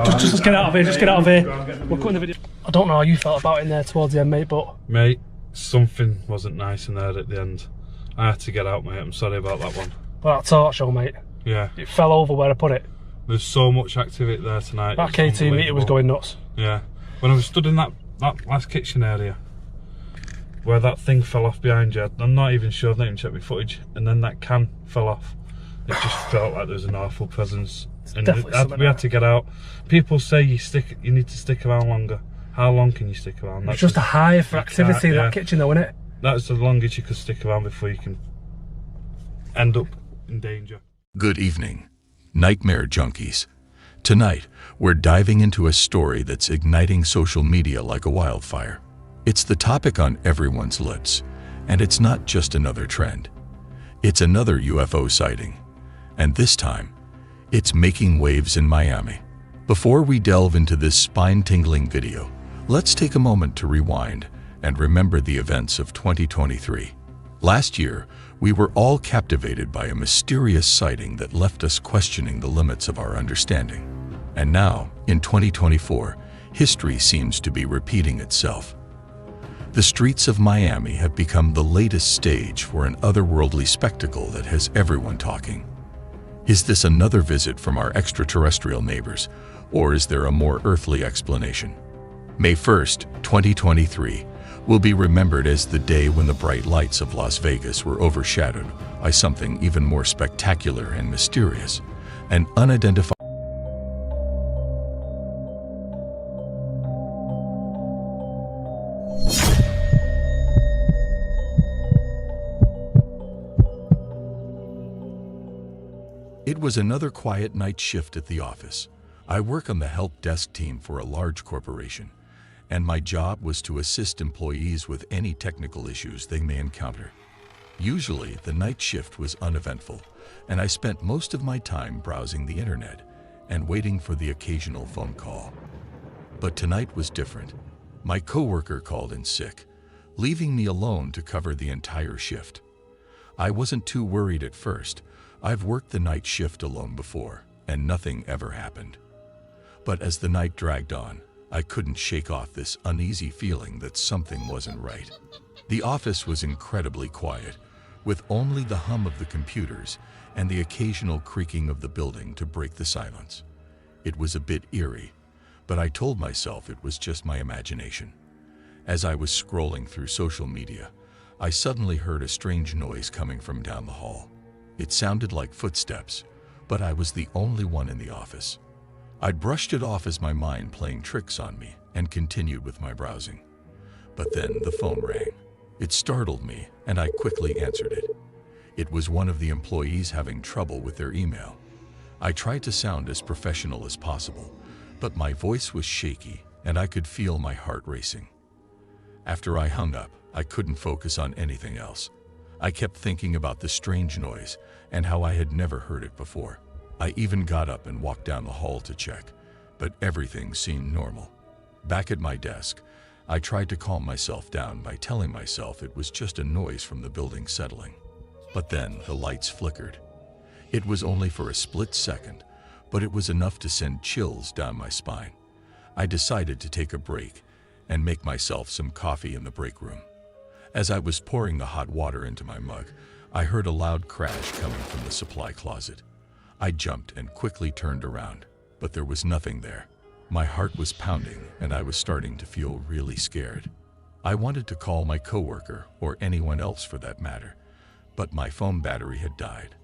Just let's get out of here, just get out of here. We're cutting the video. I don't know how you felt about it in there towards the end, mate, but... Mate, something wasn't nice in there at the end. I had to get out, mate. I'm sorry about that one. Well, that torch show, mate. Yeah. It fell over where I put it. There's so much activity there tonight. That K2 meter was going nuts. Yeah. When I was stood in that last kitchen area, where that thing fell off behind you, I'm not even sure, I've not even checked my footage, and then that can fell off. It just felt like there was an awful presence. And we had to get out. People say you need to stick around longer. How long can you stick around? It's just a hive for activity in that kitchen though, isn't it? That's the longest you could stick around before you can end up in danger. Good evening, nightmare junkies. Tonight, we're diving into a story that's igniting social media like a wildfire. It's the topic on everyone's lips, and it's not just another trend. It's another UFO sighting, and this time, it's making waves in Miami. Before we delve into this spine-tingling video, let's take a moment to rewind and remember the events of 2023. Last year, we were all captivated by a mysterious sighting that left us questioning the limits of our understanding. And now, in 2024, history seems to be repeating itself. The streets of Miami have become the latest stage for an otherworldly spectacle that has everyone talking. Is this another visit from our extraterrestrial neighbors, or is there a more earthly explanation? May 1st, 2023, will be remembered as the day when the bright lights of Las Vegas were overshadowed by something even more spectacular and mysterious, an unidentified. It was another quiet night shift at the office. I work on the help desk team for a large corporation, and my job was to assist employees with any technical issues they may encounter. Usually, the night shift was uneventful, and I spent most of my time browsing the internet and waiting for the occasional phone call. But tonight was different. My coworker called in sick, leaving me alone to cover the entire shift. I wasn't too worried at first. I've worked the night shift alone before, and nothing ever happened. But as the night dragged on, I couldn't shake off this uneasy feeling that something wasn't right. The office was incredibly quiet, with only the hum of the computers and the occasional creaking of the building to break the silence. It was a bit eerie, but I told myself it was just my imagination. As I was scrolling through social media, I suddenly heard a strange noise coming from down the hall. It sounded like footsteps, but I was the only one in the office. I'd brushed it off as my mind playing tricks on me and continued with my browsing. But then the phone rang. It startled me, and I quickly answered it. It was one of the employees having trouble with their email. I tried to sound as professional as possible, but my voice was shaky and I could feel my heart racing. After I hung up, I couldn't focus on anything else. I kept thinking about the strange noise and how I had never heard it before. I even got up and walked down the hall to check, but everything seemed normal. Back at my desk, I tried to calm myself down by telling myself it was just a noise from the building settling. But then the lights flickered. It was only for a split second, but it was enough to send chills down my spine. I decided to take a break and make myself some coffee in the break room. As I was pouring the hot water into my mug, I heard a loud crash coming from the supply closet. I jumped and quickly turned around, but there was nothing there. My heart was pounding and I was starting to feel really scared. I wanted to call my coworker or anyone else for that matter, but my phone battery had died.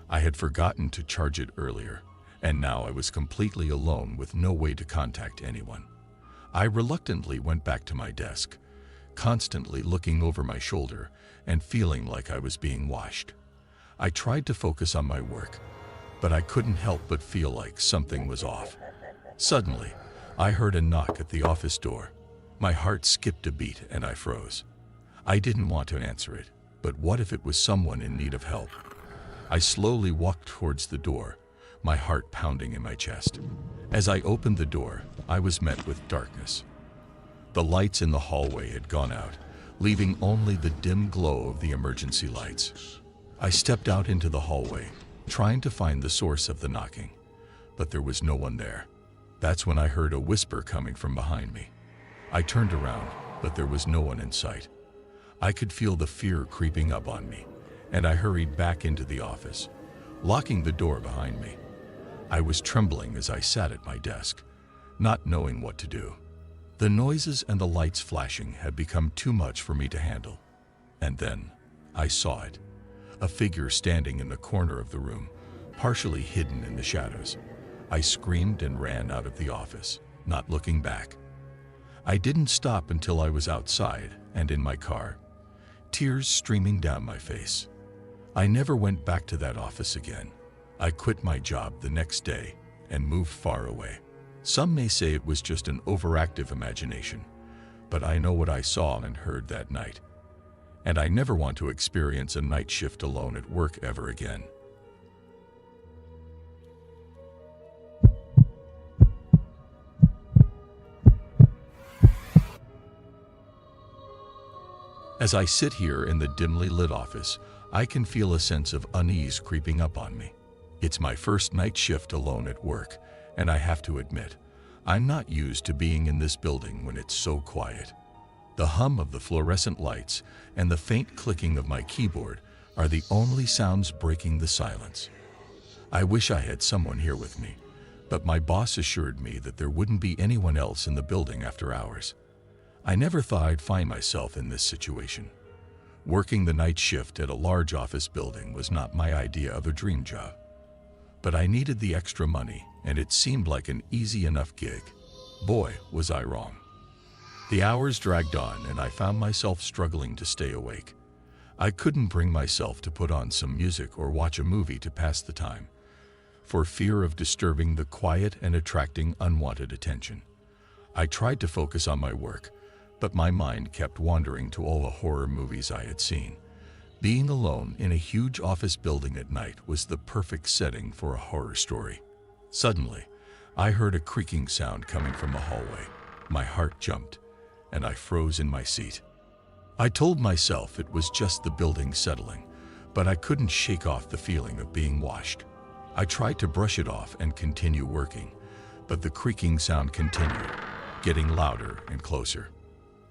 I had forgotten to charge it earlier, and now I was completely alone with no way to contact anyone. I reluctantly went back to my desk, constantly looking over my shoulder and feeling like I was being watched. I tried to focus on my work, but I couldn't help but feel like something was off. Suddenly, I heard a knock at the office door. My heart skipped a beat and I froze. I didn't want to answer it, but what if it was someone in need of help? I slowly walked towards the door, my heart pounding in my chest. As I opened the door, I was met with darkness. The lights in the hallway had gone out, leaving only the dim glow of the emergency lights. I stepped out into the hallway, trying to find the source of the knocking, but there was no one there. That's when I heard a whisper coming from behind me. I turned around, but there was no one in sight. I could feel the fear creeping up on me, and I hurried back into the office, locking the door behind me. I was trembling as I sat at my desk, not knowing what to do. The noises and the lights flashing had become too much for me to handle. And then I saw it, a figure standing in the corner of the room, partially hidden in the shadows. I screamed and ran out of the office, not looking back. I didn't stop until I was outside and in my car, tears streaming down my face. I never went back to that office again. I quit my job the next day and moved far away. Some may say it was just an overactive imagination, but I know what I saw and heard that night. And I never want to experience a night shift alone at work ever again. As I sit here in the dimly lit office, I can feel a sense of unease creeping up on me. It's my first night shift alone at work, and I have to admit, I'm not used to being in this building when it's so quiet. The hum of the fluorescent lights and the faint clicking of my keyboard are the only sounds breaking the silence. I wish I had someone here with me, but my boss assured me that there wouldn't be anyone else in the building after hours. I never thought I'd find myself in this situation. Working the night shift at a large office building was not my idea of a dream job. But I needed the extra money, and it seemed like an easy enough gig. Boy, was I wrong. The hours dragged on, and I found myself struggling to stay awake. I couldn't bring myself to put on some music or watch a movie to pass the time, for fear of disturbing the quiet and attracting unwanted attention. I tried to focus on my work, but my mind kept wandering to all the horror movies I had seen. Being alone in a huge office building at night was the perfect setting for a horror story. Suddenly, I heard a creaking sound coming from the hallway. My heart jumped, and I froze in my seat. I told myself it was just the building settling, but I couldn't shake off the feeling of being watched. I tried to brush it off and continue working, but the creaking sound continued, getting louder and closer.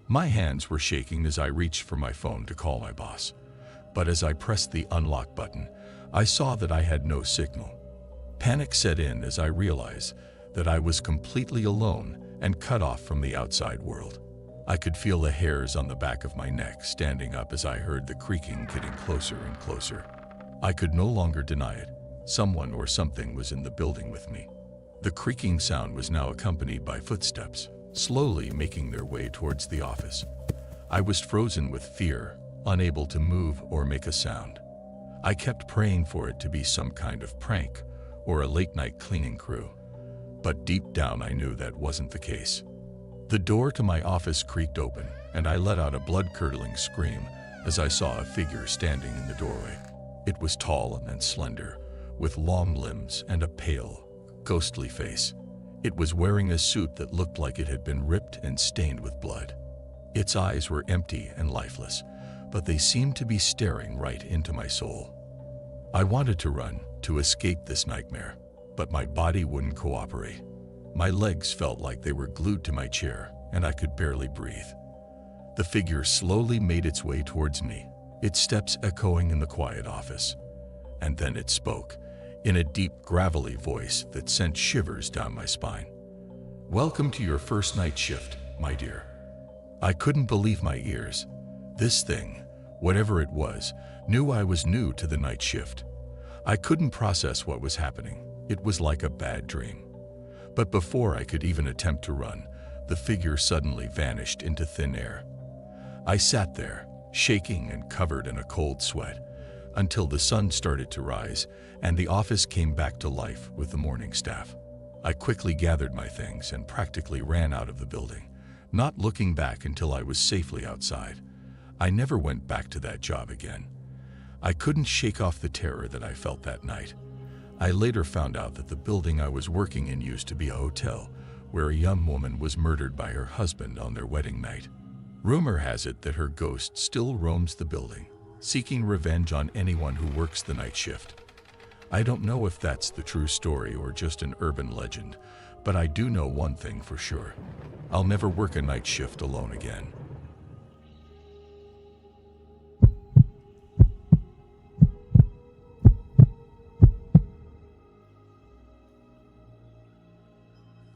My hands were shaking as I reached for my phone to call my boss, but as I pressed the unlock button, I saw that I had no signal. Panic set in as I realized that I was completely alone and cut off from the outside world. I could feel the hairs on the back of my neck standing up as I heard the creaking getting closer and closer. I could no longer deny it. Someone or something was in the building with me. The creaking sound was now accompanied by footsteps, slowly making their way towards the office. I was frozen with fear, unable to move or make a sound. I kept praying for it to be some kind of prank or a late-night cleaning crew, but deep down I knew that wasn't the case. The door to my office creaked open, and I let out a blood-curdling scream as I saw a figure standing in the doorway. It was tall and slender, with long limbs and a pale, ghostly face. It was wearing a suit that looked like it had been ripped and stained with blood. Its eyes were empty and lifeless, but they seemed to be staring right into my soul. I wanted to run, to escape this nightmare, but my body wouldn't cooperate. My legs felt like they were glued to my chair, and I could barely breathe. The figure slowly made its way towards me, its steps echoing in the quiet office. And then it spoke, in a deep, gravelly voice that sent shivers down my spine. "Welcome to your first night shift, my dear." I couldn't believe my ears. This thing, whatever it was, knew I was new to the night shift. I couldn't process what was happening. It was like a bad dream. But before I could even attempt to run, the figure suddenly vanished into thin air. I sat there, shaking and covered in a cold sweat, until the sun started to rise and the office came back to life with the morning staff. I quickly gathered my things and practically ran out of the building, not looking back until I was safely outside. I never went back to that job again. I couldn't shake off the terror that I felt that night. I later found out that the building I was working in used to be a hotel where a young woman was murdered by her husband on their wedding night. Rumor has it that her ghost still roams the building, seeking revenge on anyone who works the night shift. I don't know if that's the true story or just an urban legend, but I do know one thing for sure. I'll never work a night shift alone again.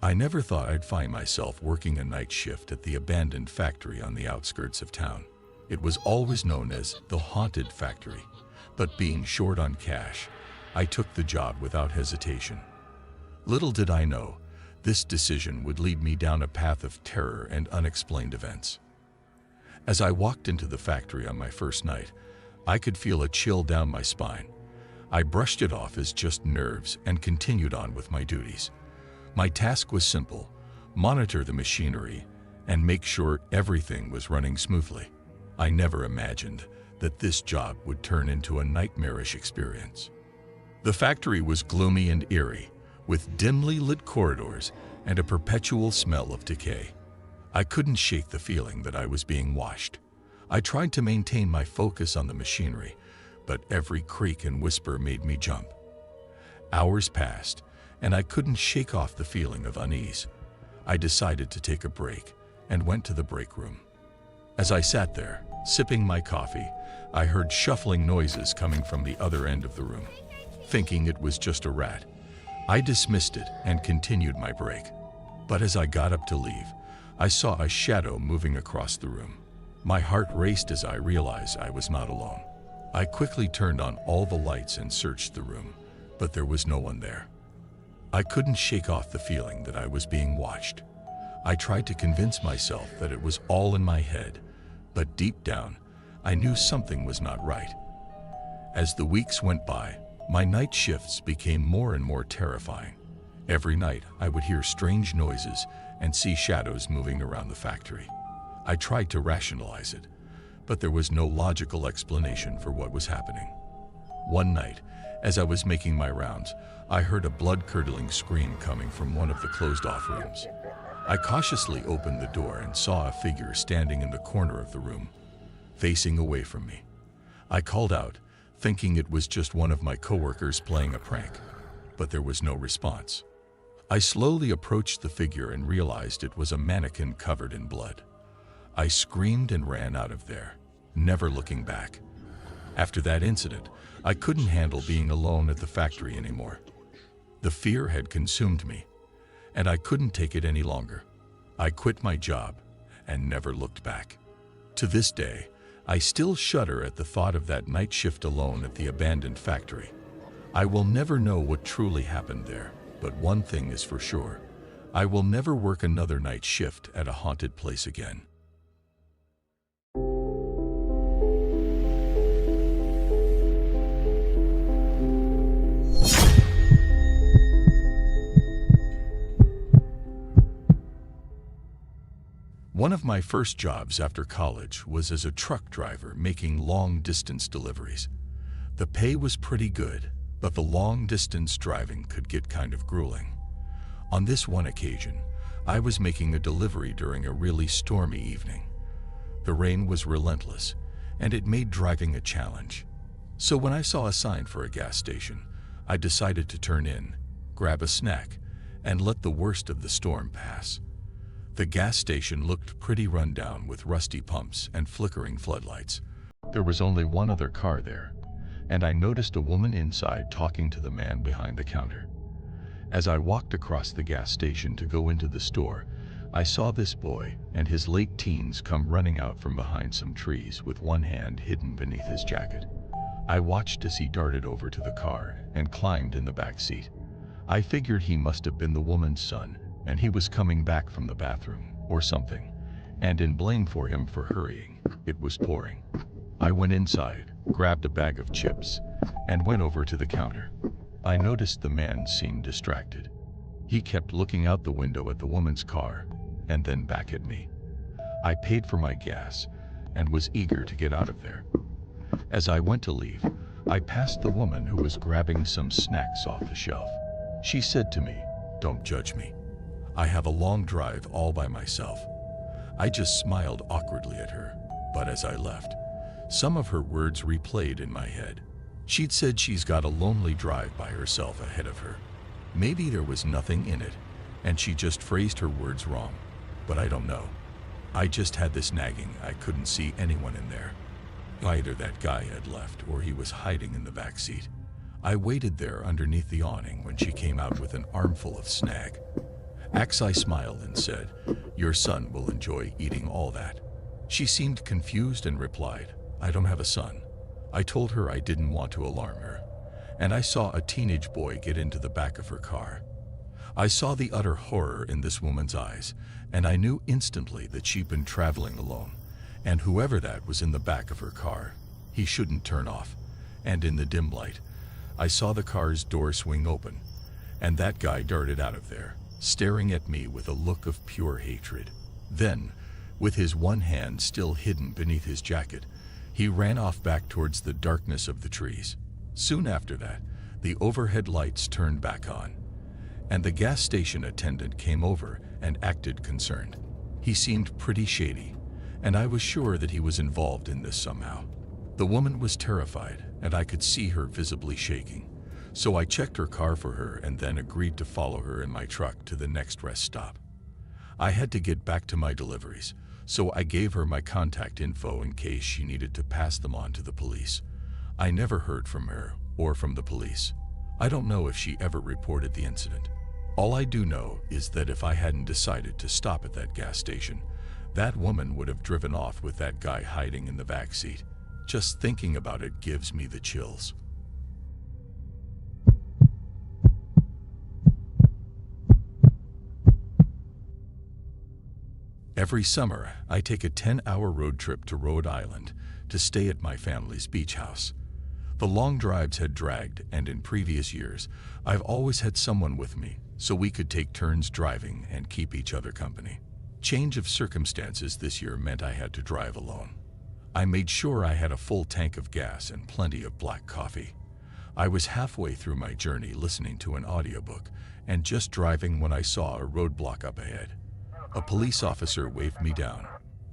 I never thought I'd find myself working a night shift at the abandoned factory on the outskirts of town. It was always known as the haunted factory, but being short on cash, I took the job without hesitation. Little did I know, this decision would lead me down a path of terror and unexplained events. As I walked into the factory on my first night, I could feel a chill down my spine. I brushed it off as just nerves and continued on with my duties. My task was simple: monitor the machinery and make sure everything was running smoothly. I never imagined that this job would turn into a nightmarish experience. The factory was gloomy and eerie, with dimly lit corridors and a perpetual smell of decay. I couldn't shake the feeling that I was being watched. I tried to maintain my focus on the machinery, but every creak and whisper made me jump. Hours passed, and I couldn't shake off the feeling of unease. I decided to take a break and went to the break room. As I sat there, sipping my coffee, I heard shuffling noises coming from the other end of the room. Thinking it was just a rat, I dismissed it and continued my break. But as I got up to leave, I saw a shadow moving across the room. My heart raced as I realized I was not alone. I quickly turned on all the lights and searched the room, but there was no one there. I couldn't shake off the feeling that I was being watched. I tried to convince myself that it was all in my head, but deep down, I knew something was not right. As the weeks went by, my night shifts became more and more terrifying. Every night, I would hear strange noises and see shadows moving around the factory. I tried to rationalize it, but there was no logical explanation for what was happening. One night, as I was making my rounds, I heard a blood-curdling scream coming from one of the closed-off rooms. I cautiously opened the door and saw a figure standing in the corner of the room, facing away from me. I called out, thinking it was just one of my coworkers playing a prank, but there was no response. I slowly approached the figure and realized it was a mannequin covered in blood. I screamed and ran out of there, never looking back. After that incident, I couldn't handle being alone at the factory anymore. The fear had consumed me, and I couldn't take it any longer. I quit my job and never looked back. To this day, I still shudder at the thought of that night shift alone at the abandoned factory. I will never know what truly happened there, but one thing is for sure. I will never work another night shift at a haunted place again. One of my first jobs after college was as a truck driver making long-distance deliveries. The pay was pretty good, but the long-distance driving could get kind of grueling. On this one occasion, I was making a delivery during a really stormy evening. The rain was relentless, and it made driving a challenge. So when I saw a sign for a gas station, I decided to turn in, grab a snack, and let the worst of the storm pass. The gas station looked pretty run down with rusty pumps and flickering floodlights. There was only one other car there, and I noticed a woman inside talking to the man behind the counter. As I walked across the gas station to go into the store, I saw this boy and his late teens come running out from behind some trees with one hand hidden beneath his jacket. I watched as he darted over to the car and climbed in the back seat. I figured he must have been the woman's son, and he was coming back from the bathroom or something, and in blame for him for hurrying, it was pouring. I went inside, grabbed a bag of chips, and went over to the counter. I noticed the man seemed distracted. He kept looking out the window at the woman's car, and then back at me. I paid for my gas, and was eager to get out of there. As I went to leave, I passed the woman who was grabbing some snacks off the shelf. She said to me, "Don't judge me. I have a long drive all by myself." I just smiled awkwardly at her, but as I left, some of her words replayed in my head. She'd said she's got a lonely drive by herself ahead of her. Maybe there was nothing in it, and she just phrased her words wrong, but I don't know. I just had this nagging I couldn't see anyone in there. Either that guy had left or he was hiding in the back seat. I waited there underneath the awning when she came out with an armful of snag. I smiled and said, "Your son will enjoy eating all that." She seemed confused and replied, "I don't have a son." I told her I didn't want to alarm her, and I saw a teenage boy get into the back of her car. I saw the utter horror in this woman's eyes, and I knew instantly that she'd been traveling alone, and whoever that was in the back of her car, he shouldn't turn off. And in the dim light, I saw the car's door swing open, and that guy darted out of there, staring at me with a look of pure hatred. Then, with his one hand still hidden beneath his jacket, he ran off back towards the darkness of the trees. Soon after that, the overhead lights turned back on, and the gas station attendant came over and acted concerned. He seemed pretty shady, and I was sure that he was involved in this somehow. The woman was terrified, and I could see her visibly shaking. So I checked her car for her and then agreed to follow her in my truck to the next rest stop. I had to get back to my deliveries, so I gave her my contact info in case she needed to pass them on to the police. I never heard from her or from the police. I don't know if she ever reported the incident. All I do know is that if I hadn't decided to stop at that gas station, that woman would have driven off with that guy hiding in the back seat. Just thinking about it gives me the chills. Every summer, I take a 10-hour road trip to Rhode Island to stay at my family's beach house. The long drives had dragged, and in previous years, I've always had someone with me so we could take turns driving and keep each other company. Change of circumstances this year meant I had to drive alone. I made sure I had a full tank of gas and plenty of black coffee. I was halfway through my journey listening to an audiobook and just driving when I saw a roadblock up ahead. A police officer waved me down.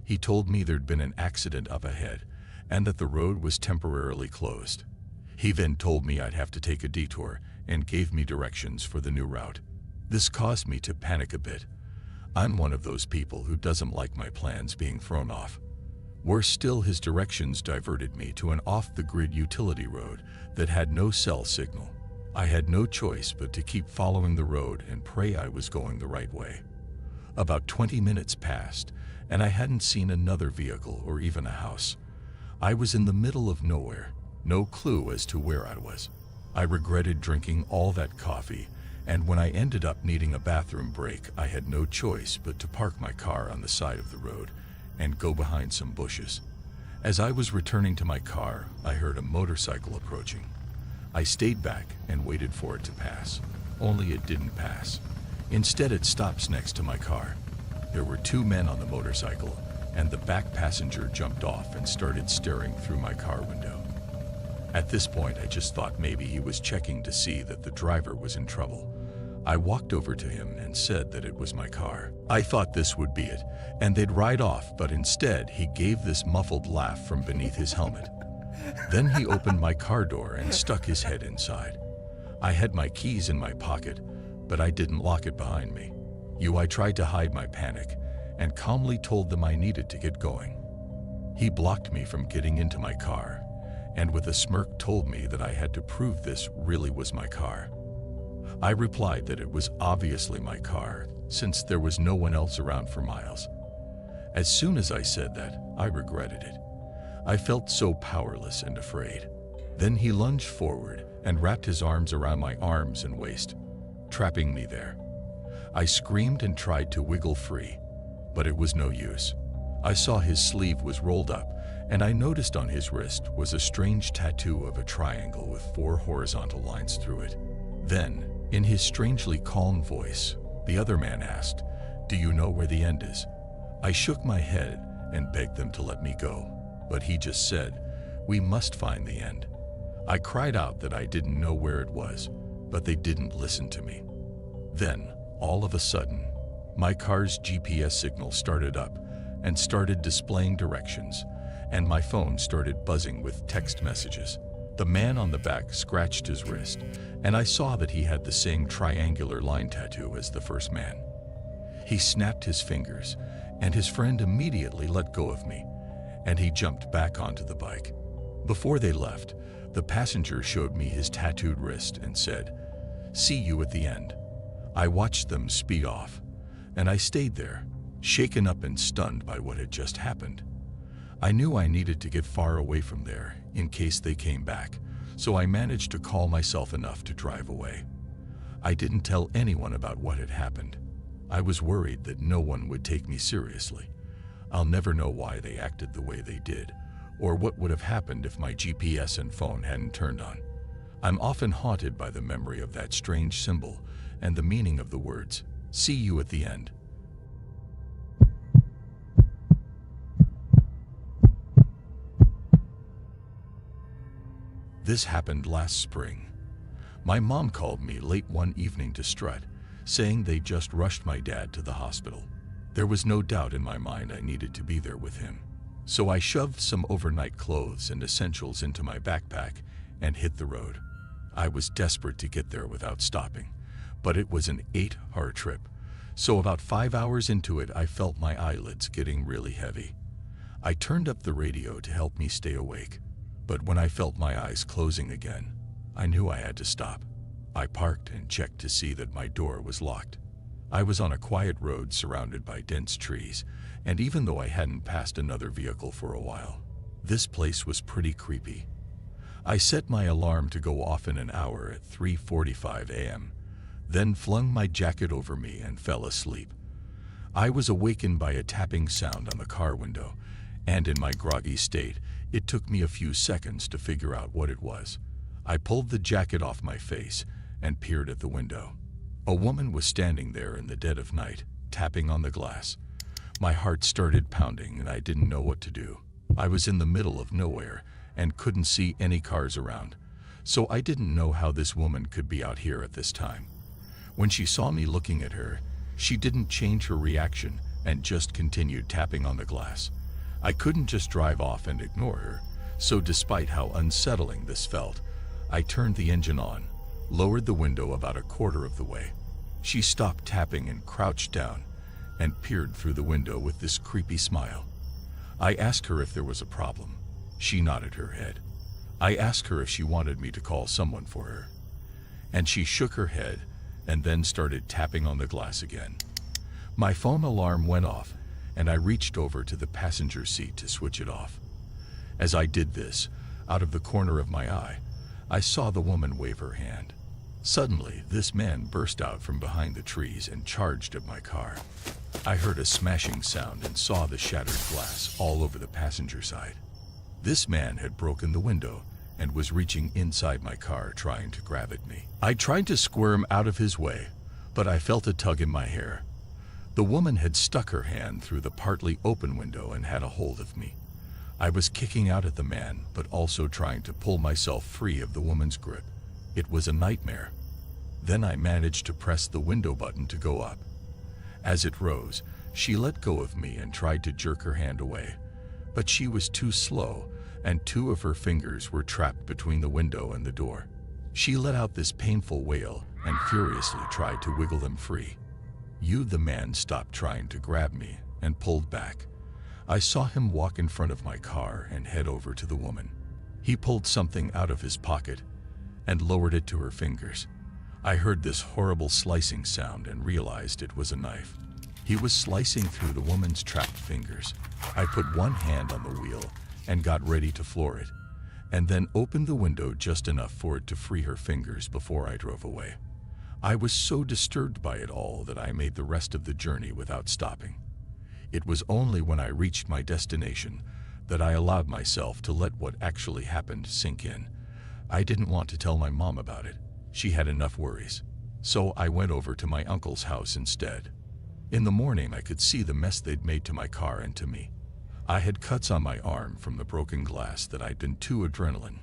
He told me there'd been an accident up ahead and that the road was temporarily closed. He then told me I'd have to take a detour and gave me directions for the new route. This caused me to panic a bit. I'm one of those people who doesn't like my plans being thrown off. Worse still, his directions diverted me to an off-the-grid utility road that had no cell signal. I had no choice but to keep following the road and pray I was going the right way. About 20 minutes passed, and I hadn't seen another vehicle or even a house. I was in the middle of nowhere, no clue as to where I was. I regretted drinking all that coffee, and when I ended up needing a bathroom break, I had no choice but to park my car on the side of the road and go behind some bushes. As I was returning to my car, I heard a motorcycle approaching. I stayed back and waited for it to pass, only it didn't pass. Instead, it stops next to my car. There were two men on the motorcycle, and the back passenger jumped off and started staring through my car window. At this point, I just thought maybe he was checking to see that the driver was in trouble. I walked over to him and said that it was my car. I thought this would be it, and they'd ride off, but instead he gave this muffled laugh from beneath his helmet. Then he opened my car door and stuck his head inside. I had my keys in my pocket, but I didn't lock it behind me. I tried to hide my panic and calmly told them I needed to get going. He blocked me from getting into my car, and with a smirk told me that I had to prove this really was my car. I replied that it was obviously my car, since there was no one else around for miles. As soon as I said that, I regretted it. I felt so powerless and afraid. Then he lunged forward and wrapped his arms around my arms and waist, trapping me there. I screamed and tried to wiggle free, but it was no use. I saw his sleeve was rolled up, and I noticed on his wrist was a strange tattoo of a triangle with 4 horizontal lines through it. Then, in his strangely calm voice, the other man asked, "Do you know where the end is?" I shook my head and begged them to let me go, but he just said, "We must find the end." I cried out that I didn't know where it was, but they didn't listen to me. Then, all of a sudden, my car's GPS signal started up and started displaying directions, and my phone started buzzing with text messages. The man on the back scratched his wrist, and I saw that he had the same triangular line tattoo as the first man. He snapped his fingers, and his friend immediately let go of me, and he jumped back onto the bike. Before they left, the passenger showed me his tattooed wrist and said, "See you at the end." I watched them speed off, and I stayed there, shaken up and stunned by what had just happened. I knew I needed to get far away from there in case they came back, so I managed to calm myself enough to drive away. I didn't tell anyone about what had happened. I was worried that no one would take me seriously. I'll never know why they acted the way they did, or what would have happened if my GPS and phone hadn't turned on. I'm often haunted by the memory of that strange symbol and the meaning of the words, "See you at the end." This happened last spring. My mom called me late one evening to strut, saying they just rushed my dad to the hospital. There was no doubt in my mind I needed to be there with him. So I shoved some overnight clothes and essentials into my backpack and hit the road. I was desperate to get there without stopping, but it was an 8-hour trip, So about 5 hours into it, I felt my eyelids getting really heavy. I turned up the radio to help me stay awake, but when I felt my eyes closing again, I knew I had to stop. I parked and checked to see that my door was locked. I was on a quiet road surrounded by dense trees, and even though I hadn't passed another vehicle for a while, this place was pretty creepy. I set my alarm to go off in an hour at 3:45 a.m., then flung my jacket over me and fell asleep. I was awakened by a tapping sound on the car window, and in my groggy state, it took me a few seconds to figure out what it was. I pulled the jacket off my face and peered at the window. A woman was standing there in the dead of night, tapping on the glass. My heart started pounding and I didn't know what to do. I was in the middle of nowhere and couldn't see any cars around, so I didn't know how this woman could be out here at this time. When she saw me looking at her, she didn't change her reaction and just continued tapping on the glass. I couldn't just drive off and ignore her, so despite how unsettling this felt, I turned the engine on, lowered the window about a quarter of the way. She stopped tapping and crouched down and peered through the window with this creepy smile. I asked her if there was a problem. She nodded her head. I asked her if she wanted me to call someone for her, and she shook her head and then started tapping on the glass again. My phone alarm went off, and I reached over to the passenger seat to switch it off. As I did this, out of the corner of my eye, I saw the woman wave her hand. Suddenly, this man burst out from behind the trees and charged at my car. I heard a smashing sound and saw the shattered glass all over the passenger side. This man had broken the window and was reaching inside my car trying to grab at me. I tried to squirm out of his way, but I felt a tug in my hair. The woman had stuck her hand through the partly open window and had a hold of me. I was kicking out at the man, but also trying to pull myself free of the woman's grip. It was a nightmare. Then I managed to press the window button to go up. As it rose, she let go of me and tried to jerk her hand away, but she was too slow, and 2 of her fingers were trapped between the window and the door. She let out this painful wail and furiously tried to wiggle them free. The man stopped trying to grab me and pulled back. I saw him walk in front of my car and head over to the woman. He pulled something out of his pocket and lowered it to her fingers. I heard this horrible slicing sound and realized it was a knife. He was slicing through the woman's trapped fingers. I put one hand on the wheel and got ready to floor it, and then opened the window just enough for it to free her fingers before I drove away. I was so disturbed by it all that I made the rest of the journey without stopping. It was only when I reached my destination that I allowed myself to let what actually happened sink in. I didn't want to tell my mom about it. She had enough worries. So I went over to my uncle's house instead. In the morning, I could see the mess they'd made to my car and to me. I had cuts on my arm from the broken glass that I'd been too adrenaline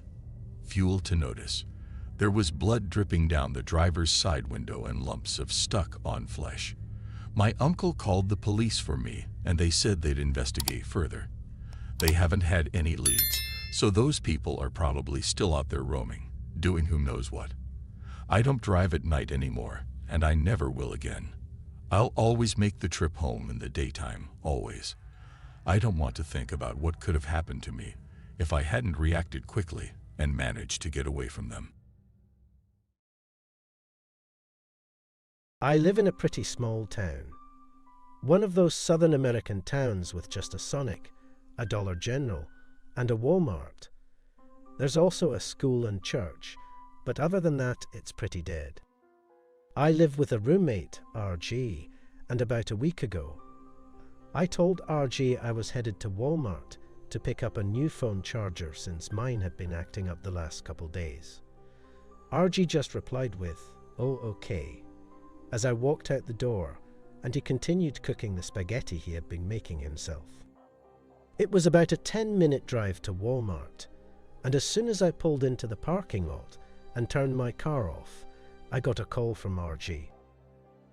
fuel to notice. There was blood dripping down the driver's side window and lumps of stuck-on flesh. My uncle called the police for me, and they said they'd investigate further. They haven't had any leads, so those people are probably still out there roaming, doing who knows what. I don't drive at night anymore, and I never will again. I'll always make the trip home in the daytime, always. I don't want to think about what could have happened to me if I hadn't reacted quickly and managed to get away from them. I live in a pretty small town. One of those Southern American towns with just a Sonic, a Dollar General, and a Walmart. There's also a school and church, but other than that, it's pretty dead. I live with a roommate, RG, and about a week ago, I told RG I was headed to Walmart to pick up a new phone charger since mine had been acting up the last couple days. RG just replied with, "Oh, okay," as I walked out the door, and he continued cooking the spaghetti he had been making himself. It was about a 10-minute drive to Walmart, and as soon as I pulled into the parking lot and turned my car off, I got a call from RG.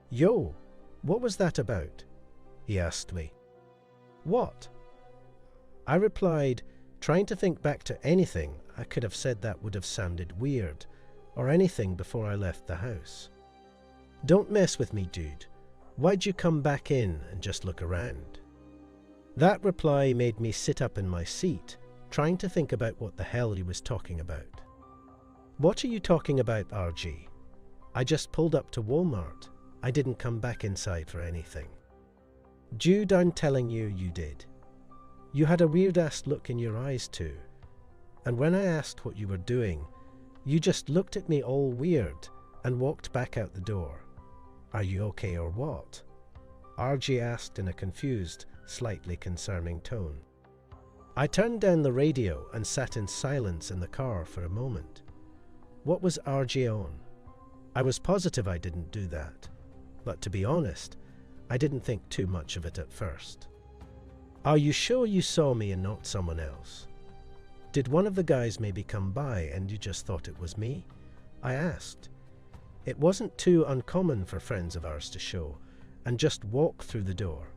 "Yo, what was that about?" he asked me. "What?" I replied, trying to think back to anything I could have said that would have sounded weird, or anything before I left the house. "Don't mess with me, dude. Why'd you come back in and just look around? That reply made me sit up in my seat, trying to think about what the hell he was talking about. What are you talking about, RG? I just pulled up to Walmart. I didn't come back inside for anything. Dude, I'm telling you, you did. You had a weird-ass look in your eyes too. And when I asked what you were doing, you just looked at me all weird and walked back out the door. Are you okay or what? RG asked in a confused, slightly concerning tone. I turned down the radio and sat in silence in the car for a moment. What was RG on? I was positive I didn't do that, but to be honest, I didn't think too much of it at first. Are you sure you saw me and not someone else? Did one of the guys maybe come by and you just thought it was me? I asked. It wasn't too uncommon for friends of ours to show and just walk through the door.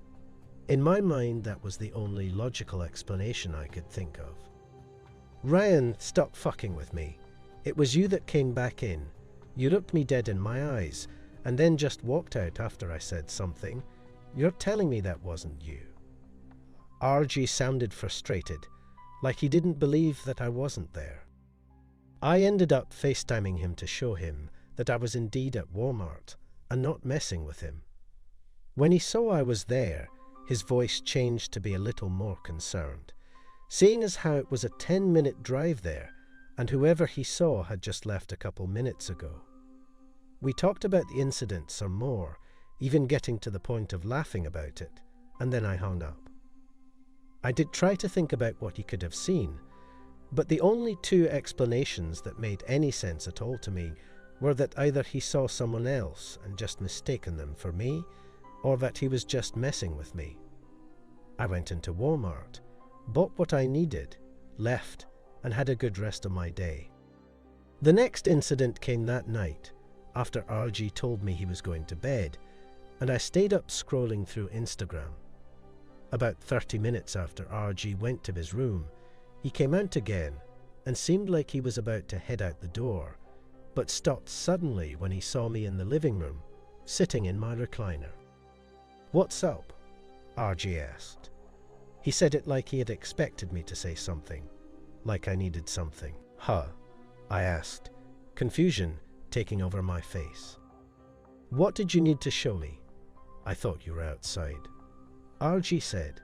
In my mind, that was the only logical explanation I could think of. Ryan, stop fucking with me. It was you that came back in. You looked me dead in my eyes and then just walked out after I said something. You're telling me that wasn't you. RG sounded frustrated, like he didn't believe that I wasn't there. I ended up FaceTiming him to show him that I was indeed at Walmart and not messing with him. When he saw I was there, his voice changed to be a little more concerned, seeing as how it was a 10-minute drive there and whoever he saw had just left a couple minutes ago. We talked about the incident some more, even getting to the point of laughing about it, and then I hung up. I did try to think about what he could have seen, but the only two explanations that made any sense at all to me were that either he saw someone else and just mistaken them for me, or that he was just messing with me. I went into Walmart, bought what I needed, left, and had a good rest of my day. The next incident came that night, after RG told me he was going to bed, and I stayed up scrolling through Instagram. About 30 minutes after RG went to his room, he came out again and seemed like he was about to head out the door, but stopped suddenly when he saw me in the living room, sitting in my recliner. "What's up?" RG asked. He said it like he had expected me to say something, like I needed something. "Huh?" I asked, confusion taking over my face. "What did you need to show me? I thought you were outside." RG said.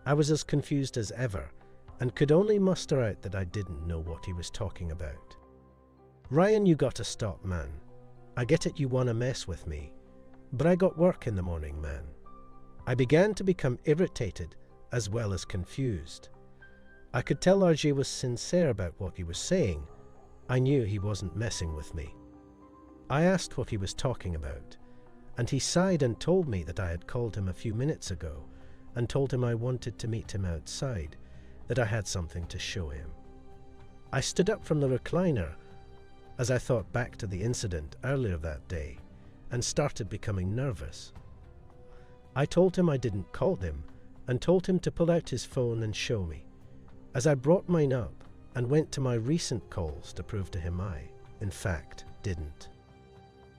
I was as confused as ever and could only muster out that I didn't know what he was talking about. "Ryan, you gotta stop, man. I get it you wanna mess with me, but I got work in the morning, man." I began to become irritated as well as confused. I could tell RG was sincere about what he was saying. I knew he wasn't messing with me. I asked what he was talking about, and he sighed and told me that I had called him a few minutes ago and told him I wanted to meet him outside, that I had something to show him. I stood up from the recliner as I thought back to the incident earlier that day and started becoming nervous. I told him I didn't call him and told him to pull out his phone and show me, as I brought mine up and went to my recent calls to prove to him I, in fact, didn't.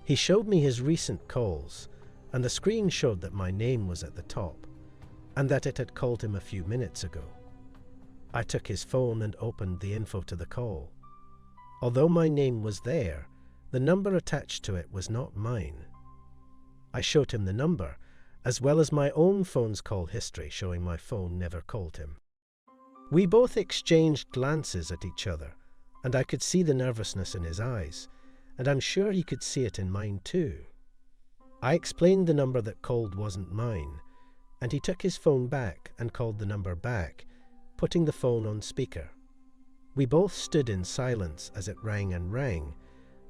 He showed me his recent calls, and the screen showed that my name was at the top, and that it had called him a few minutes ago. I took his phone and opened the info to the call. Although my name was there, the number attached to it was not mine. I showed him the number, as well as my own phone's call history showing my phone never called him. We both exchanged glances at each other, and I could see the nervousness in his eyes, and I'm sure he could see it in mine too. I explained the number that called wasn't mine, and he took his phone back and called the number back, putting the phone on speaker. We both stood in silence as it rang and rang,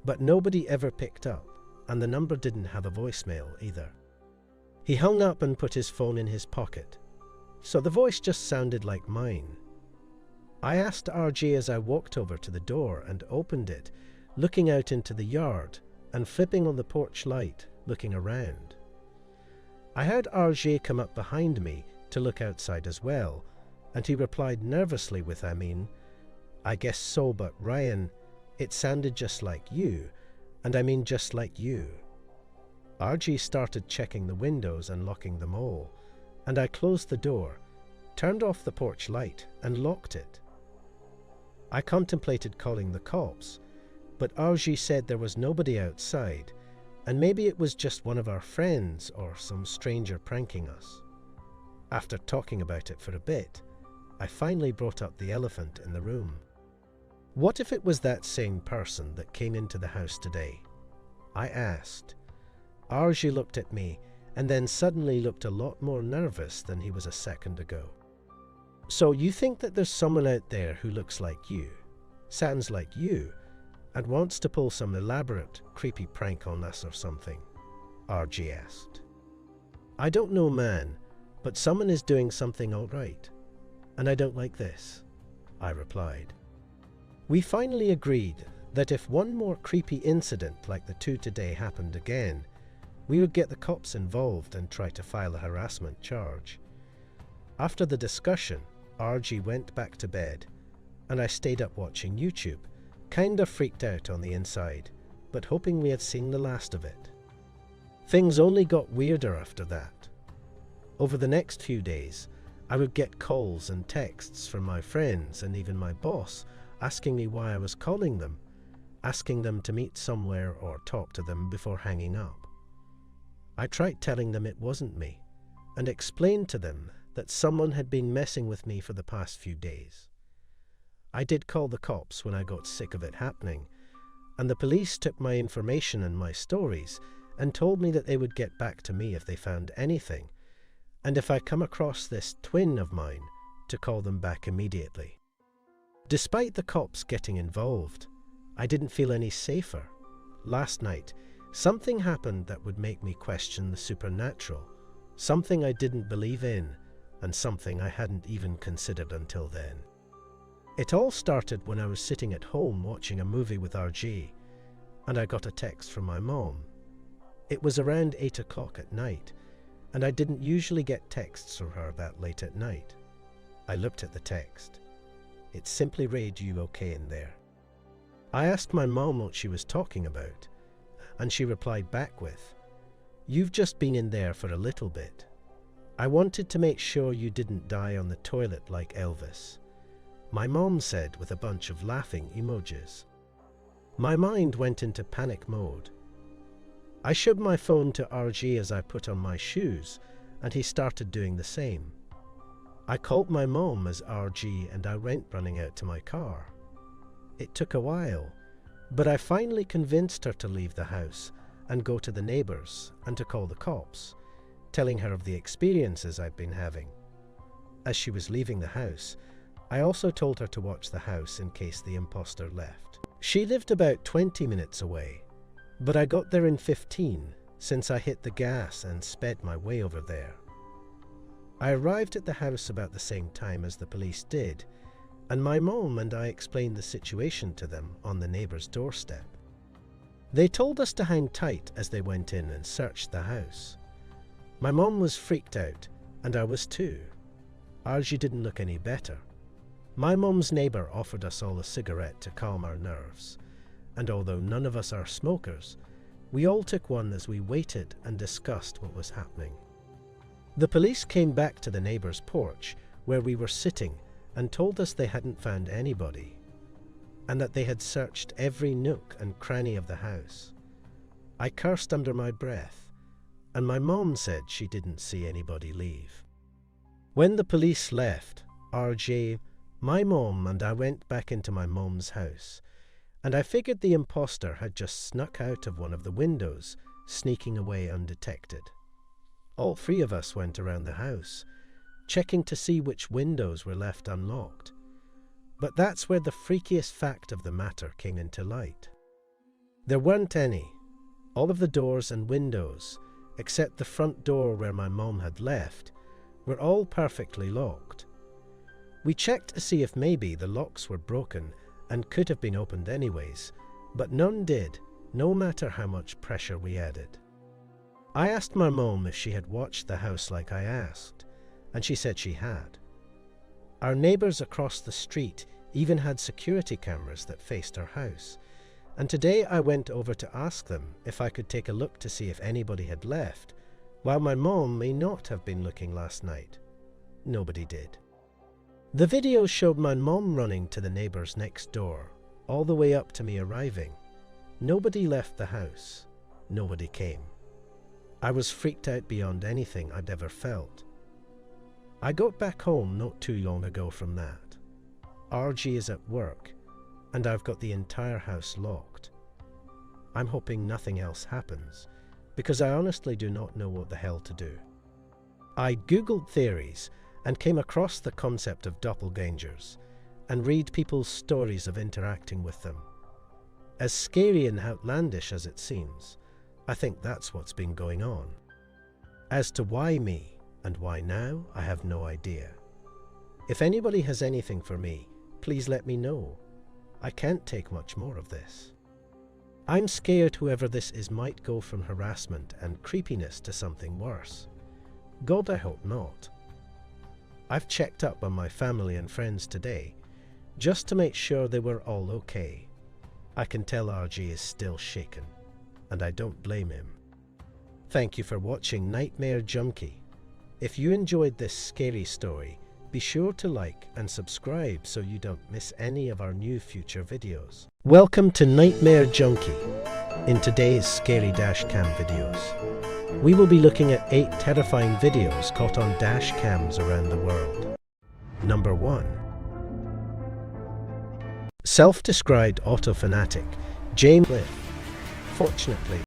but nobody ever picked up, and the number didn't have a voicemail either. He hung up and put his phone in his pocket, so the voice just sounded like mine. I asked RG as I walked over to the door and opened it, looking out into the yard and flipping on the porch light, looking around. I heard RG come up behind me to look outside as well, and he replied nervously with, "I guess so, but Ryan, it sounded just like you, and I mean just like you." RG started checking the windows and locking them all, and I closed the door, turned off the porch light, and locked it. I contemplated calling the cops, but RG said there was nobody outside, and maybe it was just one of our friends or some stranger pranking us. After talking about it for a bit, I finally brought up the elephant in the room. What if it was that same person that came into the house today? I asked. RG looked at me and then suddenly looked a lot more nervous than he was a second ago. So you think that there's someone out there who looks like you, sounds like you, and wants to pull some elaborate, creepy prank on us or something? RG asked. I don't know, man, but someone is doing something all right, and I don't like this, I replied. We finally agreed that if one more creepy incident like the two today happened again, we would get the cops involved and try to file a harassment charge. After the discussion, RG went back to bed, and I stayed up watching YouTube, kinda freaked out on the inside, but hoping we had seen the last of it. Things only got weirder after that. Over the next few days, I would get calls and texts from my friends and even my boss asking me why I was calling them, asking them to meet somewhere or talk to them before hanging up. I tried telling them it wasn't me, and explained to them that someone had been messing with me for the past few days. I did call the cops when I got sick of it happening, and the police took my information and my stories and told me that they would get back to me if they found anything, and if I come across this twin of mine, to call them back immediately. Despite the cops getting involved, I didn't feel any safer. Last night, something happened that would make me question the supernatural, something I didn't believe in, and something I hadn't even considered until then. It all started when I was sitting at home watching a movie with RG, and I got a text from my mom. It was around 8 o'clock at night, and I didn't usually get texts from her that late at night. I looked at the text. It simply read, "You okay in there?" I asked my mom what she was talking about, and she replied back with, "You've just been in there for a little bit. I wanted to make sure you didn't die on the toilet like Elvis," my mom said with a bunch of laughing emojis. My mind went into panic mode. I shoved my phone to RG as I put on my shoes, and he started doing the same. I called my mom as RG and I went running out to my car. It took a while, but I finally convinced her to leave the house and go to the neighbors and to call the cops, telling her of the experiences I'd been having. As she was leaving the house, I also told her to watch the house in case the imposter left. She lived about 20 minutes away, but I got there in 15 since I hit the gas and sped my way over there. I arrived at the house about the same time as the police did, and my mom and I explained the situation to them on the neighbor's doorstep. They told us to hang tight as they went in and searched the house. My mom was freaked out, and I was too. RG didn't look any better. My mom's neighbor offered us all a cigarette to calm our nerves, and although none of us are smokers, we all took one as we waited and discussed what was happening. The police came back to the neighbor's porch where we were sitting and told us they hadn't found anybody, and that they had searched every nook and cranny of the house. I cursed under my breath, and my mom said she didn't see anybody leave. When the police left, RJ, my mom and I went back into my mom's house, and I figured the imposter had just snuck out of one of the windows, sneaking away undetected. All three of us went around the house, checking to see which windows were left unlocked. But that's where the freakiest fact of the matter came into light. There weren't any. All of the doors and windows, except the front door where my mom had left, were all perfectly locked. We checked to see if maybe the locks were broken and could have been opened anyways, but none did, no matter how much pressure we added. I asked my mom if she had watched the house like I asked, and she said she had. Our neighbours across the street even had security cameras that faced our house, and today I went over to ask them if I could take a look to see if anybody had left, while my mom may not have been looking last night. Nobody did. The video showed my mom running to the neighbours next door, all the way up to me arriving. Nobody left the house. Nobody came. I was freaked out beyond anything I'd ever felt. I got back home not too long ago from that. RG is at work, and I've got the entire house locked. I'm hoping nothing else happens, because I honestly do not know what the hell to do. I googled theories and came across the concept of doppelgangers, and read people's stories of interacting with them. As scary and outlandish as it seems, I think that's what's been going on. As to why me and why now, I have no idea. If anybody has anything for me, please let me know. I can't take much more of this. I'm scared whoever this is might go from harassment and creepiness to something worse. God, I hope not. I've checked up on my family and friends today, just to make sure they were all okay. I can tell RG is still shaken, and I don't blame him. Thank you for watching Nightmare Junkie. If you enjoyed this scary story, be sure to like and subscribe so you don't miss any of our new future videos. Welcome to Nightmare Junkie. In today's Scary Dashcam videos, we will be looking at 8 terrifying videos caught on dash cams around the world. Number 1. Self-described auto-fanatic James Cliff. Fortunately,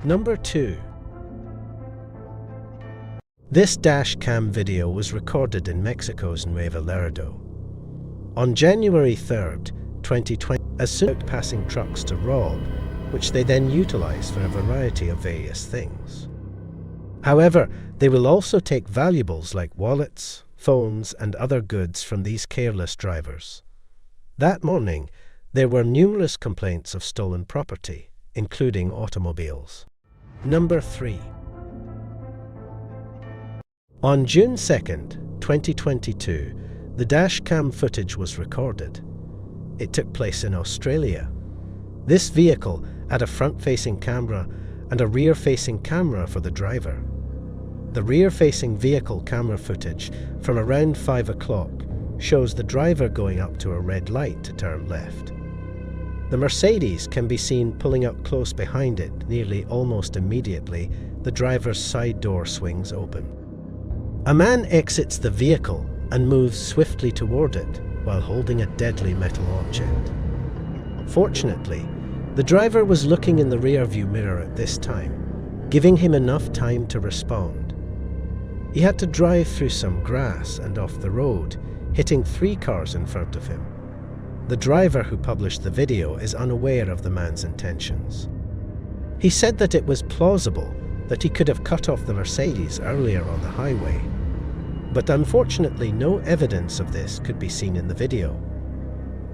Number 2. This dash cam video was recorded in Mexico's Nuevo Laredo. On January 3rd, 2020, as soon as passing trucks to rob, which they then utilize for a variety of various things. However, they will also take valuables like wallets, phones, and other goods from these careless drivers. That morning, there were numerous complaints of stolen property, including automobiles. Number 3. On June 2nd, 2022, the dashcam footage was recorded. It took place in Australia. This vehicle had a front-facing camera and a rear-facing camera for the driver. The rear-facing vehicle camera footage from around 5 o'clock shows the driver going up to a red light to turn left. The Mercedes can be seen pulling up close behind it. Nearly almost immediately, the driver's side door swings open. A man exits the vehicle and moves swiftly toward it while holding a deadly metal object. Fortunately, the driver was looking in the rearview mirror at this time, giving him enough time to respond. He had to drive through some grass and off the road, hitting 3 cars in front of him. The driver who published the video is unaware of the man's intentions. He said that it was plausible that he could have cut off the Mercedes earlier on the highway, but unfortunately no evidence of this could be seen in the video.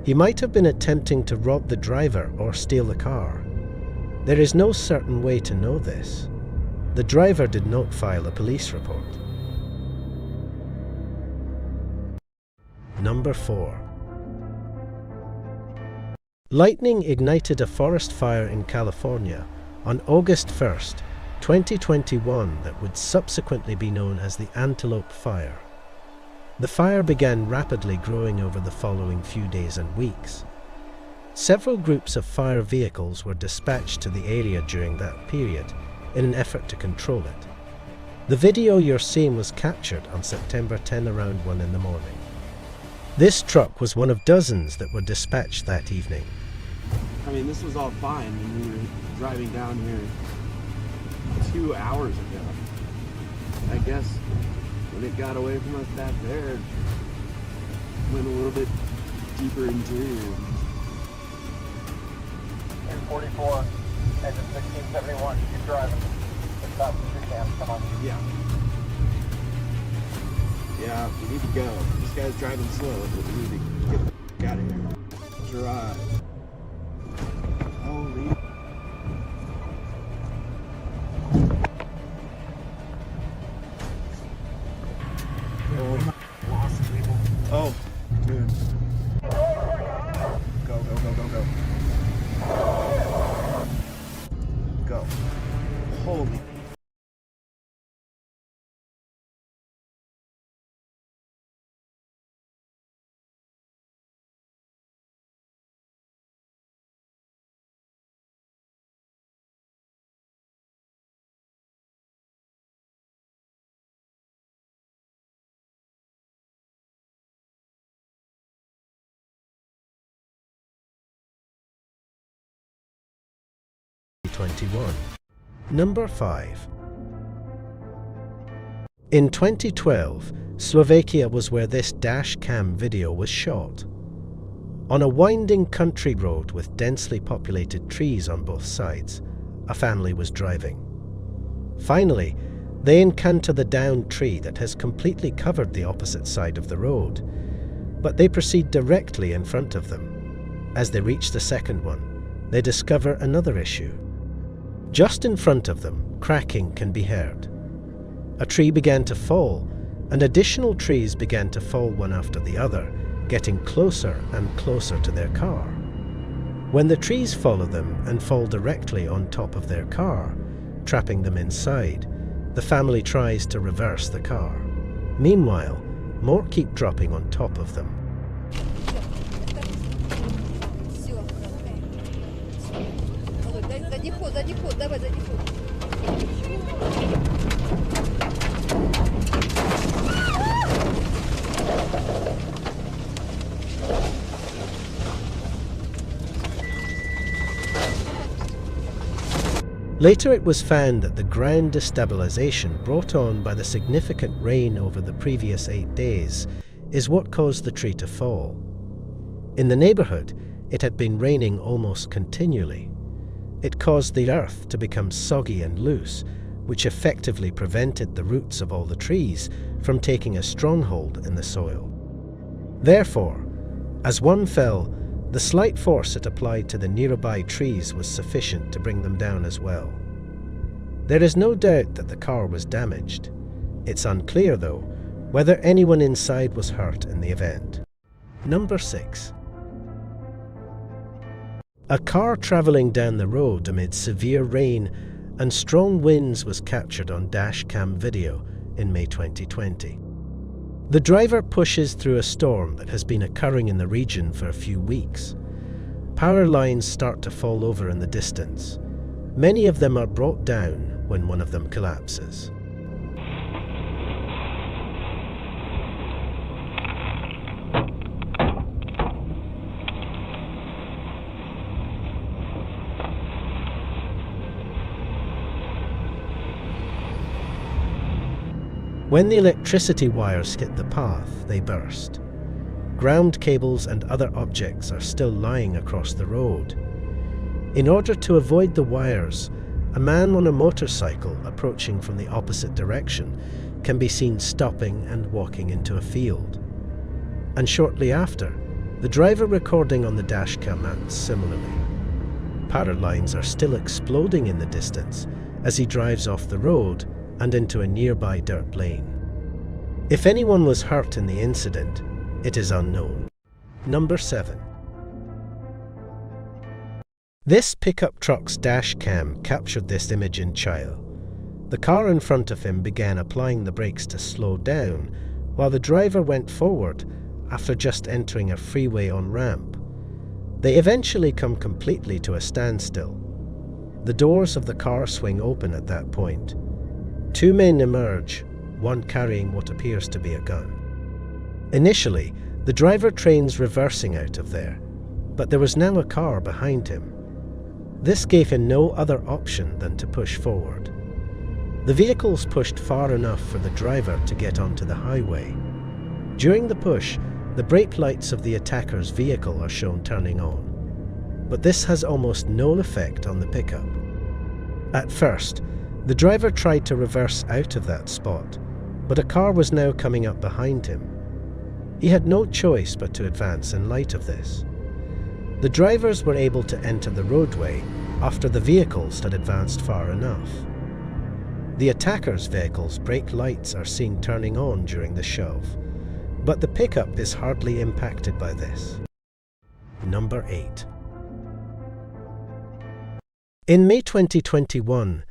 He might have been attempting to rob the driver or steal the car. There is no certain way to know this. The driver did not file a police report. Number 4. Lightning ignited a forest fire in California on August 1st, 2021 that would subsequently be known as the Antelope Fire. The fire began rapidly growing over the following few days and weeks. Several groups of fire vehicles were dispatched to the area during that period in an effort to control it. The video you're seeing was captured on September 10 around 1 in the morning. This truck was one of dozens that were dispatched that evening. I mean, this was all fine when we were driving down here 2 hours ago. I guess when it got away from us back there, it went a little bit deeper interior. 244, engine 1671, keep driving. It's up, you can, come on. Yeah. Yeah, we need to go. This guy's driving slow, but we need to get the f*** out of here. Drive. Holy. Oh, dude. Go, go, go, go, go. Go. Holy. Number 5. In 2012, Slovakia was where this dash cam video was shot. On a winding country road with densely populated trees on both sides, a family was driving. Finally, they encounter the downed tree that has completely covered the opposite side of the road, but they proceed directly in front of them. As they reach the second one, they discover another issue. Just in front of them, cracking can be heard. A tree began to fall, and additional trees began to fall one after the other, getting closer and closer to their car. When the trees follow them and fall directly on top of their car, trapping them inside, the family tries to reverse the car. Meanwhile, more keep dropping on top of them. Later it was found that the ground destabilization brought on by the significant rain over the previous 8 days is what caused the tree to fall. In the neighborhood, it had been raining almost continually. It caused the earth to become soggy and loose, which effectively prevented the roots of all the trees from taking a stronghold in the soil. Therefore, as one fell, the slight force it applied to the nearby trees was sufficient to bring them down as well. There is no doubt that the car was damaged. It's unclear, though, whether anyone inside was hurt in the event. Number 6. A car travelling down the road amid severe rain and strong winds was captured on dash cam video in May 2020. The driver pushes through a storm that has been occurring in the region for a few weeks. Power lines start to fall over in the distance. Many of them are brought down when one of them collapses. When the electricity wires hit the path, they burst. Ground cables and other objects are still lying across the road. In order to avoid the wires, a man on a motorcycle approaching from the opposite direction can be seen stopping and walking into a field. And shortly after, the driver recording on the dashcam acts similarly. Power lines are still exploding in the distance as he drives off the road and into a nearby dirt lane. If anyone was hurt in the incident, it is unknown. Number 7. This pickup truck's dash cam captured this image in Chile. The car in front of him began applying the brakes to slow down, while the driver went forward after just entering a freeway on-ramp. They eventually come completely to a standstill. The doors of the car swing open at that point. 2 men emerge, one carrying what appears to be a gun. Initially, The driver trains reversing out of there, but there was now a car behind him. This gave him no other option than to push forward. The vehicles pushed far enough for the driver to get onto the highway. During the push, the brake lights of the attacker's vehicle are shown turning on, but this has almost no effect on the pickup. At first, the driver tried to reverse out of that spot, but a car was now coming up behind him. He had no choice but to advance in light of this. The drivers were able to enter the roadway after the vehicles had advanced far enough. The attacker's vehicle's brake lights are seen turning on during the shove, but the pickup is hardly impacted by this. Number 8. In May 2021,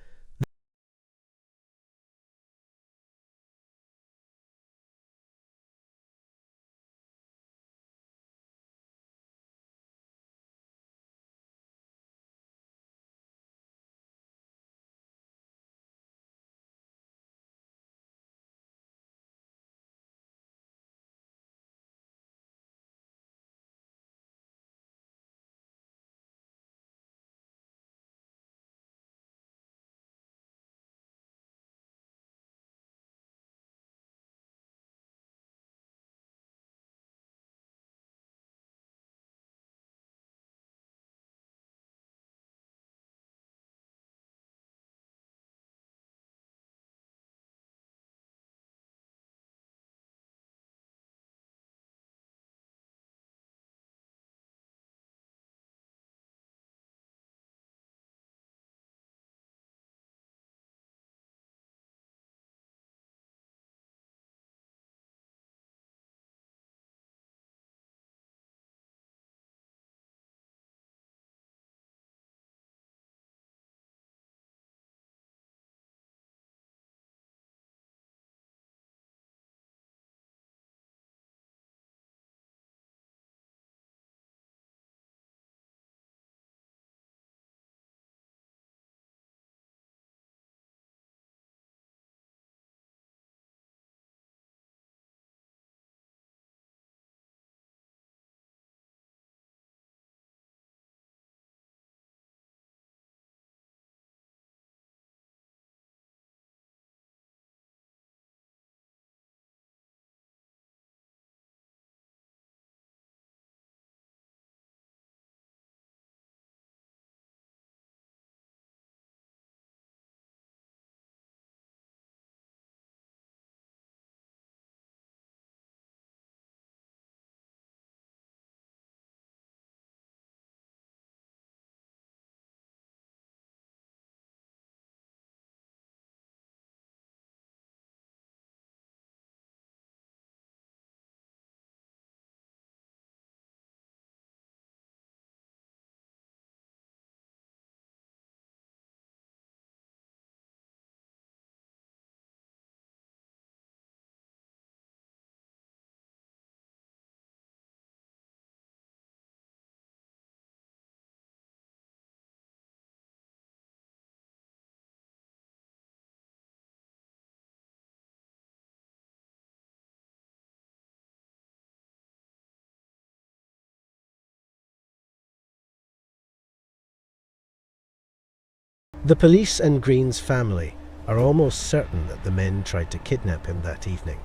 the police and Green's family are almost certain that the men tried to kidnap him that evening.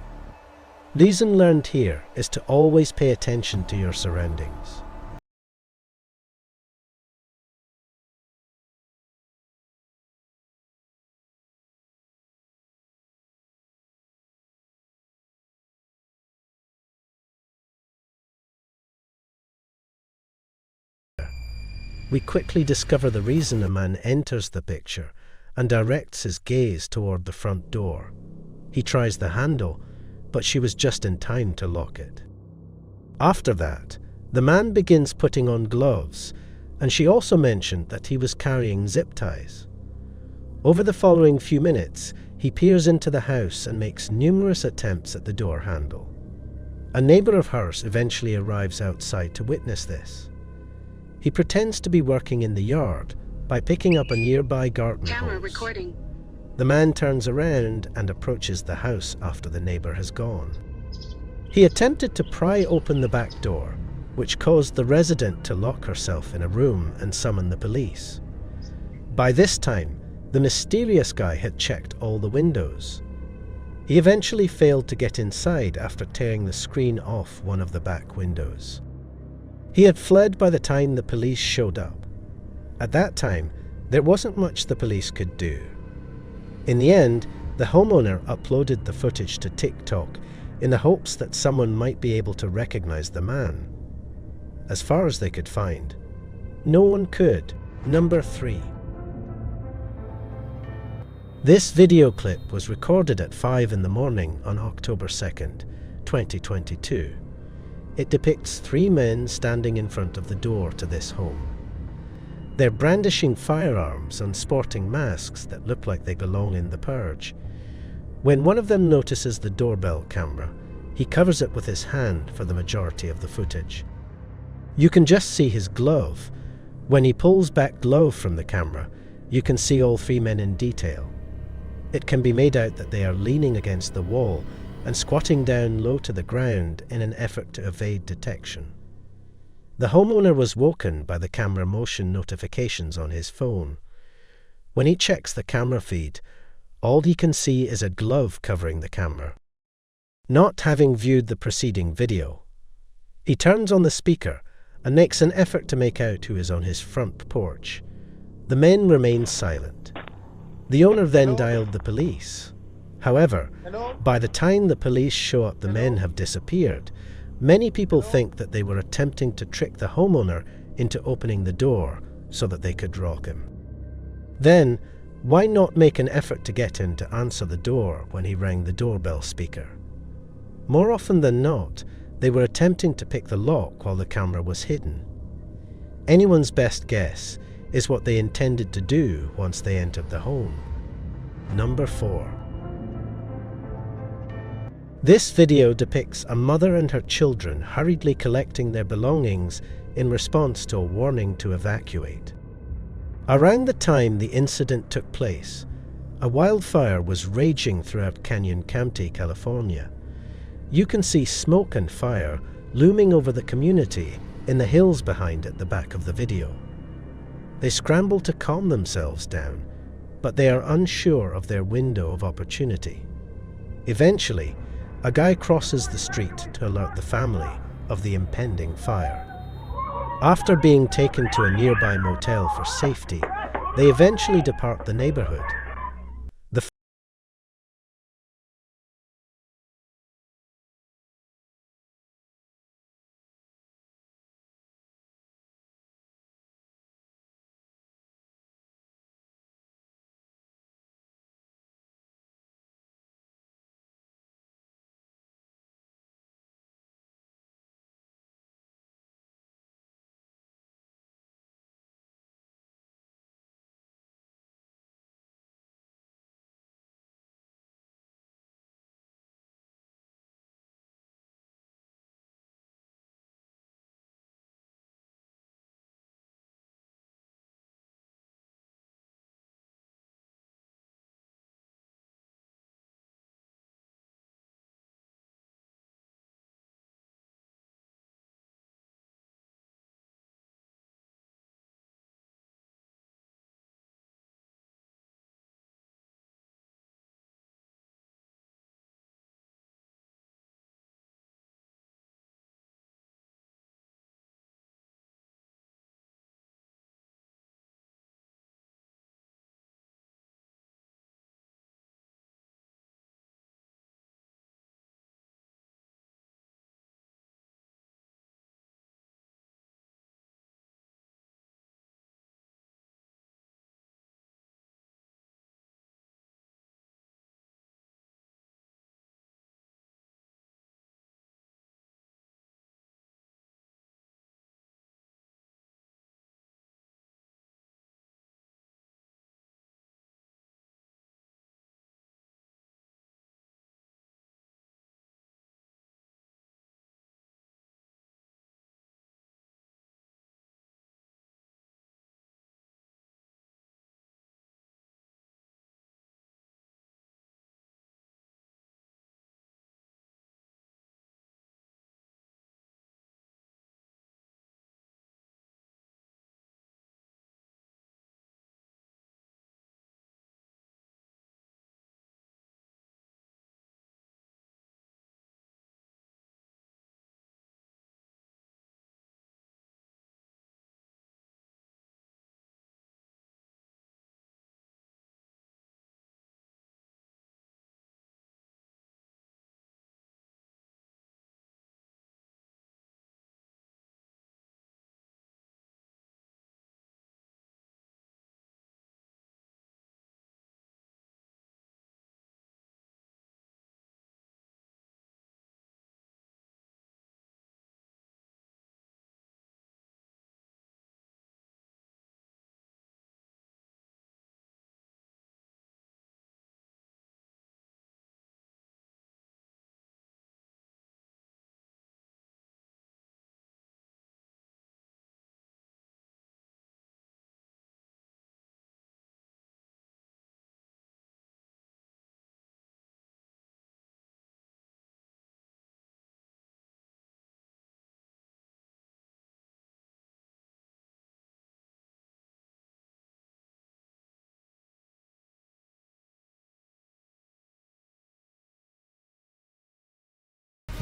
Lesson learned here is to always pay attention to your surroundings. We quickly discover the reason a man enters the picture and directs his gaze toward the front door. He tries the handle, but she was just in time to lock it. After that, the man begins putting on gloves, and she also mentioned that he was carrying zip ties. Over the following few minutes, he peers into the house and makes numerous attempts at the door handle. A neighbor of hers eventually arrives outside to witness this. He pretends to be working in the yard by picking up a nearby garden hose. Recording. The man turns around and approaches the house after the neighbor has gone. He attempted to pry open the back door, which caused the resident to lock herself in a room and summon the police. By this time, the mysterious guy had checked all the windows. He eventually failed to get inside after tearing the screen off one of the back windows. He had fled by the time the police showed up. At that time, there wasn't much the police could do. In the end, the homeowner uploaded the footage to TikTok in the hopes that someone might be able to recognize the man. As far as they could find, no one could. Number 3. This video clip was recorded at 5 in the morning on October 2nd, 2022. It depicts 3 men standing in front of the door to this home. They're brandishing firearms and sporting masks that look like they belong in The Purge. When one of them notices the doorbell camera, he covers it with his hand for the majority of the footage. You can just see his glove. When he pulls back glove from the camera, you can see all 3 men in detail. It can be made out that they are leaning against the wall and squatting down low to the ground in an effort to evade detection. The homeowner was woken by the camera motion notifications on his phone. When he checks the camera feed, all he can see is a glove covering the camera. Not having viewed the preceding video, he turns on the speaker and makes an effort to make out who is on his front porch. The men remain silent. The owner then dialed the police. However, by the time the police show up, the men have disappeared. Many people think that they were attempting to trick the homeowner into opening the door so that they could rock him. Then, why not make an effort to get him to answer the door when he rang the doorbell speaker? More often than not, they were attempting to pick the lock while the camera was hidden. Anyone's best guess is what they intended to do once they entered the home. Number 4. This video depicts a mother and her children hurriedly collecting their belongings in response to a warning to evacuate. Around the time the incident took place, a wildfire was raging throughout Canyon County, California. You can see smoke and fire looming over the community in the hills behind at the back of the video. They scramble to calm themselves down, but they are unsure of their window of opportunity. Eventually, a guy crosses the street to alert the family of the impending fire. After being taken to a nearby motel for safety, they eventually depart the neighborhood.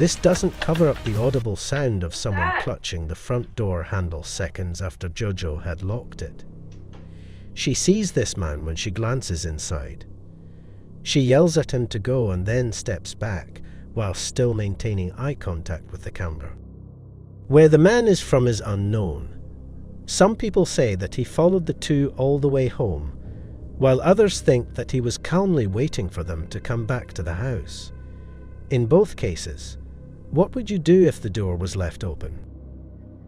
This doesn't cover up the audible sound of someone clutching the front door handle seconds after Jojo had locked it. She sees this man when she glances inside. She yells at him to go and then steps back, while still maintaining eye contact with the camera. Where the man is from is unknown. Some people say that he followed the two all the way home, while others think that he was calmly waiting for them to come back to the house. In both cases, what would you do if the door was left open?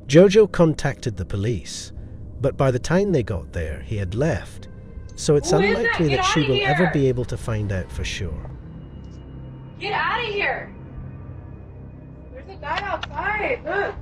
Jojo contacted the police, but by the time they got there, he had left, so it's unlikely that she will ever be able to find out for sure. Get out of here! There's a guy outside, look!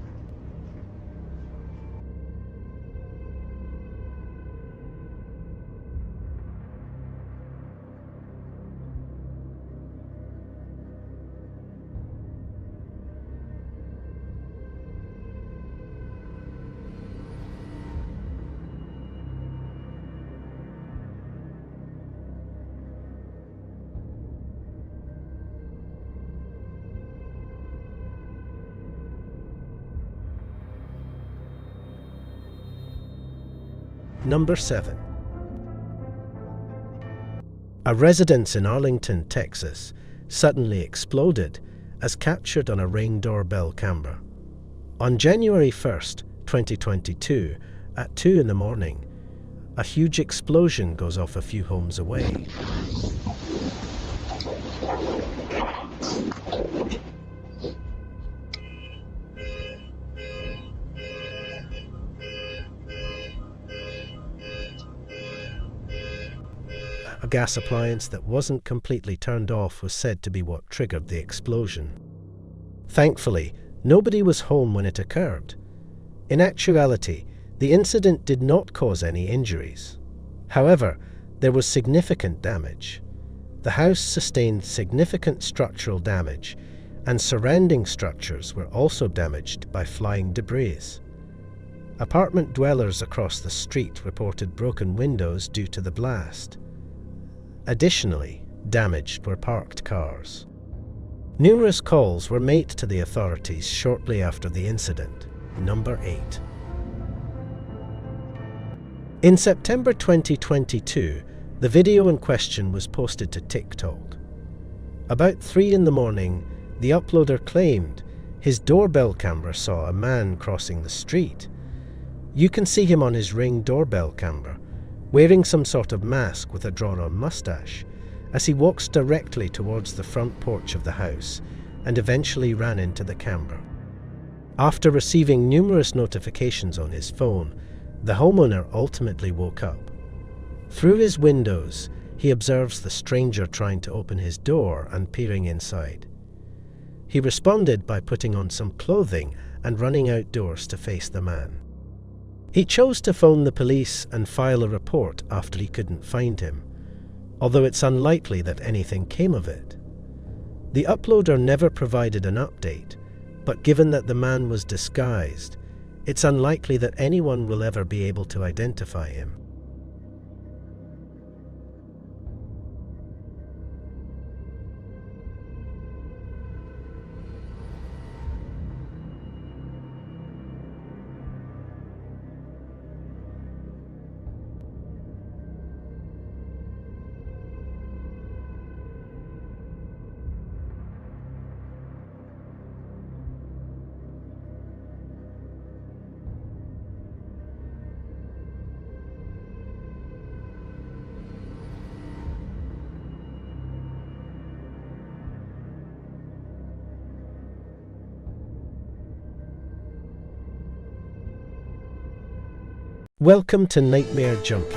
Number 7. A residence in Arlington, Texas, suddenly exploded as captured on a Ring doorbell camera. On January 1st, 2022, at 2 in the morning, a huge explosion goes off a few homes away. A gas appliance that wasn't completely turned off was said to be what triggered the explosion. Thankfully, nobody was home when it occurred. In actuality, the incident did not cause any injuries. However, there was significant damage. The house sustained significant structural damage, and surrounding structures were also damaged by flying debris. Apartment dwellers across the street reported broken windows due to the blast. Additionally, damaged were parked cars. Numerous calls were made to the authorities shortly after the incident. Number 8. In September 2022, the video in question was posted to TikTok. About 3 in the morning, the uploader claimed his doorbell camera saw a man crossing the street. You can see him on his Ring doorbell camera, wearing some sort of mask with a drawn-on mustache, as he walks directly towards the front porch of the house and eventually ran into the camera. After receiving numerous notifications on his phone, the homeowner ultimately woke up. Through his windows, he observes the stranger trying to open his door and peering inside. He responded by putting on some clothing and running outdoors to face the man. He chose to phone the police and file a report after he couldn't find him, although it's unlikely that anything came of it. The uploader never provided an update, but given that the man was disguised, it's unlikely that anyone will ever be able to identify him. Welcome to Nightmare Junkie.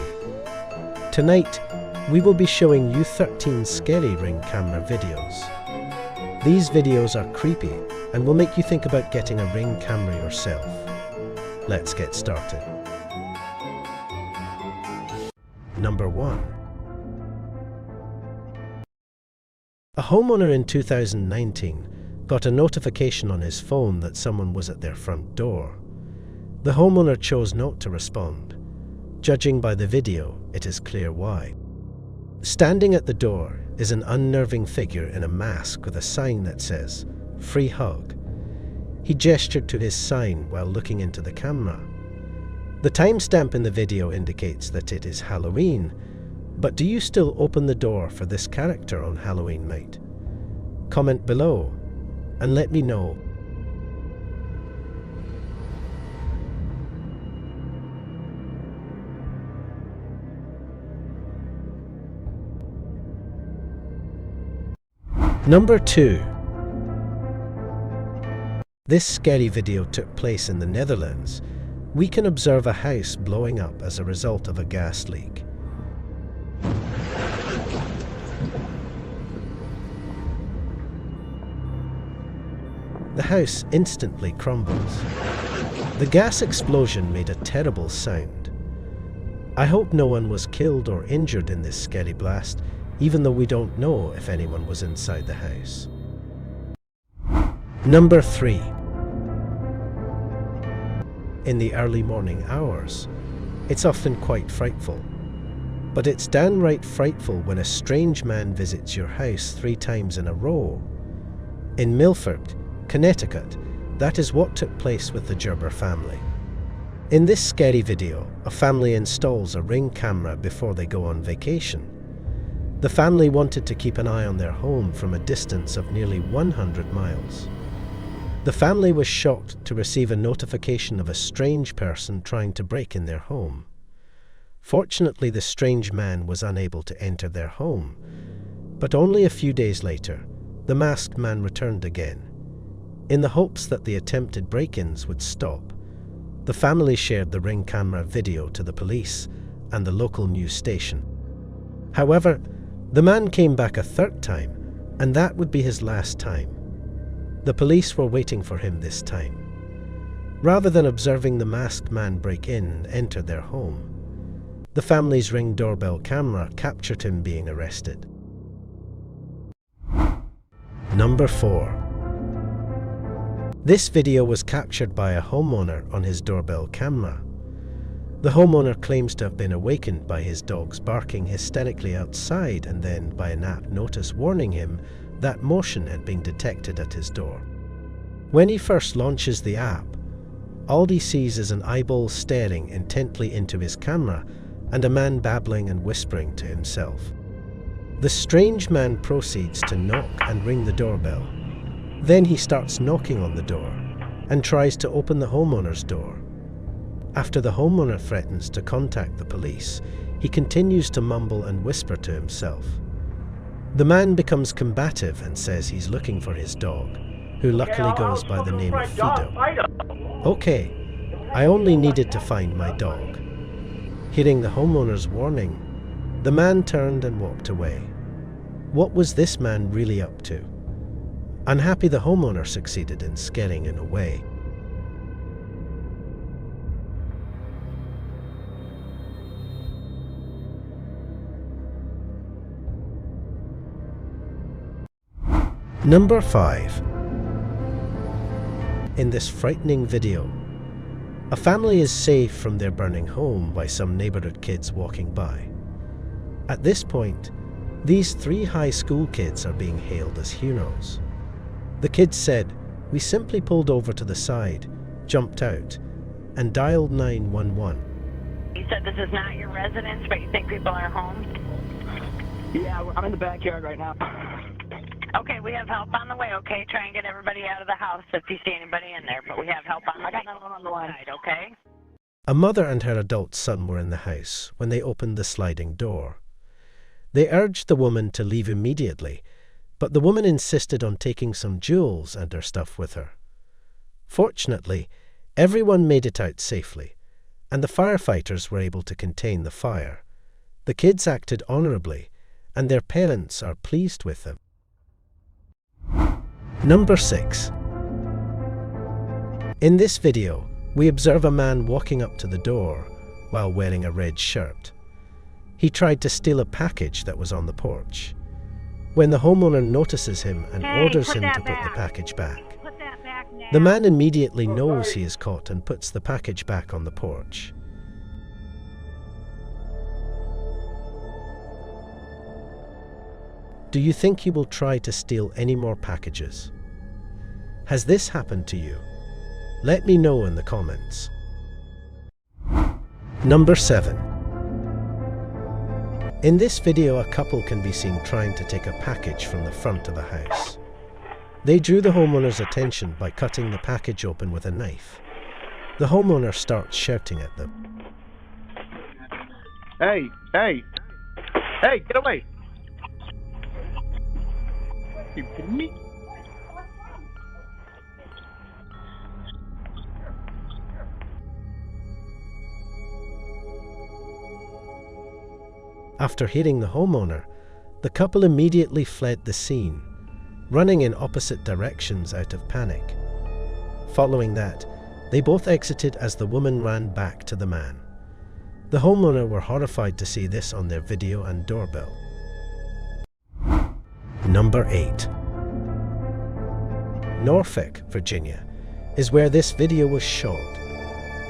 Tonight, we will be showing you 13 scary Ring camera videos. These videos are creepy and will make you think about getting a Ring camera yourself. Let's get started. Number 1. A homeowner in 2019 got a notification on his phone that someone was at their front door. The homeowner chose not to respond. Judging by the video, it is clear why. Standing at the door is an unnerving figure in a mask with a sign that says, free hug. He gestured to his sign while looking into the camera. The timestamp in the video indicates that it is Halloween, but do you still open the door for this character on Halloween night? Comment below and let me know. Number 2. This scary video took place in the Netherlands. We can observe a house blowing up as a result of a gas leak. The house instantly crumbles. The gas explosion made a terrible sound. I hope no one was killed or injured in this scary blast, even though we don't know if anyone was inside the house. Number 3. In the early morning hours, it's often quite frightful. But it's downright frightful when a strange man visits your house 3 times in a row. In Milford, Connecticut, that is what took place with the Gerber family. In this scary video, a family installs a Ring camera before they go on vacation. The family wanted to keep an eye on their home from a distance of nearly 100 miles. The family was shocked to receive a notification of a strange person trying to break in their home. Fortunately, the strange man was unable to enter their home, but only a few days later, the masked man returned again. In the hopes that the attempted break-ins would stop, the family shared the Ring camera video to the police and the local news station. However, the man came back a 3rd time, and that would be his last time. The police were waiting for him this time. Rather than observing the masked man break in and enter their home, the family's Ring doorbell camera captured him being arrested. Number 4. This video was captured by a homeowner on his doorbell camera. The homeowner claims to have been awakened by his dogs barking hysterically outside and then by an app notice warning him that motion had been detected at his door. When he first launches the app, all he sees is an eyeball staring intently into his camera and a man babbling and whispering to himself. The strange man proceeds to knock and ring the doorbell. Then he starts knocking on the door and tries to open the homeowner's door. After the homeowner threatens to contact the police, he continues to mumble and whisper to himself. The man becomes combative and says he's looking for his dog, who luckily goes by the name of Fido. Okay, I only needed to find my dog. Hearing the homeowner's warning, the man turned and walked away. What was this man really up to? Unhappy the homeowner succeeded in scaring him away. Number 5. In this frightening video, a family is saved from their burning home by some neighborhood kids walking by. At this point, these 3 high school kids are being hailed as heroes. The kids said, "We simply pulled over to the side, jumped out, and dialed 911. You said this is not your residence, but you think people are home? Yeah, I'm in the backyard right now. Okay, we have help on the way, okay? Try and get everybody out of the house if you see anybody in there, but we have help on the way. I got another one on the line. Okay? A mother and her adult son were in the house when they opened the sliding door. They urged the woman to leave immediately, but the woman insisted on taking some jewels and her stuff with her. Fortunately, everyone made it out safely, and the firefighters were able to contain the fire. The kids acted honorably, and their parents are pleased with them. Number 6. In this video, we observe a man walking up to the door while wearing a red shirt. He tried to steal a package that was on the porch. When the homeowner notices him and orders him to put the package back, the man immediately knows he is caught and puts the package back on the porch. Do you think he will try to steal any more packages? Has this happened to you? Let me know in the comments. Number 7. In this video, a couple can be seen trying to take a package from the front of a house. They drew the homeowner's attention by cutting the package open with a knife. The homeowner starts shouting at them. Hey, hey, hey, get away! You kidding me? After hitting the homeowner, the couple immediately fled the scene, running in opposite directions out of panic. Following that, they both exited as the woman ran back to the man. The homeowner were horrified to see this on their video and doorbell. Number 8. Norfolk, Virginia, is where this video was shot.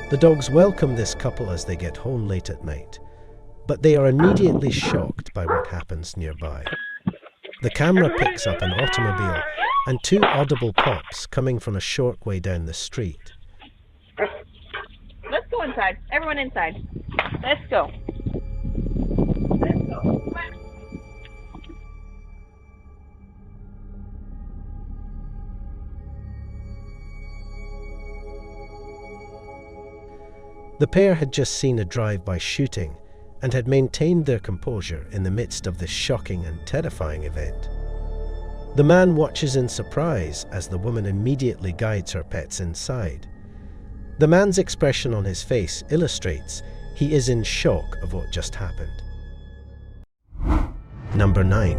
The dogs welcome this couple as they get home late at night, but they are immediately shocked by what happens nearby. The camera picks up an automobile and 2 audible pops coming from a short way down the street. Let's go inside. Everyone inside. Let's go. Let's go. The pair had just seen a drive-by shooting and had maintained their composure in the midst of this shocking and terrifying event. The man watches in surprise as the woman immediately guides her pets inside. The man's expression on his face illustrates he is in shock of what just happened. Number 9.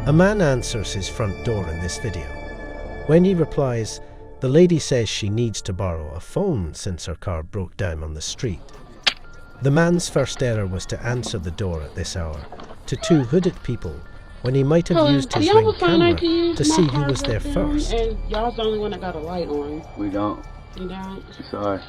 A man answers his front door in this video. When he replies, the lady says she needs to borrow a phone since her car broke down on the street. The man's first error was to answer the door at this hour to 2 hooded people when he might have used his ring camera to see who was there first. And y'all's the only one that got a light on. We don't. You don't? Sorry.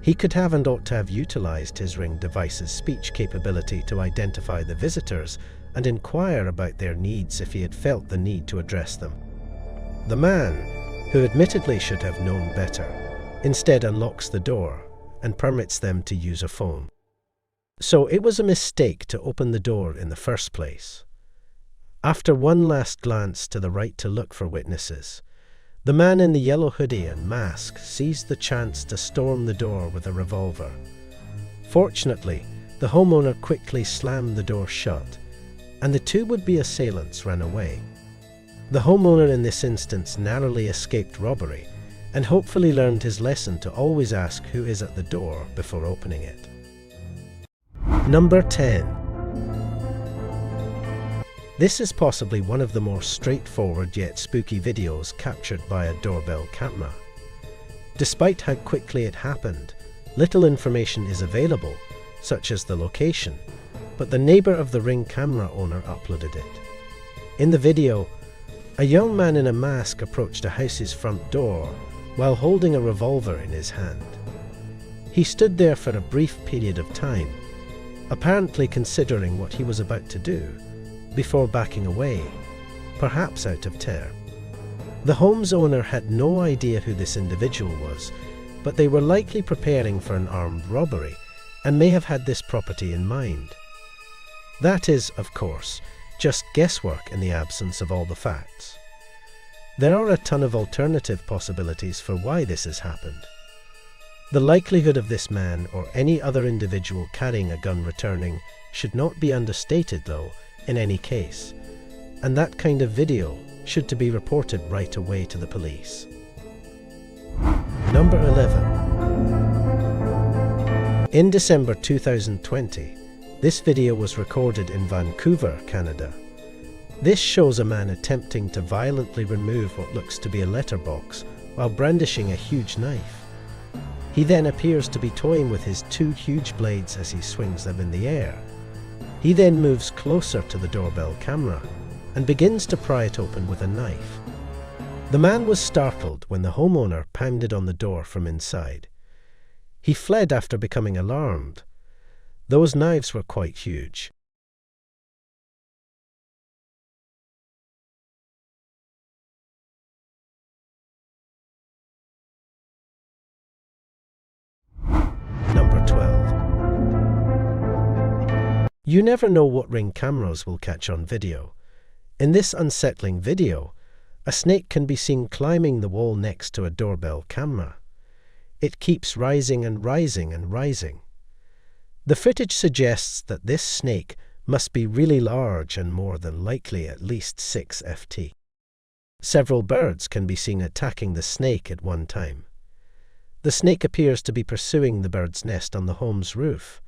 He could have and ought to have utilized his ring device's speech capability to identify the visitors and inquire about their needs if he had felt the need to address them. The man, who admittedly should have known better, instead unlocks the door and permits them to use a phone. So it was a mistake to open the door in the first place. After one last glance to the right to look for witnesses, the man in the yellow hoodie and mask seized the chance to storm the door with a revolver. Fortunately, the homeowner quickly slammed the door shut, and the 2 would-be assailants ran away. The homeowner in this instance narrowly escaped robbery, and hopefully learned his lesson to always ask who is at the door before opening it. Number 10. This is possibly one of the more straightforward yet spooky videos captured by a doorbell camera. Despite how quickly it happened, little information is available, such as the location, but the neighbor of the Ring camera owner uploaded it. In the video, a young man in a mask approached a house's front door while holding a revolver in his hand. He stood there for a brief period of time, apparently considering what he was about to do, before backing away, perhaps out of terror. The home's owner had no idea who this individual was, but they were likely preparing for an armed robbery and may have had this property in mind. That is, of course, just guesswork in the absence of all the facts. There are a ton of alternative possibilities for why this has happened. The likelihood of this man or any other individual carrying a gun returning should not be understated, though, in any case, and that kind of video should to be reported right away to the police. Number 11. In December 2020, this video was recorded in Vancouver, Canada. This shows a man attempting to violently remove what looks to be a letterbox while brandishing a huge knife. He then appears to be toying with his 2 huge blades as he swings them in the air. He then moves closer to the doorbell camera and begins to pry it open with a knife. The man was startled when the homeowner pounded on the door from inside. He fled after becoming alarmed. Those knives were quite huge. Number 12. You never know what Ring cameras will catch on video. In this unsettling video, a snake can be seen climbing the wall next to a doorbell camera. It keeps rising and rising and rising. The footage suggests that this snake must be really large and more than likely at least 6 ft. Several birds can be seen attacking the snake at one time. The snake appears to be pursuing the bird's nest on the home's roof.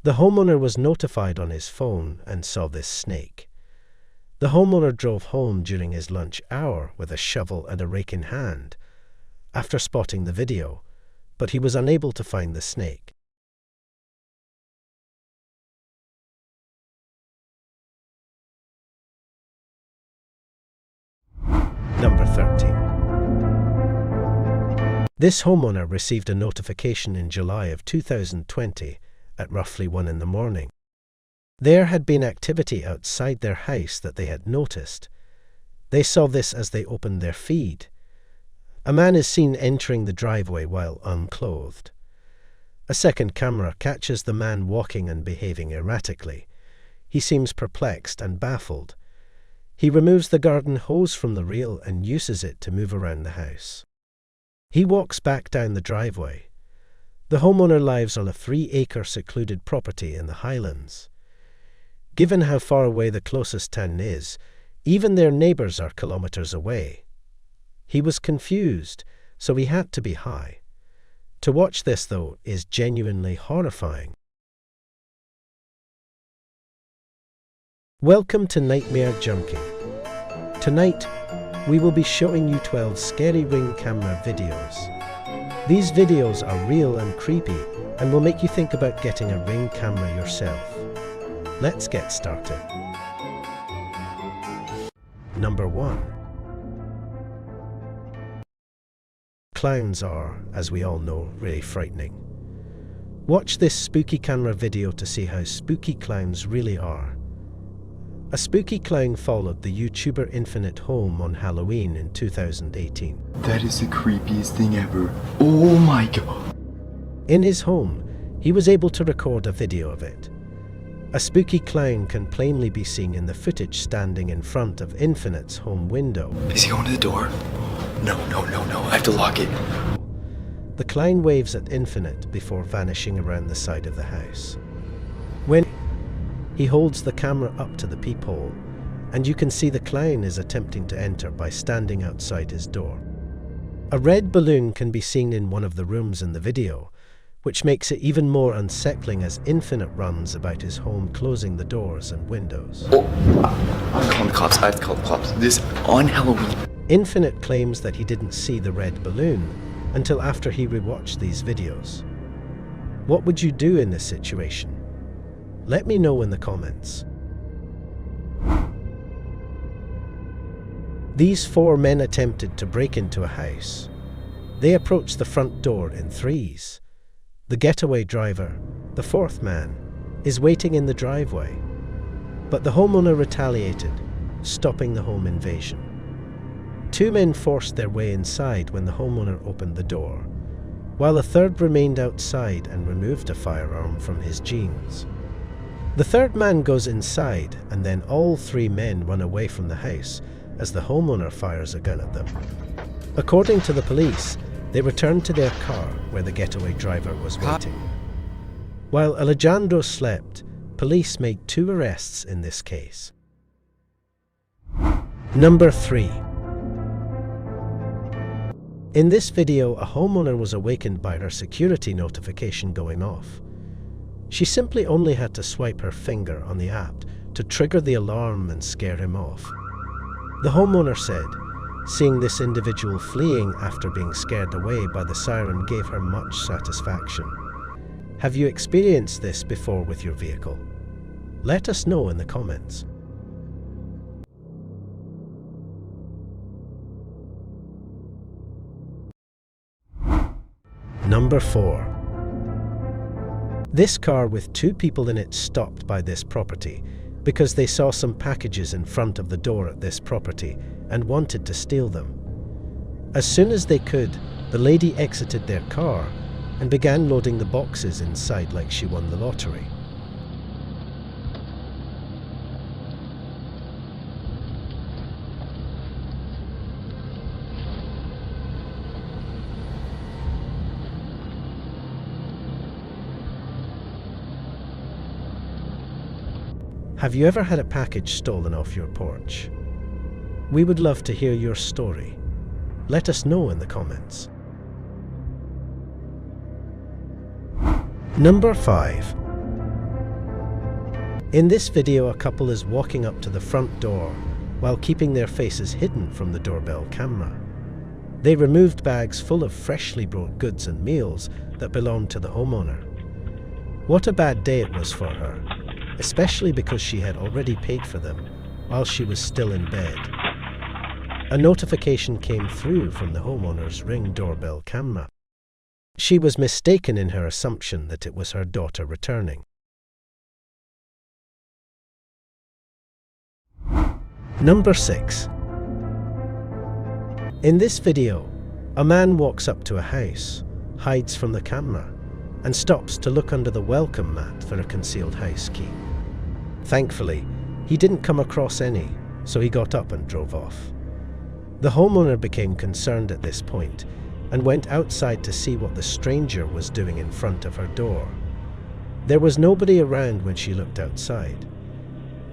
The homeowner was notified on his phone and saw this snake. The homeowner drove home during his lunch hour with a shovel and a rake in hand after spotting the video, but he was unable to find the snake. Number 13. This homeowner received a notification in July of 2020 at roughly 1 in the morning. There had been activity outside their house that they had noticed. They saw this as they opened their feed. A man is seen entering the driveway while unclothed. A second camera catches the man walking and behaving erratically. He seems perplexed and baffled. He removes the garden hose from the reel and uses it to move around the house. He walks back down the driveway. The homeowner lives on a 3-acre secluded property in the Highlands. Given how far away the closest town is, even their neighbours are kilometres away. He was confused, so he had to be high. To watch this, though, is genuinely horrifying. Welcome to Nightmare Junkie. Tonight, we will be showing you 12 scary Ring camera videos. These videos are real and creepy and will make you think about getting a Ring camera yourself. Let's get started. Number 1. Clowns are, as we all know, really frightening. Watch this spooky camera video to see how spooky clowns really are. A spooky clown followed the YouTuber Infinite home on Halloween in 2018. That is the creepiest thing ever. Oh my god. In his home, he was able to record a video of it. A spooky clown can plainly be seen in the footage standing in front of Infinite's home window. Is he going to the door? No, I have to lock it. The clown waves at Infinite before vanishing around the side of the house. When he holds the camera up to the peephole, and you can see the clown is attempting to enter by standing outside his door. A red balloon can be seen in one of the rooms in the video, which makes it even more unsettling as Infinite runs about his home closing the doors and windows. Oh, I'm calling the cops. I have to call the cops. This on Halloween. Infinite claims that he didn't see the red balloon until after he rewatched these videos. What would you do in this situation? Let me know in the comments. These 4 men attempted to break into a house. They approached the front door in threes. The getaway driver, the 4th man, is waiting in the driveway. But the homeowner retaliated, stopping the home invasion. 2 men forced their way inside when the homeowner opened the door, while a 3rd remained outside and removed a firearm from his jeans. The 3rd man goes inside, and then all 3 men run away from the house as the homeowner fires a gun at them. According to the police, they returned to their car where the getaway driver was waiting. While Alejandro slept, police made 2 arrests in this case. Number 3. In this video, a homeowner was awakened by her security notification going off. She simply only had to swipe her finger on the app to trigger the alarm and scare him off. The homeowner said, seeing this individual fleeing after being scared away by the siren gave her much satisfaction. Have you experienced this before with your vehicle? Let us know in the comments. Number 4. This car with 2 people in it stopped by this property because they saw some packages in front of the door at this property and wanted to steal them. As soon as they could, the lady exited their car and began loading the boxes inside like she won the lottery. Have you ever had a package stolen off your porch? We would love to hear your story. Let us know in the comments. Number 5. In this video, a couple is walking up to the front door while keeping their faces hidden from the doorbell camera. They removed bags full of freshly brought goods and meals that belonged to the homeowner. What a bad day it was for her, especially because she had already paid for them while she was still in bed. A notification came through from the homeowner's Ring doorbell camera. She was mistaken in her assumption that it was her daughter returning. Number 6. In this video, a man walks up to a house, hides from the camera, and stops to look under the welcome mat for a concealed house key. Thankfully, he didn't come across any, so he got up and drove off. The homeowner became concerned at this point and went outside to see what the stranger was doing in front of her door. There was nobody around when she looked outside.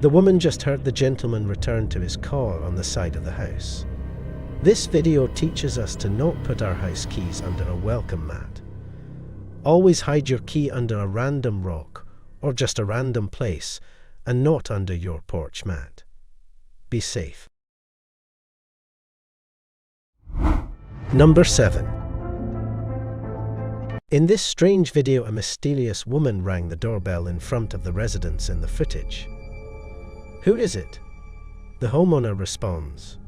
The woman just heard the gentleman return to his car on the side of the house. This video teaches us to not put our house keys under a welcome mat. Always hide your key under a random rock or just a random place and not under your porch mat. Be safe. Number 7. In this strange video, a mysterious woman rang the doorbell in front of the residence in the footage. Who is it? The homeowner responds.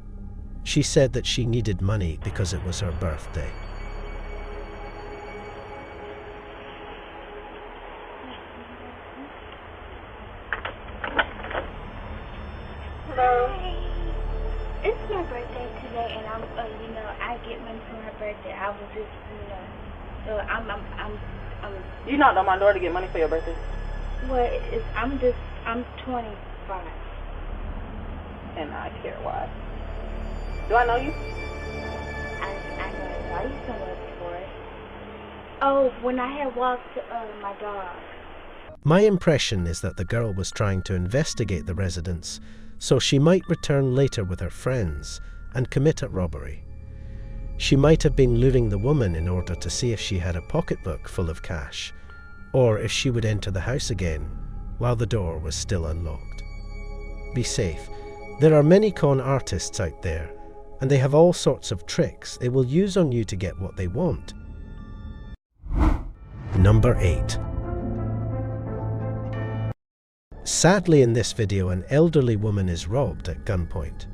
She said that she needed money because it was her birthday. Hello. It's my birthday today, and I'm, I get money for my birthday. I was just, so I'm. You knocked on my door to get money for your birthday? Well, I'm 25. And I care why. Do I know you? I know why you somewhere before. Oh, when I had walked my dog. My impression is that the girl was trying to investigate the residence so she might return later with her friends and commit a robbery. She might have been luring the woman in order to see if she had a pocketbook full of cash, or if she would enter the house again while the door was still unlocked. Be safe. There are many con artists out there, and they have all sorts of tricks they will use on you to get what they want. Number 8. Sadly, in this video, an elderly woman is robbed at gunpoint.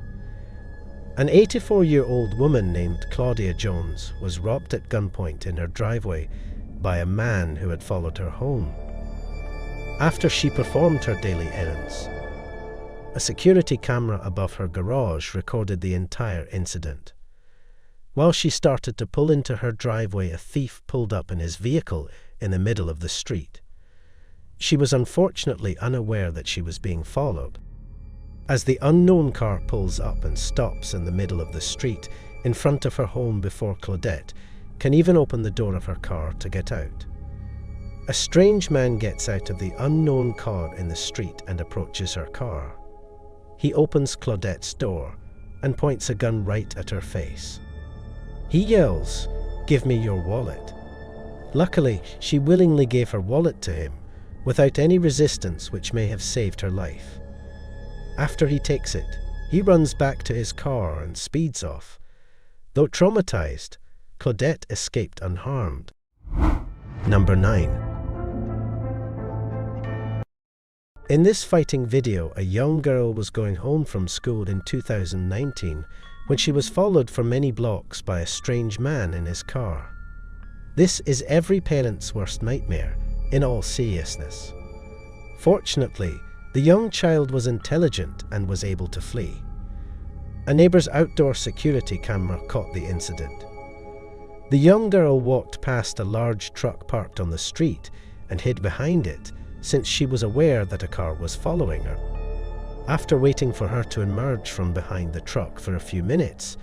An 84-year-old woman named Claudia Jones was robbed at gunpoint in her driveway by a man who had followed her home. After she performed her daily errands, a security camera above her garage recorded the entire incident. While she started to pull into her driveway, a thief pulled up in his vehicle in the middle of the street. She was unfortunately unaware that she was being followed. As the unknown car pulls up and stops in the middle of the street in front of her home before Claudette can even open the door of her car to get out. A strange man gets out of the unknown car in the street and approaches her car. He opens Claudette's door and points a gun right at her face. He yells, "Give me your wallet." Luckily, she willingly gave her wallet to him without any resistance, which may have saved her life. After he takes it, he runs back to his car and speeds off. Though traumatized, Claudette escaped unharmed. Number 9. In this fighting video, a young girl was going home from school in 2019 when she was followed for many blocks by a strange man in his car. This is every parent's worst nightmare, in all seriousness. Fortunately, the young child was intelligent and was able to flee. A neighbour's outdoor security camera caught the incident. The young girl walked past a large truck parked on the street and hid behind it, since she was aware that a car was following her. After waiting for her to emerge from behind the truck for a few minutes,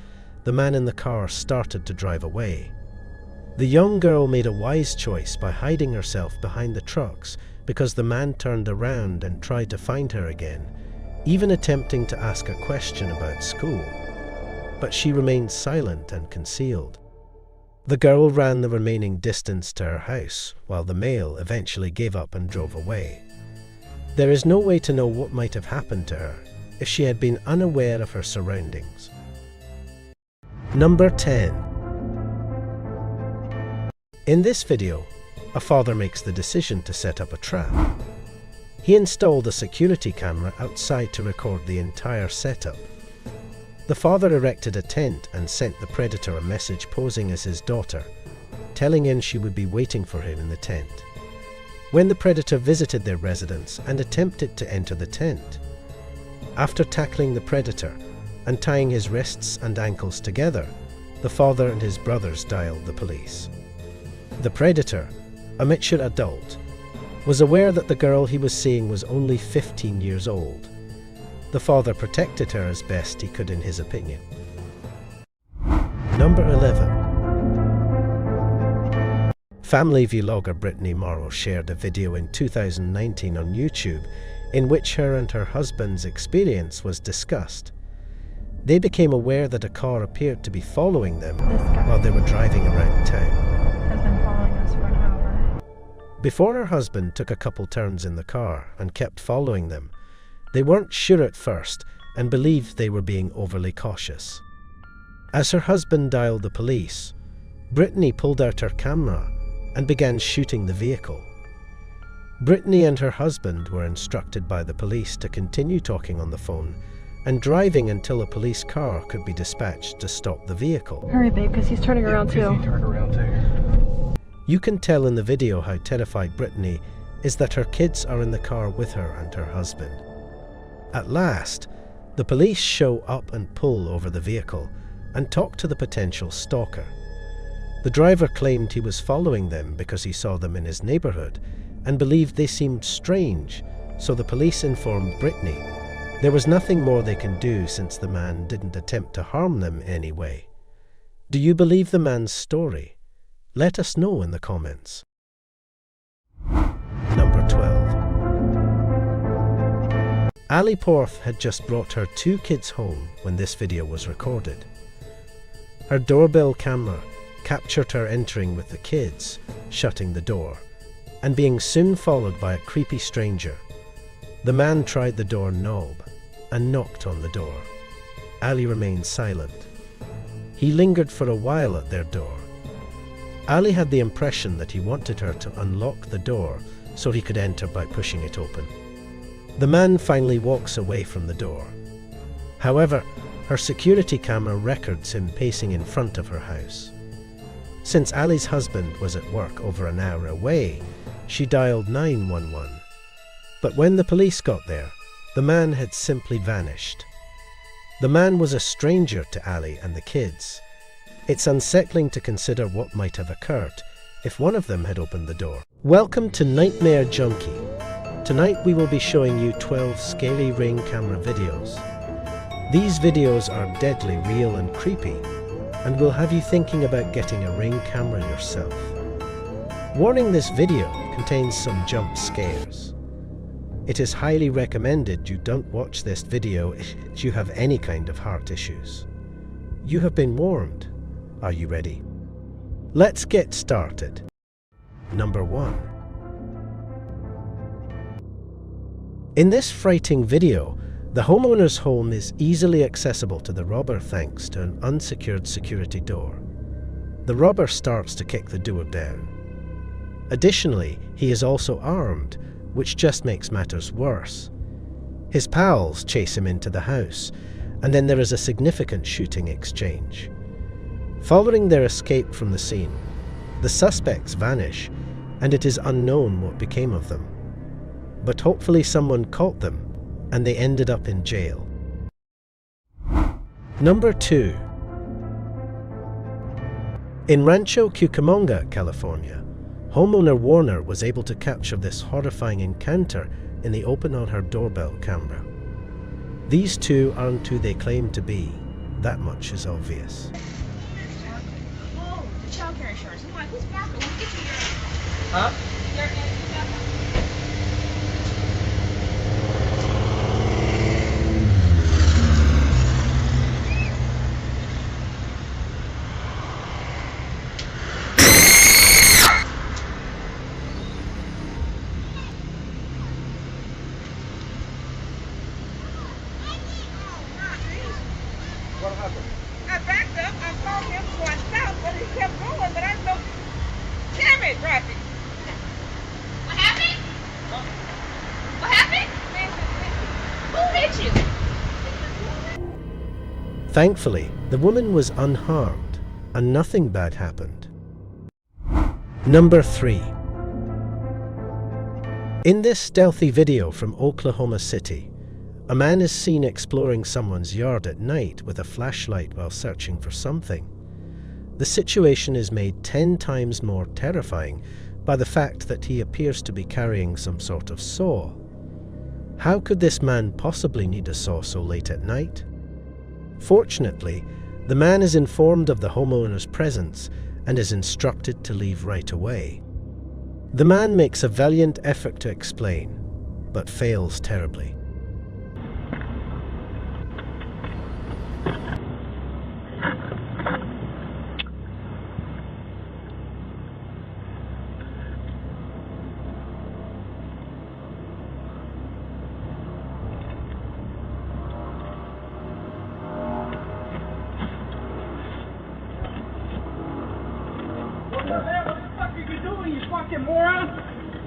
the man in the car started to drive away. The young girl made a wise choice by hiding herself behind the trucks because the man turned around and tried to find her again, even attempting to ask a question about school. But she remained silent and concealed. The girl ran the remaining distance to her house, while the male eventually gave up and drove away. There is no way to know what might have happened to her if she had been unaware of her surroundings. Number 10. In this video, a father makes the decision to set up a trap. He installed a security camera outside to record the entire setup. The father erected a tent and sent the predator a message posing as his daughter, telling him she would be waiting for him in the tent. When the predator visited their residence and attempted to enter the tent, after tackling the predator and tying his wrists and ankles together, the father and his brothers dialed the police. The predator, a mature adult, was aware that the girl he was seeing was only 15 years old. The father protected her as best he could in his opinion. Number 11. Family vlogger Brittany Morrow shared a video in 2019 on YouTube in which her and her husband's experience was discussed. They became aware that a car appeared to be following them while they were driving around town. Has been following us for an hour. Before her husband took a couple turns in the car and kept following them, they weren't sure at first and believed they were being overly cautious. As her husband dialed the police, Brittany pulled out her camera and began shooting the vehicle. Brittany and her husband were instructed by the police to continue talking on the phone and driving until a police car could be dispatched to stop the vehicle. Hurry, babe, because he's turning around too. You can tell in the video how terrified Brittany is that her kids are in the car with her and her husband. At last, the police show up and pull over the vehicle and talk to the potential stalker. The driver claimed he was following them because he saw them in his neighborhood and believed they seemed strange, so the police informed Brittany there was nothing more they can do since the man didn't attempt to harm them anyway. Do you believe the man's story? Let us know in the comments. Number 12. Ali Porth had just brought her 2 kids home when this video was recorded. Her doorbell camera captured her entering with the kids, shutting the door, and being soon followed by a creepy stranger. The man tried the door knob and knocked on the door. Ali remained silent. He lingered for a while at their door. Ali had the impression that he wanted her to unlock the door so he could enter by pushing it open. The man finally walks away from the door. However, her security camera records him pacing in front of her house. Since Ali's husband was at work over an hour away, she dialed 911. But when the police got there, the man had simply vanished. The man was a stranger to Ali and the kids. It's unsettling to consider what might have occurred if one of them had opened the door. Welcome to Nightmare Junkie. Tonight we will be showing you 12 scary Ring camera videos. These videos are deadly real and creepy, and will have you thinking about getting a Ring camera yourself. Warning: this video contains some jump scares. It is highly recommended you don't watch this video if you have any kind of heart issues. You have been warned. Are you ready? Let's get started. Number 1. In this frightening video, the homeowner's home is easily accessible to the robber thanks to an unsecured security door. The robber starts to kick the door down. Additionally, he is also armed, which just makes matters worse. His pals chase him into the house, and then there is a significant shooting exchange. Following their escape from the scene, the suspects vanish, and it is unknown what became of them. But hopefully someone caught them, and they ended up in jail. Number 2. In Rancho Cucamonga, California, homeowner Warner was able to capture this horrifying encounter in the open on her doorbell camera. These two aren't who they claim to be, that much is obvious. Oh, the child care insurance. I'm like, who's back? Let's get you your... Huh? What happened? I backed up. I saw him going south, but he kept going, but I know. Damn it, traffic. What happened? What happened? Who hit you? Thankfully, the woman was unharmed, and nothing bad happened. Number 3. In this stealthy video from Oklahoma City, a man is seen exploring someone's yard at night with a flashlight while searching for something. The situation is made 10 times more terrifying by the fact that he appears to be carrying some sort of saw. How could this man possibly need a saw so late at night? Fortunately, the man is informed of the homeowner's presence and is instructed to leave right away. The man makes a valiant effort to explain, but fails terribly.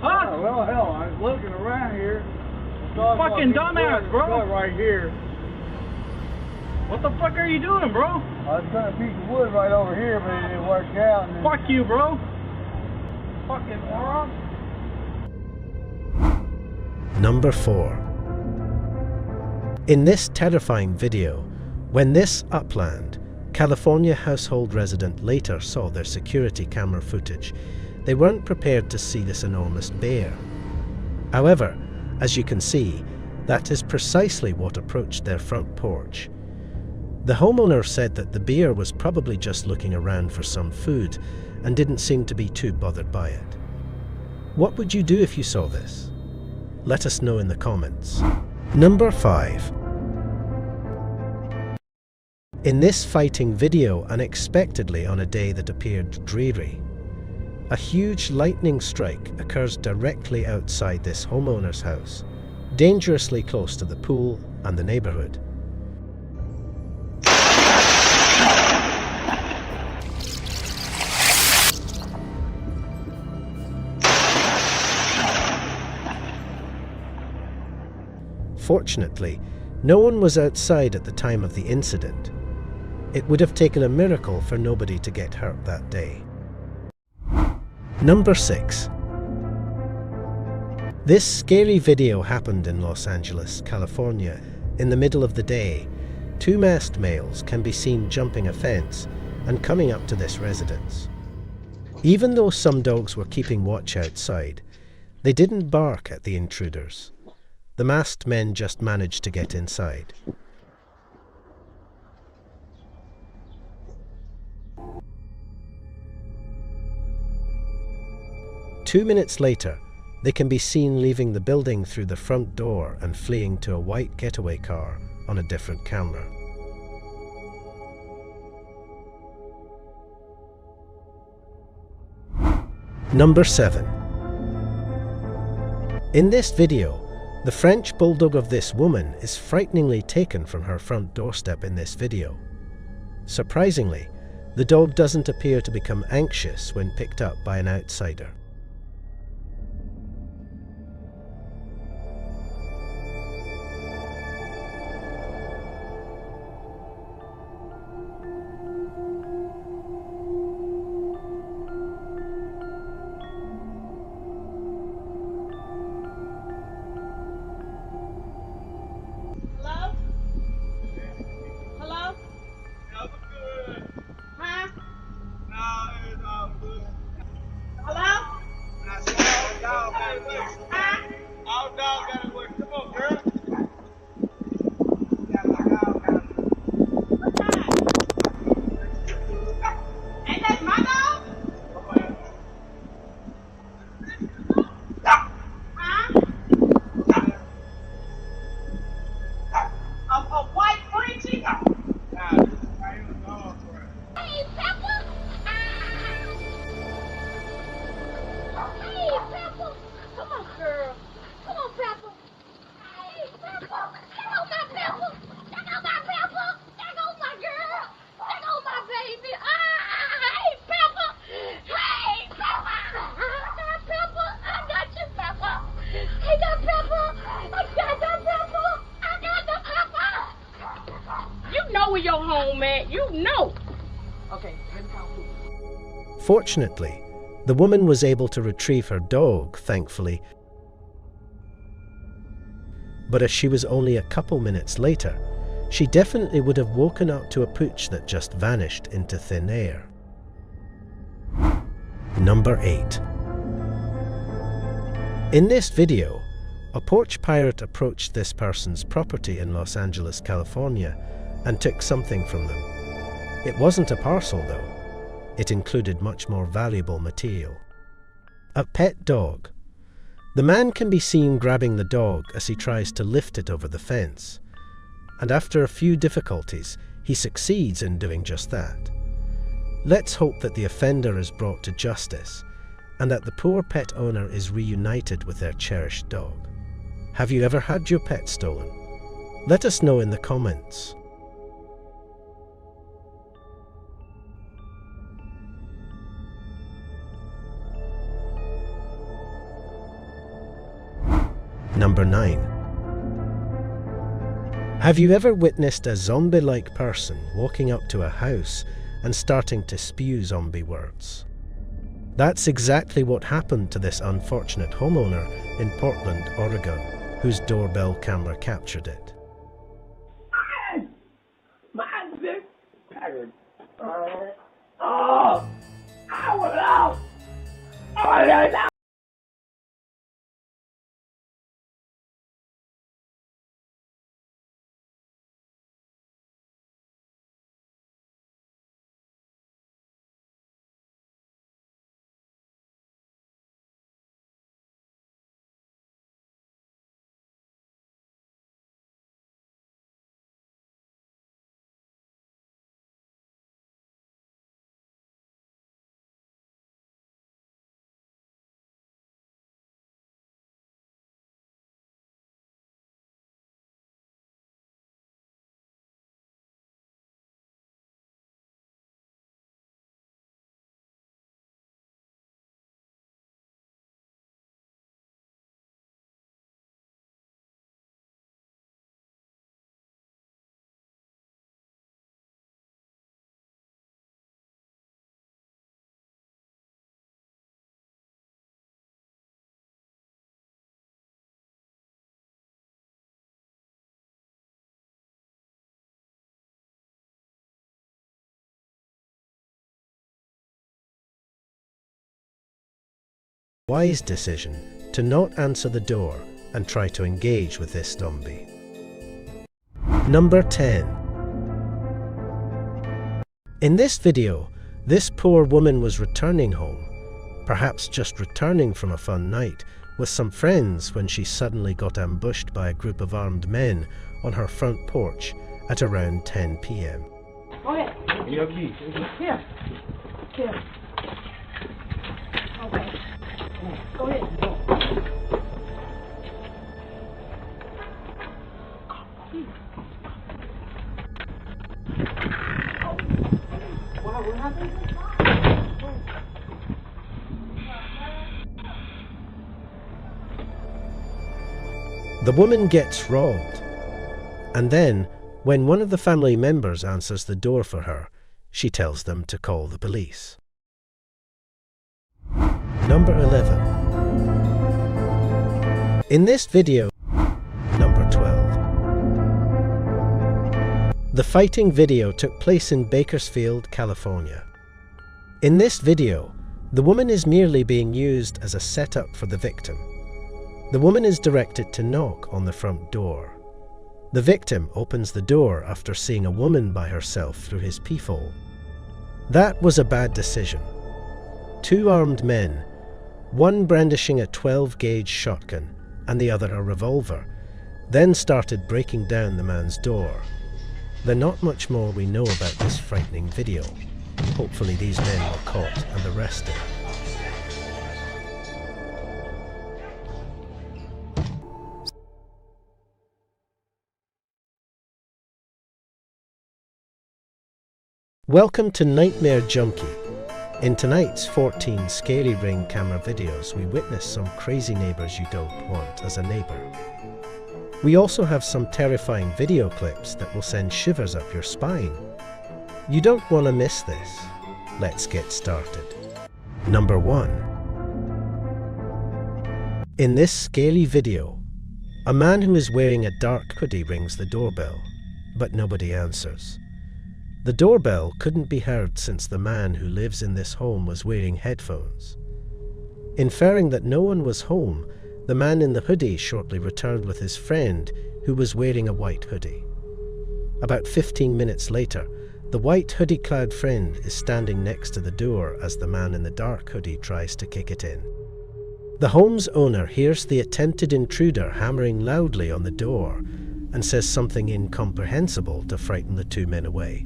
Huh? Well, hell, I was looking around here. Fucking dumbass, bro. Right here. What the fuck are you doing, bro? I was trying a piece of wood right over here, but it didn't work out. And then... Fuck you, bro. Fucking moron. Number 4. In this terrifying video, when this upland, California household resident later saw their security camera footage, they weren't prepared to see this enormous bear. However, as you can see, that is precisely what approached their front porch. The homeowner said that the bear was probably just looking around for some food and didn't seem to be too bothered by it. What would you do if you saw this? Let us know in the comments. Number 5. In this fighting video, unexpectedly on a day that appeared dreary, a huge lightning strike occurs directly outside this homeowner's house, dangerously close to the pool and the neighborhood. Fortunately, no one was outside at the time of the incident. It would have taken a miracle for nobody to get hurt that day. Number 6. This scary video happened in Los Angeles, California. In the middle of the day, 2 masked males can be seen jumping a fence and coming up to this residence. Even though some dogs were keeping watch outside, they didn't bark at the intruders. The masked men just managed to get inside. Two minutes later, they can be seen leaving the building through the front door and fleeing to a white getaway car on a different camera. Number 7. In this video, the French bulldog of this woman is frighteningly taken from her front doorstep in this video. Surprisingly, the dog doesn't appear to become anxious when picked up by an outsider. know where your home at. You know. Okay. Fortunately, the woman was able to retrieve her dog, thankfully. But as she was only a couple minutes later, she definitely would have woken up to a pooch that just vanished into thin air. Number 8. In this video, a porch pirate approached this person's property in Los Angeles, California, and took something from them. It wasn't a parcel though. It included much more valuable material. A pet dog. The man can be seen grabbing the dog as he tries to lift it over the fence. And after a few difficulties, he succeeds in doing just that. Let's hope that the offender is brought to justice and that the poor pet owner is reunited with their cherished dog. Have you ever had your pet stolen? Let us know in the comments. Number 9. Have you ever witnessed a zombie-like person walking up to a house and starting to spew zombie words? That's exactly what happened to this unfortunate homeowner in Portland, Oregon, whose doorbell camera captured it. Wise decision to not answer the door and try to engage with this zombie. Number 10. In this video, this poor woman was returning home, perhaps just returning from a fun night with some friends when she suddenly got ambushed by a group of armed men on her front porch at around 10 p.m. Go ahead. Here. Here. Okay. Go ahead. What happened? The woman gets robbed, and then, when one of the family members answers the door for her, she tells them to call the police. Number 11. In this video, number 12. The fighting video took place in Bakersfield, California. In this video, the woman is merely being used as a setup for the victim. The woman is directed to knock on the front door. The victim opens the door after seeing a woman by herself through his peephole. That was a bad decision. Two armed men, one brandishing a 12-gauge shotgun and the other a revolver, then started breaking down the man's door. There's not much more we know about this frightening video. Hopefully these men were caught and arrested. Welcome to Nightmare Junkie. In tonight's 14 Scary Ring camera videos, we witness some crazy neighbours you don't want as a neighbour. We also have some terrifying video clips that will send shivers up your spine. You don't want to miss this. Let's get started. Number 1. In this scary video, a man who is wearing a dark hoodie rings the doorbell, but nobody answers. The doorbell couldn't be heard since the man who lives in this home was wearing headphones. Inferring that no one was home, the man in the hoodie shortly returned with his friend who was wearing a white hoodie. About 15 minutes later, the white hoodie-clad friend is standing next to the door as the man in the dark hoodie tries to kick it in. The home's owner hears the attempted intruder hammering loudly on the door and says something incomprehensible to frighten the two men away.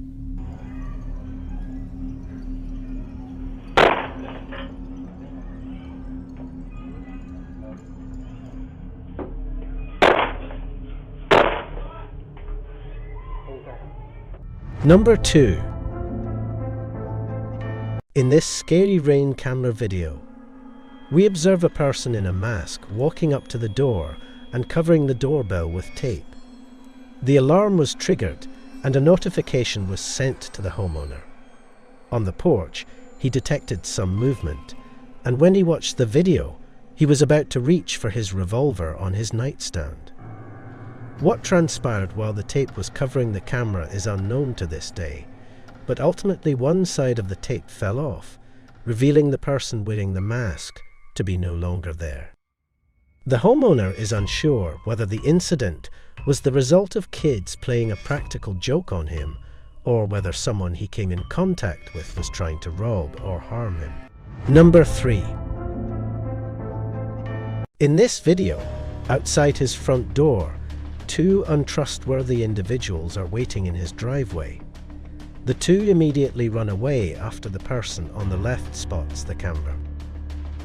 Number 2. In this scary rain camera video, we observe a person in a mask walking up to the door and covering the doorbell with tape. The alarm was triggered and a notification was sent to the homeowner. On the porch, he detected some movement, and when he watched the video, he was about to reach for his revolver on his nightstand. What transpired while the tape was covering the camera is unknown to this day, but ultimately one side of the tape fell off, revealing the person wearing the mask to be no longer there. The homeowner is unsure whether the incident was the result of kids playing a practical joke on him, or whether someone he came in contact with was trying to rob or harm him. Number 3. In this video, outside his front door, 2 untrustworthy individuals are waiting in his driveway. The 2 immediately run away after the person on the left spots the camera.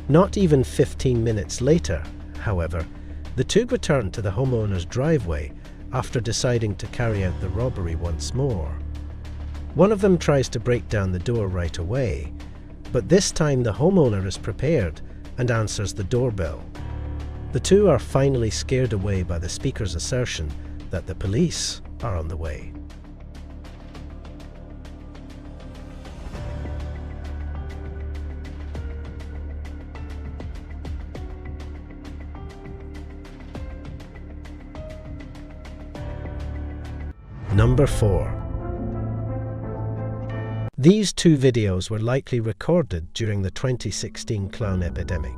Not even 15 minutes later, however, the 2 return to the homeowner's driveway after deciding to carry out the robbery once more. One of them tries to break down the door right away, but this time the homeowner is prepared and answers the doorbell. The 2 are finally scared away by the speaker's assertion that the police are on the way. Number 4. These 2 videos were likely recorded during the 2016 clown epidemic.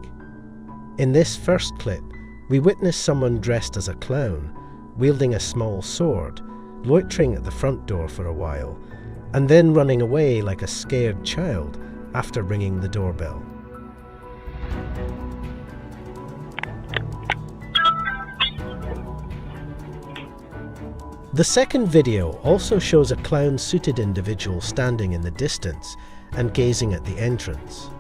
In this first clip, we witness someone dressed as a clown, wielding a small sword, loitering at the front door for a while, and then running away like a scared child after ringing the doorbell. The second video also shows a clown-suited individual standing in the distance and gazing at the entrance.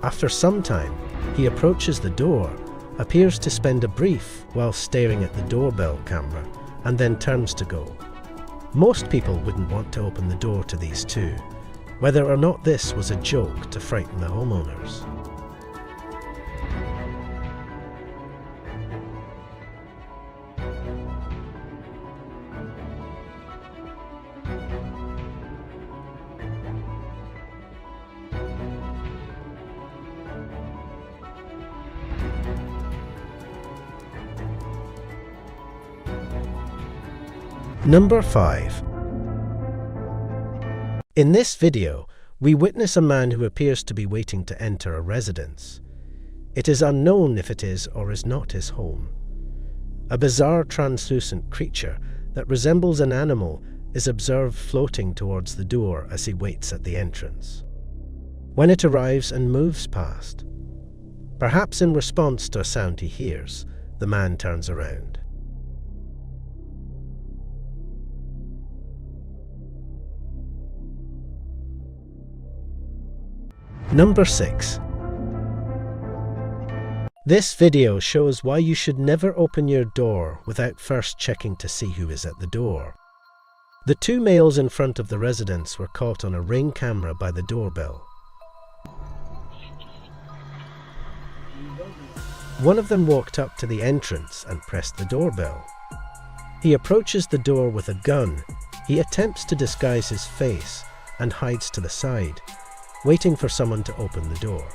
After some time, he approaches the door, appears to spend a brief while staring at the doorbell camera, and then turns to go. Most people wouldn't want to open the door to these 2, whether or not this was a joke to frighten the homeowners. Number 5. In this video, we witness a man who appears to be waiting to enter a residence. It is unknown if it is or is not his home. A bizarre translucent creature that resembles an animal is observed floating towards the door as he waits at the entrance. When it arrives and moves past, perhaps in response to a sound he hears, the man turns around. Number 6. This video shows why you should never open your door without first checking to see who is at the door. The 2 males in front of the residence were caught on a Ring camera by the doorbell. One of them walked up to the entrance and pressed the doorbell. He approaches the door with a gun. He attempts to disguise his face and hides to the side, waiting for someone to open the door.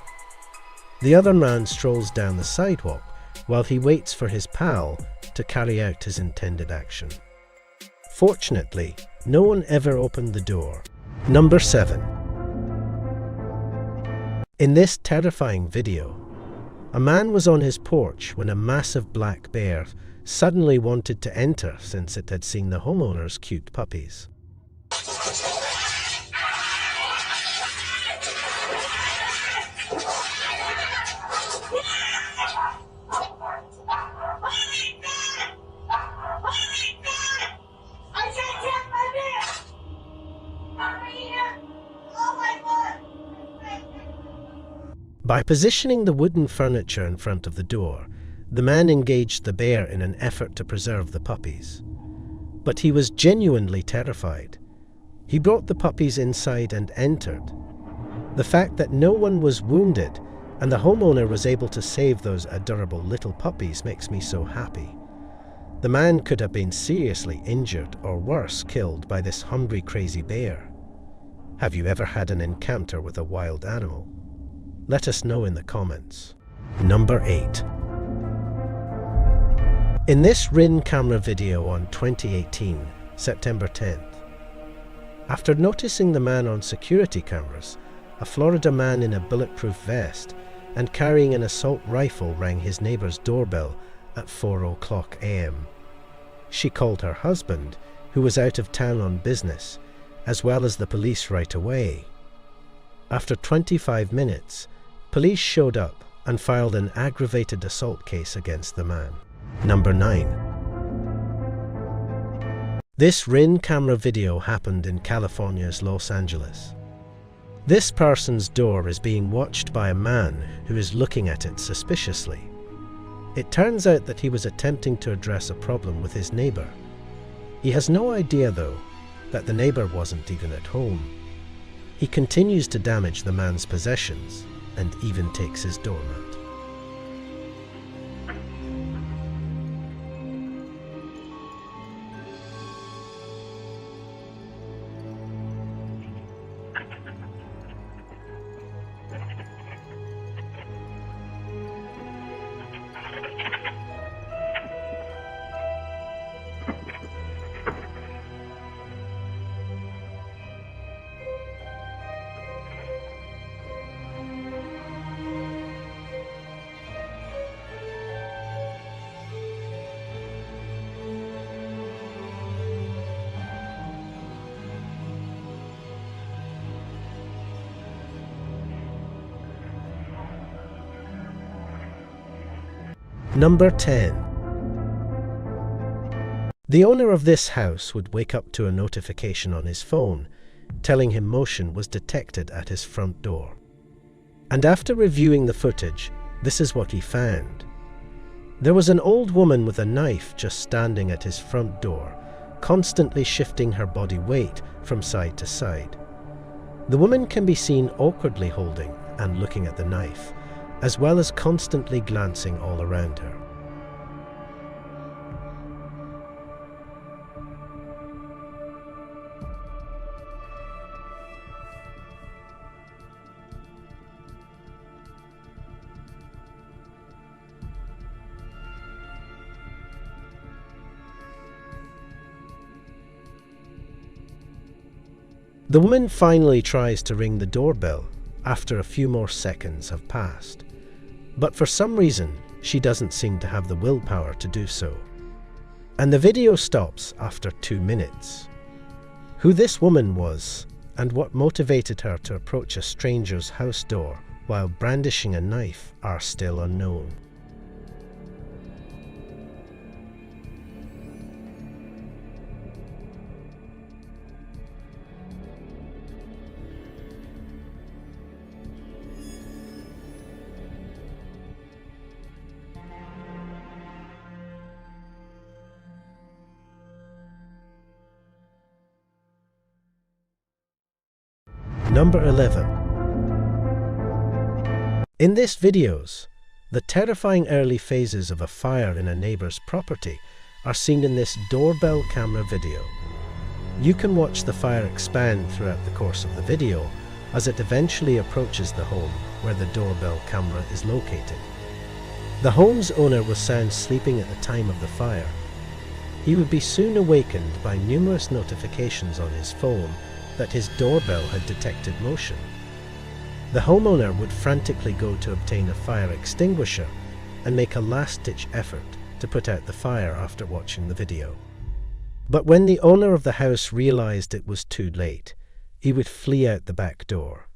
The other man strolls down the sidewalk while he waits for his pal to carry out his intended action. Fortunately, no one ever opened the door. Number 7. In this terrifying video, a man was on his porch when a massive black bear suddenly wanted to enter since it had seen the homeowner's cute puppies. By positioning the wooden furniture in front of the door, the man engaged the bear in an effort to preserve the puppies. But he was genuinely terrified. He brought the puppies inside and entered. The fact that no one was wounded and the homeowner was able to save those adorable little puppies makes me so happy. The man could have been seriously injured or worse, killed by this hungry, crazy bear. Have you ever had an encounter with a wild animal? Let us know in the comments. Number 8. In this Ring camera video on 2018, September 10th, after noticing the man on security cameras, a Florida man in a bulletproof vest and carrying an assault rifle rang his neighbor's doorbell at 4:00 a.m. She called her husband, who was out of town on business, as well as the police right away. After 25 minutes, police showed up and filed an aggravated assault case against the man. Number 9. This Ring camera video happened in California's Los Angeles. This person's door is being watched by a man who is looking at it suspiciously. It turns out that he was attempting to address a problem with his neighbor. He has no idea, though, that the neighbor wasn't even at home. He continues to damage the man's possessions and even takes his doormat. Number 10. The owner of this house would wake up to a notification on his phone telling him motion was detected at his front door. And after reviewing the footage, this is what he found. There was an old woman with a knife just standing at his front door, constantly shifting her body weight from side to side. The woman can be seen awkwardly holding and looking at the knife, as well as constantly glancing all around her. The woman finally tries to ring the doorbell after a few more seconds have passed, but for some reason she doesn't seem to have the willpower to do so. And the video stops after 2 minutes. Who this woman was and what motivated her to approach a stranger's house door while brandishing a knife are still unknown. Number 11. In this videos, The terrifying early phases of a fire in a neighbour's property are seen in this doorbell camera video. You can watch the fire expand throughout the course of the video as it eventually approaches the home where the doorbell camera is located. The home's owner was sound sleeping at the time of the fire. He would be soon awakened by numerous notifications on his phone that his doorbell had detected motion. The homeowner would frantically go to obtain a fire extinguisher and make a last-ditch effort to put out the fire after watching the video. But when the owner of the house realized it was too late, he would flee out the back door.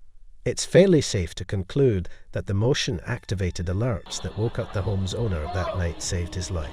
It's fairly safe to conclude that the motion-activated alerts that woke up the home's owner that night saved his life.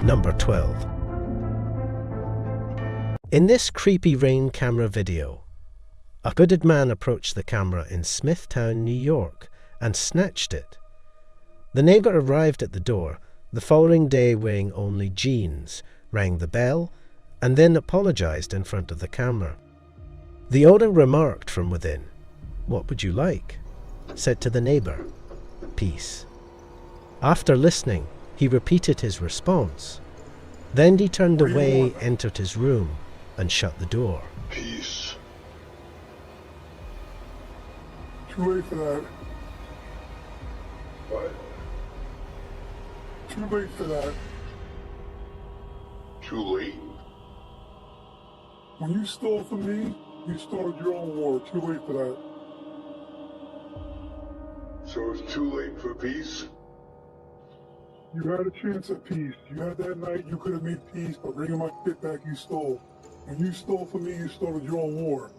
Number 12. In this creepy rain camera video, a hooded man approached the camera in Smithtown, New York, and snatched it. The neighbour arrived at the door the following day wearing only jeans, rang the bell, and then apologised in front of the camera. The owner remarked from within, "What would you like?" said to the neighbour, "Peace." After listening, he repeated his response. Then he turned away, entered his room, and shut the door. Peace. Too late for that. What? Too late for that. Too late? When you stole from me, you started your own war. Too late for that. So it's too late for peace? You had a chance at peace. You had that night, you could have made peace by bringing my shit back you stole. When you stole from me, you started your own war.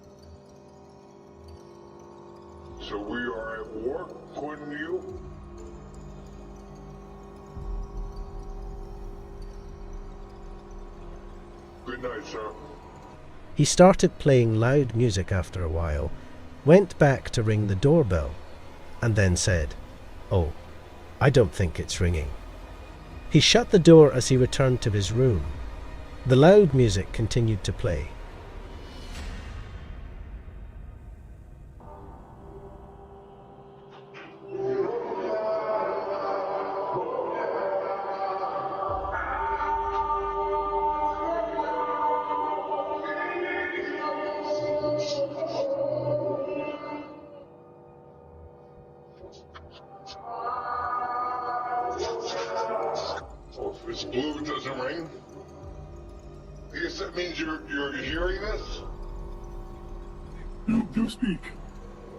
So we are at war, according to you? Good night, sir. He started playing loud music after a while, went back to ring the doorbell, and then said, "Oh, I don't think it's ringing." He shut the door as he returned to his room. The loud music continued to play. It's blue, it doesn't ring? I guess that means you're hearing this? Do speak.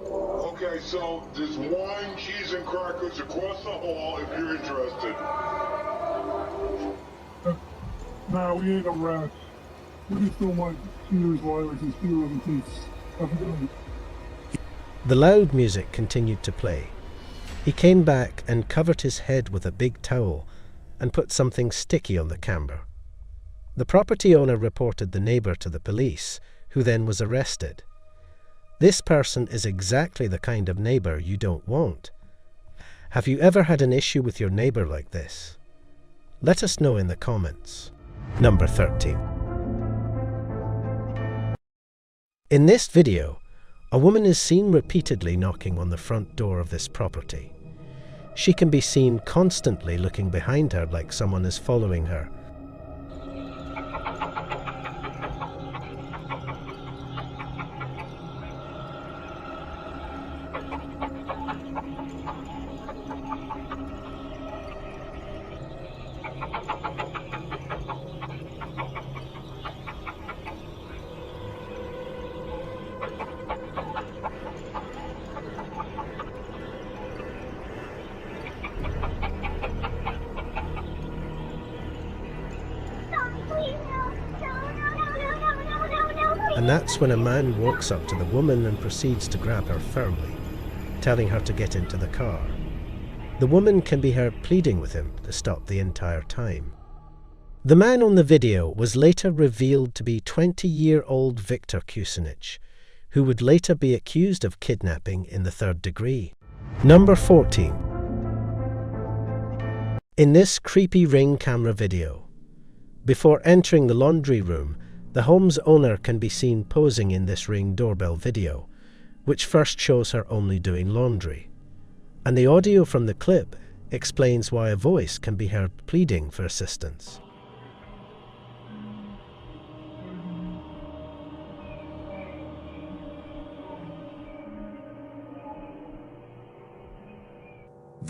Okay, so there's wine, cheese, and crackers across the hall if you're interested. Nah, we ain't no rats. We just don't want Peter's violence and steal other things. The loud music continued to play. He came back and covered his head with a big towel and put something sticky on the camera. The property owner reported the neighbour to the police, who then was arrested. This person is exactly the kind of neighbour you don't want. Have you ever had an issue with your neighbour like this? Let us know in the comments. Number 13. In this video, a woman is seen repeatedly knocking on the front door of this property. She can be seen constantly looking behind her like someone is following her. And that's when a man walks up to the woman and proceeds to grab her firmly, telling her to get into the car. The woman can be heard pleading with him to stop the entire time. The man on the video was later revealed to be 20-year-old Victor Kucinich, who would later be accused of kidnapping in the 3rd degree. Number 14. In this creepy Ring camera video, before entering the laundry room, the home's owner can be seen posing in this Ring doorbell video, which first shows her only doing laundry. And the audio from the clip explains why a voice can be heard pleading for assistance.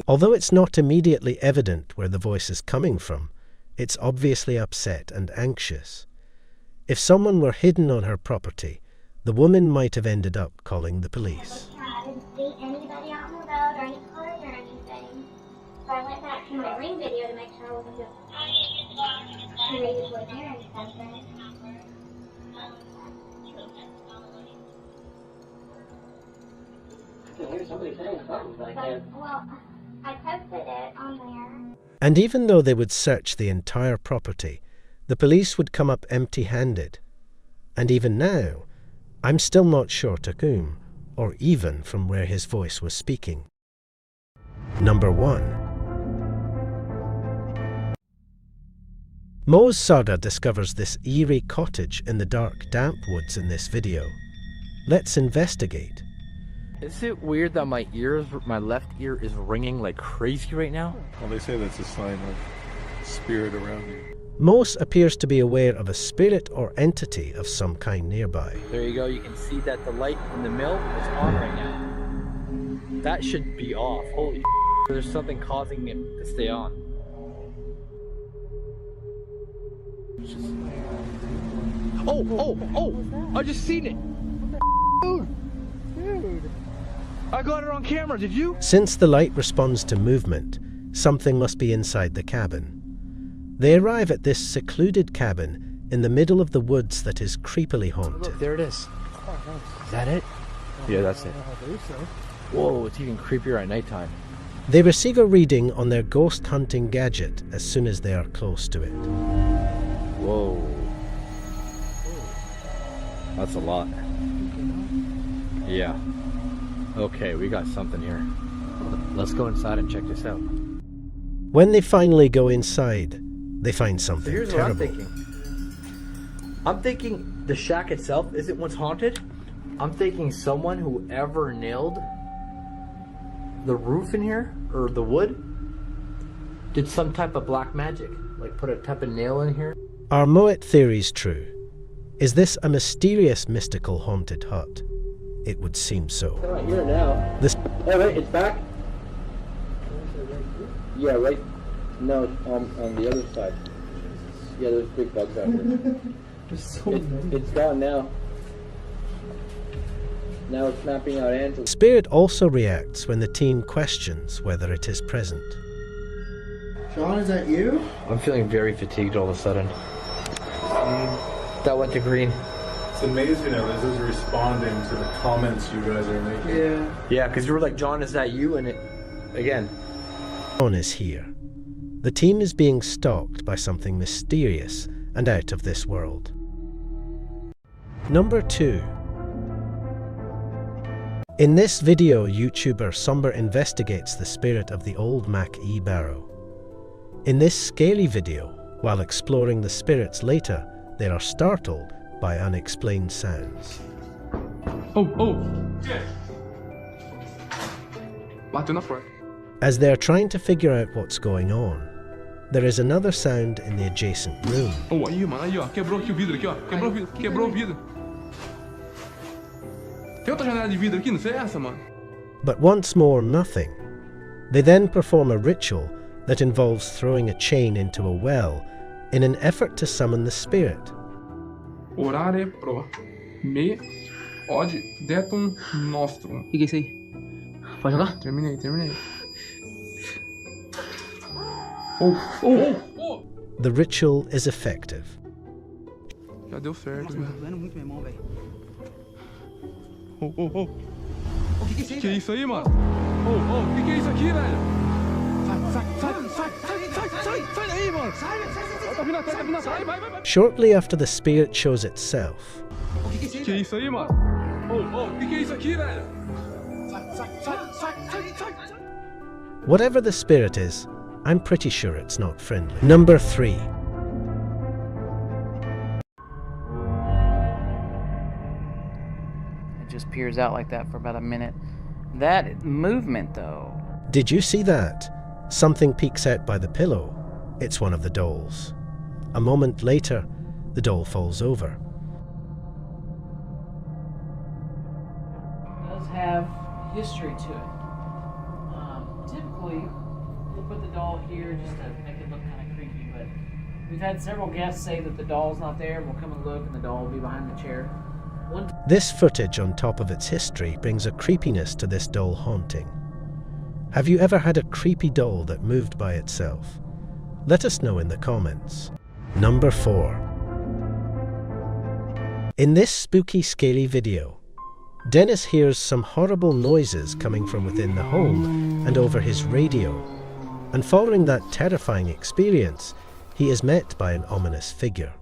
Although it's not immediately evident where the voice is coming from, it's obviously upset and anxious. If someone were hidden on her property, the woman might have ended up calling the police. I didn't see anybody out on the road or any cars or anything. So I went back to my Ring video to make sure I wasn't just created with hearing something. I can hear somebody saying something like that. Well, I posted it on there. And even though they would search the entire property, the police would come up empty-handed. And even now, I'm still not sure to whom, or even from where his voice was speaking. Number 1. Mo's Sada discovers this eerie cottage in the dark, damp woods in this video. Let's investigate. Is it weird that my left ear is ringing like crazy right now? Well, they say that's a sign of spirit around you. Mos appears to be aware of a spirit or entity of some kind nearby. There you go, you can see that the light in the mill is on right now. That should be off. Holy shit. There's something causing it to stay on. Oh! I just seen it! Dude! I got it on camera, did you? Since the light responds to movement, something must be inside the cabin. They arrive at this secluded cabin in the middle of the woods that is creepily haunted. Look, there it is. Is that it? Yeah, that's it. Whoa, it's even creepier at nighttime. They receive a reading on their ghost hunting gadget as soon as they are close to it. Whoa. That's a lot. Yeah. Okay, we got something here. Let's go inside and check this out. When they finally go inside, they find something Here's terrible. what I'm thinking the shack itself isn't what's haunted. I'm thinking someone who ever nailed the roof in here, or the wood, did some type of black magic. Like put a type of nail in here. Are Moet theories true? Is this a mysterious, mystical haunted hut? It would seem so. It's not here now. This. Oh wait, it's back. Yeah, right. No, on the other side. Yeah, there's big bugs out here. It's gone now. Now it's mapping out Angela. Spirit also reacts when the team questions whether it is present. Sean, is that you? I'm feeling very fatigued all of a sudden. That went to green. It's amazing how this is responding to the comments you guys are making. Yeah. Yeah, because you were like, John, is that you? And it, again. John is here. The team is being stalked by something mysterious and out of this world. Number 2. In this video, YouTuber Somber investigates the spirit of the old Mac E barrow. In this scary video, while exploring the spirits later, they are startled by unexplained sounds. Bateu na porta. As they are trying to figure out what's going on, there is another sound in the adjacent room. Oh, aí, mano, aí, ó. Quebrou aqui o vidro aqui, ó. Quebrou o vidro. Tem outra janela de vidro aqui, não sei essa, mano. But once more, nothing. They then perform a ritual that involves throwing a chain into a well in an effort to summon the spirit. Orare pro me od detum nostrum. O que é isso aí? Pode jogar? Terminei. The ritual is effective. Já deu certo. Nossa, tá doendo muito minha mão, velho. Oh. O que é isso aí? Que é isso aí, mano? O que é isso aqui, velho? Sai daí, mano! Sai! Tá vindo atrás, vai! Shortly after the spirit shows itself, Que é isso aí, mano? O que é isso aqui, velho? Sai! whatever the spirit is, I'm pretty sure it's not friendly. Number 3. It just peers out like that for about a minute. That movement, though. Did you see that? Something peeks out by the pillow. It's one of the dolls. A moment later, the doll falls over. It does have history to it. Typically, we'll put the doll here just to make it look kind of creepy, but we've had several guests say that the doll's not there, and we'll come and look, and the doll will be behind the chair. This footage on top of its history brings a creepiness to this doll haunting. Have you ever had a creepy doll that moved by itself? Let us know in the comments. Number 4. In this spooky, scaly video, Dennis hears some horrible noises coming from within the home and over his radio, and following that terrifying experience, he is met by an ominous figure.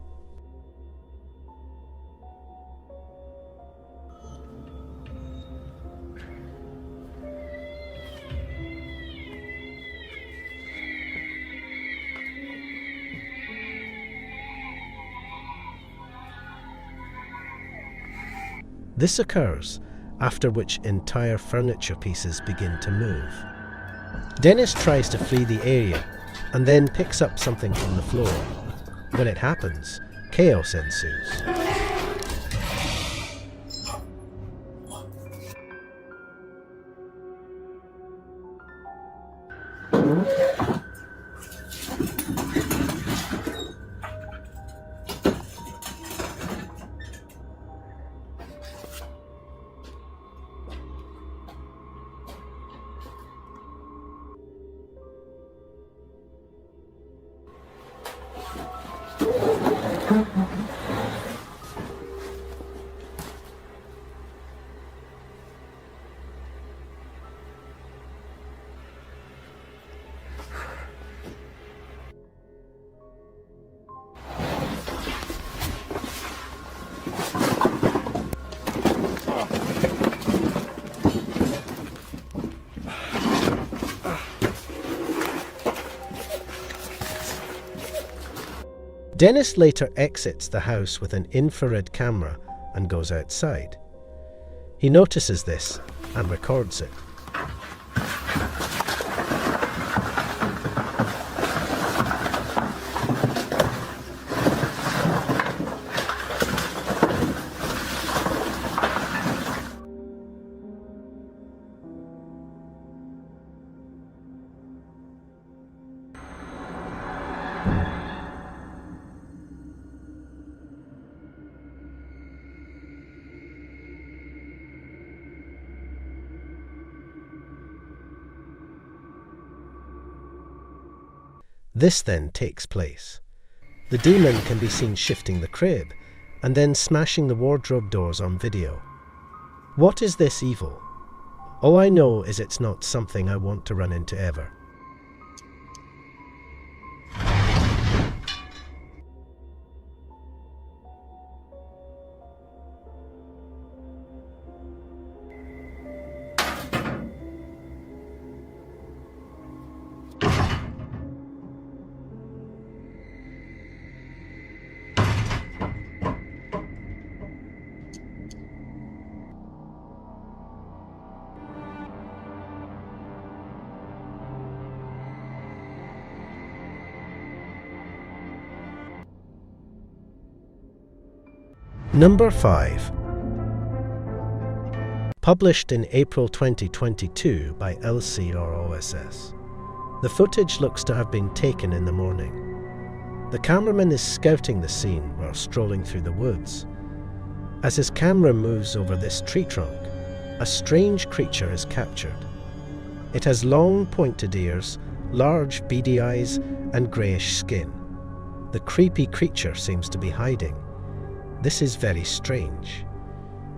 This occurs, after which entire furniture pieces begin to move. Dennis tries to flee the area and then picks up something from the floor. When it happens, chaos ensues. Dennis later exits the house with an infrared camera and goes outside. He notices this and records it. This then takes place. The demon can be seen shifting the crib and then smashing the wardrobe doors on video. What is this evil? All I know is it's not something I want to run into ever. Number 5. Published in April 2022 by LCROSS. The footage looks to have been taken in the morning. The cameraman is scouting the scene while strolling through the woods. As his camera moves over this tree trunk, a strange creature is captured. It has long pointed ears, large beady eyes, and greyish skin. The creepy creature seems to be hiding. This is very strange.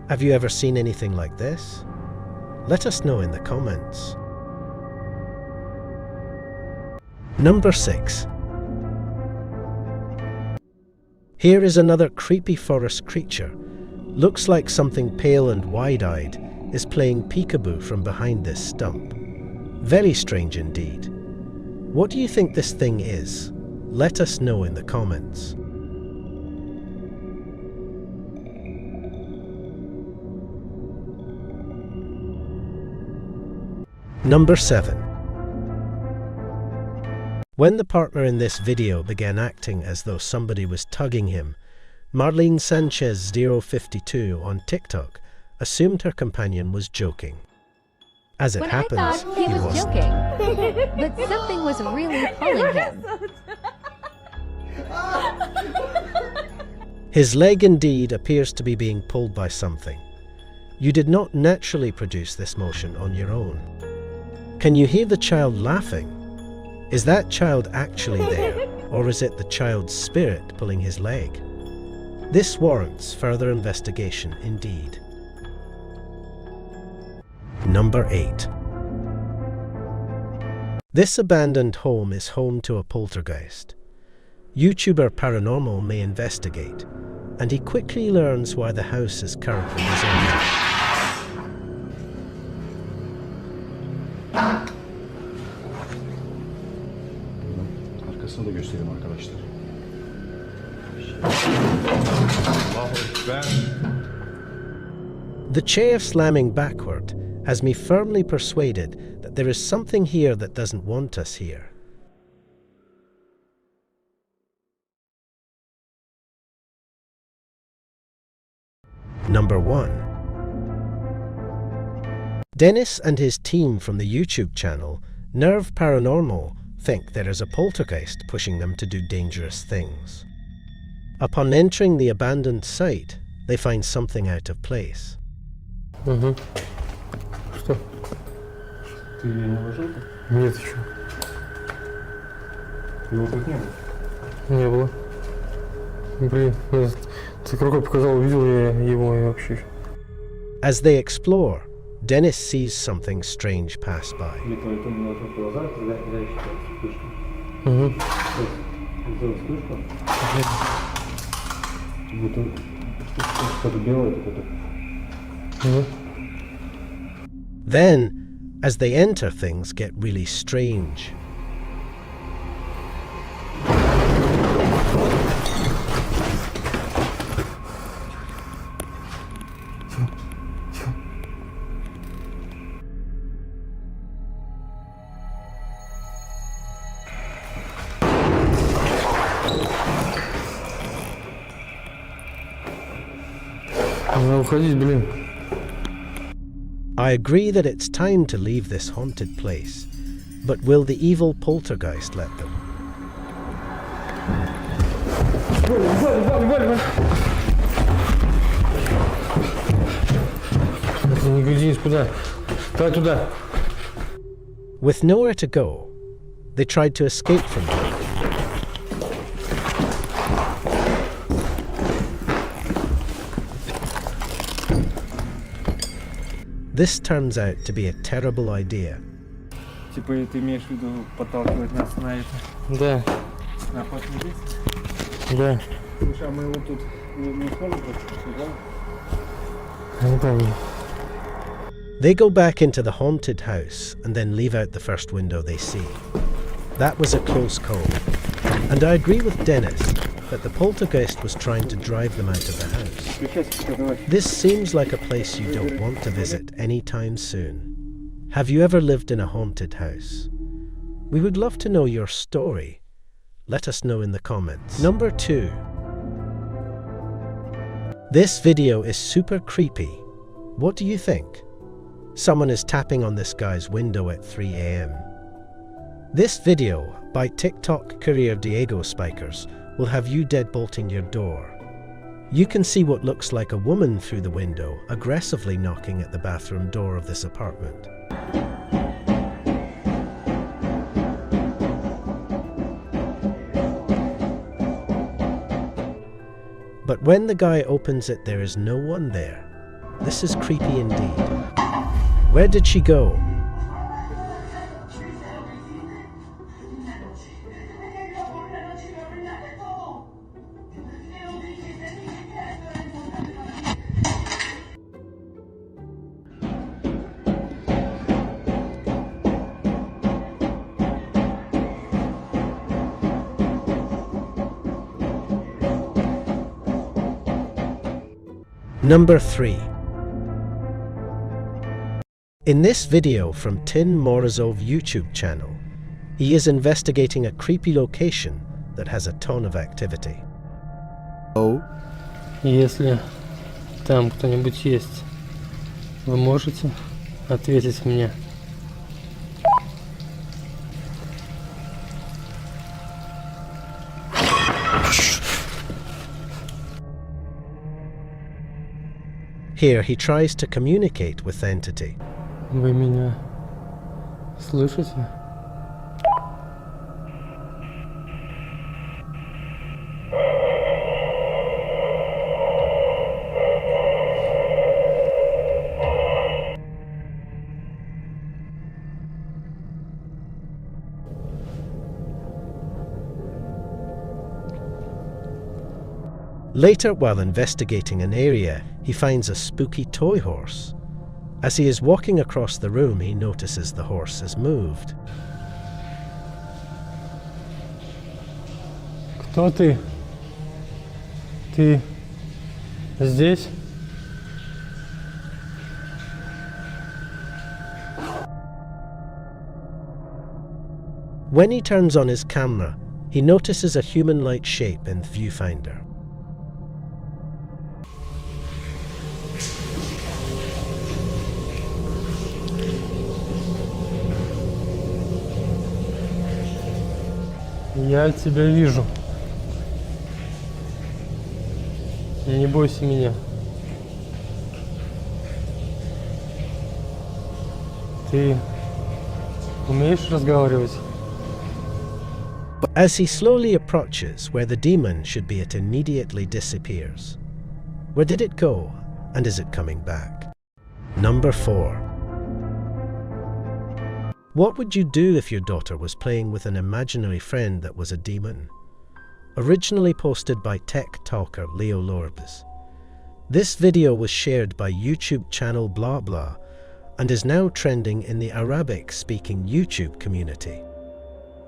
Have you ever seen anything like this? Let us know in the comments. Number 6. Here is another creepy forest creature. Looks like something pale and wide-eyed is playing peekaboo from behind this stump. Very strange indeed. What do you think this thing is? Let us know in the comments. Number 7. When the partner in this video began acting as though somebody was tugging him, Marlene Sanchez 052 on TikTok assumed her companion was joking. As it happens, I thought he was joking, but something was really pulling him. His leg indeed appears to be being pulled by something. You did not naturally produce this motion on your own. Can you hear the child laughing? Is that child actually there, or is it the child's spirit pulling his leg? This warrants further investigation indeed. Number 8. This abandoned home is home to a poltergeist. YouTuber Paranormal may investigate, and he quickly learns why the house is currently deserted. Arkasını da göstereyim arkadaşlar. The chair slamming backward has me firmly persuaded that there is something here that doesn't want us here. Number 1. Dennis and his team from the YouTube channel Nerve Paranormal think there is a poltergeist pushing them to do dangerous things. Upon entering the abandoned site, they find something out of place. Что? Ты ее не ложил? Нет еще. Его тут не было? Не было. Блин, ты рукой показал, увидел я его и вообще. As they explore, Dennis sees something strange pass by. Then, as they enter, things get really strange. I agree that it's time to leave this haunted place, but will the evil poltergeist let them? With nowhere to go, they tried to escape from it. This turns out to be a terrible idea. Типа ты имеешь в виду подталкивать нас на это? Да. На охотный лист? Да. Слушай, а мы его тут не сможем просто, да? Не помню. They go back into the haunted house and then leave out the first window they see. That was a close call, and I agree with Dennis that the poltergeist was trying to drive them out of the house. This seems like a place you don't want to visit anytime soon. Have you ever lived in a haunted house? We would love to know your story. Let us know in the comments. Number 2. This video is super creepy. What do you think? Someone is tapping on this guy's window at 3 a.m. This video by TikTok Career Diego Spikers will have you deadbolting your door. You can see what looks like a woman through the window aggressively knocking at the bathroom door of this apartment. But when the guy opens it, there is no one there. This is creepy indeed. Where did she go? Number 3. In this video from Tin Morozov YouTube channel, he is investigating a creepy location that has a ton of activity. Если там кто-нибудь есть, вы можете ответить мне? Here he tries to communicate with the entity. Вы меня слышите? Later, while investigating an area, he finds a spooky toy horse. As he is walking across the room, he notices the horse has moved. Кто ты? Ты здесь? When he turns on his camera, he notices a human-like shape in the viewfinder. Я тебя вижу. Не бойся меня. Ты умеешь разговаривать? As he slowly approaches where the demon should be, it immediately disappears. Where did it go, and is it coming back? Number 4. What would you do if your daughter was playing with an imaginary friend that was a demon? Originally posted by tech talker Leo Lorbes. This video was shared by YouTube channel Blah Blah and is now trending in the Arabic-speaking YouTube community.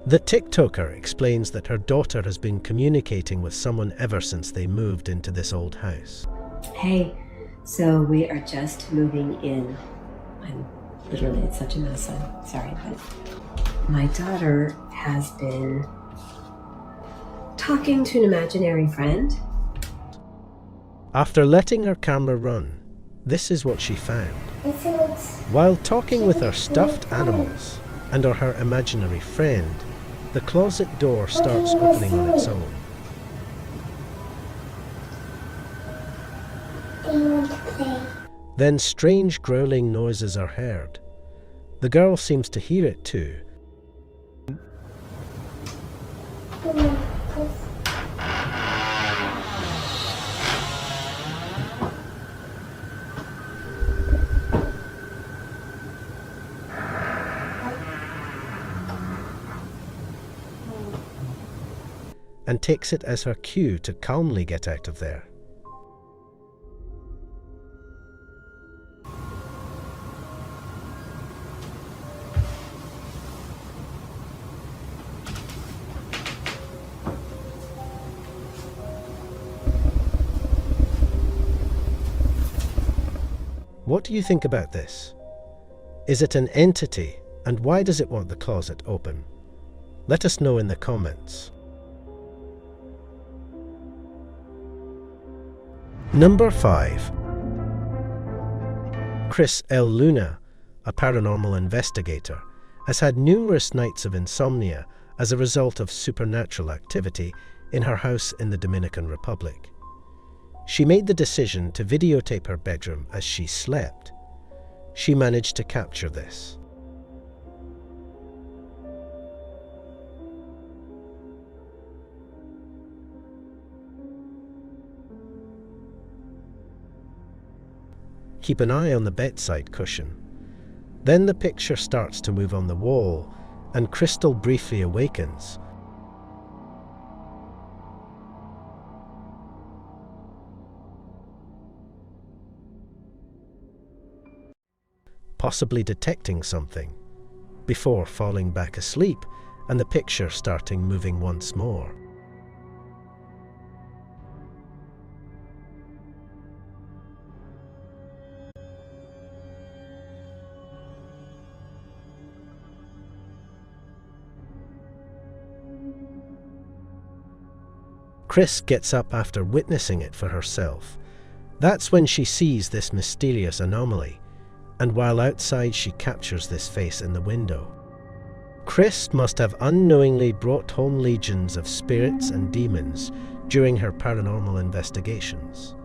The TikToker explains that her daughter has been communicating with someone ever since they moved into this old house. Hey, so we are just moving in. Literally, it's such a mess. I'm sorry, but my daughter has been talking to an imaginary friend. After letting her camera run, this is what she found. While talking with her stuffed animals and or her imaginary friend, the closet door starts opening on its own. Then strange growling noises are heard. The girl seems to hear it too. And takes it as her cue to calmly get out of there. What do you think about this? Is it an entity, and why does it want the closet open? Let us know in the comments. Number 5. Chris L. Luna, a paranormal investigator, has had numerous nights of insomnia as a result of supernatural activity in her house in the Dominican Republic. She made the decision to videotape her bedroom as she slept. She managed to capture this. Keep an eye on the bedside cushion. Then the picture starts to move on the wall, and Crystal briefly awakens. Possibly detecting something, before falling back asleep and the picture starting moving once more. Chris gets up after witnessing it for herself. That's when she sees this mysterious anomaly, and while outside she captures this face in the window. Chris must have unknowingly brought home legions of spirits and demons during her paranormal investigations.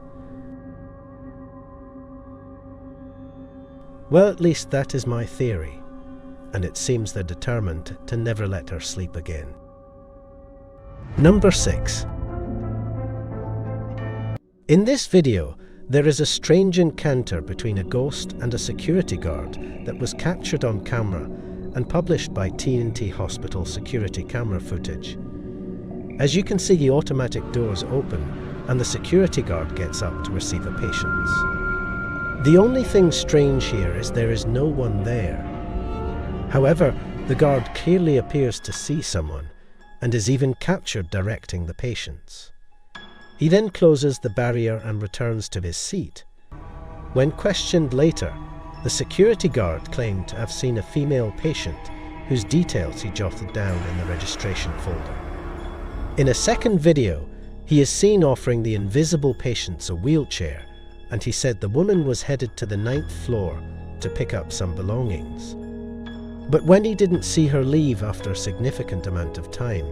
Well, at least that is my theory, and it seems they're determined to never let her sleep again. Number 6. In this video, there is a strange encounter between a ghost and a security guard that was captured on camera and published by TNT Hospital security camera footage. As you can see, the automatic doors open and the security guard gets up to receive a patient. The only thing strange here is there is no one there. However, the guard clearly appears to see someone and is even captured directing the patients. He then closes the barrier and returns to his seat. When questioned later, the security guard claimed to have seen a female patient whose details he jotted down in the registration folder. In a second video, he is seen offering the invisible patients a wheelchair, and he said the woman was headed to the 9th floor to pick up some belongings. But when he didn't see her leave after a significant amount of time,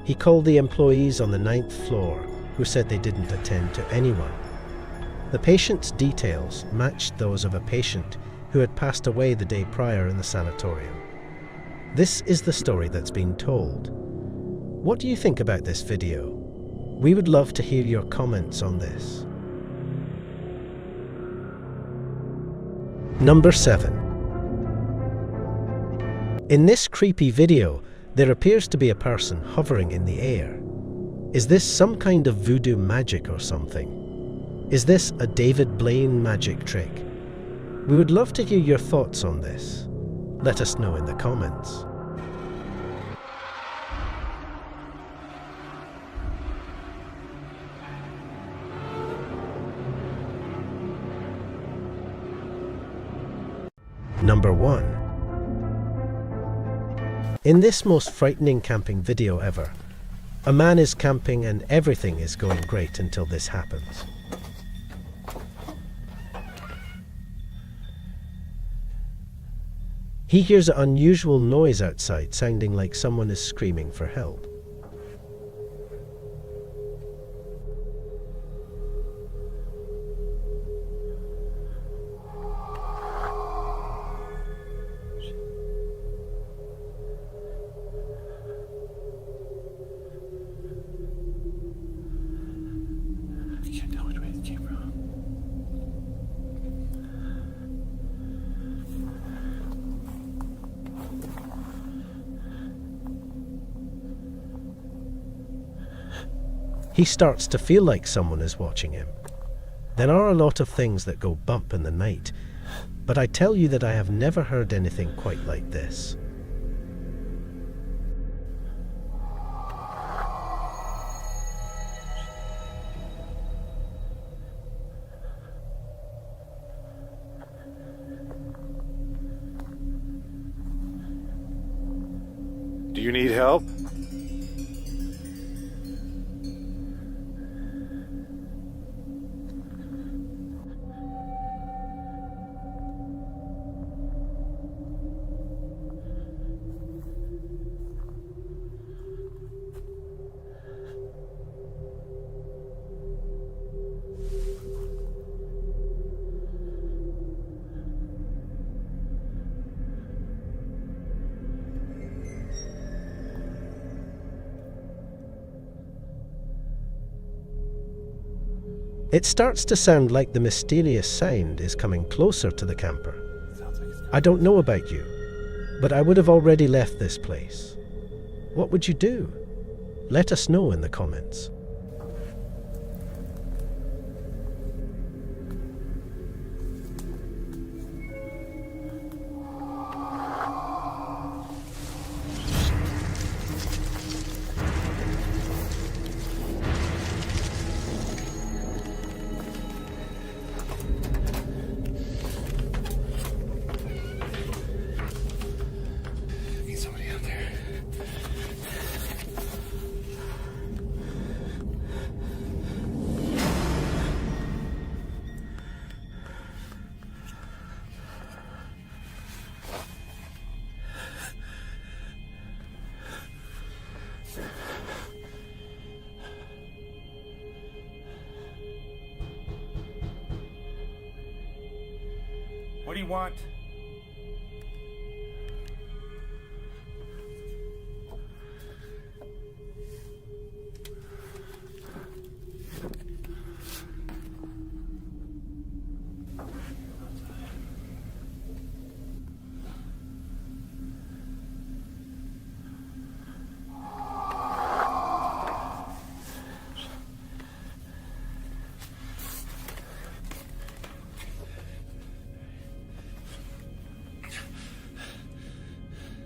he called the employees on the 9th floor who said they didn't attend to anyone. The patient's details matched those of a patient who had passed away the day prior in the sanatorium. This is the story that's been told. What do you think about this video? We would love to hear your comments on this. Number 7. In this creepy video, there appears to be a person hovering in the air. Is this some kind of voodoo magic or something? Is this a David Blaine magic trick? We would love to hear your thoughts on this. Let us know in the comments. Number 1. In this most frightening camping video ever, a man is camping and everything is going great until this happens. He hears an unusual noise outside, sounding like someone is screaming for help. He starts to feel like someone is watching him. There are a lot of things that go bump in the night, but I tell you that I have never heard anything quite like this. Do you need help? It starts to sound like the mysterious sound is coming closer to the camper. I don't know about you, but I would have already left this place. What would you do? Let us know in the comments. What do you want?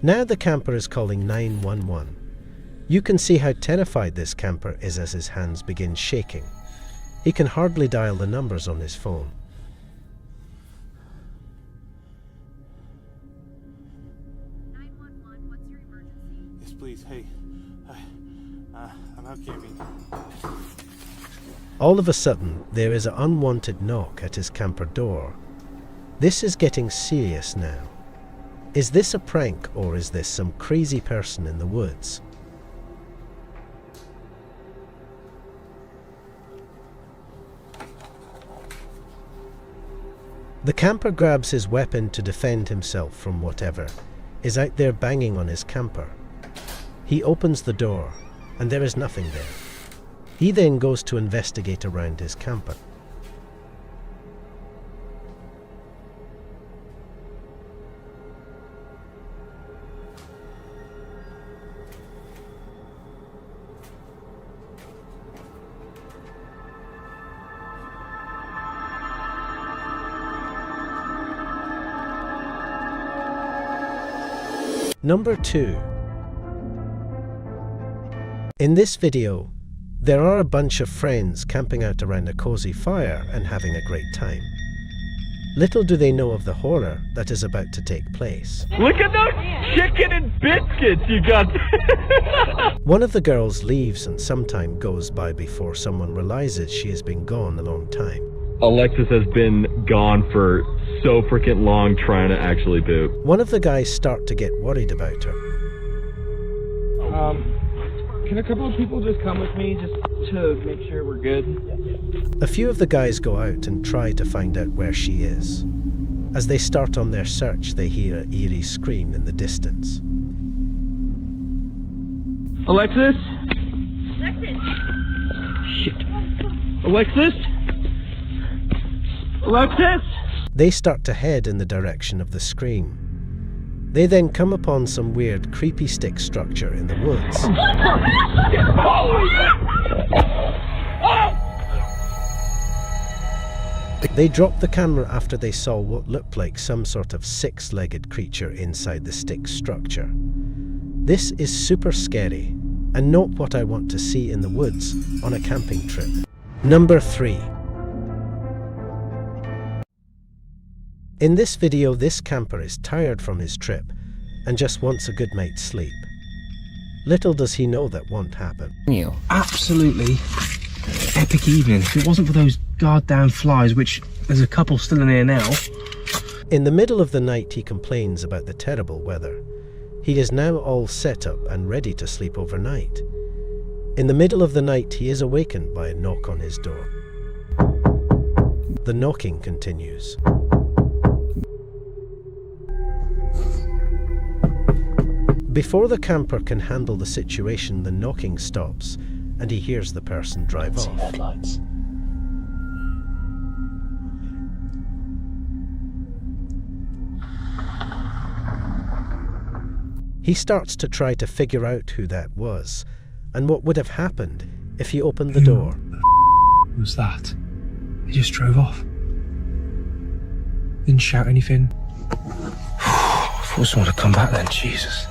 Now the camper is calling 911. You can see how terrified this camper is as his hands begin shaking. He can hardly dial the numbers on his phone. Yes, please. Hey, I'm out camping. All of a sudden, there is an unwanted knock at his camper door. This is getting serious now. Is this a prank, or is this some crazy person in the woods? The camper grabs his weapon to defend himself from whatever is out there banging on his camper. He opens the door, and there is nothing there. He then goes to investigate around his camper. Number 2. In this video, there are a bunch of friends camping out around a cozy fire and having a great time. Little do they know of the horror that is about to take place. Look at those chicken and biscuits you got. One of the girls leaves and some time goes by before someone realizes she has been gone a long time. Alexis has been gone for so freaking long trying to actually poop. One of the guys start to get worried about her. Can a couple of people just come with me just to make sure we're good? A few of the guys go out and try to find out where she is. As they start on their search, they hear an eerie scream in the distance. Alexis? Shit. Alexis? Alexis? They start to head in the direction of the scream. They then come upon some weird creepy stick structure in the woods. They dropped the camera after they saw what looked like some sort of six-legged creature inside the stick structure. This is super scary and not what I want to see in the woods on a camping trip. Number 3. In this video, this camper is tired from his trip and just wants a good night's sleep. Little does he know that won't happen. Absolutely epic evening. If it wasn't for those goddamn flies, which there's a couple still in here now. In the middle of the night, he complains about the terrible weather. He is now all set up and ready to sleep overnight. In the middle of the night, he is awakened by a knock on his door. The knocking continues. Before the camper can handle the situation, the knocking stops and he hears the person drive off. Headlights. He starts to try to figure out who that was and what would have happened if he opened the door. Who was that? He just drove off. Didn't shout anything. I thought someone would come back then, Jesus.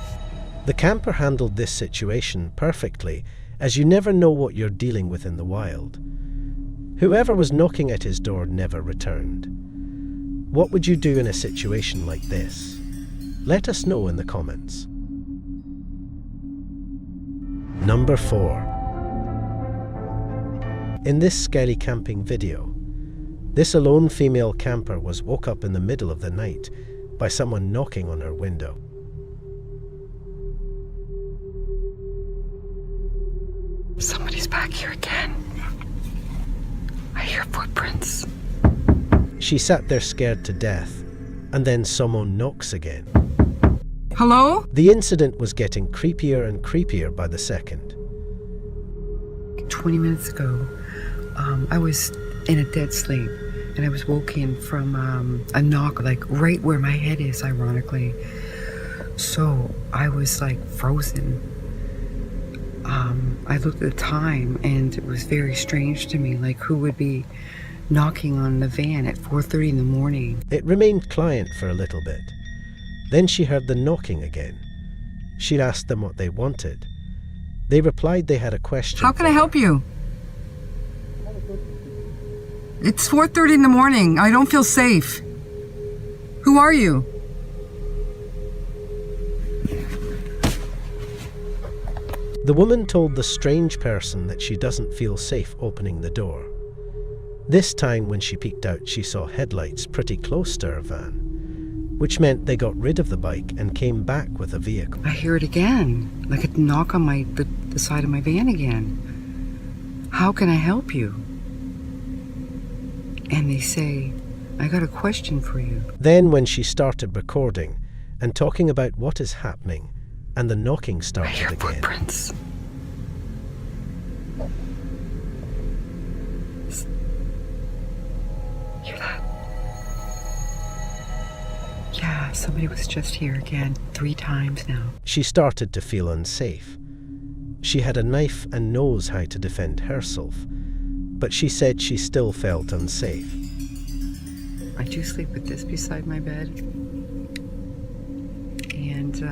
The camper handled this situation perfectly, as you never know what you're dealing with in the wild. Whoever was knocking at his door never returned. What would you do in a situation like this? Let us know in the comments. Number 4. In this scary camping video, this alone female camper was woke up in the middle of the night by someone knocking on her window. Somebody's back here again. I hear footprints. She sat there scared to death, and then someone knocks again. Hello? The incident was getting creepier and creepier by the second. 20 minutes ago, I was in a dead sleep, and I was woken from a knock, like right where my head is, ironically. So I was like frozen. I looked at the time, and it was very strange to me, like who would be knocking on the van at 4:30 in the morning. It remained quiet for a little bit. Then she heard the knocking again. She asked them what they wanted. They replied they had a question. How can I help you? It's 4:30 in the morning. I don't feel safe. Who are you? The woman told the strange person that she doesn't feel safe opening the door. This time when she peeked out, she saw headlights pretty close to her van, which meant they got rid of the bike and came back with a vehicle. I hear it again, like a knock on the side of my van again. How can I help you? And they say, I got a question for you. Then when she started recording and talking about what is happening, and the knocking started again. Footprints. Hear that? Yeah, somebody was just here again 3 times now. She started to feel unsafe. She had a knife and knows how to defend herself, but she said she still felt unsafe. I do sleep with this beside my bed. And,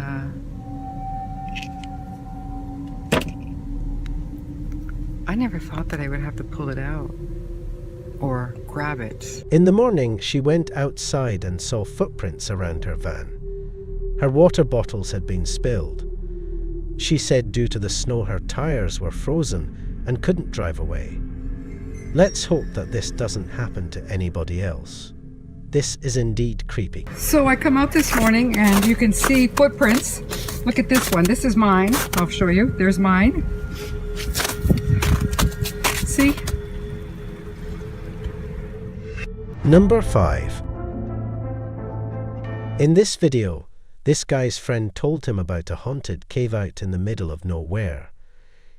I never thought that I would have to pull it out or grab it. In the morning, she went outside and saw footprints around her van. Her water bottles had been spilled. She said due to the snow her tires were frozen and couldn't drive away. Let's hope that this doesn't happen to anybody else. This is indeed creepy. So I come out this morning and you can see footprints. Look at this one. This is mine. I'll show you. There's mine. See? Number 5. In this video, this guy's friend told him about a haunted cave out in the middle of nowhere.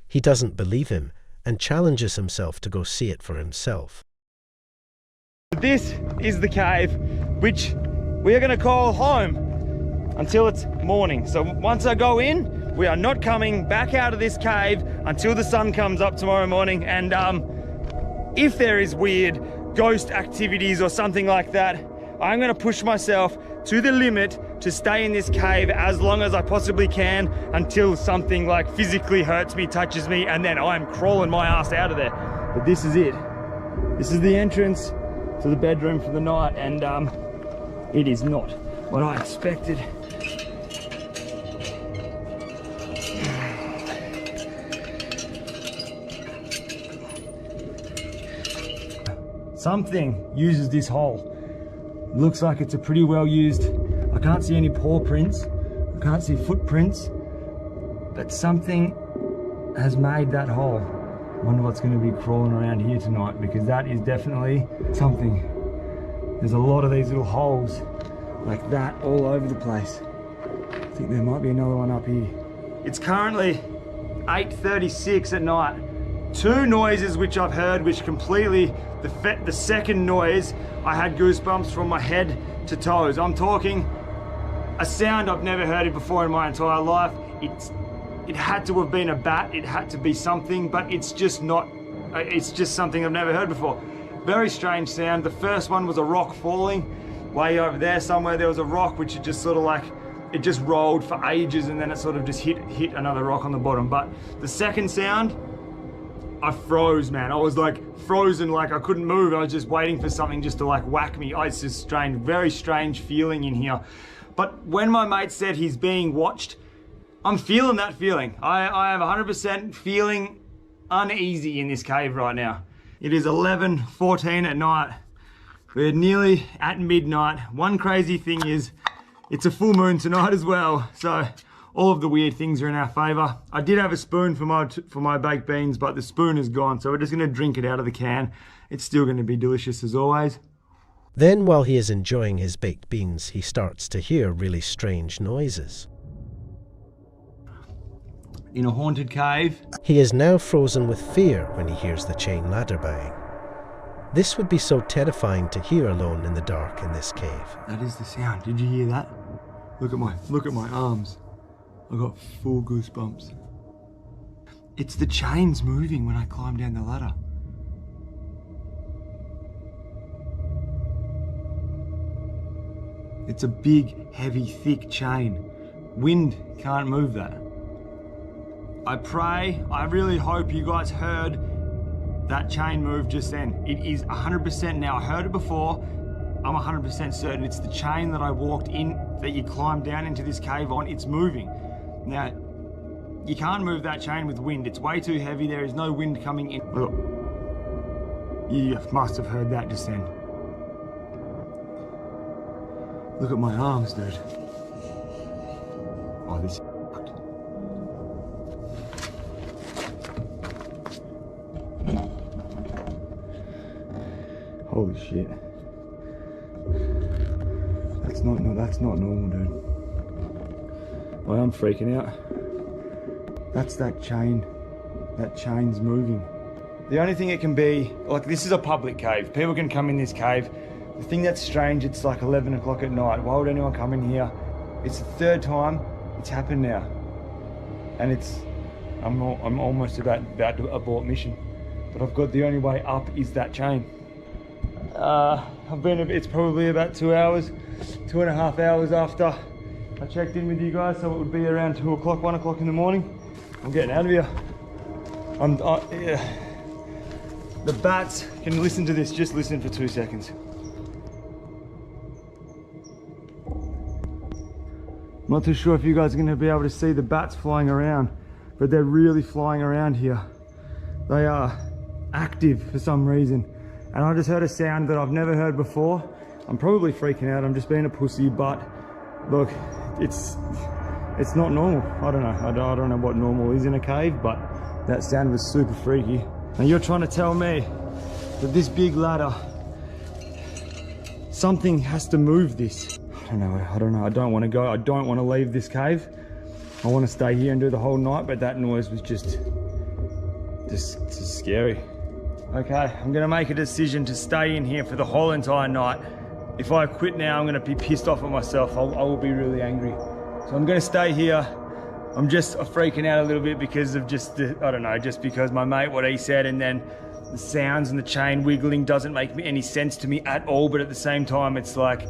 He doesn't believe him and challenges himself to go see it for himself. This is the cave, which we are going to call home until it's morning. So once I go in, we are not coming back out of this cave until the sun comes up tomorrow morning. And if there is weird ghost activities or something like that, I'm going to push myself to the limit to stay in this cave as long as I possibly can until something like physically hurts me, touches me, and then I'm crawling my ass out of there. But this is it. This is the entrance to the bedroom for the night, and it is not what I expected. Something uses this hole. Looks like it's a pretty well used. I can't see any paw prints. I can't see footprints. But something has made that hole. I wonder what's going to be crawling around here tonight, because that is definitely something. There's a lot of these little holes like that all over the place. I think there might be another one up here. It's currently 8:36 at night. 2 noises which I've heard, which completely, the second noise, I had goosebumps from my head to toes. I'm talking a sound I've never heard it before in my entire life. It had to have been a bat, it had to be something, but it's just not, it's just something I've never heard before. Very strange sound. The first one was a rock falling. Way over there somewhere there was a rock which it just sort of like, it just rolled for ages and then it sort of just hit another rock on the bottom. But the second sound, I froze, man. I was like frozen, like I couldn't move. I was just waiting for something just to like whack me. It's just strange, very strange feeling in here. But when my mate said he's being watched, I'm feeling that feeling. I am 100% feeling uneasy in this cave right now. It is 11:14 at night. We're nearly at midnight. One crazy thing is, it's a full moon tonight as well, so all of the weird things are in our favor. I did have a spoon for my baked beans, but the spoon is gone, so we're just gonna drink it out of the can. It's still gonna be delicious as always. Then, while he is enjoying his baked beans, he starts to hear really strange noises. In a haunted cave. He is now frozen with fear when he hears the chain ladder bang. This would be so terrifying to hear alone in the dark in this cave. That is the sound. Did you hear that? Look at my arms. I got full goosebumps. It's the chains moving when I climb down the ladder. It's a big, heavy, thick chain. Wind can't move that. I really hope you guys heard that chain move just then. It is 100% now. I heard it before. I'm 100% certain it's the chain that I walked in, that you climbed down into this cave on. It's moving. Now, you can't move that chain with wind. It's way too heavy. There is no wind coming in. Look, you must have heard that just then. Look at my arms, dude. Oh, this. Holy shit. That's not normal, dude. I am freaking out. That's that chain. That chain's moving. The only thing it can be, like, this is a public cave. People can come in this cave. The thing that's strange, it's like 11 o'clock at night. Why would anyone come in here? It's the third time it's happened now. And I'm almost about to abort mission. But I've got the only way up is that chain. It's probably about 2 hours, 2.5 hours after I checked in with you guys, so it would be around 2 o'clock, 1 o'clock in the morning. I'm getting out of here. The bats can listen to this, just listen for 2 seconds. I'm not too sure if you guys are going to be able to see the bats flying around, but they're really flying around here. They are active for some reason. And I just heard a sound that I've never heard before. I'm probably freaking out, I'm just being a pussy, but look, it's not normal. I don't know. I don't know what normal is in a cave, but that sound was super freaky. And you're trying to tell me that this big ladder, something has to move this. I don't know. I don't want to go. I don't want to leave this cave. I want to stay here and do the whole night, but that noise was just scary. Okay, I'm gonna make a decision to stay in here for the whole entire night. If I quit now, I'm gonna be pissed off at myself. I will be really angry. So I'm gonna stay here. I'm just freaking out a little bit because of just because my mate, what he said, and then the sounds and the chain wiggling doesn't make any sense to me at all, but at the same time, it's like,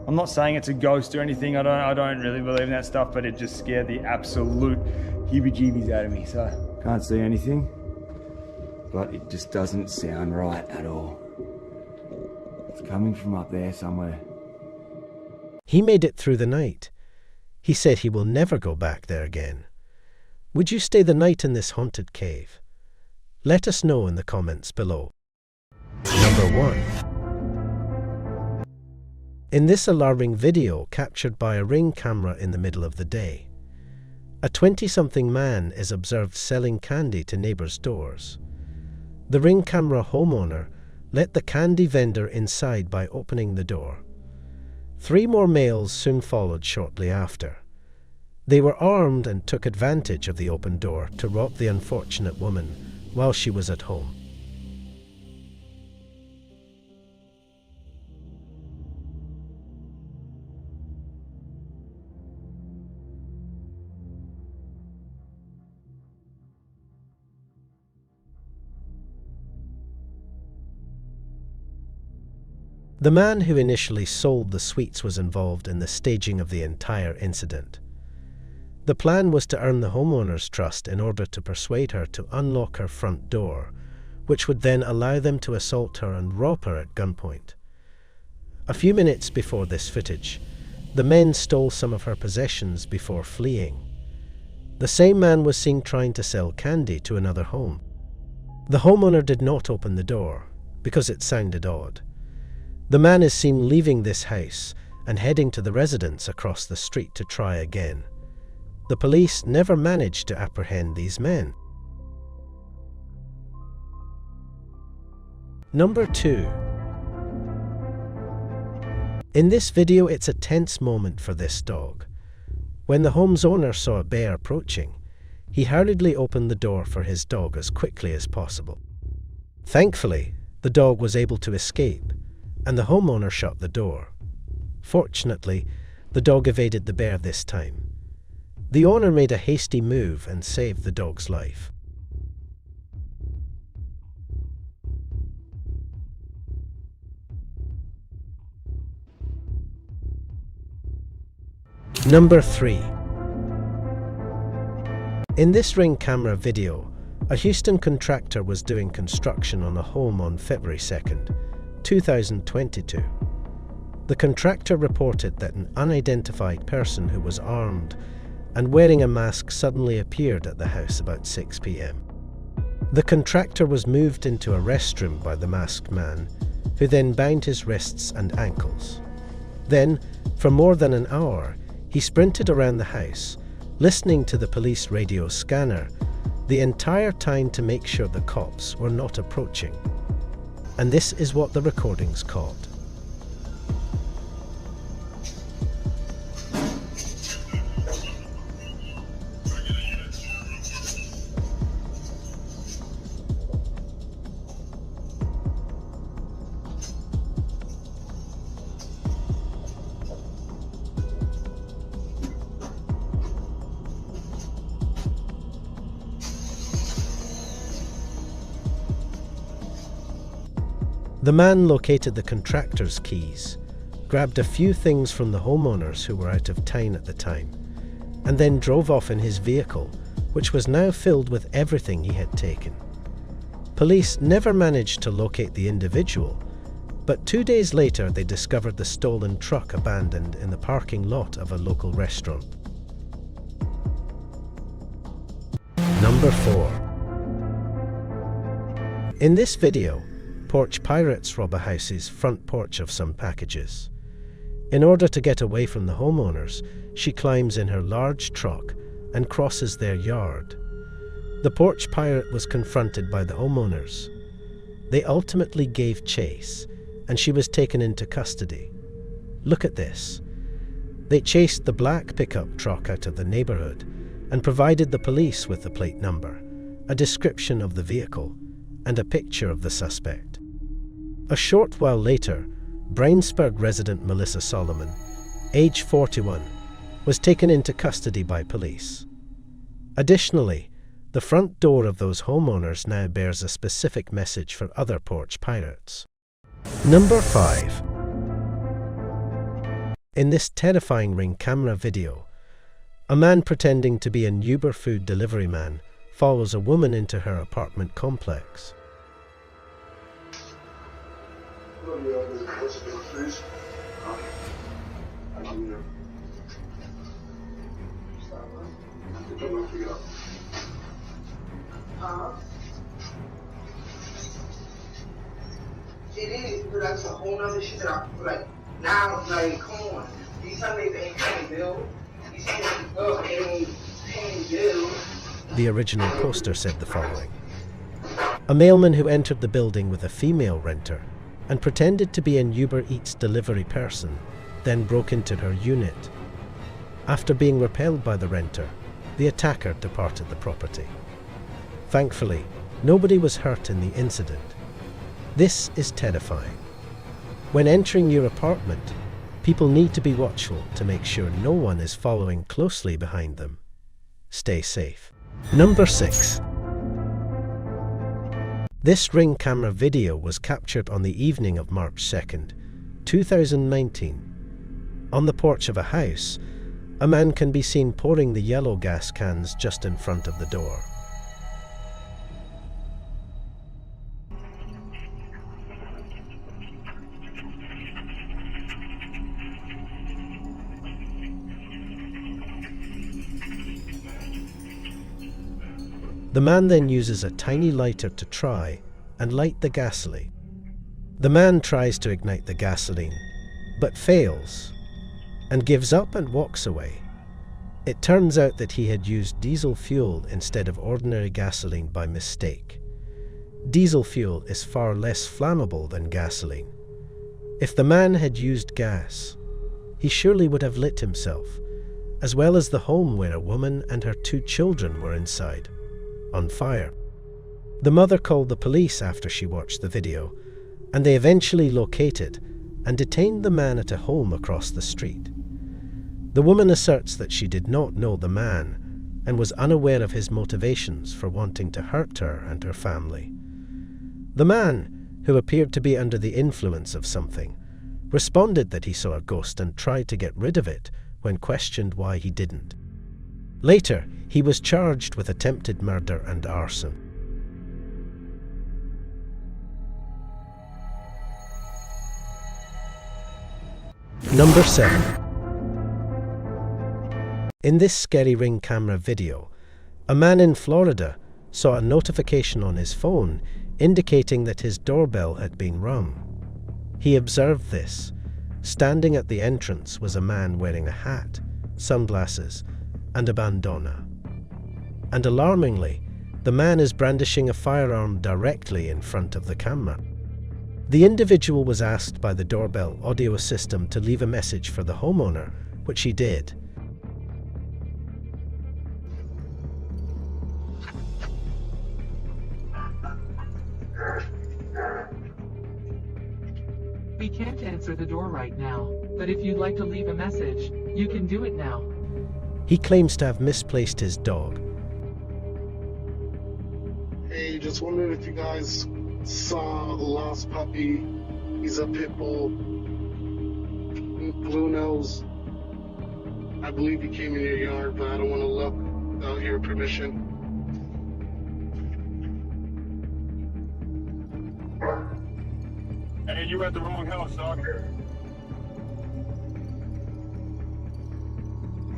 I'm not saying it's a ghost or anything. I don't really believe in that stuff, but it just scared the absolute heebie-jeebies out of me. So can't see anything, but it just doesn't sound right at all. It's coming from up there somewhere. He made it through the night. He said he will never go back there again. Would you stay the night in this haunted cave? Let us know in the comments below. Number 1. In this alarming video captured by a Ring camera in the middle of the day, a 20-something man is observed selling candy to neighbours' doors. The Ring camera homeowner let the candy vendor inside by opening the door. 3 more males soon followed shortly after. They were armed and took advantage of the open door to rob the unfortunate woman while she was at home. The man who initially sold the sweets was involved in the staging of the entire incident. The plan was to earn the homeowner's trust in order to persuade her to unlock her front door, which would then allow them to assault her and rob her at gunpoint. A few minutes before this footage, the men stole some of her possessions before fleeing. The same man was seen trying to sell candy to another home. The homeowner did not open the door, because it sounded odd. The man is seen leaving this house and heading to the residence across the street to try again. The police never managed to apprehend these men. Number 2. In this video, it's a tense moment for this dog. When the home's owner saw a bear approaching, he hurriedly opened the door for his dog as quickly as possible. Thankfully, the dog was able to escape, and the homeowner shut the door. Fortunately, the dog evaded the bear this time. The owner made a hasty move and saved the dog's life. Number 3. In this Ring camera video, a Houston contractor was doing construction on a home on February 2nd, 2022. The contractor reported that an unidentified person who was armed and wearing a mask suddenly appeared at the house about 6 p.m. The contractor was moved into a restroom by the masked man, who then bound his wrists and ankles. Then, for more than an hour, he sprinted around the house, listening to the police radio scanner the entire time to make sure the cops were not approaching. And this is what the recordings caught. The man located the contractor's keys, grabbed a few things from the homeowners who were out of town at the time, and then drove off in his vehicle, which was now filled with everything he had taken. Police never managed to locate the individual, but 2 days later they discovered the stolen truck abandoned in the parking lot of a local restaurant. Number 4. In this video, porch pirates rob a house's front porch of some packages. In order to get away from the homeowners, she climbs in her large truck and crosses their yard. The porch pirate was confronted by the homeowners. They ultimately gave chase, and she was taken into custody. Look at this. They chased the black pickup truck out of the neighborhood and provided the police with the plate number, a description of the vehicle, and a picture of the suspect. A short while later, Brownsburg resident Melissa Solomon, age 41, was taken into custody by police. Additionally, the front door of those homeowners now bears a specific message for other porch pirates. Number 5. In this terrifying Ring camera video, a man pretending to be an Uber food delivery man follows a woman into her apartment complex. It is, but that's a whole nother shit that I like. Now, like, come on. These Sundays ain't paying bills. These Sundays ain't paying bills. The original poster said the following: a mailman who entered the building with a female renter and pretended to be an Uber Eats delivery person, then broke into her unit. After being repelled by the renter, the attacker departed the property. Thankfully, nobody was hurt in the incident. This is terrifying. When entering your apartment, people need to be watchful to make sure no one is following closely behind them. Stay safe. Number 6. This Ring camera video was captured on the evening of March 2nd, 2019. On the porch of a house, a man can be seen pouring the yellow gas cans just in front of the door. The man then uses a tiny lighter to try and light the gasoline. The man tries to ignite the gasoline, but fails, and gives up and walks away. It turns out that he had used diesel fuel instead of ordinary gasoline by mistake. Diesel fuel is far less flammable than gasoline. If the man had used gas, he surely would have lit himself, as well as the home where a woman and her 2 children were inside, on fire. The mother called the police after she watched the video, and they eventually located and detained the man at a home across the street. The woman asserts that she did not know the man and was unaware of his motivations for wanting to hurt her and her family. The man, who appeared to be under the influence of something, responded that he saw a ghost and tried to get rid of it when questioned why he didn't. Later, he was charged with attempted murder and arson. Number 7. In this scary ring camera video, a man in Florida saw a notification on his phone indicating that his doorbell had been rung. He observed this. Standing at the entrance was a man wearing a hat, sunglasses, and a bandana. And alarmingly, the man is brandishing a firearm directly in front of the camera. The individual was asked by the doorbell audio system to leave a message for the homeowner, which he did. We can't answer the door right now, but if you'd like to leave a message, you can do it now. He claims to have misplaced his dog. Hey, just wondering if you guys saw the lost puppy. He's a pit bull, blue nose. I believe he came in your yard, but I don't want to look without your permission. Hey, you at the wrong house, dog.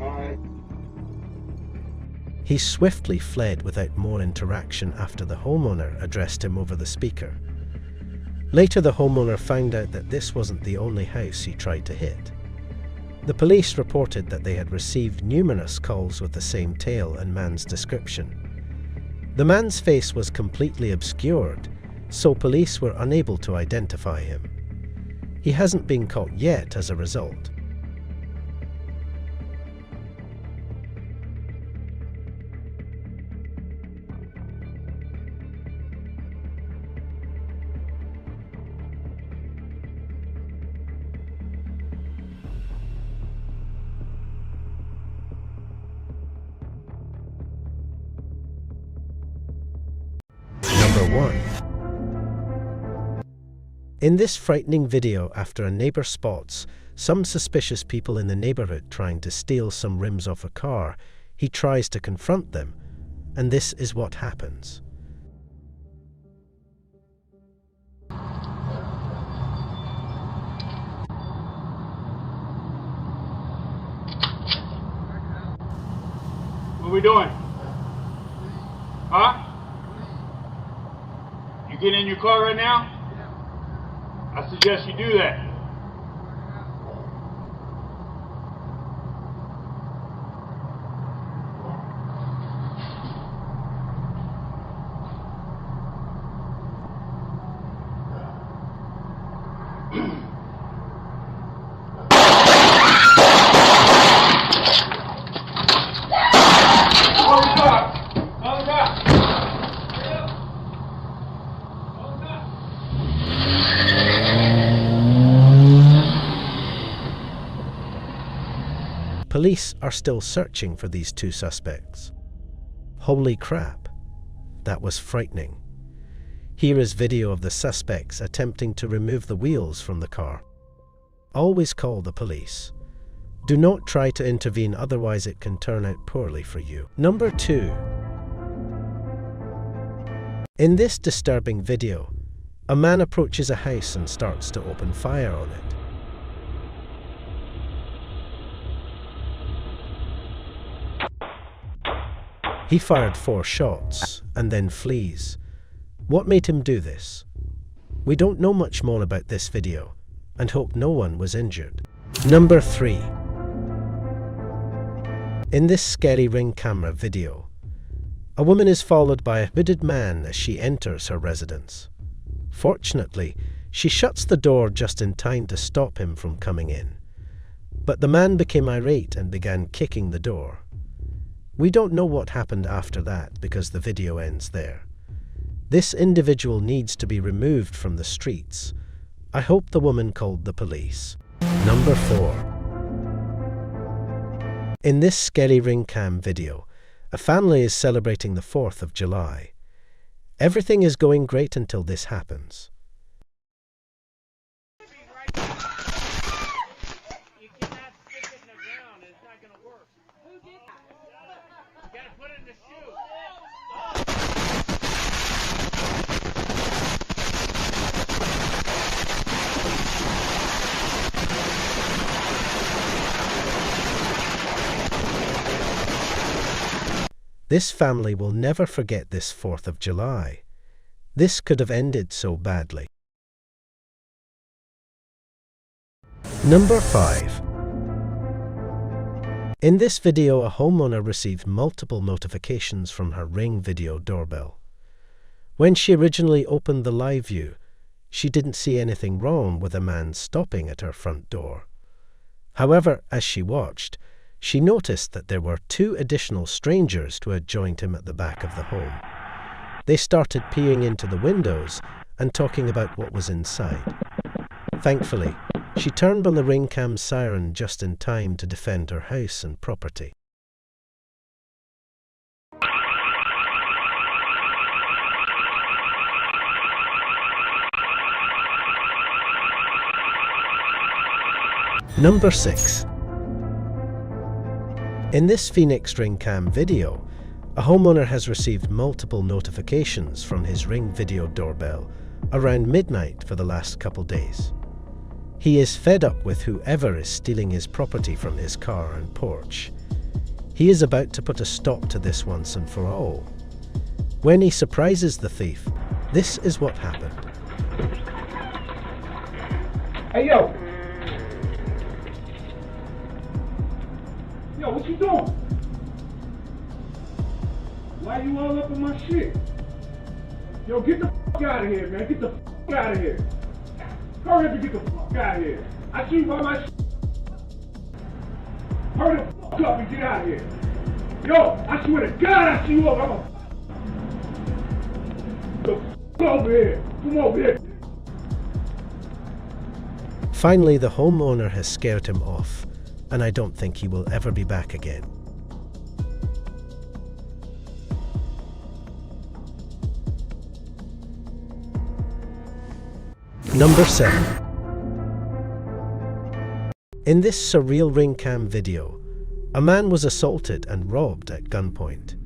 Alright. He swiftly fled without more interaction after the homeowner addressed him over the speaker. Later, the homeowner found out that this wasn't the only house he tried to hit. The police reported that they had received numerous calls with the same tale and man's description. The man's face was completely obscured, so police were unable to identify him. He hasn't been caught yet as a result. Number 1. In this frightening video, after a neighbour spots some suspicious people in the neighbourhood trying to steal some rims off a car, he tries to confront them, and this is what happens. What are we doing? Huh? You get in your car right now? I suggest you do that. Police are still searching for these 2 suspects. Holy crap, that was frightening. Here is video of the suspects attempting to remove the wheels from the car. always call the police. Do not try to intervene, otherwise it can turn out poorly for you. Number 2. In this disturbing video, a man approaches a house and starts to open fire on it. He fired 4 shots and then flees. What made him do this? We don't know much more about this video and hope no one was injured. Number 3. In this scary ring camera video, a woman is followed by a hooded man as she enters her residence. Fortunately, she shuts the door just in time to stop him from coming in. But the man became irate and began kicking the door. We don't know what happened after that because the video ends there. This individual needs to be removed from the streets. I hope the woman called the police. Number 4. In this scary ring cam video, a family is celebrating the 4th of July. Everything is going great until this happens. This family will never forget this 4th of July. This could have ended so badly. Number 5. In this video, a homeowner received multiple notifications from her Ring video doorbell. When she originally opened the live view, she didn't see anything wrong with a man stopping at her front door. However, as she watched, she noticed that there were 2 additional strangers who had joined him at the back of the home. They started peering into the windows and talking about what was inside. Thankfully, she turned on the ring cam siren just in time to defend her house and property. Number 6. In this Phoenix Ring Cam video, a homeowner has received multiple notifications from his Ring video doorbell around midnight for the last couple days. He is fed up with whoever is stealing his property from his car and porch. He is about to put a stop to this once and for all. When he surprises the thief, this is what happened. Hey, yo! Yo, what you doing? Why you all up in my shit? Yo, get the fuck out of here, man. Get the fuck out of here. Hurry up and get the fuck out of here. I see you by my shit. Hurry the fuck up and get out of here. Yo, I swear to God, I see you over. I'm a... The fuck over here. Come over here. Finally, the homeowner has scared him off, and I don't think he will ever be back again. Number 7. In this surreal ring cam video, a man was assaulted and robbed at gunpoint.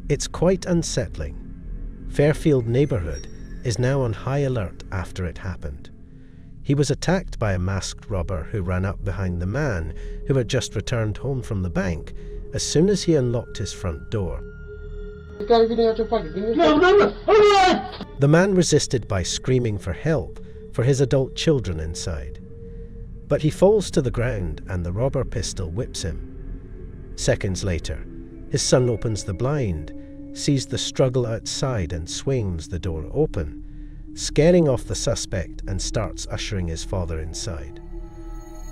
It's quite unsettling. Fairfield neighborhood is now on high alert after it happened. He was attacked by a masked robber who ran up behind the man who had just returned home from the bank as soon as he unlocked his front door. The man resisted by screaming for help for his adult children inside. But he falls to the ground and the robber pistol whips him. Seconds later, his son opens the blind, sees the struggle outside and swings the door open, scaring off the suspect and starts ushering his father inside.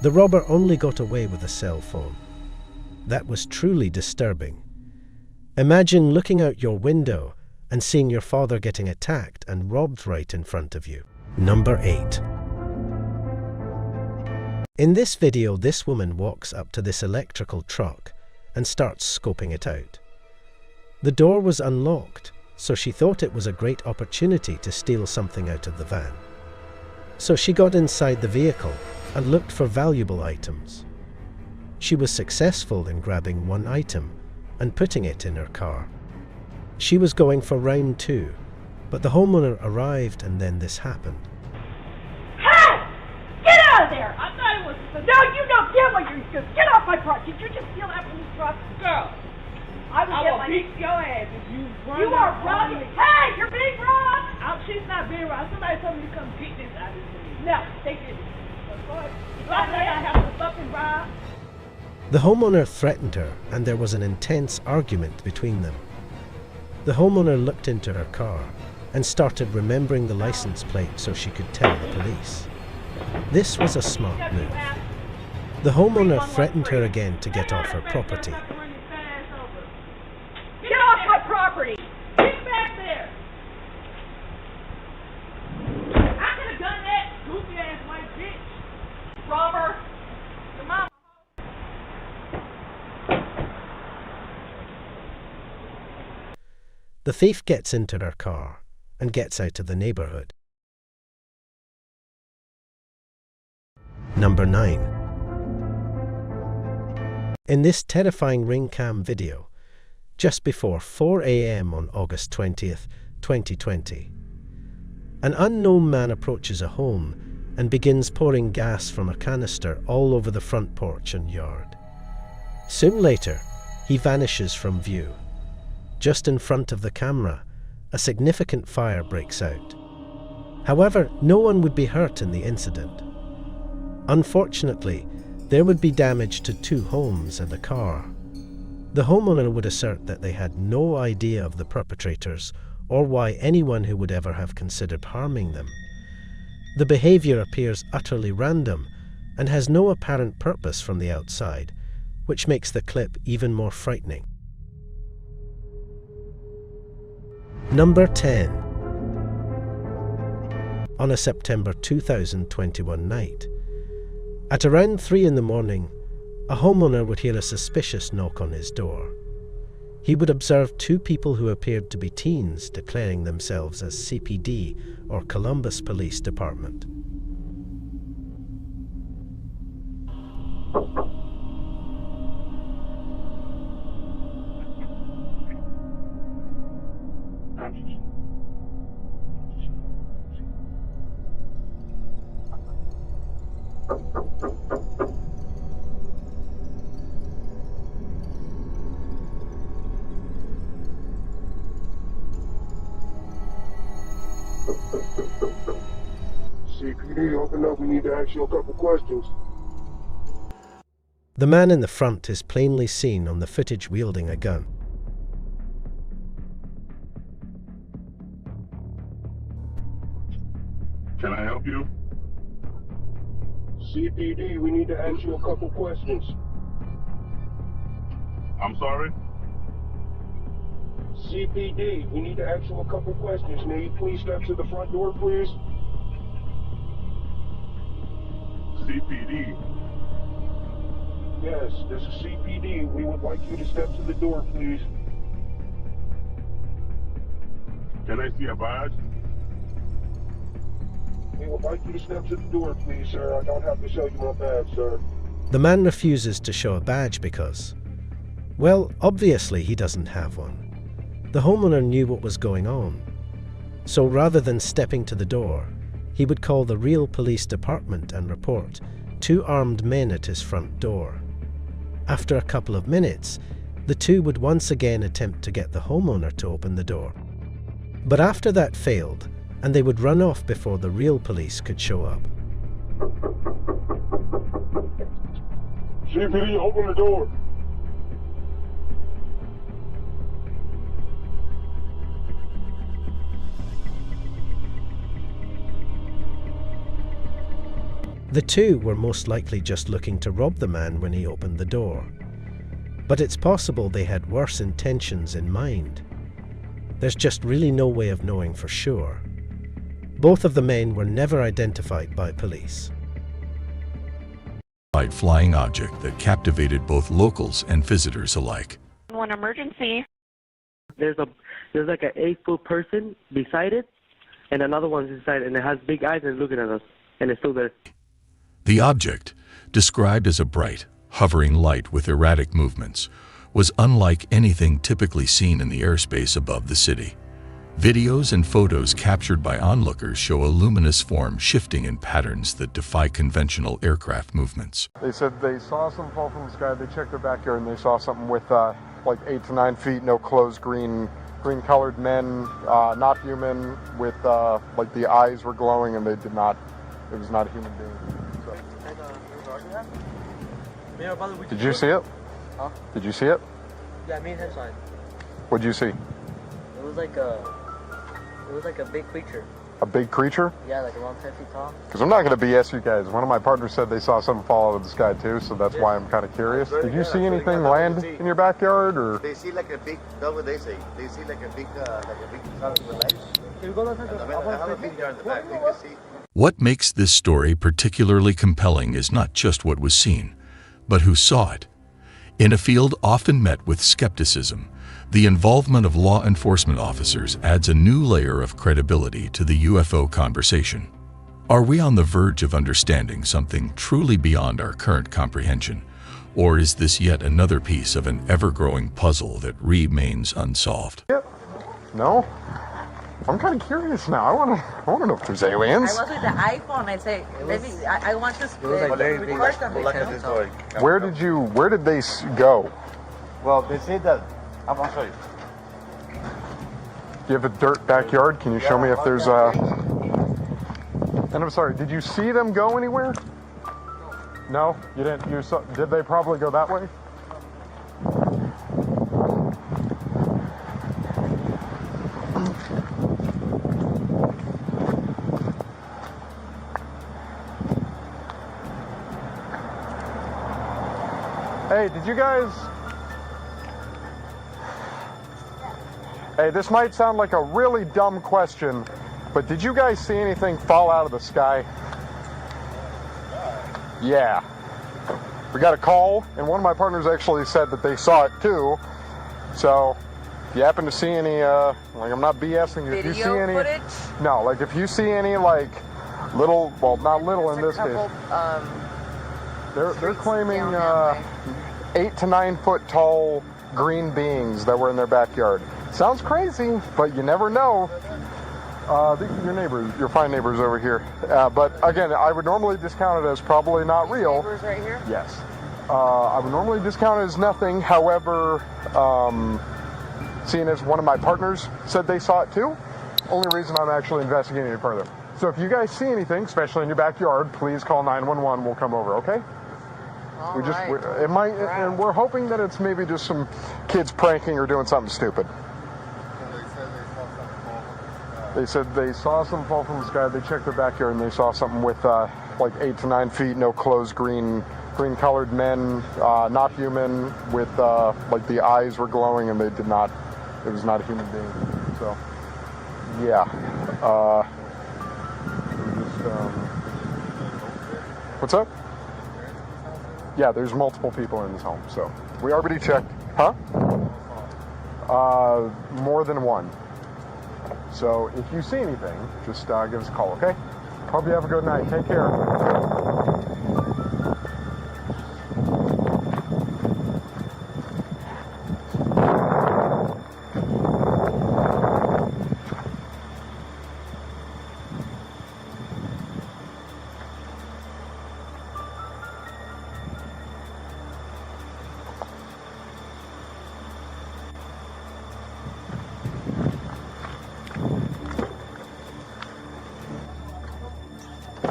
The robber only got away with a cell phone. That was truly disturbing. Imagine looking out your window and seeing your father getting attacked and robbed right in front of you. Number 8. In this video, this woman walks up to this electrical truck and starts scoping it out. The door was unlocked, so she thought it was a great opportunity to steal something out of the van. So she got inside the vehicle and looked for valuable items. She was successful in grabbing one item and putting it in her car. She was going for round 2, but the homeowner arrived and then this happened. Hey! Get out of there! I thought it was... No, you don't get what you're doing. Get off my property. Did you just steal that from the truck? Girl, I will beat your ass if you run. You are robbing. Hey, you're being robbed! She's not being robbed. Somebody told me to come get this out of here. No, they didn't. I have to fucking rob. The homeowner threatened her and there was an intense argument between them. The homeowner looked into her car and started remembering the license plate so she could tell the police. This was a smart move. The homeowner threatened her again to get off her property. Get off my property! Get back there! I could have done that, goofy ass white bitch! Robber! Come on! The thief gets into her car and gets out of the neighborhood. Number 9. In this terrifying ring cam video, just before 4 a.m. on August 20th, 2020, an unknown man approaches a home and begins pouring gas from a canister all over the front porch and yard. Soon later, he vanishes from view. Just in front of the camera, a significant fire breaks out. However, no one would be hurt in the incident. Unfortunately, there would be damage to 2 homes and a car. The homeowner would assert that they had no idea of the perpetrators or why anyone who would ever have considered harming them. The behavior appears utterly random and has no apparent purpose from the outside, which makes the clip even more frightening. Number 10. On a September 2021 night, at around 3 in the morning, a homeowner would hear a suspicious knock on his door. He would observe 2 people who appeared to be teens declaring themselves as CPD or Columbus Police Department. CPD, open up. We need to ask you a couple questions. The man in the front is plainly seen on the footage wielding a gun. Can I help you? CPD, we need to ask you a couple questions. I'm sorry? CPD, we need to ask you a couple questions. May you please step to the front door, please? CPD. Yes, this is CPD. We would like you to step to the door, please. Can I see a badge? We would like you to step to the door, please, sir. I don't have to show you my badge, sir. The man refuses to show a badge because, well, obviously he doesn't have one. The homeowner knew what was going on. So rather than stepping to the door, he would call the real police department and report 2 armed men at his front door. After a couple of minutes, the 2 would once again attempt to get the homeowner to open the door. But after that failed, and they would run off before the real police could show up. CPD, open the door. The 2 were most likely just looking to rob the man when he opened the door. But it's possible they had worse intentions in mind. There's just really no way of knowing for sure. Both of the men were never identified by police. Flying object that captivated both locals and visitors alike. One emergency. There's like an 8-foot person beside it, and another one's inside, and it has big eyes and looking at us, and it's still there. The object, described as a bright, hovering light with erratic movements, was unlike anything typically seen in the airspace above the city. Videos and photos captured by onlookers show a luminous form shifting in patterns that defy conventional aircraft movements. They said they saw something fall from the sky. They checked their backyard and they saw something with like 8 to 9 feet, no clothes, green-colored men, not human, with like the eyes were glowing and they did not. It was not a human being. So. Did you see it? Huh? Did you see it? Yeah, me and him saw it. What'd you see? It was like a big creature. A big creature? Yeah, like around 10 feet tall. Because I'm not going to BS you guys. One of my partners said they saw something fall out of the sky too, so that's why I'm kind of curious. Did you see anything land in your backyard, or? They see like a big, that's what they say. They see like a big something with legs. Can you go down I have a video in the back. You can see. What makes this story particularly compelling is not just what was seen, but who saw it. In a field often met with skepticism, the involvement of law enforcement officers adds a new layer of credibility to the UFO conversation. Are we on the verge of understanding something truly beyond our current comprehension, or is this yet another piece of an ever-growing puzzle that remains unsolved? Yep. No? I'm kind of curious now. I want to know if there's aliens. I was with the iPhone. I say, I want to record something. Where did they go? Well, they say that. I'm going to show you. Do you have a dirt backyard? Can you show me if there's a... And I'm sorry, did you see them go anywhere? No? You didn't? You saw... Did they probably go that way? Hey, did you guys... Hey, this might sound like a really dumb question, but did you guys see anything fall out of the sky? Yeah. We got a call, and one of my partners actually said that they saw it too. So, if you happen to see any, like, I'm not BSing you. If you see any... footage? No, like, if you see any, like, little, well, not little in this case. They're claiming 8 to 9 foot tall green beings that were in their backyard. Sounds crazy, but you never know. Your neighbors, your fine neighbors over here. But again, I would normally discount it as probably not real. Neighbors right here? Yes. I would normally discount it as nothing. However, seeing as one of my partners said they saw it too, only reason I'm actually investigating it further. So if you guys see anything, especially in your backyard, please call 911. We'll come over, okay? And we're hoping that it's maybe just some kids pranking or doing something stupid. They said they saw something fall from the sky. They checked their backyard and they saw something with like 8 to 9 feet, no clothes, green-colored men, not human, with like the eyes were glowing and they did not. It was not a human being. So, yeah. What's up? Yeah, there's multiple people in this home, so we already checked. Huh? More than one. So if you see anything, just give us a call, okay? Hope you have a good night. Take care.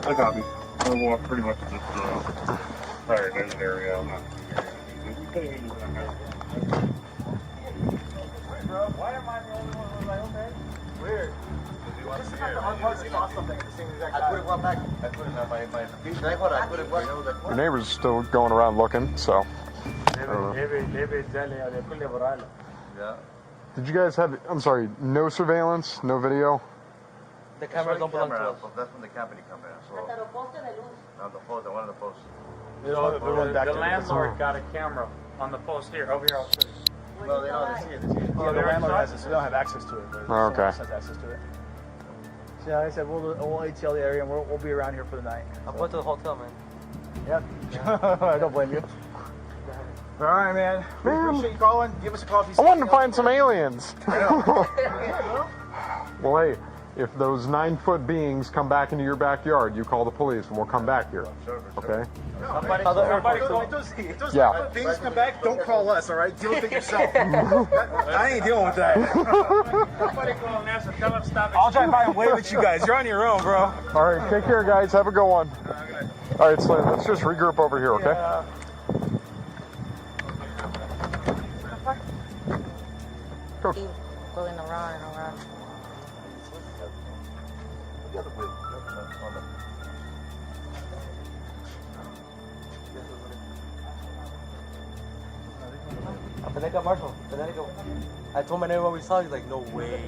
I copy. We'll walk pretty much just prior to the area. I'm not Why am I the only one who's like, okay? Weird. This is not the hard part. I saw something. The same exact I put it one back. I put it on my feet. I put it one. Your neighbor's still going around looking, so. Yeah. Did you guys have, I'm sorry, no surveillance, no video? The cameras don't belong to us. That's from the company camera. So, no, the post, the one on the post. You know, the landlord got a camera on the post here, over here. I'll show you. Well, they know they see it. Yeah, the landlord has it, so they don't have access to it. But Okay. has access to it. So yeah, like I said, we'll ATL the area and we'll be around here for the night. I'll go to the hotel, man. Yep. I don't blame you. All right, man. We appreciate you calling. Give us a call if you see I wanted to anything find some aliens. else. Well, hey, if those 9-foot beings come back into your backyard, you call the police and we'll come back here. Okay? If those things come back, don't call us, all right? Deal with it yourself. I ain't dealing with that. I'll drive by and wave at you guys. You're on your own, bro. All right, take care, guys. Have a good one. All right, so let's just regroup over here, okay? Yeah. Go. Keep going around and around. Marshall, I told my neighbor what we saw. He's like, no way.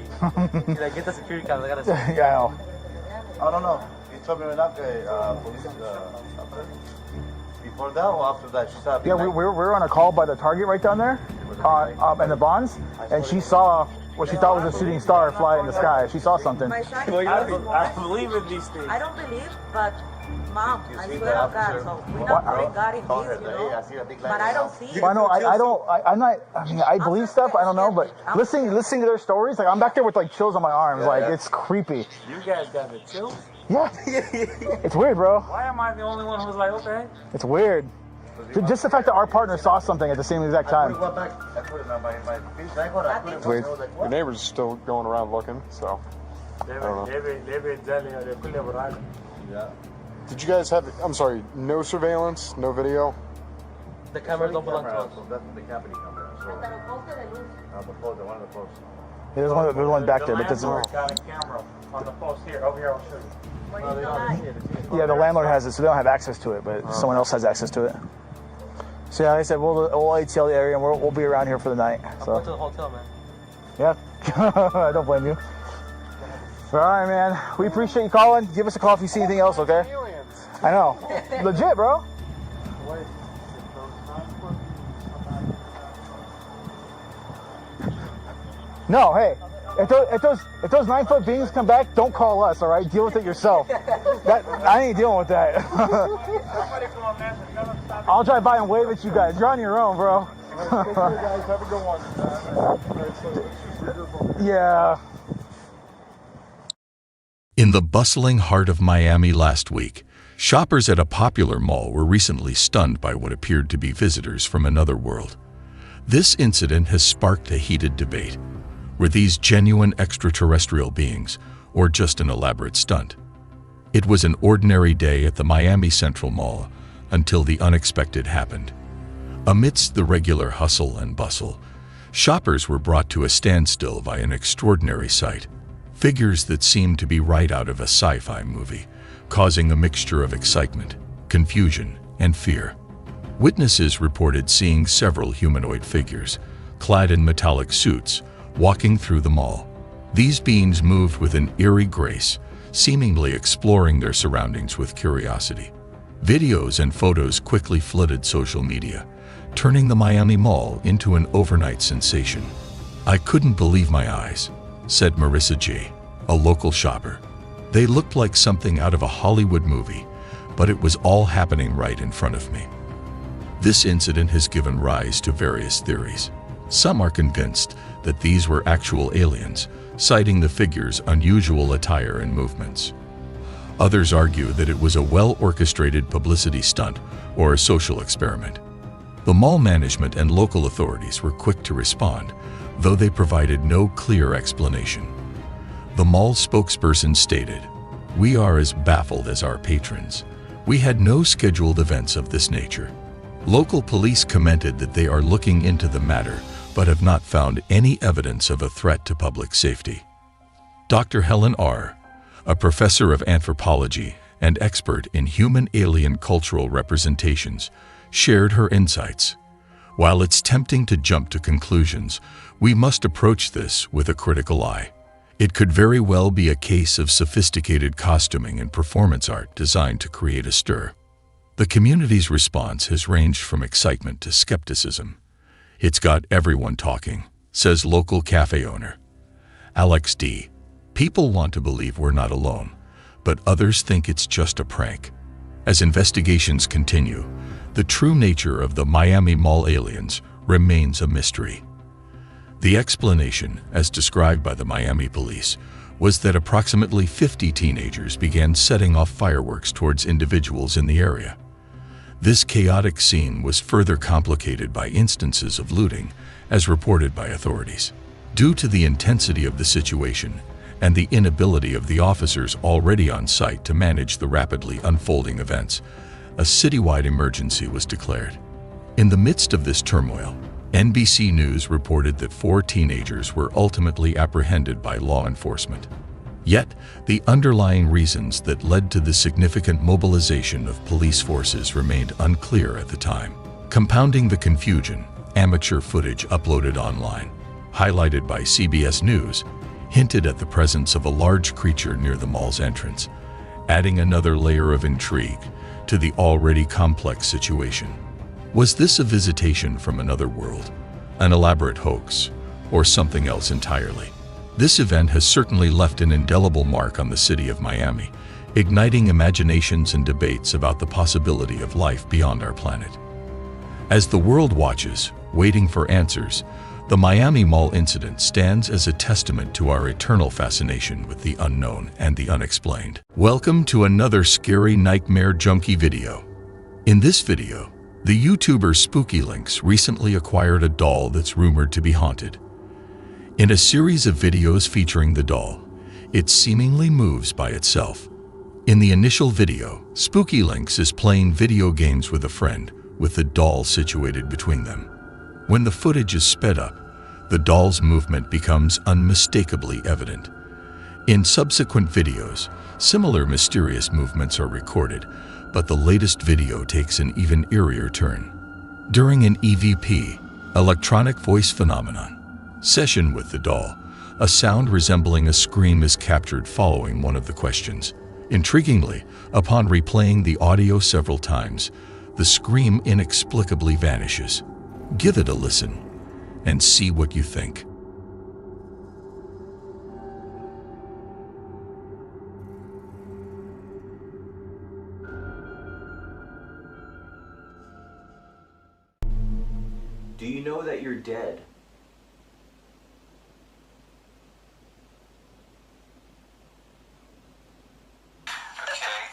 He's like, get the security camera. I gotta see. Yeah, I know. I don't know. You told me right now, police, before that or after that? She said, Yeah, we were on a call by the target right down there, and the bonds, and she saw what she thought was a shooting star fly in the sky. She saw something. I believe in these things. I don't believe, but Mom, I swear to God, so we're not putting God in this, you know. But I don't see it. Well, I know, I'm not. I mean, I believe stuff. I don't know, but listening to their stories, like I'm back there with like chills on my arms. Like it's creepy. You guys got the chills? Yeah. It's weird, bro. Why am I the only one who's like, okay? It's weird. Just the fact that our partner saw something at the same exact time. Wait, your neighbor's still going around looking, so I don't know. Yeah. Did you guys have, I'm sorry, no surveillance, no video? The cameras don't belong to us. That's the company camera. One of the posts. There's one back there, but there's got a camera on the post here. Over here, I'll show you. Yeah, the landlord has it, so they don't have access to it, but someone else has access to it. So yeah, like I said, we'll ATL the area, and we'll be around here for the night. So. I'll go to the hotel, man. Yeah, I don't blame you. All right, man. We appreciate you calling. Give us a call if you see anything else, okay? I know. Legit, bro. No, hey. If those 9-foot beings come back, don't call us, all right? Deal with it yourself. I ain't dealing with that. I'll drive by and wave at you guys. You're on your own, bro. Take care, guys. Have a good one. Yeah. In the bustling heart of Miami last week, shoppers at a popular mall were recently stunned by what appeared to be visitors from another world. This incident has sparked a heated debate. Were these genuine extraterrestrial beings, or just an elaborate stunt? It was an ordinary day at the Miami Central Mall until the unexpected happened. Amidst the regular hustle and bustle, shoppers were brought to a standstill by an extraordinary sight. Figures that seemed to be right out of a sci-fi movie, causing a mixture of excitement, confusion, and fear. Witnesses reported seeing several humanoid figures, clad in metallic suits, walking through the mall. These beings moved with an eerie grace, seemingly exploring their surroundings with curiosity. Videos and photos quickly flooded social media, turning the Miami Mall into an overnight sensation. "I couldn't believe my eyes," said Marissa G., a local shopper. "They looked like something out of a Hollywood movie, but it was all happening right in front of me." This incident has given rise to various theories. Some are convinced that these were actual aliens, citing the figure's unusual attire and movements. Others argue that it was a well-orchestrated publicity stunt or a social experiment. The mall management and local authorities were quick to respond, though they provided no clear explanation. The mall spokesperson stated, "We are as baffled as our patrons. We had no scheduled events of this nature." Local police commented that they are looking into the matter, but have not found any evidence of a threat to public safety. Dr. Helen R., a professor of anthropology and expert in human-alien cultural representations, shared her insights. "While it's tempting to jump to conclusions, we must approach this with a critical eye. It could very well be a case of sophisticated costuming and performance art designed to create a stir." The community's response has ranged from excitement to skepticism. "It's got everyone talking," says local cafe owner Alex D. "People want to believe we're not alone, but others think it's just a prank." As investigations continue, the true nature of the Miami Mall aliens remains a mystery. The explanation, as described by the Miami police, was that approximately 50 teenagers began setting off fireworks towards individuals in the area. This chaotic scene was further complicated by instances of looting, as reported by authorities. Due to the intensity of the situation and the inability of the officers already on site to manage the rapidly unfolding events, a citywide emergency was declared. In the midst of this turmoil, NBC News reported that 4 teenagers were ultimately apprehended by law enforcement. Yet, the underlying reasons that led to the significant mobilization of police forces remained unclear at the time. Compounding the confusion, amateur footage uploaded online, highlighted by CBS News, hinted at the presence of a large creature near the mall's entrance, adding another layer of intrigue to the already complex situation. Was this a visitation from another world, an elaborate hoax, or something else entirely? This event has certainly left an indelible mark on the city of Miami, igniting imaginations and debates about the possibility of life beyond our planet. As the world watches, waiting for answers, the Miami Mall incident stands as a testament to our eternal fascination with the unknown and the unexplained. Welcome to another scary nightmare junkie video. In this video, the YouTuber Spooky Links recently acquired a doll that's rumored to be haunted. In a series of videos featuring the doll, it seemingly moves by itself. In the initial video, Spooky Links is playing video games with a friend, with the doll situated between them. When the footage is sped up, the doll's movement becomes unmistakably evident. In subsequent videos, similar mysterious movements are recorded, but the latest video takes an even eerier turn. During an EVP, electronic voice phenomenon, session with the doll, a sound resembling a scream is captured following one of the questions. Intriguingly, upon replaying the audio several times, the scream inexplicably vanishes. Give it a listen and see what you think. Do you know that you're dead?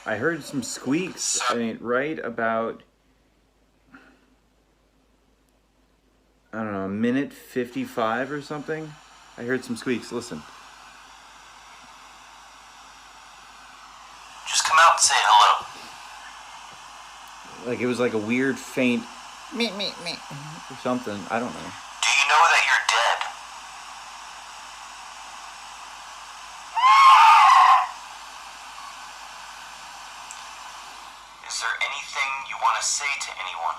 I heard some squeaks, right about, I don't know, a minute 55 or something. I heard some squeaks, listen. Just come out and say hello. Like it was like a weird faint me or something, I don't know. Do you know that you're dead? Is there anything you want to say to anyone?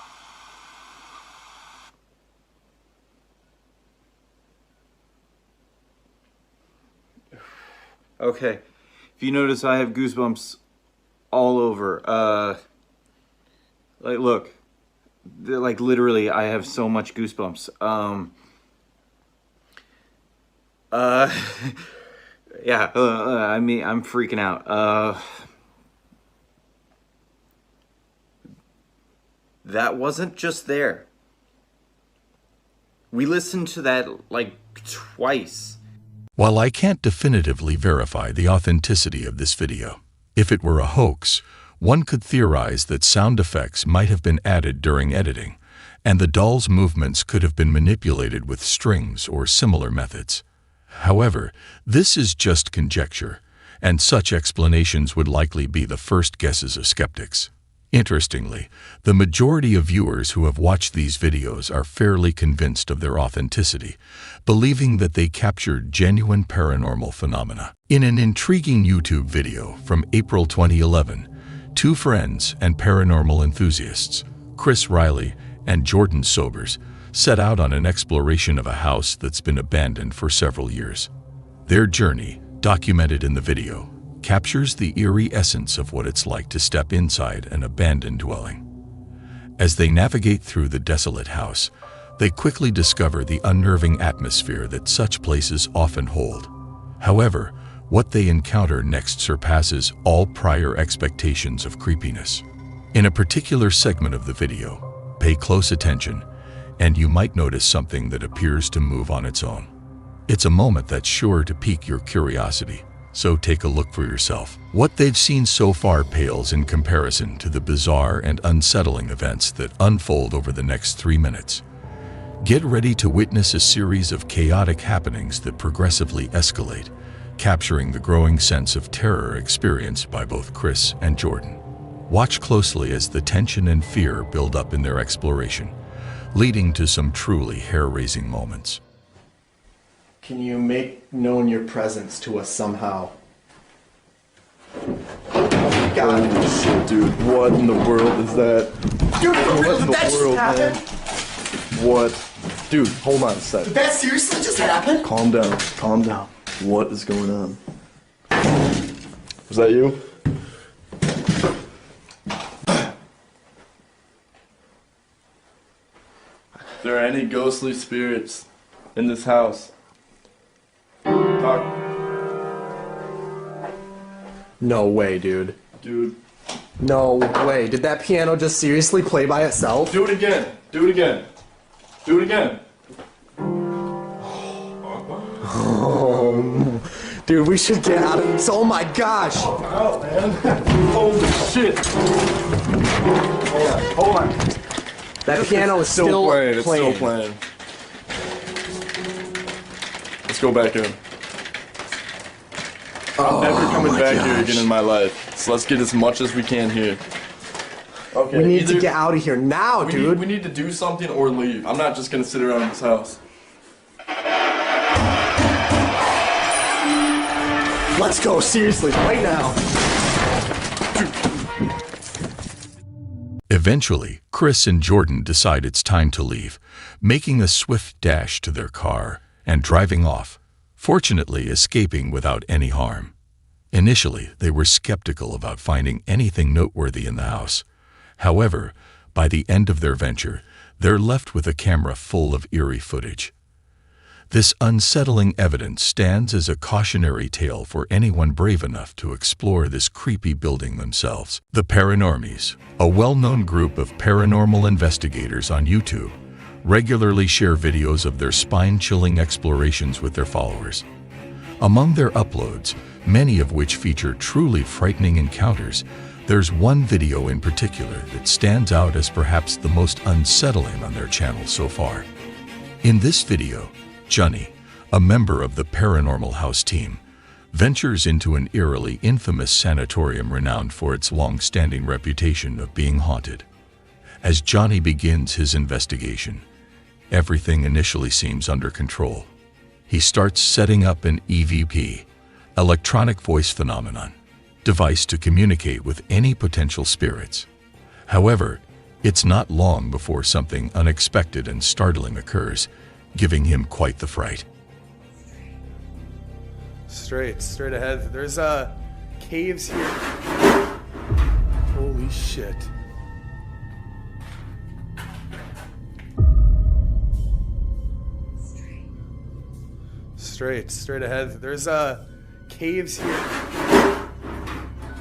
Okay, if you notice, I have goosebumps all over. Like, look, like literally, I have so much goosebumps. Yeah, I mean, I'm freaking out. That wasn't just there. We listened to that like twice. While I can't definitively verify the authenticity of this video, if it were a hoax, one could theorize that sound effects might have been added during editing, and the doll's movements could have been manipulated with strings or similar methods. However, this is just conjecture, and such explanations would likely be the first guesses of skeptics. Interestingly, the majority of viewers who have watched these videos are fairly convinced of their authenticity, believing that they captured genuine paranormal phenomena. In an intriguing YouTube video from April 2011, 2 friends and paranormal enthusiasts, Chris Riley and Jordan Sobers, set out on an exploration of a house that's been abandoned for several years. Their journey, documented in the video, captures the eerie essence of what it's like to step inside an abandoned dwelling. As they navigate through the desolate house, they quickly discover the unnerving atmosphere that such places often hold. However, what they encounter next surpasses all prior expectations of creepiness. In a particular segment of the video, pay close attention, and you might notice something that appears to move on its own. It's a moment that's sure to pique your curiosity, so take a look for yourself. What they've seen so far pales in comparison to the bizarre and unsettling events that unfold over the next 3 minutes. Get ready to witness a series of chaotic happenings that progressively escalate, capturing the growing sense of terror experienced by both Chris and Jordan. Watch closely as the tension and fear build up in their exploration, leading to some truly hair-raising moments. Can you make known your presence to us somehow? Oh God. Holy shit, dude. What in the world is that? Dude, what in the that world, happened? man? What? Dude, hold on a sec. Did that seriously just happen? Calm down. Calm down. What is going on? Was that you? If there are any ghostly spirits in this house, talk. No way, dude. Dude. No way. Did that piano just seriously play by itself? Do it again. Do it again. Do it again. Oh, dude, we should get out of this. Oh my gosh. Oh, man. Holy shit. Hold on. That piano is still playing. It's still playing. Let's go back in. I'm never coming back here again in my life. So let's get as much as we can here. Okay. We need to get out of here now, dude. We need to do something or leave. I'm not just gonna sit around in this house. Let's go, seriously, right now. Eventually, Chris and Jordan decide it's time to leave, making a swift dash to their car and driving off, fortunately escaping without any harm. Initially, they were skeptical about finding anything noteworthy in the house. However, by the end of their venture, they're left with a camera full of eerie footage. This unsettling evidence stands as a cautionary tale for anyone brave enough to explore this creepy building themselves. The Paranormies, a well-known group of paranormal investigators on YouTube, regularly share videos of their spine-chilling explorations with their followers. Among their uploads, many of which feature truly frightening encounters, there's one video in particular that stands out as perhaps the most unsettling on their channel so far. In this video, Johnny, a member of the Paranormal House team, ventures into an eerily infamous sanatorium renowned for its long-standing reputation of being haunted. As Johnny begins his investigation, everything initially seems under control. He starts setting up an EVP, electronic voice phenomenon, device to communicate with any potential spirits. However, it's not long before something unexpected and startling occurs, giving him quite the fright. Straight ahead. There's caves here. Holy shit. Straight ahead. There's caves here.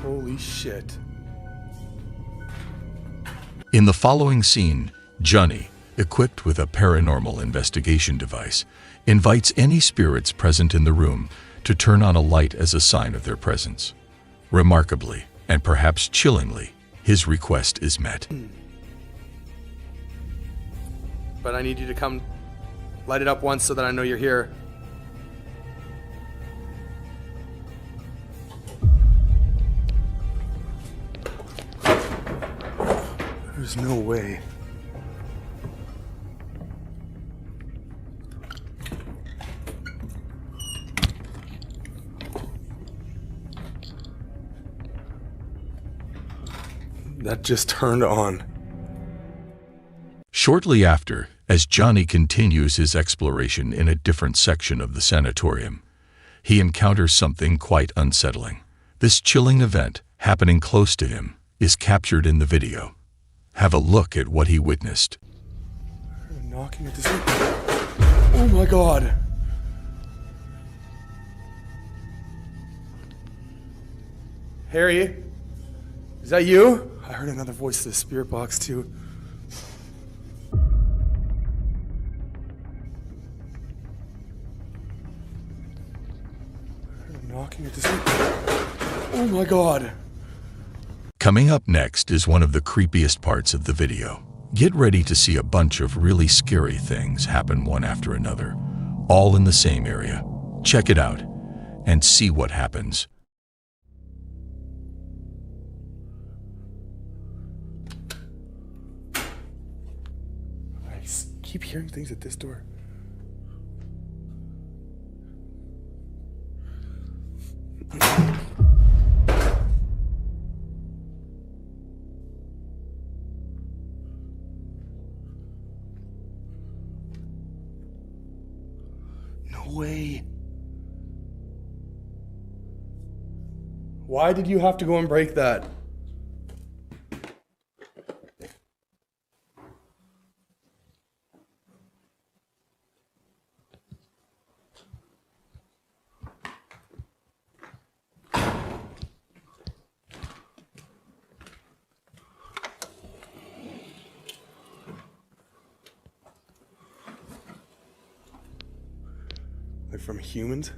Holy shit. In the following scene, Johnny, equipped with a paranormal investigation device, invites any spirits present in the room to turn on a light as a sign of their presence. Remarkably, and perhaps chillingly, his request is met. But I need you to come light it up once so that I know you're here. There's no way. That just turned on. Shortly after, as Johnny continues his exploration in a different section of the sanatorium, he encounters something quite unsettling. This chilling event, happening close to him, is captured in the video. Have a look at what he witnessed. Knocking at this. Oh my god. Harry? Is that you? I heard another voice in the spirit box too. I heard a knocking at this. Oh my god. Coming up next is one of the creepiest parts of the video. Get ready to see a bunch of really scary things happen one after another, all in the same area. Check it out and see what happens. I keep hearing things at this door. No way. Why did you have to go and break that? Like from humans?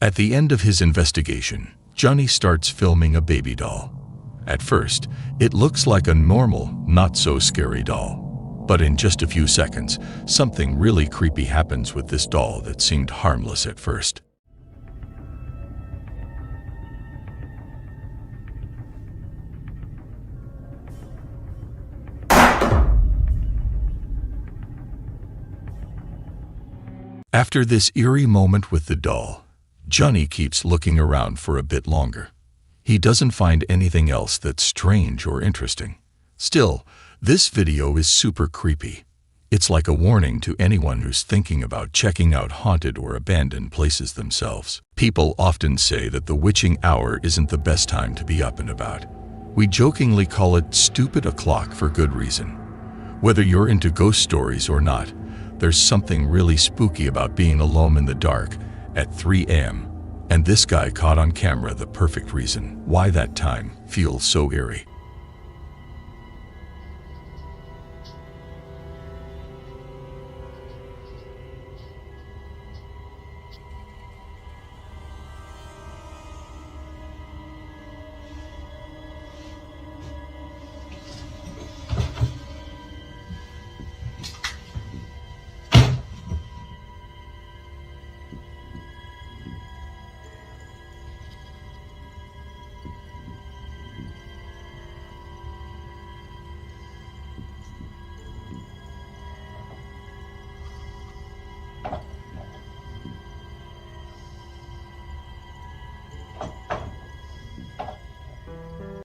At the end of his investigation, Johnny starts filming a baby doll. At first, it looks like a normal, not-so-scary doll. But in just a few seconds, something really creepy happens with this doll that seemed harmless at first. After this eerie moment with the doll, Johnny keeps looking around for a bit longer. He doesn't find anything else that's strange or interesting. Still, this video is super creepy. It's like a warning to anyone who's thinking about checking out haunted or abandoned places themselves. People often say that the witching hour isn't the best time to be up and about. We jokingly call it stupid o'clock for good reason. Whether you're into ghost stories or not, there's something really spooky about being alone in the dark at 3 a.m. And this guy caught on camera the perfect reason why that time feels so eerie.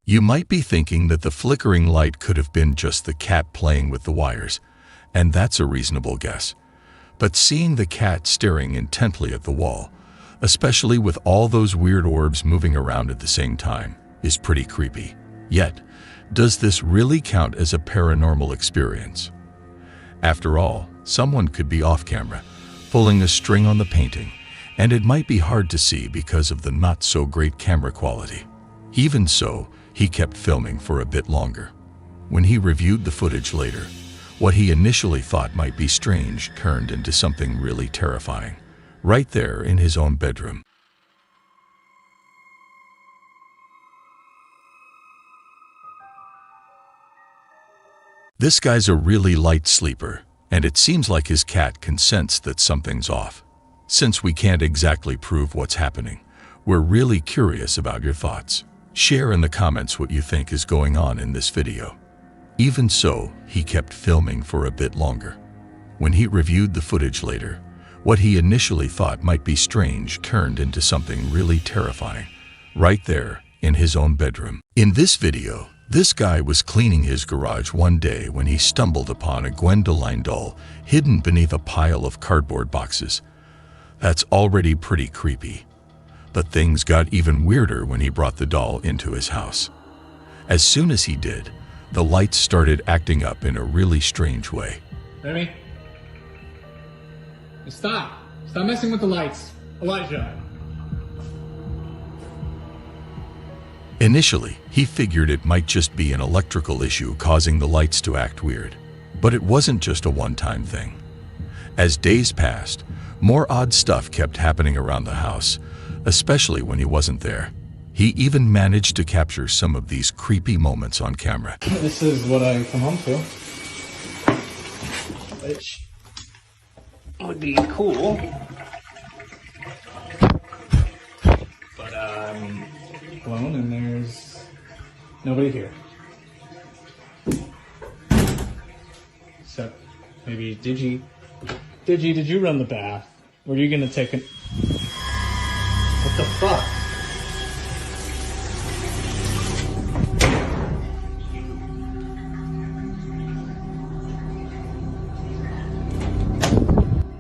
You might be thinking that the flickering light could have been just the cat playing with the wires, and that's a reasonable guess. But seeing the cat staring intently at the wall, especially with all those weird orbs moving around at the same time, is pretty creepy. Yet, does this really count as a paranormal experience? After all, someone could be off camera, pulling a string on the painting, and it might be hard to see because of the not-so-great camera quality. Even so, he kept filming for a bit longer. When he reviewed the footage later, what he initially thought might be strange turned into something really terrifying, right there in his own bedroom. This guy's a really light sleeper, and it seems like his cat can sense that something's off. Since we can't exactly prove what's happening, we're really curious about your thoughts. Share in the comments what you think is going on in this video. Even so, he kept filming for a bit longer. When he reviewed the footage later, what he initially thought might be strange turned into something really terrifying, right there in his own bedroom. In this video, this guy was cleaning his garage one day when he stumbled upon a Gwendoline doll hidden beneath a pile of cardboard boxes. That's already pretty creepy. But things got even weirder when he brought the doll into his house. As soon as he did, the lights started acting up in a really strange way. Remy? Stop! Stop messing with the lights. Elijah. Initially, he figured it might just be an electrical issue causing the lights to act weird. But it wasn't just a one-time thing. As days passed, more odd stuff kept happening around the house, especially when he wasn't there. He even managed to capture some of these creepy moments on camera. This is what I come home to. Which would be cool. But I'm alone and there's nobody here. Except maybe Digi, did you run the bath? Were you gonna take it? What the fuck?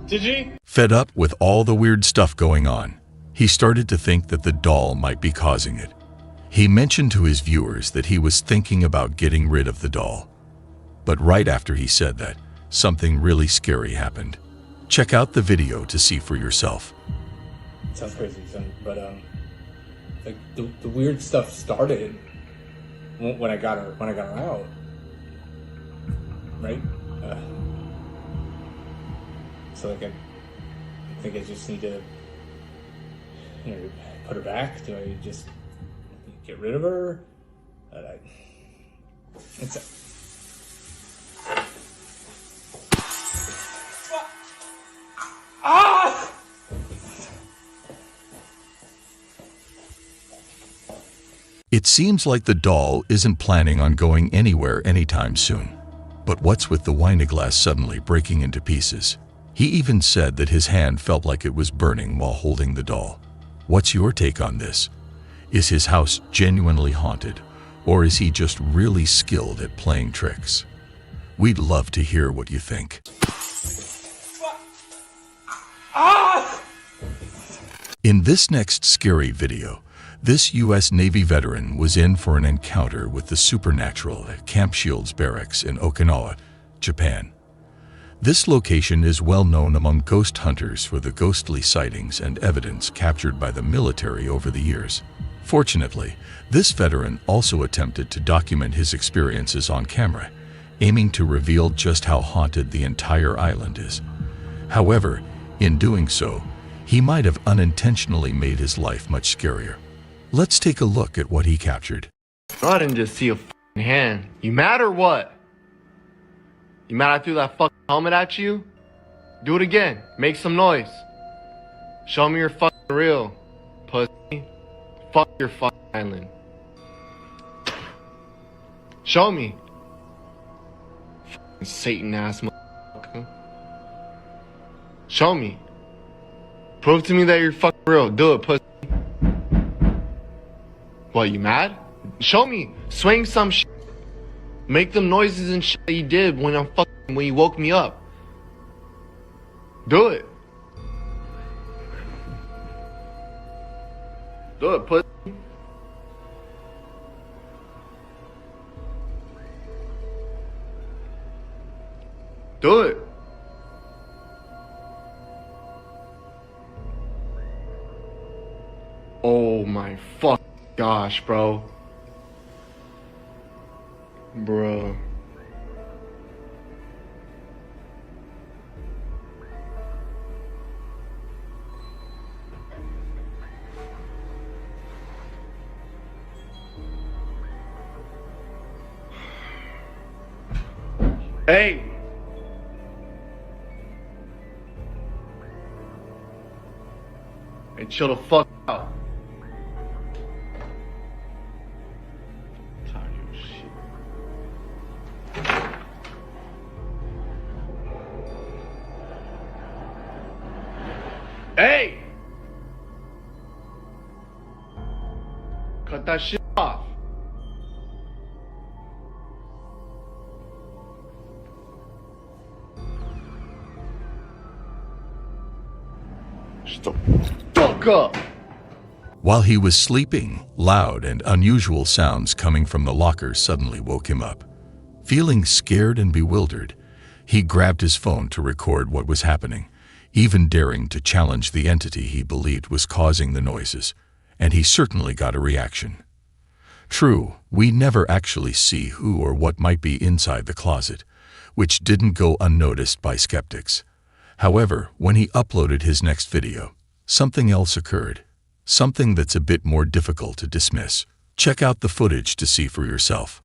Digi? Fed up with all the weird stuff going on, he started to think that the doll might be causing it. He mentioned to his viewers that he was thinking about getting rid of the doll. But right after he said that, something really scary happened. Check out the video to see for yourself. It sounds crazy, son, but like the weird stuff started when I got her out, right? So like I think I just need to, put her back. Do I just get rid of her? It seems like the doll isn't planning on going anywhere anytime soon. But what's with the wine glass suddenly breaking into pieces? He even said that his hand felt like it was burning while holding the doll. What's your take on this? Is his house genuinely haunted, or is he just really skilled at playing tricks? We'd love to hear what you think. In this next scary video, this U.S. Navy veteran was in for an encounter with the supernatural at Camp Shields Barracks in Okinawa, Japan. This location is well known among ghost hunters for the ghostly sightings and evidence captured by the military over the years. Fortunately, this veteran also attempted to document his experiences on camera, aiming to reveal just how haunted the entire island is. However, in doing so, he might have unintentionally made his life much scarier. Let's take a look at what he captured. I didn't just see a f***ing hand. You mad or what? You mad I threw that fucking helmet at you? Do it again. Make some noise. Show me you're fucking real, pussy. Fuck your fucking island. Show me. Fucking Satan-ass motherfucker. Show me. Prove to me that you're fucking real. Do it, pussy. What, you mad? Show me. Swing some shit. Make them noises and shit that you did when you woke me up. Do it. Do it, pussy. Do it. Oh my fuck gosh, bro. Bro. Hey. Hey, chill the fuck out. Hey! Cut that shit off. Shut the fuck up! While he was sleeping, loud and unusual sounds coming from the locker suddenly woke him up. Feeling scared and bewildered, he grabbed his phone to record what was happening, even daring to challenge the entity he believed was causing the noises, and he certainly got a reaction. True, we never actually see who or what might be inside the closet, which didn't go unnoticed by skeptics. However, when he uploaded his next video, something else occurred, something that's a bit more difficult to dismiss. Check out the footage to see for yourself.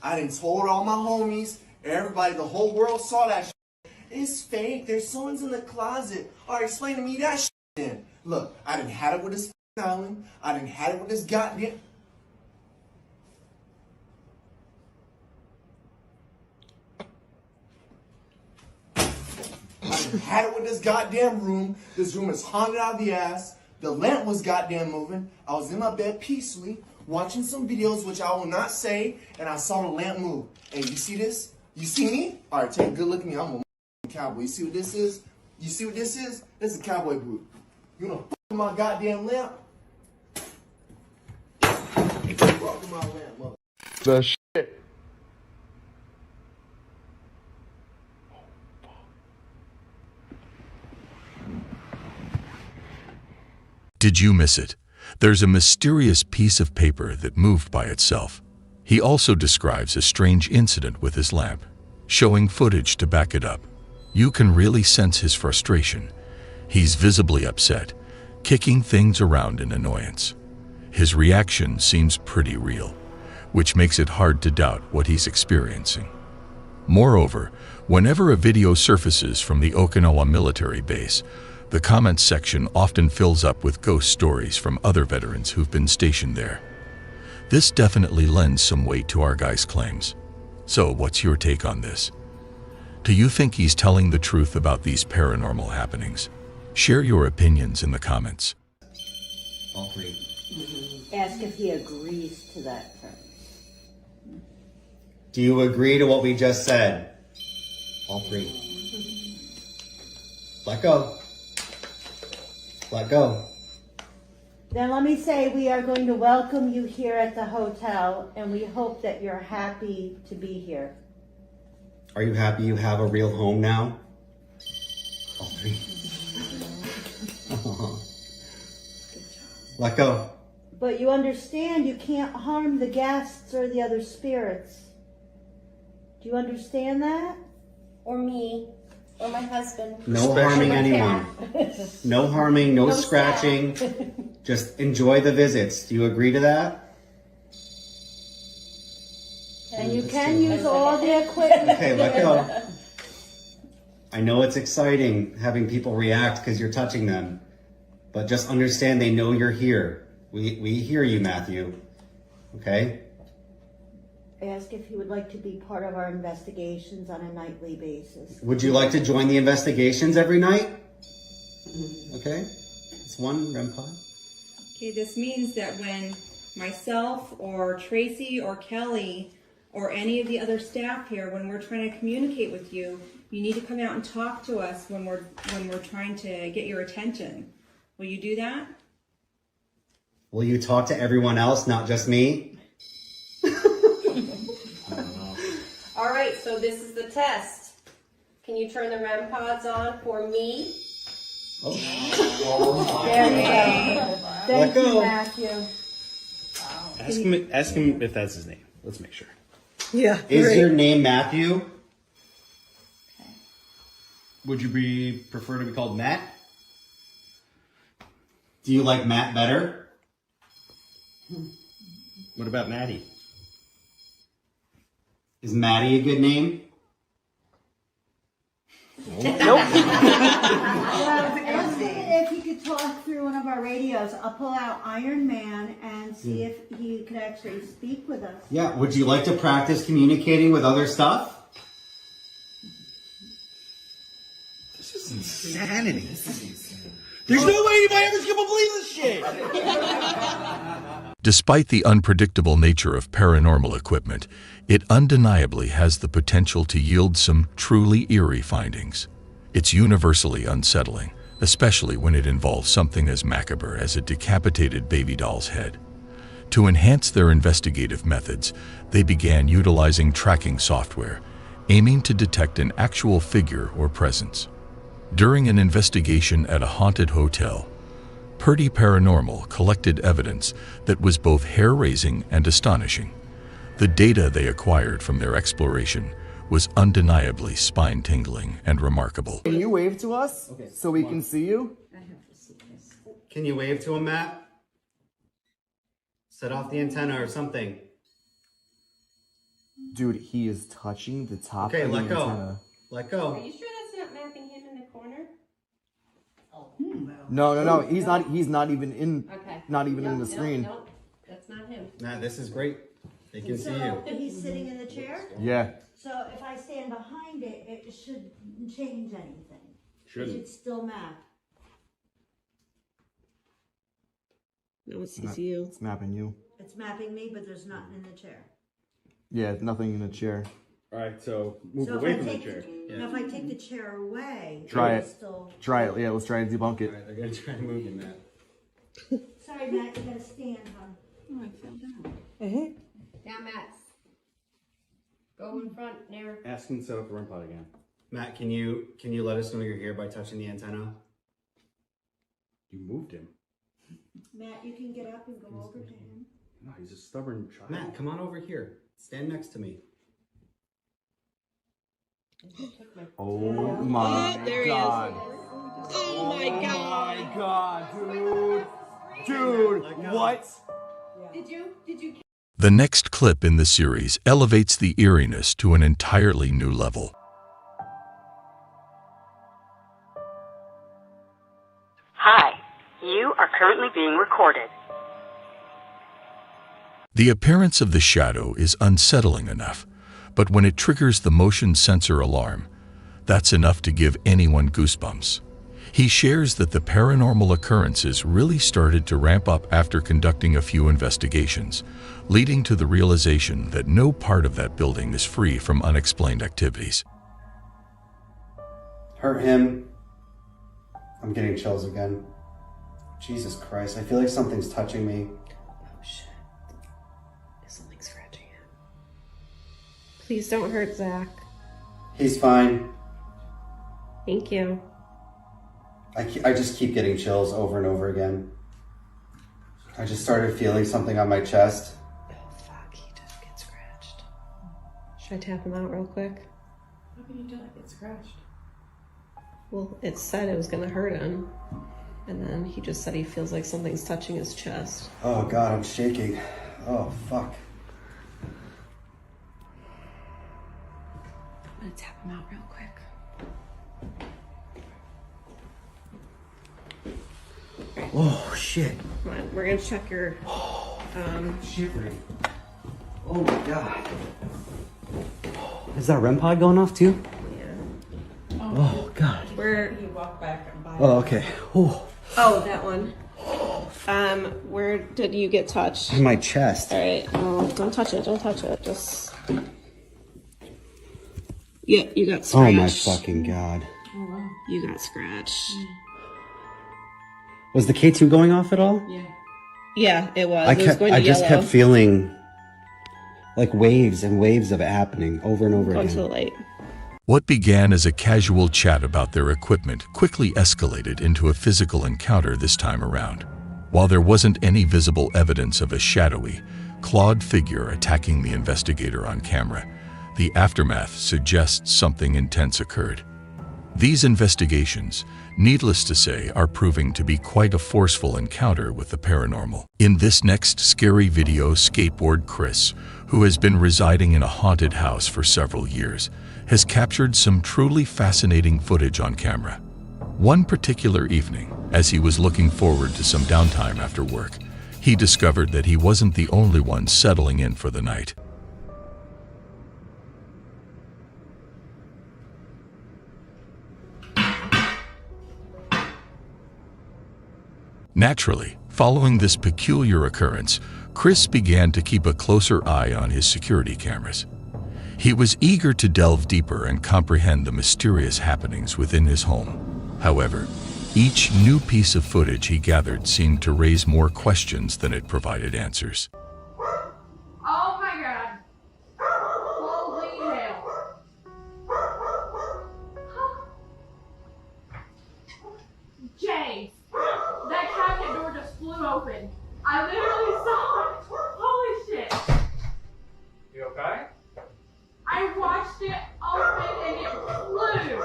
I done told all my homies, everybody, the whole world saw that shit. It's fake. There's someone's in the closet. All right, explain to me that shit then. Look, I done had it with this island. I done had it with this goddamn... I done had it with this goddamn room. This room is haunted out of the ass. The lamp was goddamn moving. I was in my bed peacefully, watching some videos, which I will not say, and I saw the lamp move. Hey, you see this? You see me? All right, take a good look at me. I'm a cowboy. You see what this is? You see what this is? This is a cowboy boot. You wanna fuck with my goddamn lamp? Fuck with my lamp, mother. The shit. Did you miss it? There's a mysterious piece of paper that moved by itself. He also describes a strange incident with his lamp, showing footage to back it up. You can really sense his frustration. He's visibly upset, kicking things around in annoyance. His reaction seems pretty real, which makes it hard to doubt what he's experiencing. Moreover, whenever a video surfaces from the Okinawa military base, the comments section often fills up with ghost stories from other veterans who've been stationed there. This definitely lends some weight to our guy's claims. So what's your take on this? Do you think he's telling the truth about these paranormal happenings? Share your opinions in the comments. All three. Ask if he agrees to that term. Do you agree to what we just said? All three. Let go. Let go. Then let me say we are going to welcome you here at the hotel, and we hope that you're happy to be here. Are you happy you have a real home now? All three. Let go. But you understand you can't harm the guests or the other spirits. Do you understand that? Or me. Or my husband. No harming anyone. No harming, no scratching. Just enjoy the visits. Do you agree to that? And you can use all the equipment. Okay, let go. I know it's exciting having people react because you're touching them. But just understand they know you're here. We hear you, Matthew. Okay? Ask if he would like to be part of our investigations on a nightly basis. Would you like to join the investigations every night? Okay. It's one REM pod. Okay, this means that when myself or Tracy or Kelly or any of the other staff here, when we're trying to communicate with you, you need to come out and talk to us when we're trying to get your attention. Will you do that? Will you talk to everyone else, not just me? All right, so this is the test. Can you turn the REM pods on for me? Oh. There you go. Thank you, Matthew. Ask him if that's his name. Let's make sure. Yeah. Is your name Matthew? Would you prefer to be called Matt? Do you like Matt better? What about Maddie? Is Maddie a good name? Well, if he could talk through one of our radios, I'll pull out Iron Man and see if he could actually speak with us. Yeah, would you like to practice communicating with other stuff? This is insanity. There's no way anybody ever's gonna believe this shit! Despite the unpredictable nature of paranormal equipment, it undeniably has the potential to yield some truly eerie findings. It's universally unsettling, especially when it involves something as macabre as a decapitated baby doll's head. To enhance their investigative methods, they began utilizing tracking software, aiming to detect an actual figure or presence. During an investigation at a haunted hotel, Purdy Paranormal collected evidence that was both hair-raising and astonishing. The data they acquired from their exploration was undeniably spine-tingling and remarkable. Can you wave to us so we can see you? Can you wave to him, Matt? Set off the antenna or something. Dude, he is touching the top Okay, of the let go. antenna. Let go. Are you sure that's not mapping him in the corner? No. He's not even in. Okay. Not even in the screen. No, that's not him. Matt, this is great. They can see you. He's sitting in the chair? Yeah. So if I stand behind it, it shouldn't change anything. Shouldn't. It should still map. No, it's you. It's mapping you. It's mapping me, but there's nothing in the chair. Yeah, nothing in the chair. All right, so move So if away I from the take chair. Now if I take the chair away, Try it'll it. Still... Try it. Yeah, let's try and debunk it. All right, they're gonna try to move you, Matt. Sorry, Matt, you gotta stand, hon. Oh, I fell down. Down, Matt. Go in front, near. Ask him to set up the REM pod again. Matt, can you let us know you're here by touching the antenna? You moved him. Matt, you can get up and go over to him. No, he's a stubborn child. Matt, come on over here. Stand next to me. Oh my there he is. god. Oh my god. Oh my god, dude. Dude, what? Did you? The next clip in the series elevates the eeriness to an entirely new level. Hi, you are currently being recorded. The appearance of the shadow is unsettling enough, but when it triggers the motion sensor alarm, that's enough to give anyone goosebumps. He shares that the paranormal occurrences really started to ramp up after conducting a few investigations, leading to the realization that no part of that building is free from unexplained activities. Hurt him. I'm getting chills again. Jesus Christ, I feel like something's touching me. Oh shit. Is something scratching him? Please don't hurt Zach. He's fine. Thank you. I just keep getting chills over and over again. I just started feeling something on my chest. Oh fuck, he did get scratched. Should I tap him out real quick? How can you not get scratched? Well, it said it was gonna hurt him. And then he just said he feels like something's touching his chest. Oh God, I'm shaking. Oh fuck. I'm gonna tap him out real quick. Oh shit. Come on, we're gonna check your Shivering. Oh my God. Is that REM pod going off too? Yeah. Oh God. Where You walk back and buy Oh, okay. Oh. Oh, that one. Where did you get touched? On my chest. Alright. Oh, don't touch it, don't touch it. Just yeah, you got scratched. Oh my fucking God. Oh wow. You got scratched. Was the K2 going off at all? Yeah. Yeah, it was. It was going to I just yellow. kept feeling like waves and waves of it happening over and over Go again. to the light. What began as a casual chat about their equipment quickly escalated into a physical encounter this time around. While there wasn't any visible evidence of a shadowy, clawed figure attacking the investigator on camera, the aftermath suggests something intense occurred. These investigations, needless to say, are proving to be quite a forceful encounter with the paranormal. In this next scary video, skateboard Chris, who has been residing in a haunted house for several years, has captured some truly fascinating footage on camera. One particular evening, as he was looking forward to some downtime after work, he discovered that he wasn't the only one settling in for the night. Naturally, following this peculiar occurrence, Chris began to keep a closer eye on his security cameras. He was eager to delve deeper and comprehend the mysterious happenings within his home. However, each new piece of footage he gathered seemed to raise more questions than it provided answers. watched it open and it flew.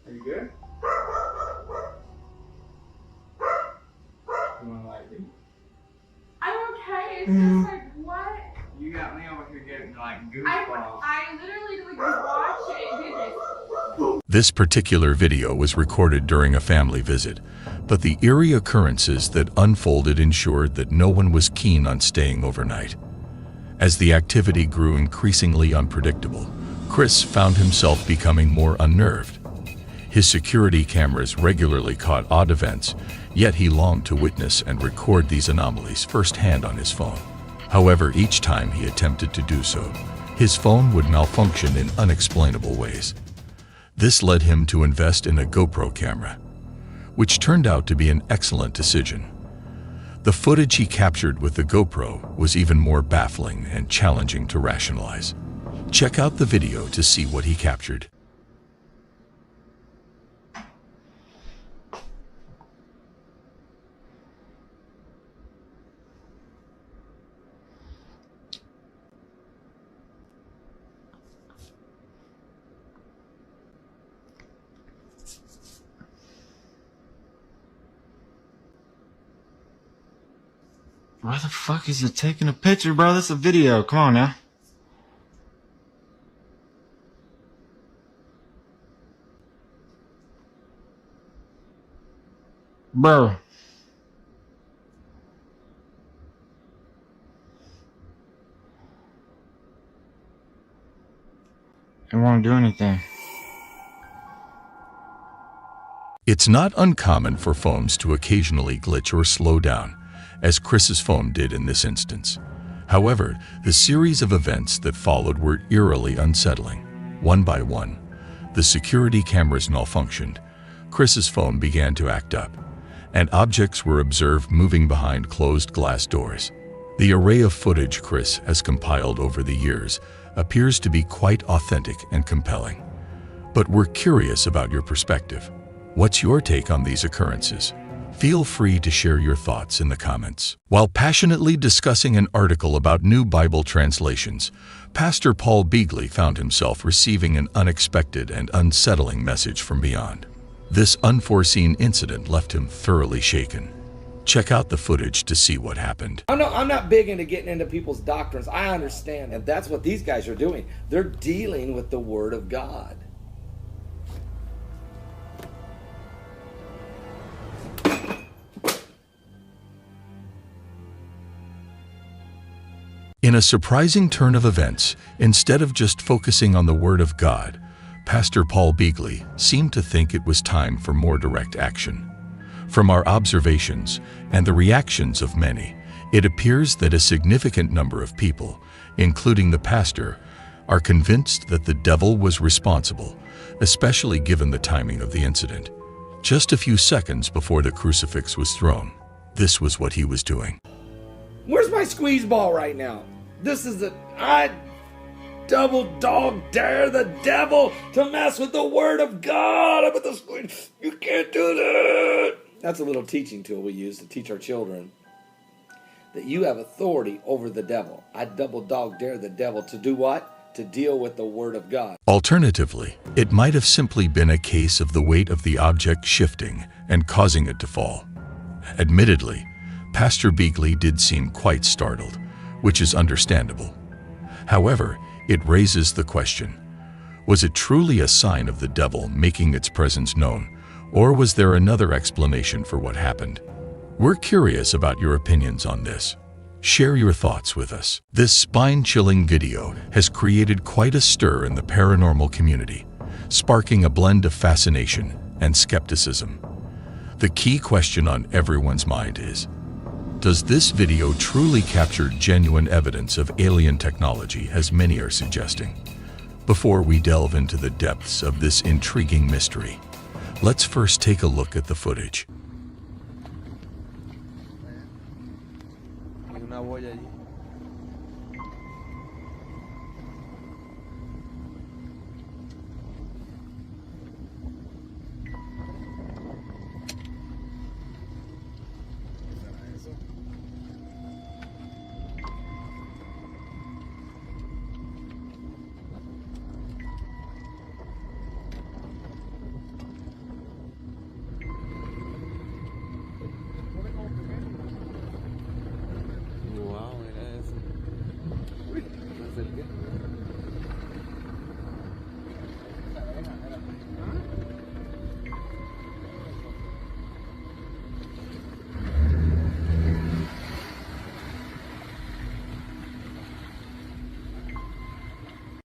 Are you good? You wanna like it? I'm okay. It's just like, what? You got me over here getting like goosebumps. I literally like watched it do this. This particular video was recorded during a family visit, but the eerie occurrences that unfolded ensured that no one was keen on staying overnight. As the activity grew increasingly unpredictable, Chris found himself becoming more unnerved. His security cameras regularly caught odd events, yet he longed to witness and record these anomalies firsthand on his phone. However, each time he attempted to do so, his phone would malfunction in unexplainable ways. This led him to invest in a GoPro camera, which turned out to be an excellent decision. The footage he captured with the GoPro was even more baffling and challenging to rationalize. Check out the video to see what he captured. Why the fuck is it taking a picture, bro? That's a video. Come on now. Bro. I don't want to do anything. It's not uncommon for phones to occasionally glitch or slow down, as Chris's phone did in this instance. However, the series of events that followed were eerily unsettling. One by one, the security cameras malfunctioned, Chris's phone began to act up, and objects were observed moving behind closed glass doors. The array of footage Chris has compiled over the years appears to be quite authentic and compelling. But we're curious about your perspective. What's your take on these occurrences? Feel free to share your thoughts in the comments. While passionately discussing an article about new Bible translations, Pastor Paul Beagley found himself receiving an unexpected and unsettling message from beyond. This unforeseen incident left him thoroughly shaken. Check out the footage to see what happened. I'm not big into getting into people's doctrines. I understand, and that's what these guys are doing. They're dealing with the Word of God. In a surprising turn of events, instead of just focusing on the Word of God, Pastor Paul Beagley seemed to think it was time for more direct action. From our observations and the reactions of many, it appears that a significant number of people, including the pastor, are convinced that the devil was responsible, especially given the timing of the incident. Just a few seconds before the crucifix was thrown, this was what he was doing. Where's my squeeze ball right now? This is I double dog dare the devil to mess with the Word of God. I'm with the squeeze. You can't do that. That's a little teaching tool we use to teach our children that you have authority over the devil. I double dog dare the devil to do what? To deal with the Word of God. Alternatively, it might have simply been a case of the weight of the object shifting and causing it to fall. Admittedly, Pastor Beagley did seem quite startled, which is understandable. However, it raises the question, was it truly a sign of the devil making its presence known, or was there another explanation for what happened? We're curious about your opinions on this. Share your thoughts with us. This spine-chilling video has created quite a stir in the paranormal community, sparking a blend of fascination and skepticism. The key question on everyone's mind is, does this video truly capture genuine evidence of alien technology, as many are suggesting? Before we delve into the depths of this intriguing mystery, let's first take a look at the footage.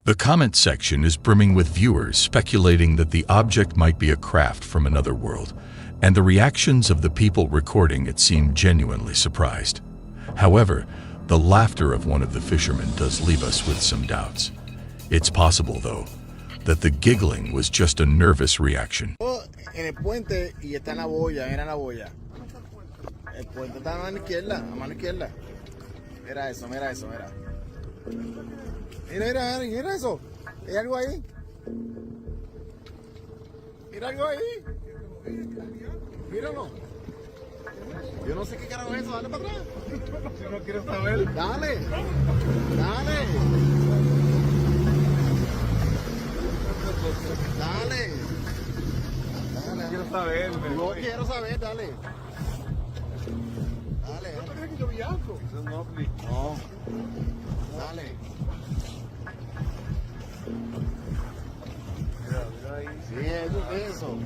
The comment section is brimming with viewers speculating that the object might be a craft from another world, and the reactions of the people recording it seem genuinely surprised. However, the laughter of one of the fishermen does leave us with some doubts. It's possible, though, that the giggling was just a nervous reaction. En el puente y está en la boya, era la boya. El puente está a mano izquierda, a mano izquierda. Mira eso, mira eso, mira. Mira, mira eso. ¿Hay algo ahí? Mira algo ahí. Míralo. Yo no sé qué carajo es eso, dale para atrás. Yo no quiero saber. Dale. Dale. Dale. No quiero saber. No quiero saber, dale. Dale. ¿No crees que yo vi algo? No. Dale. Mira ahí. Sí, eso es eso.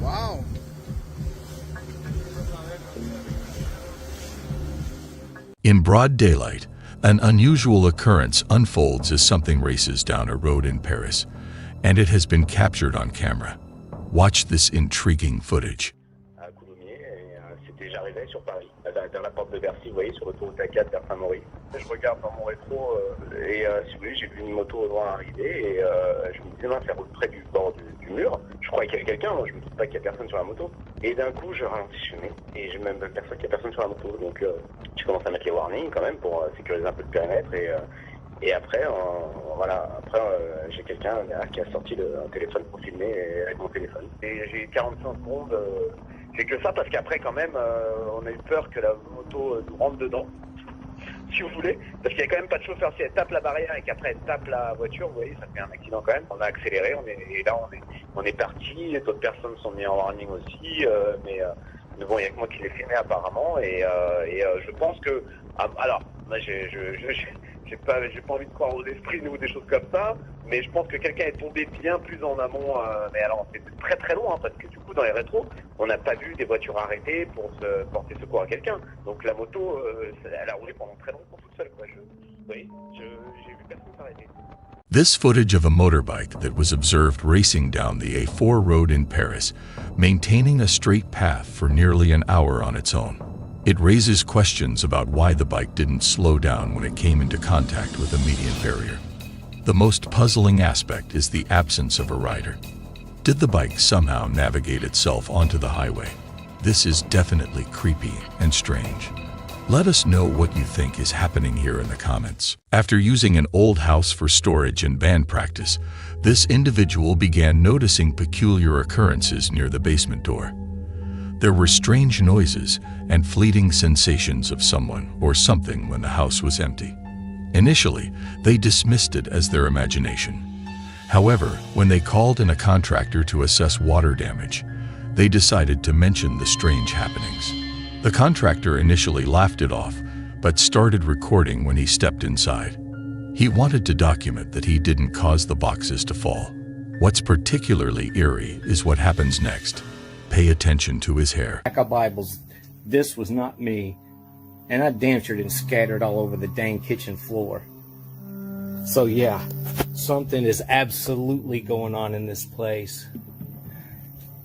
Wow. In broad daylight, an unusual occurrence unfolds as something races down a road in Paris, and it has been captured on camera. Watch this intriguing footage. J'arrivais sur Paris, dans la porte de Bercy, vous voyez, sur l'autoroute A4 vers Saint-Maurice. Je regarde dans mon rétro et si vous voulez, j'ai vu une moto au loin arriver et je me disais, non, ça roule près du bord du mur. Je croyais qu'il y avait quelqu'un, moi je me dis pas qu'il y a personne sur la moto. Et d'un coup, je ralentis, je fais, et je même personne, qu'il y a personne sur la moto. Donc je commence à mettre les warnings quand même pour sécuriser un peu le périmètre et après, j'ai quelqu'un qui a sorti un téléphone pour filmer avec mon téléphone. Et j'ai 45 secondes. C'est que ça parce qu'après quand même on a eu peur que la moto nous rentre dedans, si vous voulez, parce qu'il n'y a quand même pas de chauffeur. Si elle tape la barrière et qu'après elle tape la voiture, vous voyez, ça fait un accident quand même. On a accéléré, on est parti, d'autres personnes sont mises en warning aussi, mais bon, il n'y a que moi qui l'ai filmé apparemment et je pense que alors moi j'ai pas envie de croire aux esprits ou des choses comme ça, mais je pense que quelqu'un est tombé bien plus en amont, mais alors c'est très très loin, parce que du coup dans les rétros, on n'a pas vu des voitures arrêtées pour se porter secours à quelqu'un. Donc la moto, elle a roulé pendant très longtemps toute seule, quoi. J'ai vu personne s'arrêter. This footage of a motorbike that was observed racing down the A4 road in Paris, maintaining a straight path for nearly an hour on its own. It raises questions about why the bike didn't slow down when it came into contact with a median barrier. The most puzzling aspect is the absence of a rider. Did the bike somehow navigate itself onto the highway? This is definitely creepy and strange. Let us know what you think is happening here in the comments. After using an old house for storage and band practice, this individual began noticing peculiar occurrences near the basement door. There were strange noises and fleeting sensations of someone or something when the house was empty. Initially, they dismissed it as their imagination. However, when they called in a contractor to assess water damage, they decided to mention the strange happenings. The contractor initially laughed it off, but started recording when he stepped inside. He wanted to document that he didn't cause the boxes to fall. What's particularly eerie is what happens next. Pay attention to his hair. Pack of Bibles. This was not me. And I damn sure didn't scatter it all over the dang kitchen floor. So yeah, something is absolutely going on in this place.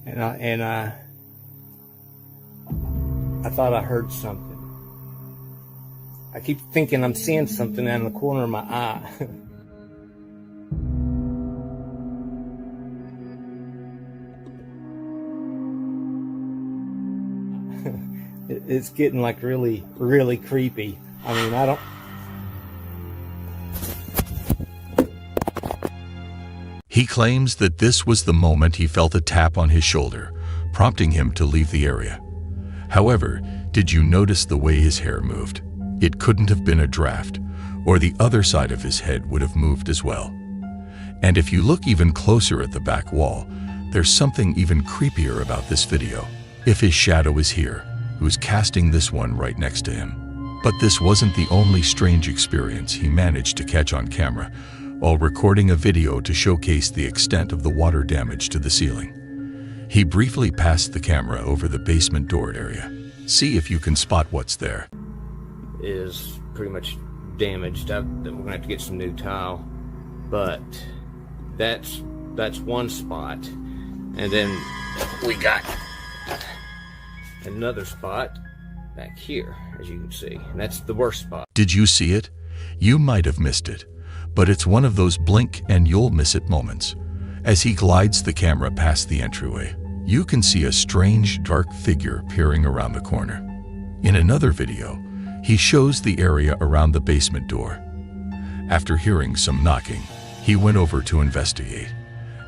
And I thought I heard something. I keep thinking I'm seeing something out of the corner of my eye. It's getting like really, really creepy. I mean, I don't... He claims that this was the moment he felt a tap on his shoulder, prompting him to leave the area. However, did you notice the way his hair moved? It couldn't have been a draft, or the other side of his head would have moved as well. And if you look even closer at the back wall, there's something even creepier about this video. If his shadow is here, who's casting this one right next to him. But this wasn't the only strange experience he managed to catch on camera while recording a video to showcase the extent of the water damage to the ceiling. He briefly passed the camera over the basement door area. See if you can spot what's there. Is pretty much damaged. We're gonna have to get some new tile, but that's one spot, and then we got another spot back here, as you can see, and that's the worst spot. Did you see it? You might have missed it, but it's one of those blink and you'll miss it moments. As he glides the camera past the entryway, you can see a strange dark figure peering around the corner. In another video, he shows the area around the basement door. After hearing some knocking, he went over to investigate,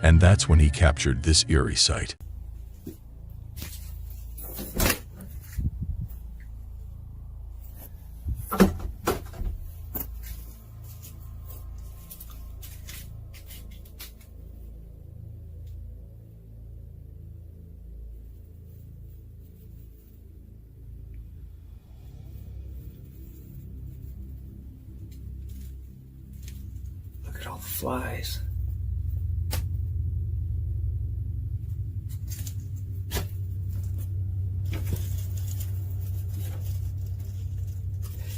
and that's when he captured this eerie sight. Look at all the flies.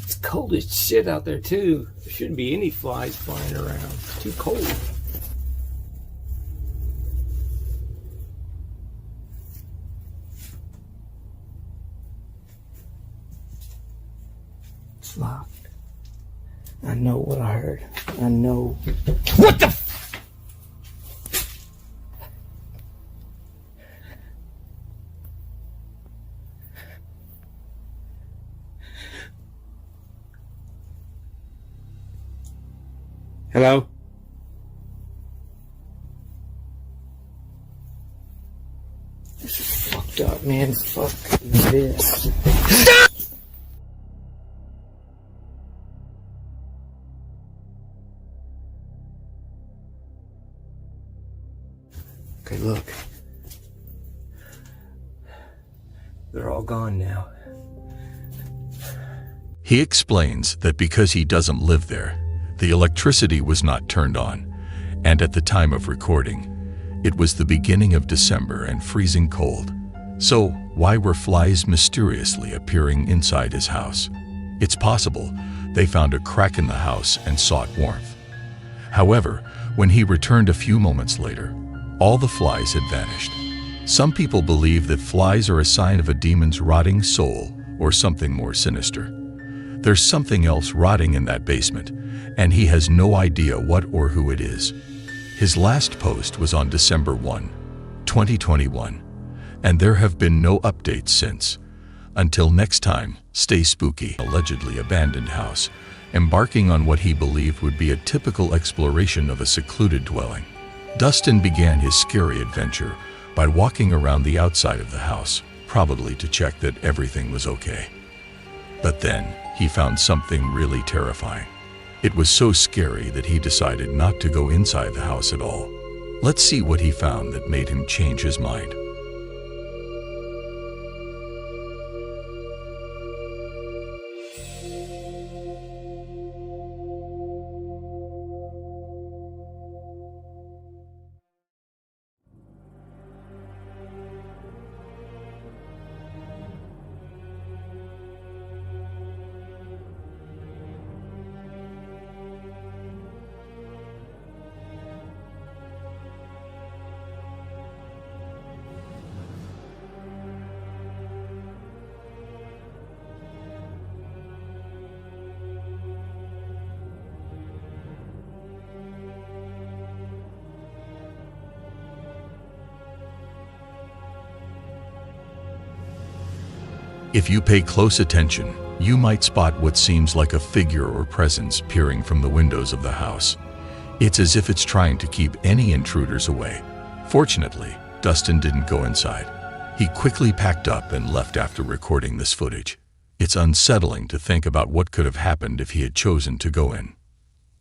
It's cold as shit out there too. There shouldn't be any flies flying around. It's too cold. It's locked. I know what I heard. I know. What the f— Hello? This is fucked up, man. Fuck this. Stop! Okay, look. They're all gone now. He explains that because he doesn't live there, the electricity was not turned on, and at the time of recording, it was the beginning of December and freezing cold. So why were flies mysteriously appearing inside his house? It's possible they found a crack in the house and sought warmth. However, when he returned a few moments later, all the flies had vanished. Some people believe that flies are a sign of a demon's rotting soul or something more sinister. There's something else rotting in that basement, and he has no idea what or who it is. His last post was on December 1, 2021, and there have been no updates since. Until next time, stay spooky. Allegedly abandoned house, embarking on what he believed would be a typical exploration of a secluded dwelling. Dustin began his scary adventure by walking around the outside of the house, probably to check that everything was okay. But then, he found something really terrifying. It was so scary that he decided not to go inside the house at all. Let's see what he found that made him change his mind. If you pay close attention, you might spot what seems like a figure or presence peering from the windows of the house. It's as if it's trying to keep any intruders away. Fortunately, Dustin didn't go inside. He quickly packed up and left after recording this footage. It's unsettling to think about what could have happened if he had chosen to go in.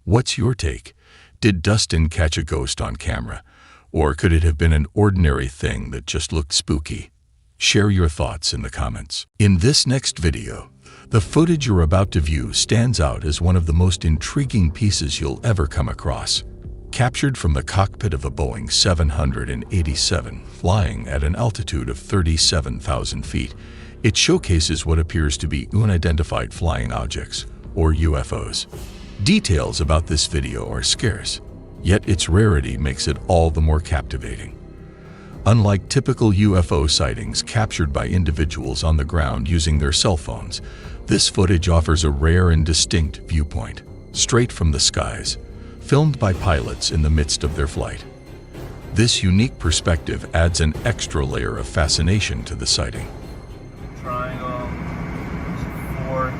What's your take? Did Dustin catch a ghost on camera? Or could it have been an ordinary thing that just looked spooky? Share your thoughts in the comments. In this next video, the footage you're about to view stands out as one of the most intriguing pieces you'll ever come across. Captured from the cockpit of a Boeing 787 flying at an altitude of 37,000 feet, it showcases what appears to be unidentified flying objects, or UFOs. Details about this video are scarce, yet its rarity makes it all the more captivating. Unlike typical UFO sightings captured by individuals on the ground using their cell phones, this footage offers a rare and distinct viewpoint, straight from the skies, filmed by pilots in the midst of their flight. This unique perspective adds an extra layer of fascination to the sighting. Triangle, 4.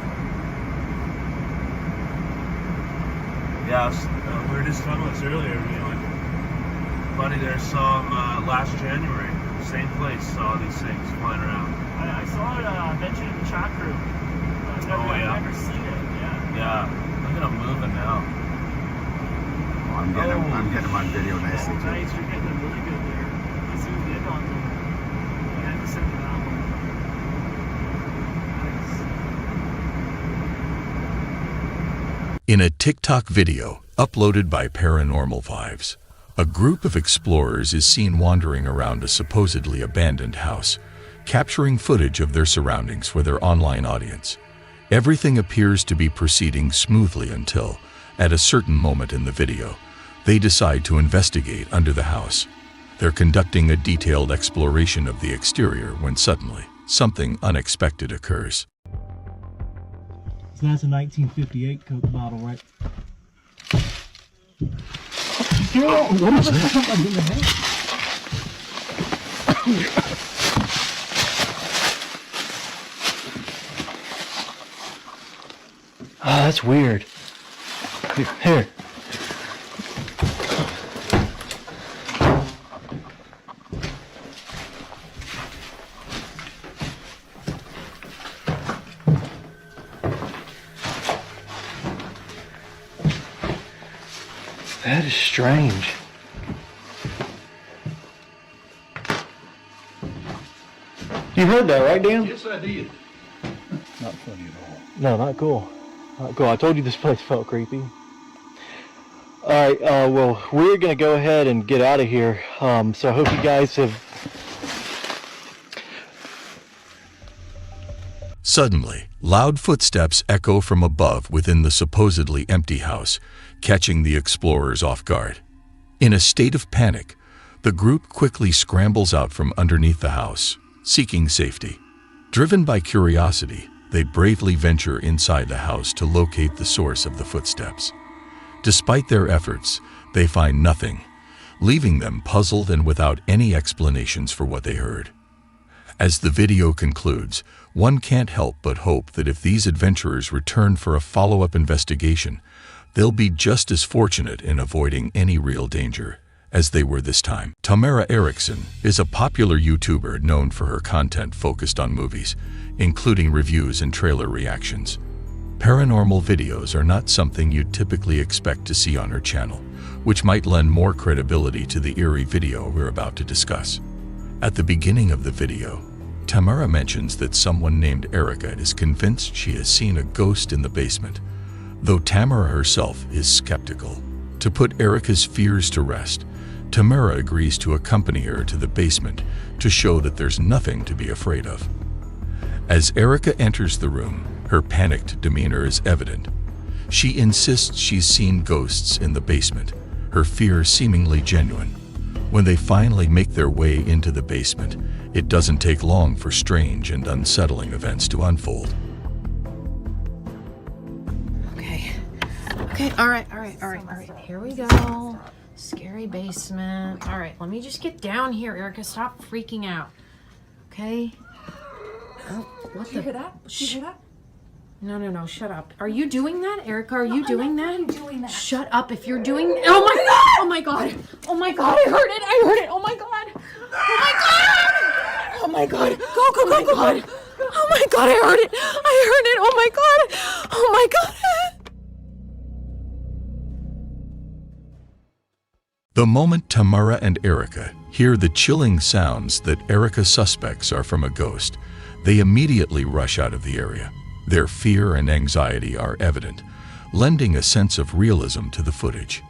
Yeah, we were just talking about this earlier. Buddy there saw him last January. Same place, saw these things flying around. I saw it mentioned in the chat group. I've never seen it. Yeah. Look at him moving now. Oh, I'm getting him on video nicely too. Nice, you're getting them really good there. I zoomed in on them. I had to send them out. Nice. In a TikTok video uploaded by Paranormal Vibes, a group of explorers is seen wandering around a supposedly abandoned house, capturing footage of their surroundings for their online audience. Everything appears to be proceeding smoothly until, at a certain moment in the video, they decide to investigate under the house. They're conducting a detailed exploration of the exterior when suddenly, something unexpected occurs. So that's a 1958 Coke bottle, right? What is that? Oh, that's weird. Here. That is strange. You heard that, right, Dan? Yes, I did. Not funny at all. No, not cool. Not cool. I told you this place felt creepy. Alright, well, we're going to go ahead and get out of here. So I hope you guys have... Suddenly, loud footsteps echo from above within the supposedly empty house, catching the explorers off guard. In a state of panic, the group quickly scrambles out from underneath the house, seeking safety. Driven by curiosity, they bravely venture inside the house to locate the source of the footsteps. Despite their efforts, they find nothing, leaving them puzzled and without any explanations for what they heard. As the video concludes, one can't help but hope that if these adventurers return for a follow-up investigation, they'll be just as fortunate in avoiding any real danger as they were this time. Tamara Erickson is a popular YouTuber known for her content focused on movies, including reviews and trailer reactions. Paranormal videos are not something you'd typically expect to see on her channel, which might lend more credibility to the eerie video we're about to discuss. At the beginning of the video, Tamara mentions that someone named Erica is convinced she has seen a ghost in the basement, though Tamara herself is skeptical. To put Erica's fears to rest, Tamara agrees to accompany her to the basement to show that there's nothing to be afraid of. As Erica enters the room, her panicked demeanor is evident. She insists she's seen ghosts in the basement, her fear seemingly genuine. When they finally make their way into the basement, it doesn't take long for strange and unsettling events to unfold. Okay, all right. Here we go. Scary basement. All right, let me just get down here, Erica. Stop freaking out. Okay? Oh, what the? Did you hear that? Did you hear that? No, shut up. Are you doing that? Erica, are you doing that? Doing that. Shut up if you're doing... Oh my god! Oh my god! Oh my god, I heard it! Oh my god! Oh my god! Oh my god! Go! Oh my god, I heard it! I heard it! Oh my god! Oh my god! The moment Tamara and Erica hear the chilling sounds that Erica suspects are from a ghost, they immediately rush out of the area. Their fear and anxiety are evident, lending a sense of realism to the footage.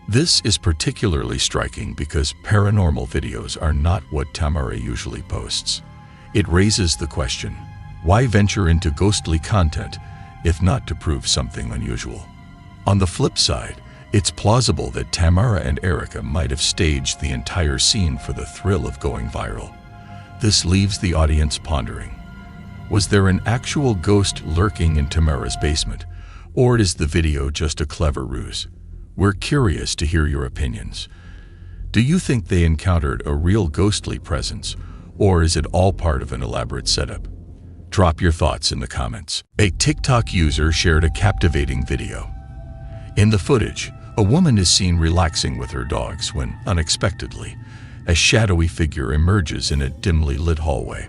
This is particularly striking because paranormal videos are not what Tamara usually posts. It raises the question, why venture into ghostly content if not to prove something unusual? On the flip side, it's plausible that Tamara and Erica might have staged the entire scene for the thrill of going viral. This leaves the audience pondering. Was there an actual ghost lurking in Tamara's basement, or is the video just a clever ruse? We're curious to hear your opinions. Do you think they encountered a real ghostly presence, or is it all part of an elaborate setup? Drop your thoughts in the comments. A TikTok user shared a captivating video. In the footage, a woman is seen relaxing with her dogs when, unexpectedly, a shadowy figure emerges in a dimly lit hallway.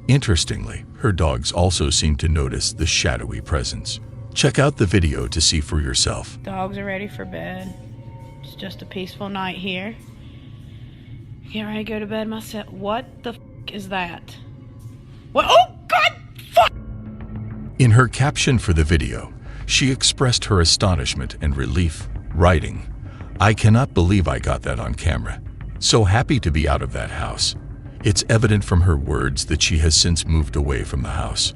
Interestingly, her dogs also seem to notice the shadowy presence. Check out the video to see for yourself. Dogs are ready for bed. It's just a peaceful night here. Get ready to go to bed myself. What the f*** is that? What? Oh, God! Fuck! In her caption for the video, she expressed her astonishment and relief, writing, "I cannot believe I got that on camera. So happy to be out of that house." It's evident from her words that she has since moved away from the house.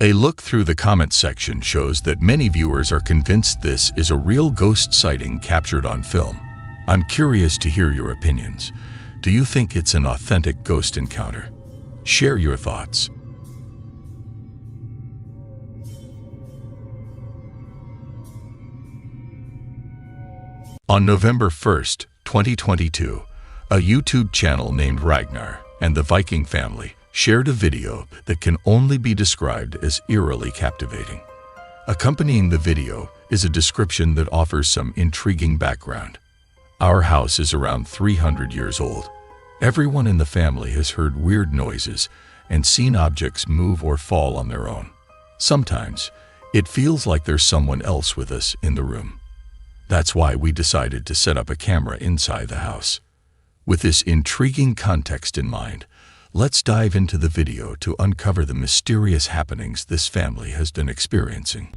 A look through the comments section shows that many viewers are convinced this is a real ghost sighting captured on film. I'm curious to hear your opinions. Do you think it's an authentic ghost encounter? Share your thoughts. On November 1st, 2022, a YouTube channel named Ragnar and the Viking family shared a video that can only be described as eerily captivating. Accompanying the video is a description that offers some intriguing background. Our house is around 300 years old. Everyone in the family has heard weird noises and seen objects move or fall on their own. Sometimes, it feels like there's someone else with us in the room. That's why we decided to set up a camera inside the house. With this intriguing context in mind, let's dive into the video to uncover the mysterious happenings this family has been experiencing.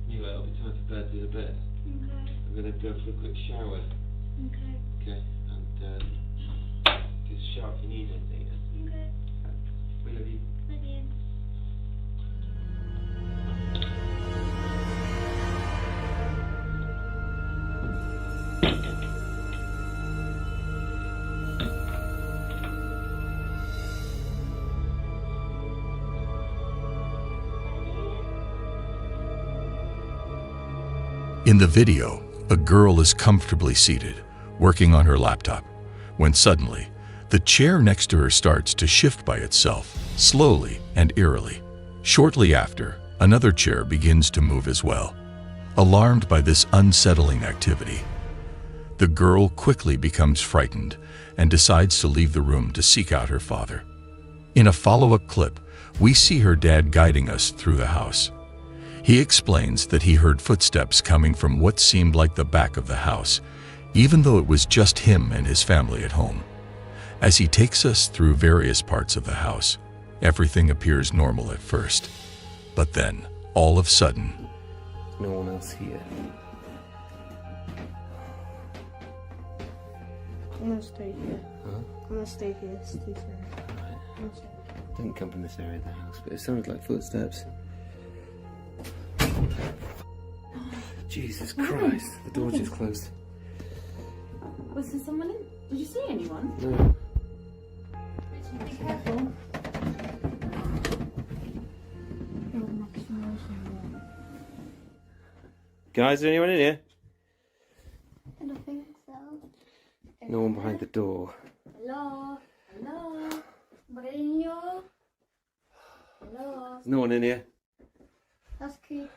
Anyway, it'll be time for bed in a bit. Okay. I'm going to go for a quick shower. Okay. Okay, and do the shower if you need anything. Okay. We love you. Love you. In the video, a girl is comfortably seated, working on her laptop, when suddenly, the chair next to her starts to shift by itself, slowly and eerily. Shortly after, another chair begins to move as well. Alarmed by this unsettling activity, the girl quickly becomes frightened and decides to leave the room to seek out her father. In a follow-up clip, we see her dad guiding us through the house. He explains that he heard footsteps coming from what seemed like the back of the house, even though it was just him and his family at home. As he takes us through various parts of the house, everything appears normal at first. But then, all of a sudden, no one else here. I'm gonna stay here. Huh? I'm gonna stay here. Stay here. Didn't come from this area of the house, but it sounded like footsteps. Jesus Christ, the door just closed. Was there someone in? Did you see anyone? No. Be careful. Guys, is there anyone in here? I don't think so. No one behind the door. Hello? Hello? Breño? No one in here. That's creepy.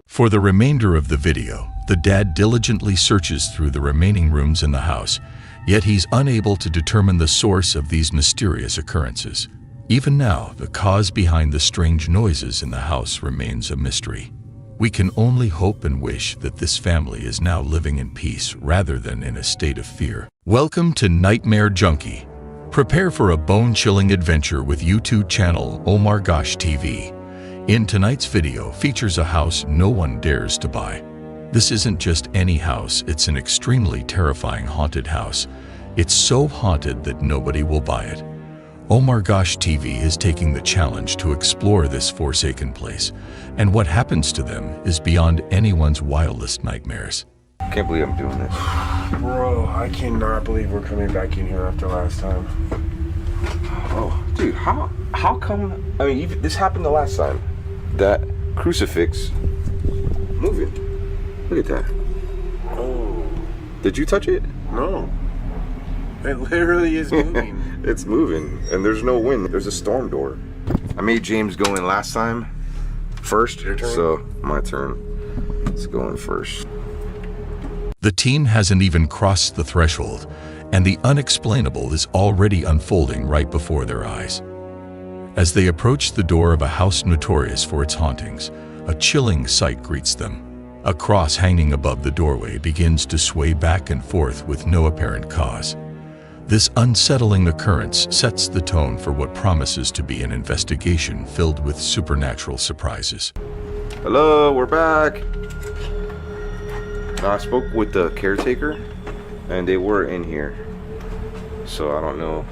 For the remainder of the video, the dad diligently searches through the remaining rooms in the house, yet he's unable to determine the source of these mysterious occurrences. Even now, the cause behind the strange noises in the house remains a mystery. We can only hope and wish that this family is now living in peace rather than in a state of fear. Welcome to Nightmare Junkie. Prepare for a bone-chilling adventure with YouTube channel Oh My Gosh TV. In tonight's video features a house no one dares to buy. This isn't just any house, it's an extremely terrifying haunted house. It's so haunted that nobody will buy it. Oh My Gosh TV is taking the challenge to explore this forsaken place, and what happens to them is beyond anyone's wildest nightmares. Can't believe I'm doing this. Bro, I cannot believe we're coming back in here after last time. Oh, dude, how come? I mean, this happened the last time. That crucifix moving. Look at that. Oh. Did you touch it? No. It literally is moving. It's moving, and there's no wind. There's a storm door. I made James go in last time first, your turn? So my turn. Let's go in first. The team hasn't even crossed the threshold, and the unexplainable is already unfolding right before their eyes. As they approach the door of a house notorious for its hauntings, a chilling sight greets them. A cross hanging above the doorway begins to sway back and forth with no apparent cause. This unsettling occurrence sets the tone for what promises to be an investigation filled with supernatural surprises. Hello, we're back. I spoke with the caretaker, and they were in here. So I don't know.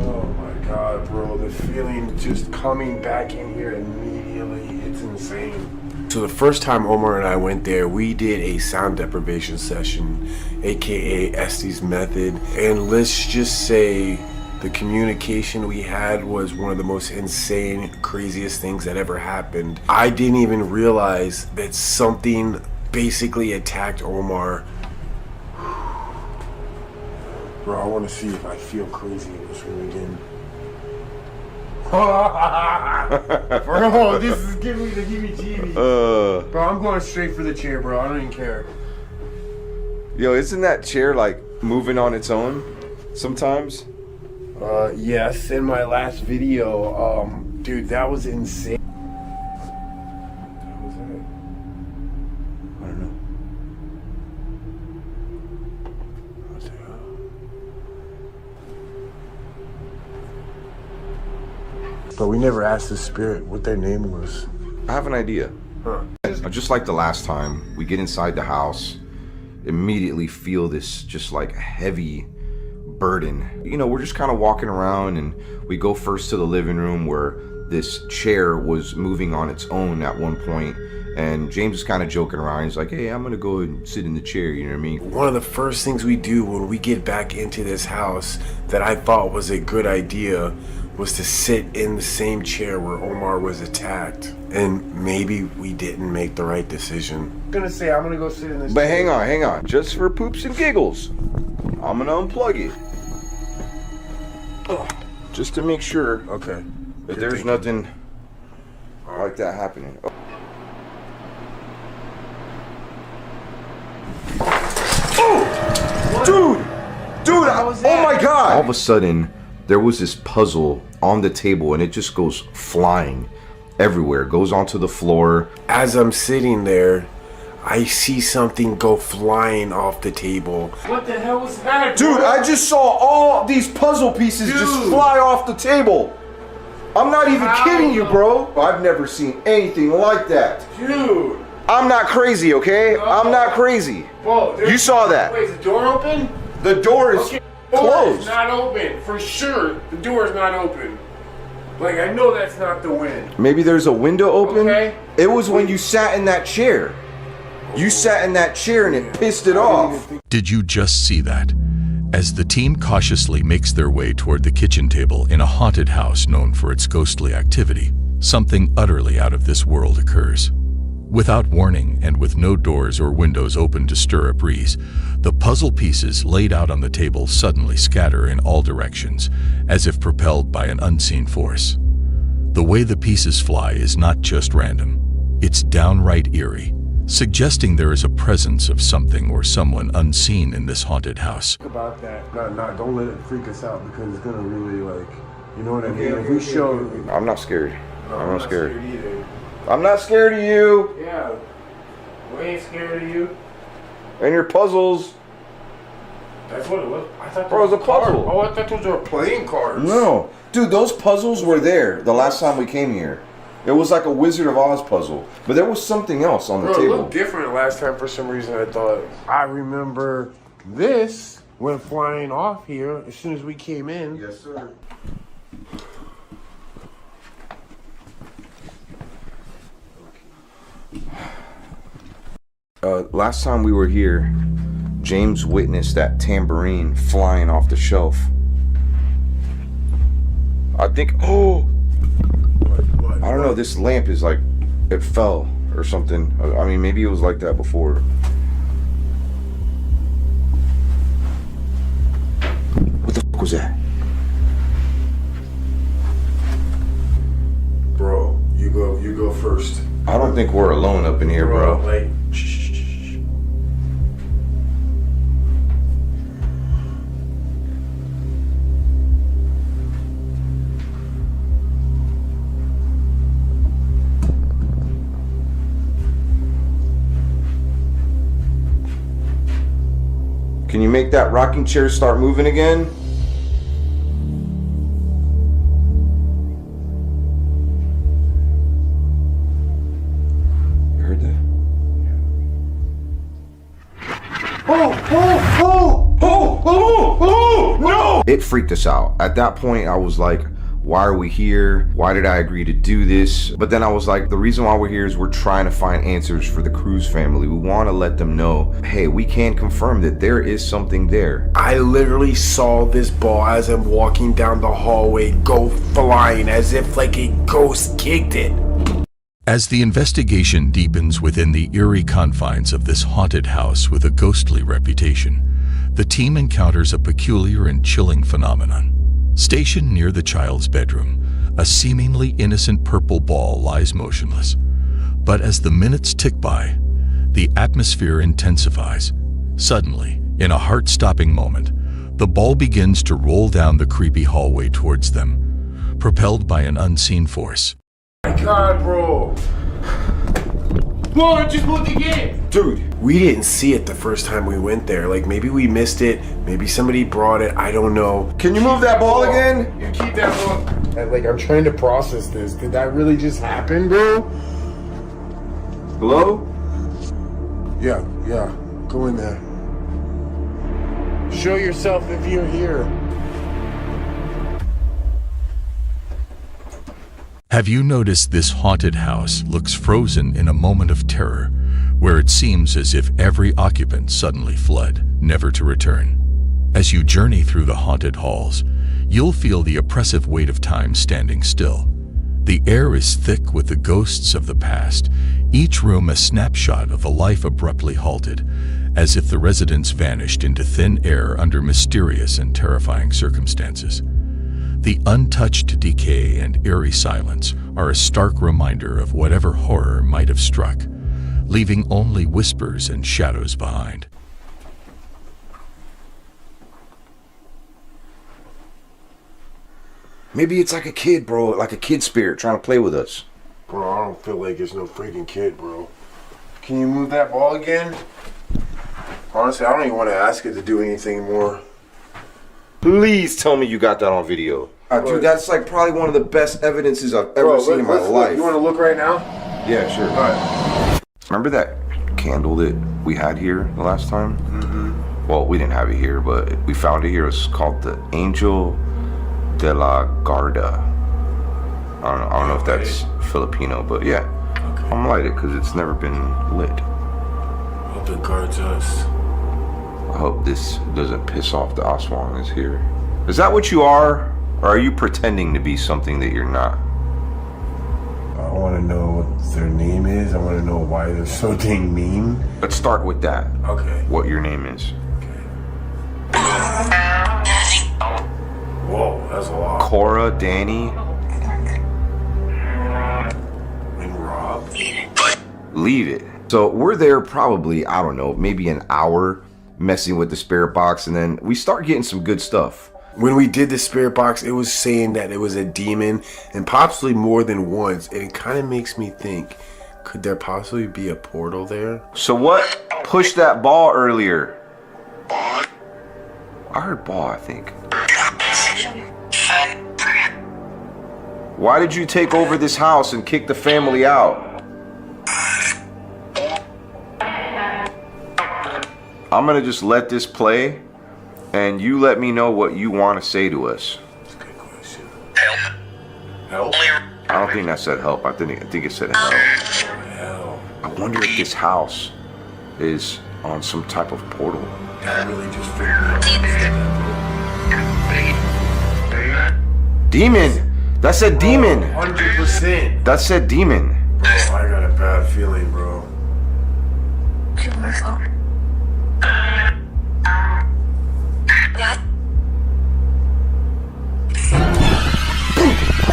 Oh my god, bro, the feeling just coming back in here immediately, it's insane. So the first time Omar and I went there, we did a sound deprivation session, aka Estes method, and let's just say the communication we had was one of the most insane, craziest things that ever happened. I didn't even realize that something basically attacked Omar. Bro, I want to see if I feel crazy in this room again. Bro, this is giving me the heebie-jeebies. Bro, I'm going straight for the chair, bro. I don't even care. Yo, isn't that chair like moving on its own sometimes? Yes, in my last video, dude, that was insane. What was that? I don't know. What the hell? But we never asked the spirit what their name was. I have an idea. Huh. Just like the last time, we get inside the house, immediately feel this just like heavy burden. You know, we're just kind of walking around, and we go first to the living room where this chair was moving on its own at one point, and James is kind of joking around. He's like, hey, I'm gonna go and sit in the chair, you know what I mean? One of the first things we do when we get back into this house that I thought was a good idea was to sit in the same chair where Omar was attacked. And maybe we didn't make the right decision. I'm gonna say I'm gonna go sit in this But chair. hang on. Just for poops and giggles, I'm gonna unplug it. Just to make sure, okay, that there's nothing like that happening. Dude, oh my god! All of a sudden, there was this puzzle on the table, and it just goes flying everywhere. It goes onto the floor. As I'm sitting there, I see something go flying off the table. What the hell was that, Dude, bro? I just saw all these puzzle pieces just fly off the table. I'm not even kidding you, bro. I've never seen anything like that. Dude. I'm not crazy, okay? I'm not crazy. Bro, You saw that. Wait, is the door open? The door is Okay, the door closed. is not open. For sure, the door is not open. Like, I know that's not the wind. Maybe there's a window open. Okay. It was when you sat in that chair. You sat in that chair and it pissed it off. Did you just see that? As the team cautiously makes their way toward the kitchen table in a haunted house known for its ghostly activity, something utterly out of this world occurs. Without warning and with no doors or windows open to stir a breeze, the puzzle pieces laid out on the table suddenly scatter in all directions, as if propelled by an unseen force. The way the pieces fly is not just random, it's downright eerie, suggesting there is a presence of something or someone unseen in this haunted house. Think about that. Don't let it freak us out because it's gonna really you know what I mean? If we show... I'm not scared. No, I'm not scared. either. I'm not scared of you. Yeah. We ain't scared of you. And your puzzles. That's what it was. I thought Bro, it was a puzzle. Oh, I thought those were playing cards. No. Dude, those puzzles were there the last time we came here. It was like a Wizard of Oz puzzle. But there was something else on the Bro, table. It looked different last time for some reason. I thought. I remember this went flying off here as soon as we came in. Yes, sir. Last time we were here, James witnessed that tambourine flying off the shelf. I think, I don't know, this lamp is like, it fell or something. I mean, maybe it was like that before. What the fuck was that? Bro, you go first. I don't think we're alone up in here, bro. Like, Can you make that rocking chair start moving again? You heard that? Oh, no! It freaked us out. At that point, I was like, why are we here? Why did I agree to do this? But then I was like, the reason why we're here is we're trying to find answers for the Cruz family. We want to let them know, hey, we can confirm that there is something there. I literally saw this ball as I'm walking down the hallway go flying as if like a ghost kicked it. As the investigation deepens within the eerie confines of this haunted house with a ghostly reputation, the team encounters a peculiar and chilling phenomenon. Stationed near the child's bedroom, a seemingly innocent purple ball lies motionless. But as the minutes tick by, the atmosphere intensifies. Suddenly, in a heart-stopping moment, the ball begins to roll down the creepy hallway towards them, propelled by an unseen force. My God, bro. Whoa, just moved again. Dude, we didn't see it the first time we went there. Like, maybe we missed it. Maybe somebody brought it. I don't know. Can you move that ball again? You keep that ball. Like, I'm trying to process this. Did that really just happen, bro? Hello? Yeah. Go in there. Show yourself if you're here. Have you noticed this haunted house looks frozen in a moment of terror, where it seems as if every occupant suddenly fled, never to return? As you journey through the haunted halls, you'll feel the oppressive weight of time standing still. The air is thick with the ghosts of the past, each room a snapshot of a life abruptly halted, as if the residents vanished into thin air under mysterious and terrifying circumstances. The untouched decay and eerie silence are a stark reminder of whatever horror might have struck, leaving only whispers and shadows behind. Maybe it's like a kid, bro, like a kid spirit trying to play with us. Bro, I don't feel like it's no freaking kid, bro. Can you move that ball again? Honestly, I don't even want to ask it to do anything more. Please tell me you got that on video. Dude, that's like probably one of the best evidences I've ever seen in my life. You want to look right now? Yeah, sure. All right. Remember that candle that we had here the last time? Mm-hmm. Well, we didn't have it here, but we found it here. It's called the Angel de la Garda. I don't know if that's Filipino, but yeah. Okay. I'm gonna light it because it's never been lit. Hope it guards us. I hope this doesn't piss off the Aswang is here. Is that what you are? Or are you pretending to be something that you're not? I want to know what their name is. I want to know why they're so dang mean. Let's start with that. Okay. What your name is. Whoa, that's a lot. Cora, Danny. And Rob. Leave it. So we're there probably, I don't know, maybe an hour messing with the spirit box, and then we start getting some good stuff. When we did the spirit box, it was saying that it was a demon, and possibly more than once. And it kind of makes me think, could there possibly be a portal there? So what pushed that ball earlier? I heard ball, I think. Why did you take over this house and kick the family out? I'm gonna just let this play, and you let me know what you want to say to us. That's a good question. Help? I don't think that said help. I think it said help. I wonder if this house is on some type of portal. I really just figured it Demon! That said demon! 100%. That said demon. Bro, I got a bad feeling, bro.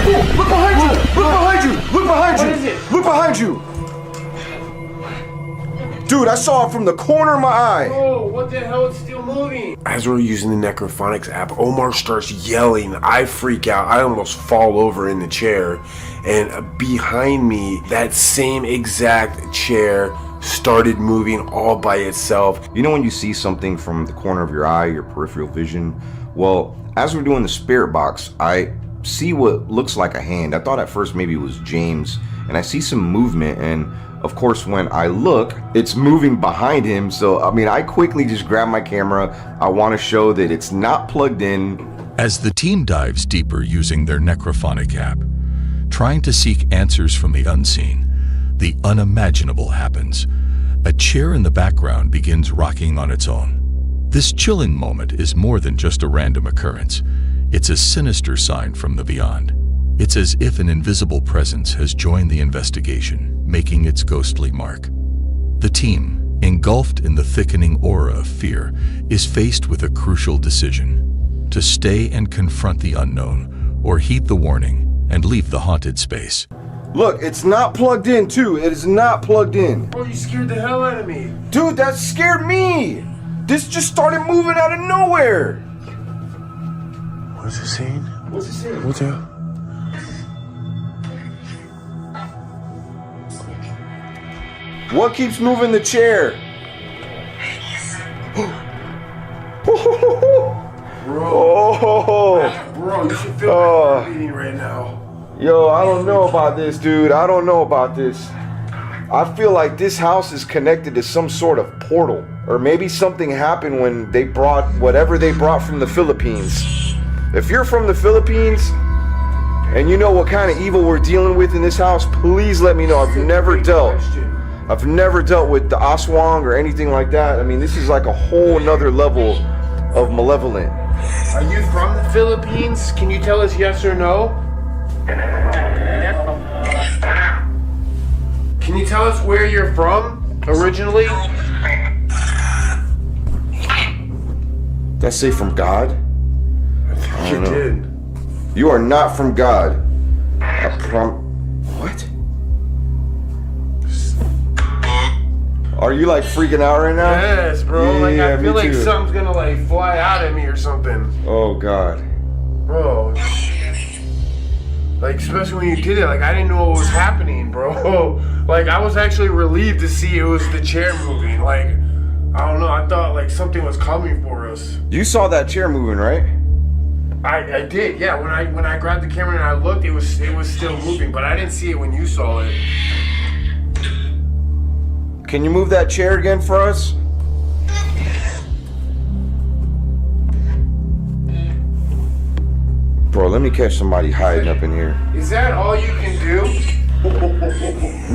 Look behind you! Look behind you! Look behind you! What is it? Look behind you! Dude, I saw it from the corner of my eye. Bro, what the hell? It's still moving. As we're using the Necrophonics app, Omar starts yelling. I freak out. I almost fall over in the chair. And behind me, that same exact chair started moving all by itself. You know when you see something from the corner of your eye, your peripheral vision? Well, as we're doing the spirit box, I see what looks like a hand. I thought at first maybe it was James, and I see some movement, and of course when I look, it's moving behind him. So I mean, I quickly just grab my camera. I want to show that it's not plugged in. As the team dives deeper using their necrophonic app, trying to seek answers from the unseen, the unimaginable happens. A chair in the background begins rocking on its own. This chilling moment is more than just a random occurrence. It's a sinister sign from the beyond. It's as if an invisible presence has joined the investigation, making its ghostly mark. The team, engulfed in the thickening aura of fear, is faced with a crucial decision: to stay and confront the unknown, or heed the warning and leave the haunted space. Look, it's not plugged in too. It is not plugged in. Bro, you scared the hell out of me. Dude, that scared me. This just started moving out of nowhere. What is it saying? What's it saying? What's that? What keeps moving the chair? Bro, bro, you should feel my heart beating right now. Yo, I don't know about this, dude. I don't know about this. I feel like this house is connected to some sort of portal. Or maybe something happened when they brought whatever they brought from the Philippines. If you're from the Philippines and you know what kind of evil we're dealing with in this house, please let me know. I've never dealt with the Aswang or anything like that. I mean, this is like a whole nother level of malevolent. Are you from the Philippines? Can you tell us yes or no? Can you tell us where you're from originally? Did I say from God? I think you did. You are not from God. What? Are you like freaking out right now? Yes, bro. Yeah, like I feel like too. something's gonna like fly out at me or something. Oh God. Bro. Like, especially when you did it, like I didn't know what was happening, bro. Like I was actually relieved to see it was the chair moving. Like, I don't know, I thought like something was coming for us. You saw that chair moving, right? I did, yeah. When I grabbed the camera and I looked, it was still moving, but I didn't see it when you saw it. Can you move that chair again for us? Bro, let me catch somebody hiding up in here. Is that all you can do?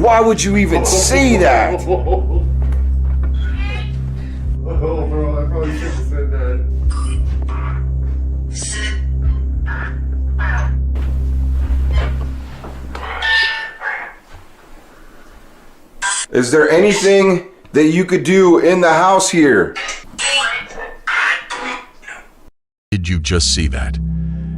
Why would you even say that? Oh, bro, I probably should have said that. Is there anything that you could do in the house here? Did you just see that?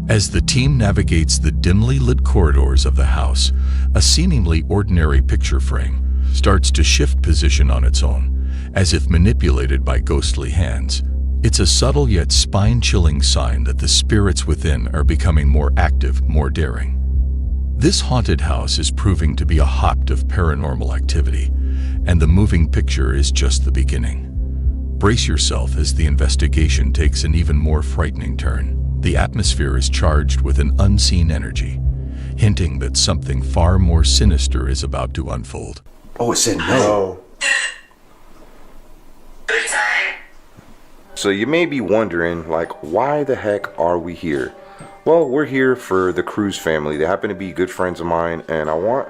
As the team navigates the dimly lit corridors of the house, a seemingly ordinary picture frame starts to shift position on its own, as if manipulated by ghostly hands. It's a subtle yet spine-chilling sign that the spirits within are becoming more active, more daring. This haunted house is proving to be a hotbed of paranormal activity, and the moving picture is just the beginning. Brace yourself as the investigation takes an even more frightening turn. The atmosphere is charged with an unseen energy, hinting that something far more sinister is about to unfold. Oh, it said no. So you may be wondering, like, why the heck are we here? Well, we're here for the Cruz family. They happen to be good friends of mine, and I want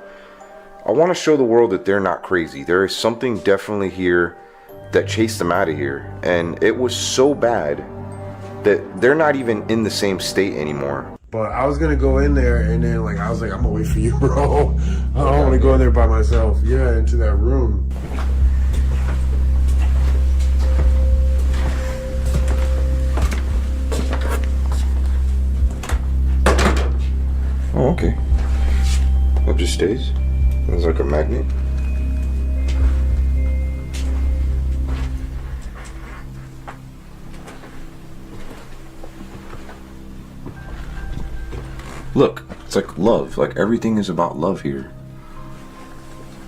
to show the world that they're not crazy. There is something definitely here that chased them out of here, and it was so bad that they're not even in the same state anymore. But I was gonna go in there, and then I was like, I'm gonna wait for you, bro. I don't want to go in there by myself. Yeah, into that room. Oh, okay. That just stays. It's like a magnet. Look, it's like love. Like everything is about love here.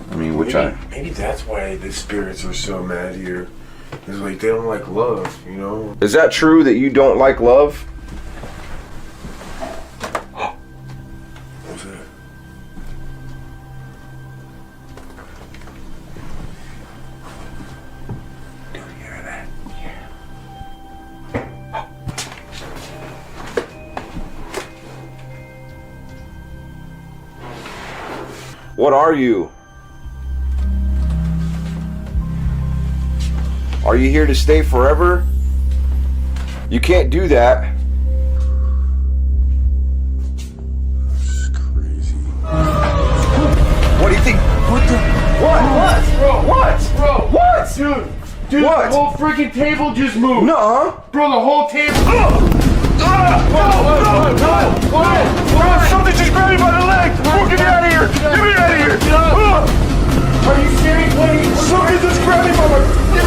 I mean, maybe that's why the spirits are so mad here. It's like they don't like love, you know? Is that true that you don't like love? What's that? Do you hear that? Yeah. What are you? Are you here to stay forever? You can't do that. That's crazy. What do you think? What the? What? Bro, What? Bro, What? Dude, What? the whole freaking table just moved. Nuh-uh. Bro, the whole table. No! Something just grabbed me by the leg! Get me out of here! Get me out of here! Are you serious? Something just grabbed me by my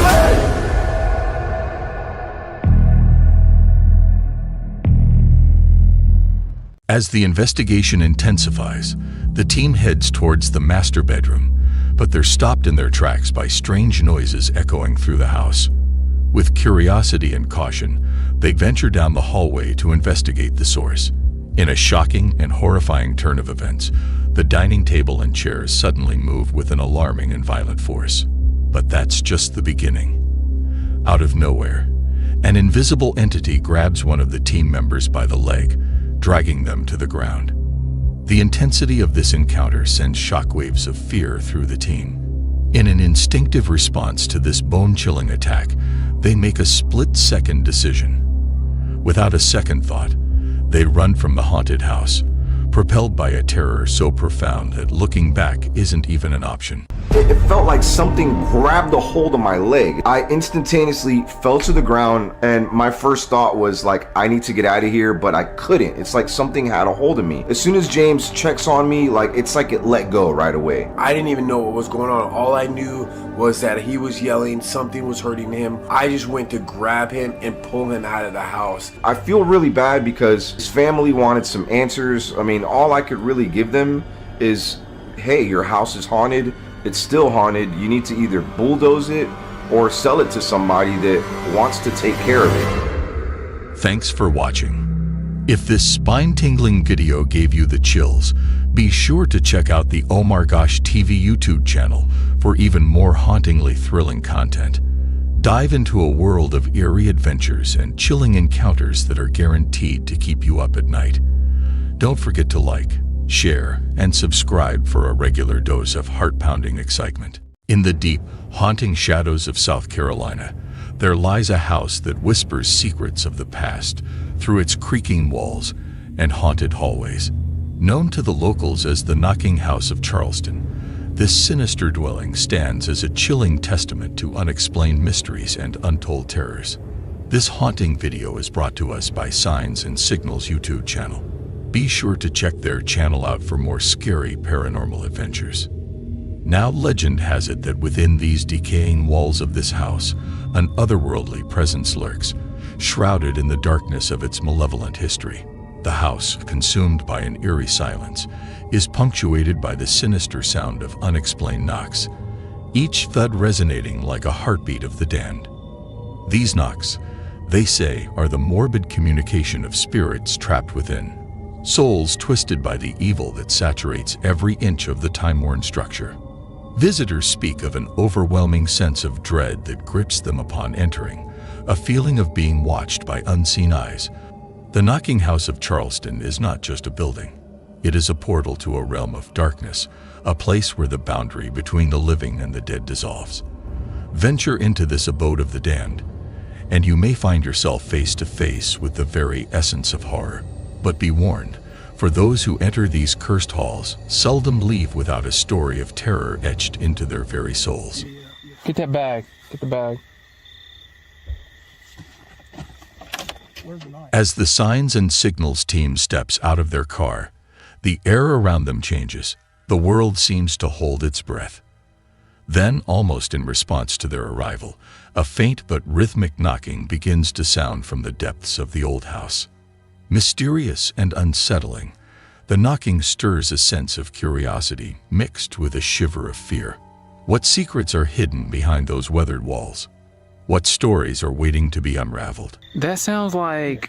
leg! As the investigation intensifies, the team heads towards the master bedroom, but they're stopped in their tracks by strange noises echoing through the house. With curiosity and caution, they venture down the hallway to investigate the source. In a shocking and horrifying turn of events, the dining table and chairs suddenly move with an alarming and violent force. But that's just the beginning. Out of nowhere, an invisible entity grabs one of the team members by the leg, dragging them to the ground. The intensity of this encounter sends shockwaves of fear through the team. In an instinctive response to this bone-chilling attack, they make a split-second decision. Without a second thought, they run from the haunted house, propelled by a terror so profound that looking back isn't even an option. It felt like something grabbed a hold of my leg. I instantaneously fell to the ground, and my first thought was like, I need to get out of here, but I couldn't. It's like something had a hold of me. As soon as James checks on me, it's like it let go right away. I didn't even know what was going on. All I knew was that he was yelling, something was hurting him. I just went to grab him and pull him out of the house. I feel really bad because his family wanted some answers. I mean, all I could really give them is, hey, your house is haunted. It's still haunted. You need to either bulldoze it or sell it to somebody that wants to take care of it. Thanks for watching. If this spine-tingling video gave you the chills, be sure to check out the Oh My Gosh TV YouTube channel for even more hauntingly thrilling content. Dive into a world of eerie adventures and chilling encounters that are guaranteed to keep you up at night. Don't forget to like, share, and subscribe for a regular dose of heart-pounding excitement. In the deep, haunting shadows of South Carolina, there lies a house that whispers secrets of the past through its creaking walls and haunted hallways. Known to the locals as the Knocking House of Charleston, This sinister dwelling stands as a chilling testament to unexplained mysteries and untold terrors. This haunting video is brought to us by Signs and Signals YouTube channel. Be sure to check their channel out for more scary paranormal adventures. Now legend has it that within these decaying walls of this house, an otherworldly presence lurks, shrouded in the darkness of its malevolent history. The house, consumed by an eerie silence, is punctuated by the sinister sound of unexplained knocks, each thud resonating like a heartbeat of the damned. These knocks, they say, are the morbid communication of spirits trapped within, souls twisted by the evil that saturates every inch of the time-worn structure. Visitors speak of an overwhelming sense of dread that grips them upon entering, a feeling of being watched by unseen eyes. The Knocking House of Charleston is not just a building. It is a portal to a realm of darkness, a place where the boundary between the living and the dead dissolves. Venture into this abode of the damned, and you may find yourself face to face with the very essence of horror. But be warned, for those who enter these cursed halls seldom leave without a story of terror etched into their very souls. Get that bag. Get the bag. As the Signs and Signals team steps out of their car, the air around them changes. The world seems to hold its breath. Then, almost in response to their arrival, a faint but rhythmic knocking begins to sound from the depths of the old house. Mysterious and unsettling, the knocking stirs a sense of curiosity mixed with a shiver of fear. What secrets are hidden behind those weathered walls? What stories are waiting to be unraveled? That sounds like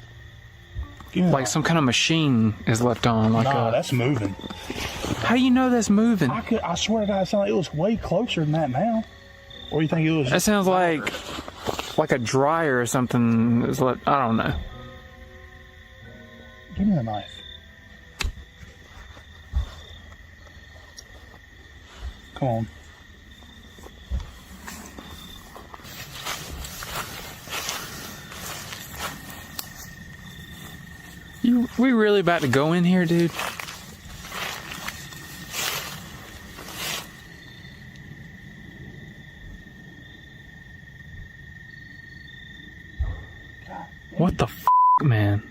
some kind of machine is left on. Nah, that's moving. How do you know that's moving? I swear to God, it sounded like it was way closer than that now. Or you think it was? That sounds like a dryer or something. Is I don't know. Give me the knife. Come on. We really about to go in here, dude? What the f***, man?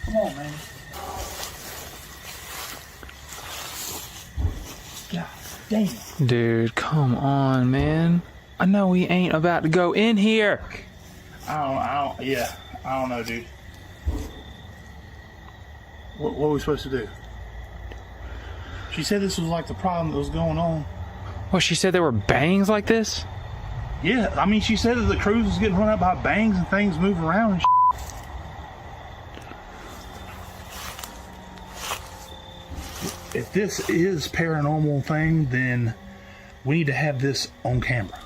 Come on, man. God damn. Dude, come on, man. I know we ain't about to go in here. I don't know, dude. What were we supposed to do? She said this was like the problem that was going on. What, she said there were bangs like this? Yeah, I mean, she said that the cruise was getting run up by bangs and things moving around and If this is paranormal thing, then we need to have this on camera.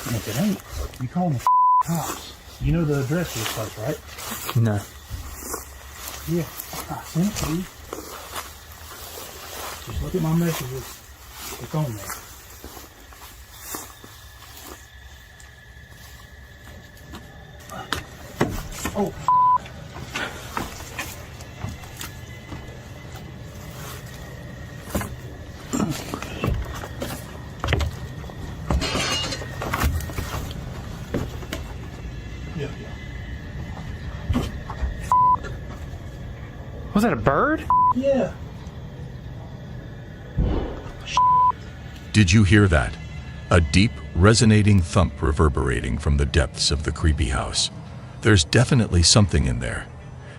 And if it ain't, you call them the cops. You know the address of this place, right? No. Yeah, I sent it to you. Just look at my messages. It's on there. Oh. Was that a bird? Yeah. Did you hear that? A deep, resonating thump reverberating from the depths of the creepy house. There's definitely something in there.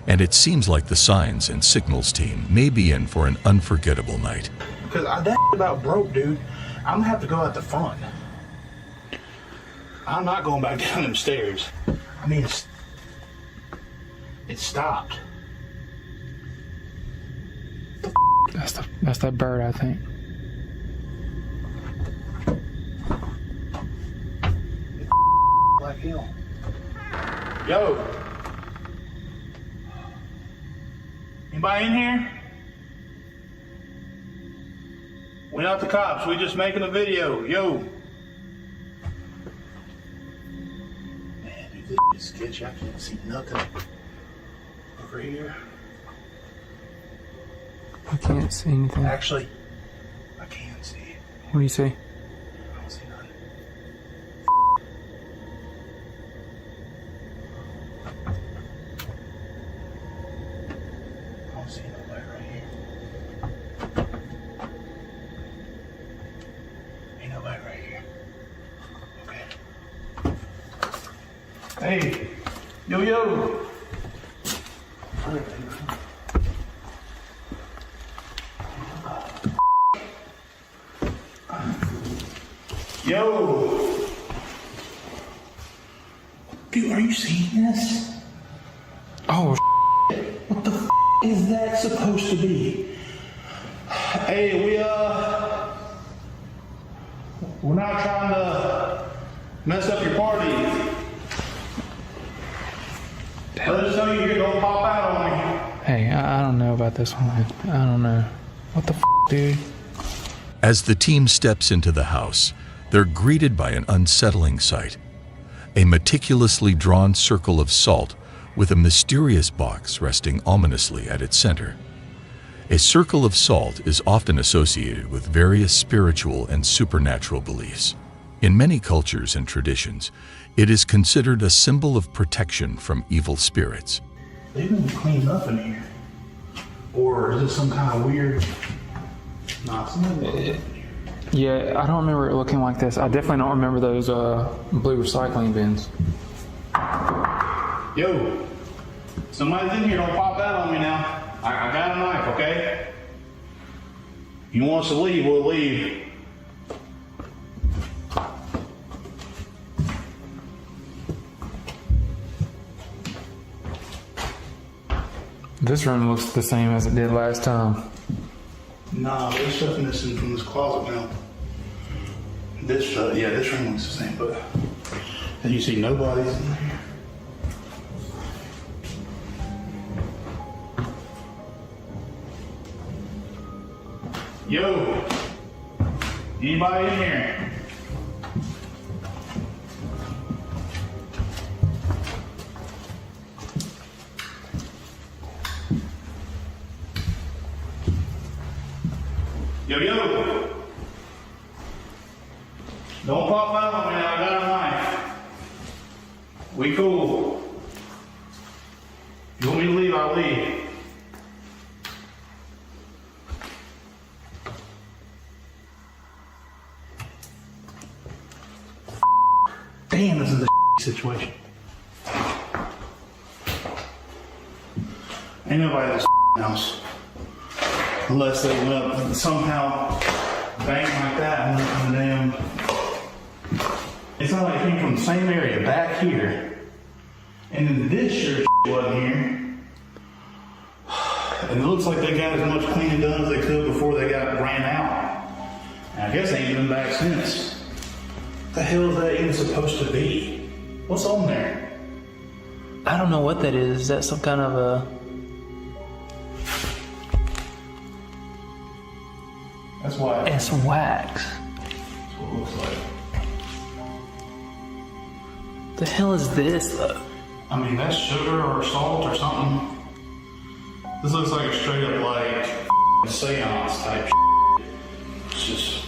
And it seems like the Signs and Signals team may be in for an unforgettable night. Because that about broke, dude. I'm gonna have to go out the front. I'm not going back down them stairs. I mean, it stopped. That's that bird, I think. Like hell. Yo. Anybody in here? We're not the cops. We're just making a video. Yo. Man, dude, This is sketchy. I can't see nothing over here. I can't see anything. Actually, I can see. What do you see? I don't see nothing. I don't see nobody right here. Ain't nobody right here. Okay. Hey, yo, yo. Yo! Dude, are you seeing this? Oh, what the is that supposed to be? Hey, we're not trying to mess up your party. Let us know you're here, don't pop out on me. hey, I don't know about this one. I don't know. What the dude? As the team steps into the house, they're greeted by an unsettling sight. A meticulously drawn circle of salt with a mysterious box resting ominously at its center. A circle of salt is often associated with various spiritual and supernatural beliefs. In many cultures and traditions, it is considered a symbol of protection from evil spirits. They've been cleaned up in here. Or is it some kind of weird... Nah, Yeah, I don't remember it looking like this. I definitely don't remember those blue recycling bins. Yo, somebody's in here, don't pop out on me now. I got a knife, okay? If you want us to leave, we'll leave. This room looks the same as it did last time. Nah, there's stuff missing from this closet now. This room looks the same, but as you see, nobody's in here. Yo, anybody in here? Yo, yo. Don't pop out on me now, I got a knife. We cool. If you want me to leave, I'll leave. Damn, this is a situation. Ain't nobody in this house. Unless they went up and somehow bang like that and went from the damn... It's not like it came from the same area back here. And then this sure wasn't here. And it looks like they got as much cleaning done as they could before they got ran out. And I guess they ain't been back since. What the hell is that even supposed to be? What's on there? I don't know what that is. Is that some kind of a... That's why. It's wax. That's what it looks like. The hell is this, though? I mean, that's sugar or salt or something. This looks like a straight up, like, seance type shit. It's just...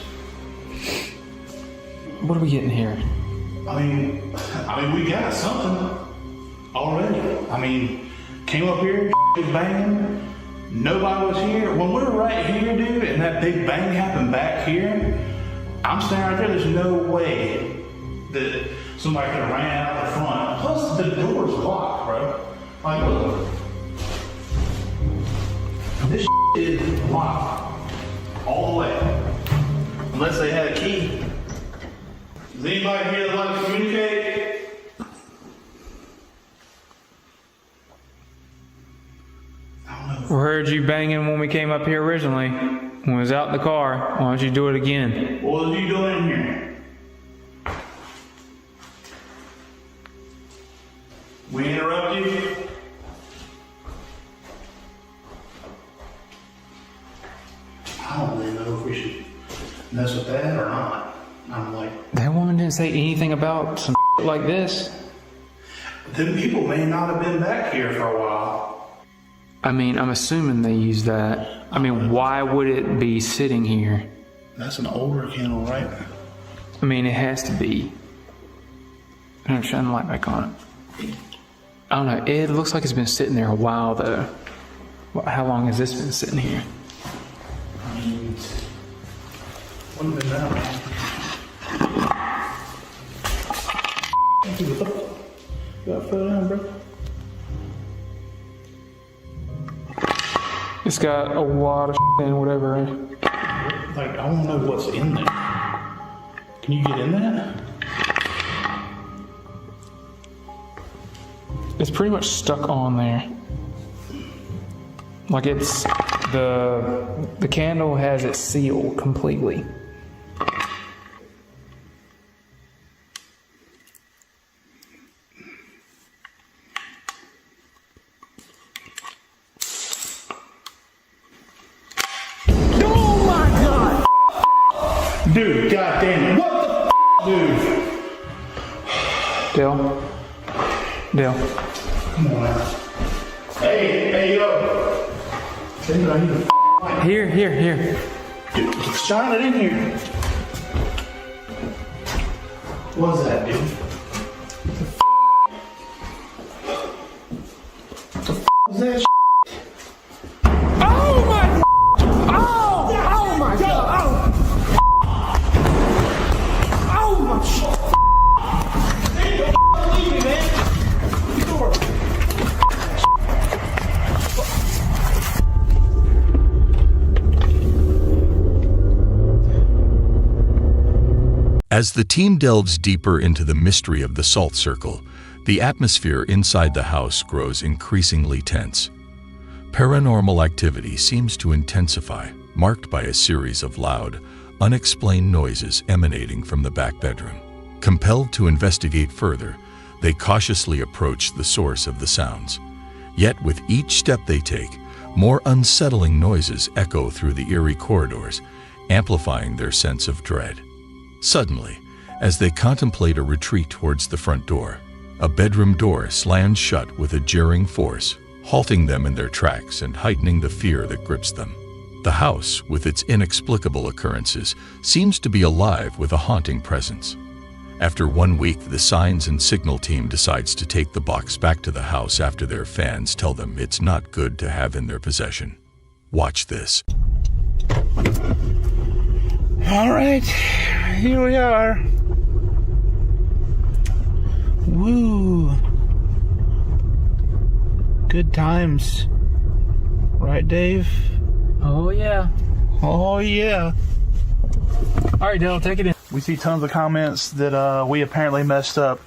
What are we getting here? I mean, we got something already. I mean, came up here, was banging. Nobody was here. When we were right here, dude, and that big bang happened back here, I'm standing right there. There's no way that somebody could have ran out the front. Plus, the door's locked, bro. Like, look. This is locked all the way. Unless they had a key. Is anybody here that like to communicate? We heard you banging when we came up here originally. When we was out in the car. Why don't you do it again? What was you doing in here? We interrupt you? I don't really know if we should mess with that or not. I'm like... That woman didn't say anything about some like this. Them people may not have been back here for a while. I mean, I'm assuming they use that. I mean, why would it be sitting here? That's an older candle, right? I mean, it has to be. I'm trying to light back on it. I don't know. It looks like it's been sitting there a while, though. How long has this been sitting here? I mean, wouldn't have been that long. Got fell down, bro. It's got a lot of and whatever. Like, I want to know what's in there. Can you get in that? It's pretty much stuck on there. Like it's the candle has it sealed completely. Oh my god! Dude, goddamn it! What the Dale. Dale. Come on now. Hey, yo. Here. Dude, shine it in here. What's that, dude? What the is that? Oh my! Oh my god! Oh my! Leave me, man. As the team delves deeper into the mystery of the salt circle, the atmosphere inside the house grows increasingly tense. Paranormal activity seems to intensify, marked by a series of loud, unexplained noises emanating from the back bedroom. Compelled to investigate further, they cautiously approach the source of the sounds. Yet with each step they take, more unsettling noises echo through the eerie corridors, amplifying their sense of dread. Suddenly, as they contemplate a retreat towards the front door, a bedroom door slams shut with a jarring force, halting them in their tracks and heightening the fear that grips them. The house, with its inexplicable occurrences, seems to be alive with a haunting presence. After 1 week, the signs and signal team decides to take the box back to the house after their fans tell them it's not good to have in their possession. Watch this. All right, here we are. Woo. Good times. Right, Dave? Oh yeah. Oh yeah. All right, Dale, take it in. We see tons of comments that we apparently messed up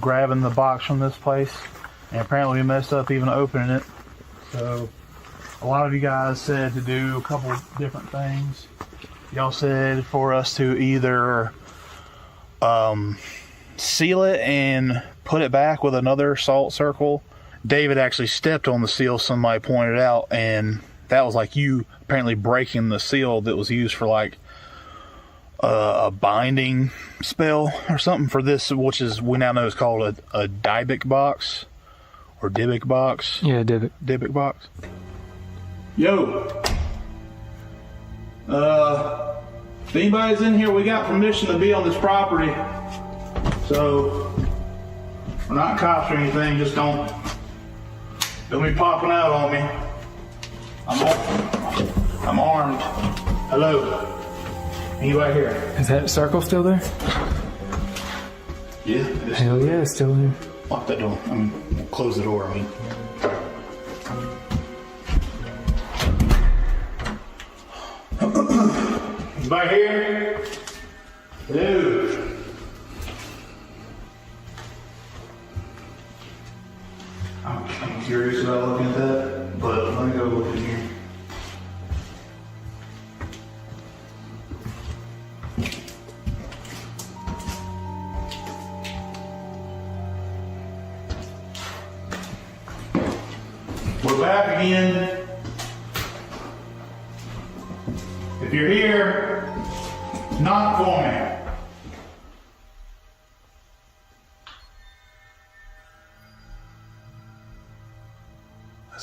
grabbing the box from this place. And apparently we messed up even opening it. So a lot of you guys said to do a couple different things. Y'all said for us to either seal it and put it back with another salt circle. David actually stepped on the seal, somebody pointed out, and that was like you apparently breaking the seal that was used for like a binding spell or something for this, which is we now know is called a Dybbuk box or Dybbuk box. Yeah, Dybbuk box. Yo. If anybody's in here, we got permission to be on this property. So, we're not cops or anything, just don't be popping out on me. I'm armed. Hello. Anybody here? Is that circle still there? Yeah. Hell yeah, it's still there. Lock that door. Close the door, Anybody here? Dude. I'm curious about looking at that, but let me go look in here. We're back again. If you're here, knock for me.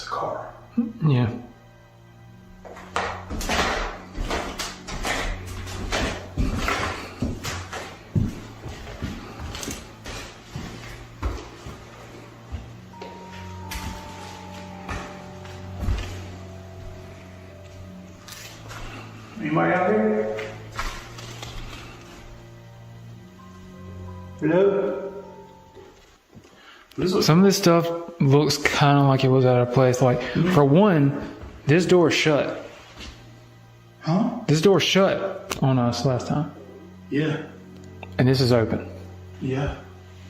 That's a car. Yeah. Anybody out there? Hello? Some of this stuff looks kind of like it was out of place. Like, for one, this door is shut. Huh? This door shut on us last time. Yeah. And this is open. Yeah.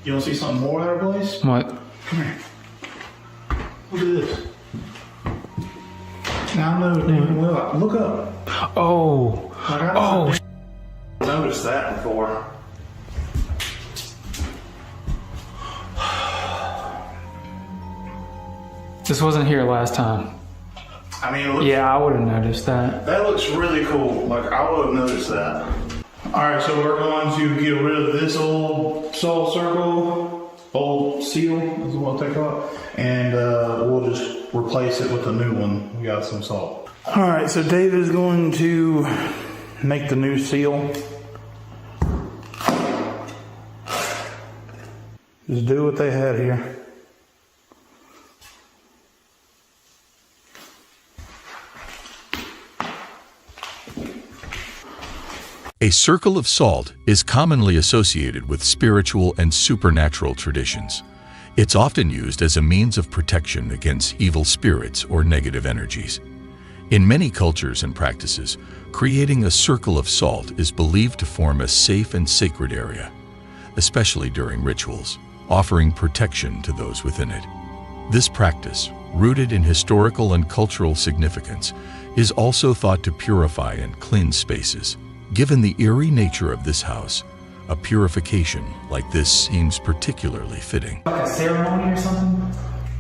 You want to see something more out of place? What? Come here. Look at this. Now I know it's doing well. Look up. Oh. Oh. I noticed that before. This wasn't here last time. I mean, it looks, yeah, I would have noticed that. That looks really cool. Like, I would have noticed that. Alright, so we're going to get rid of this old soul circle, old seal is what they call it, and we'll just replace it with a new one. We got some salt. Alright, so David is going to make the new seal. Just do what they had here. A circle of salt is commonly associated with spiritual and supernatural traditions. It's often used as a means of protection against evil spirits or negative energies. In many cultures and practices, creating a circle of salt is believed to form a safe and sacred area, especially during rituals, offering protection to those within it. This practice, rooted in historical and cultural significance, is also thought to purify and cleanse spaces. Given the eerie nature of this house, a purification like this seems particularly fitting. Like a ceremony or something?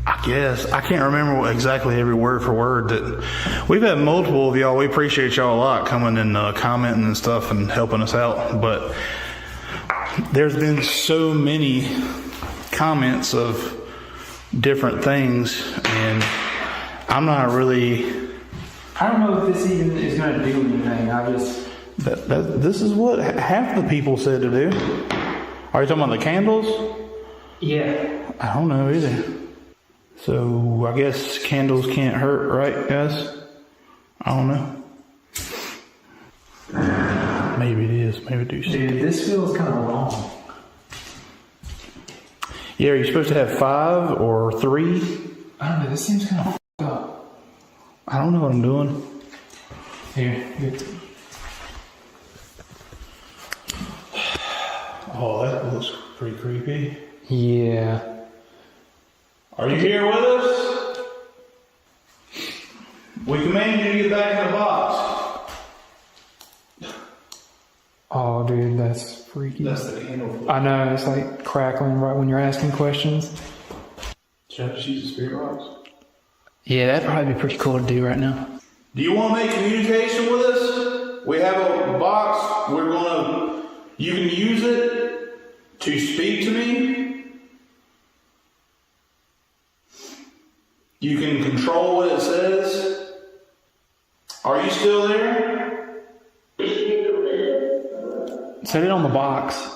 I guess. I can't remember exactly every word for word. That we've had multiple of y'all. We appreciate y'all a lot coming and commenting and stuff and helping us out. But there's been so many comments of different things, and I'm not really... I don't know if this even is going to do anything. I just... This is what half the people said to do. Are you talking about the candles? Yeah. I don't know either. So I guess candles can't hurt, right, guys? I don't know. Maybe it is. Maybe do something. Dude, this feels kind of long. Yeah, are you supposed to have 5 or 3? I don't know. This seems kind of f***ed up. I don't know what I'm doing. Here. Oh, that looks pretty creepy. Yeah. Are you here with us? We command you to get back in the box. Oh, dude, that's freaky. That's the candle. I know, it's like crackling right when you're asking questions. Should I just use the spirit box? Yeah, that'd probably be pretty cool to do right now. Do you want to make communication with us? We have a box. You can use it to speak to me. You can control what it says. Are you still there? Set it on the box.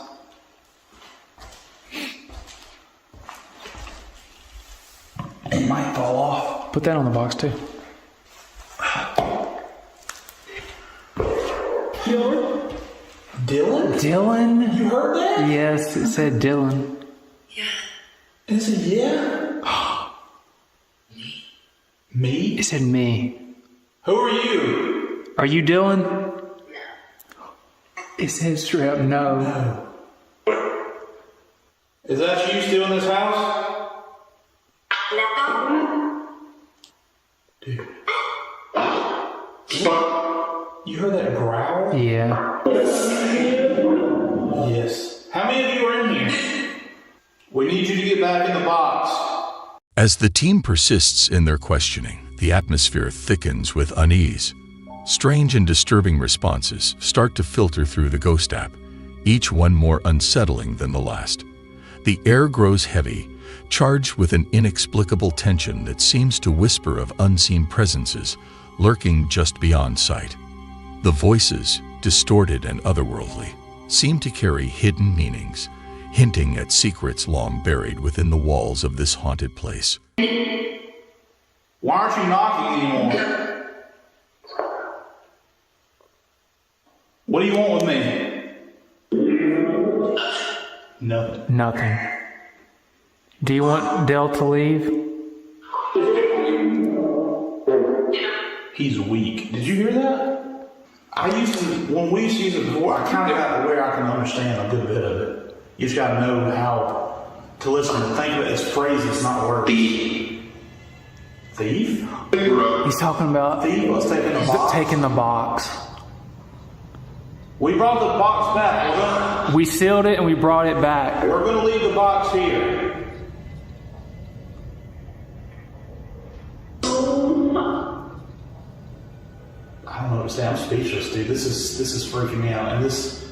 It might fall off. Put that on the box too. Dylan? Dylan? You heard that? Yes, it said Dylan. It said yeah? Me? It said me. Who are you? Are you Dylan? It said straight up no. Is that you still in this house? Dude. You heard that growl? Yeah. Yes. How many of you are in here? We need you to get back in the box. As the team persists in their questioning, the atmosphere thickens with unease. Strange and disturbing responses start to filter through the ghost app, each one more unsettling than the last. The air grows heavy, charged with an inexplicable tension that seems to whisper of unseen presences lurking just beyond sight. The voices, distorted and otherworldly, seem to carry hidden meanings, hinting at secrets long buried within the walls of this haunted place. Why aren't you knocking anymore? What do you want with me? Nothing. Nothing. Do you want Dell to leave? He's weak. Did you hear that? When we used to use it before, I kind of got to where I can understand a good bit of it. You just got to know how to listen and think of it as phrases, not words. Thief? He's talking about thief was taking the box. Taking the box. We brought the box back. We sealed it and we brought it back. We're going to leave the box here. I don't know what to say. I'm speechless, dude. This is freaking me out, and this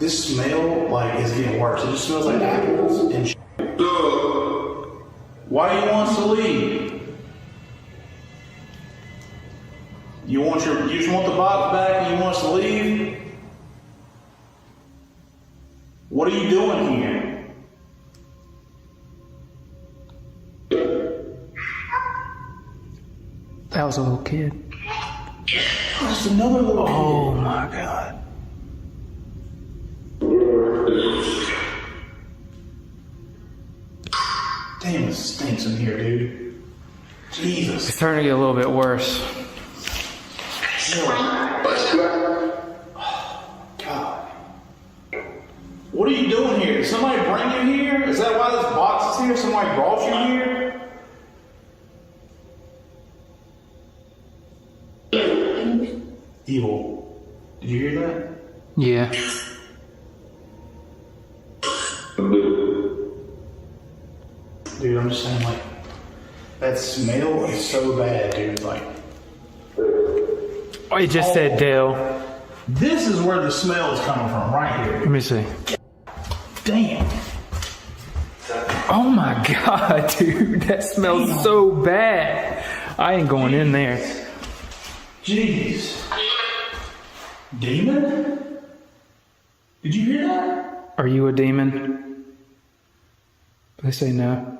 smell like is getting worse. It just smells like apples and shit. Why do you want us to leave? You just want the box back and you want us to leave? What are you doing here? That was a little kid. That's another little kid. Oh my God. Damn, it stinks in here, dude. Jesus. It's starting to get a little bit worse. God. What are you doing here? Did somebody bring you here? Is that why this box is here? Somebody brought you here? Evil. Did you hear that? Yeah. Dude, I'm just saying, like, that smell is so bad, dude. Like, oh, it just said Dale. This is where the smell is coming from, right here. Let me see. Damn. Oh my God, dude, that smells so bad. I ain't going in there. Jeez. Demon? Did you hear that? Are you a demon? They say no.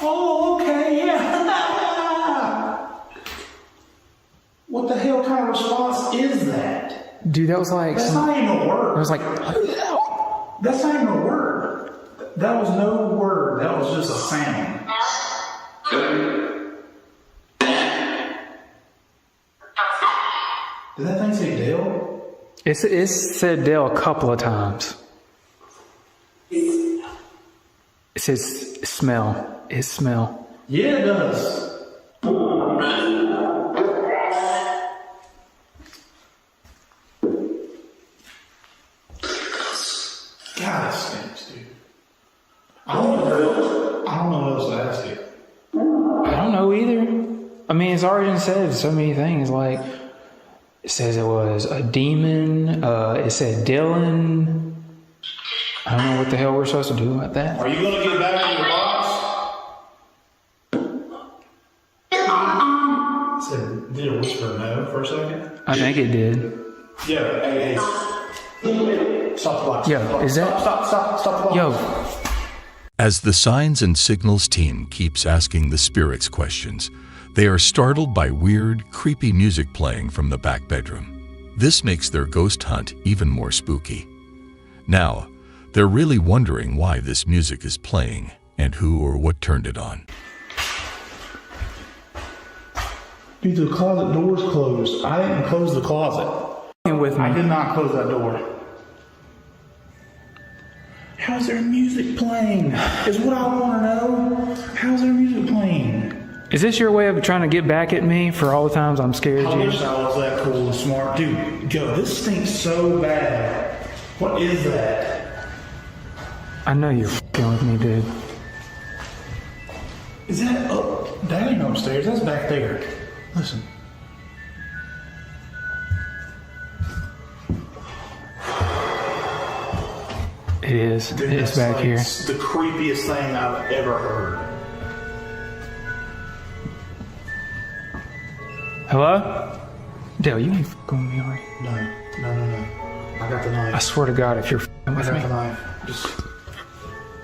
Oh, okay, yeah. What the hell kind of response is that? Dude, that was like... That's not even a word. It was like... That's not even a word. That was no word. That was just a sound. Did that thing say Dale? It said Dale a couple of times. It says smell. It smell. Yeah, it does. God, it stinks, dude. I don't know what else to ask you. I don't know either. I mean, it's already said so many things. Like, it says it was a demon. It said Dylan. I don't know what the hell we're supposed to do about that. Are you going to get back in your box? Did it whisper no for a second? I think it did. Yeah, hey. Stop the box. Yo, is that... Stop the box. Yo. As the Signs and Signals team keeps asking the spirits questions, they are startled by weird, creepy music playing from the back bedroom. This makes their ghost hunt even more spooky. Now, they're really wondering why this music is playing and who or what turned it on. Dude, the closet door's closed. I didn't close the closet. With me. I did not close that door. How's their music playing? Is what I want to know. How's their music playing? Is this your way of trying to get back at me for all the times I'm scared I you? wish I was that cool and smart. Dude, yo, this stinks so bad. What is that? I know you're f***ing with me, dude. Is that up? That ain't upstairs. That's back there. Listen. It is. Dude, It's that's back like here. the creepiest thing I've ever heard. Hello? Dale, you ain't f***ing with me, are you? No. I got the knife. I swear to God, if you're f***ing with I me. got the knife. Just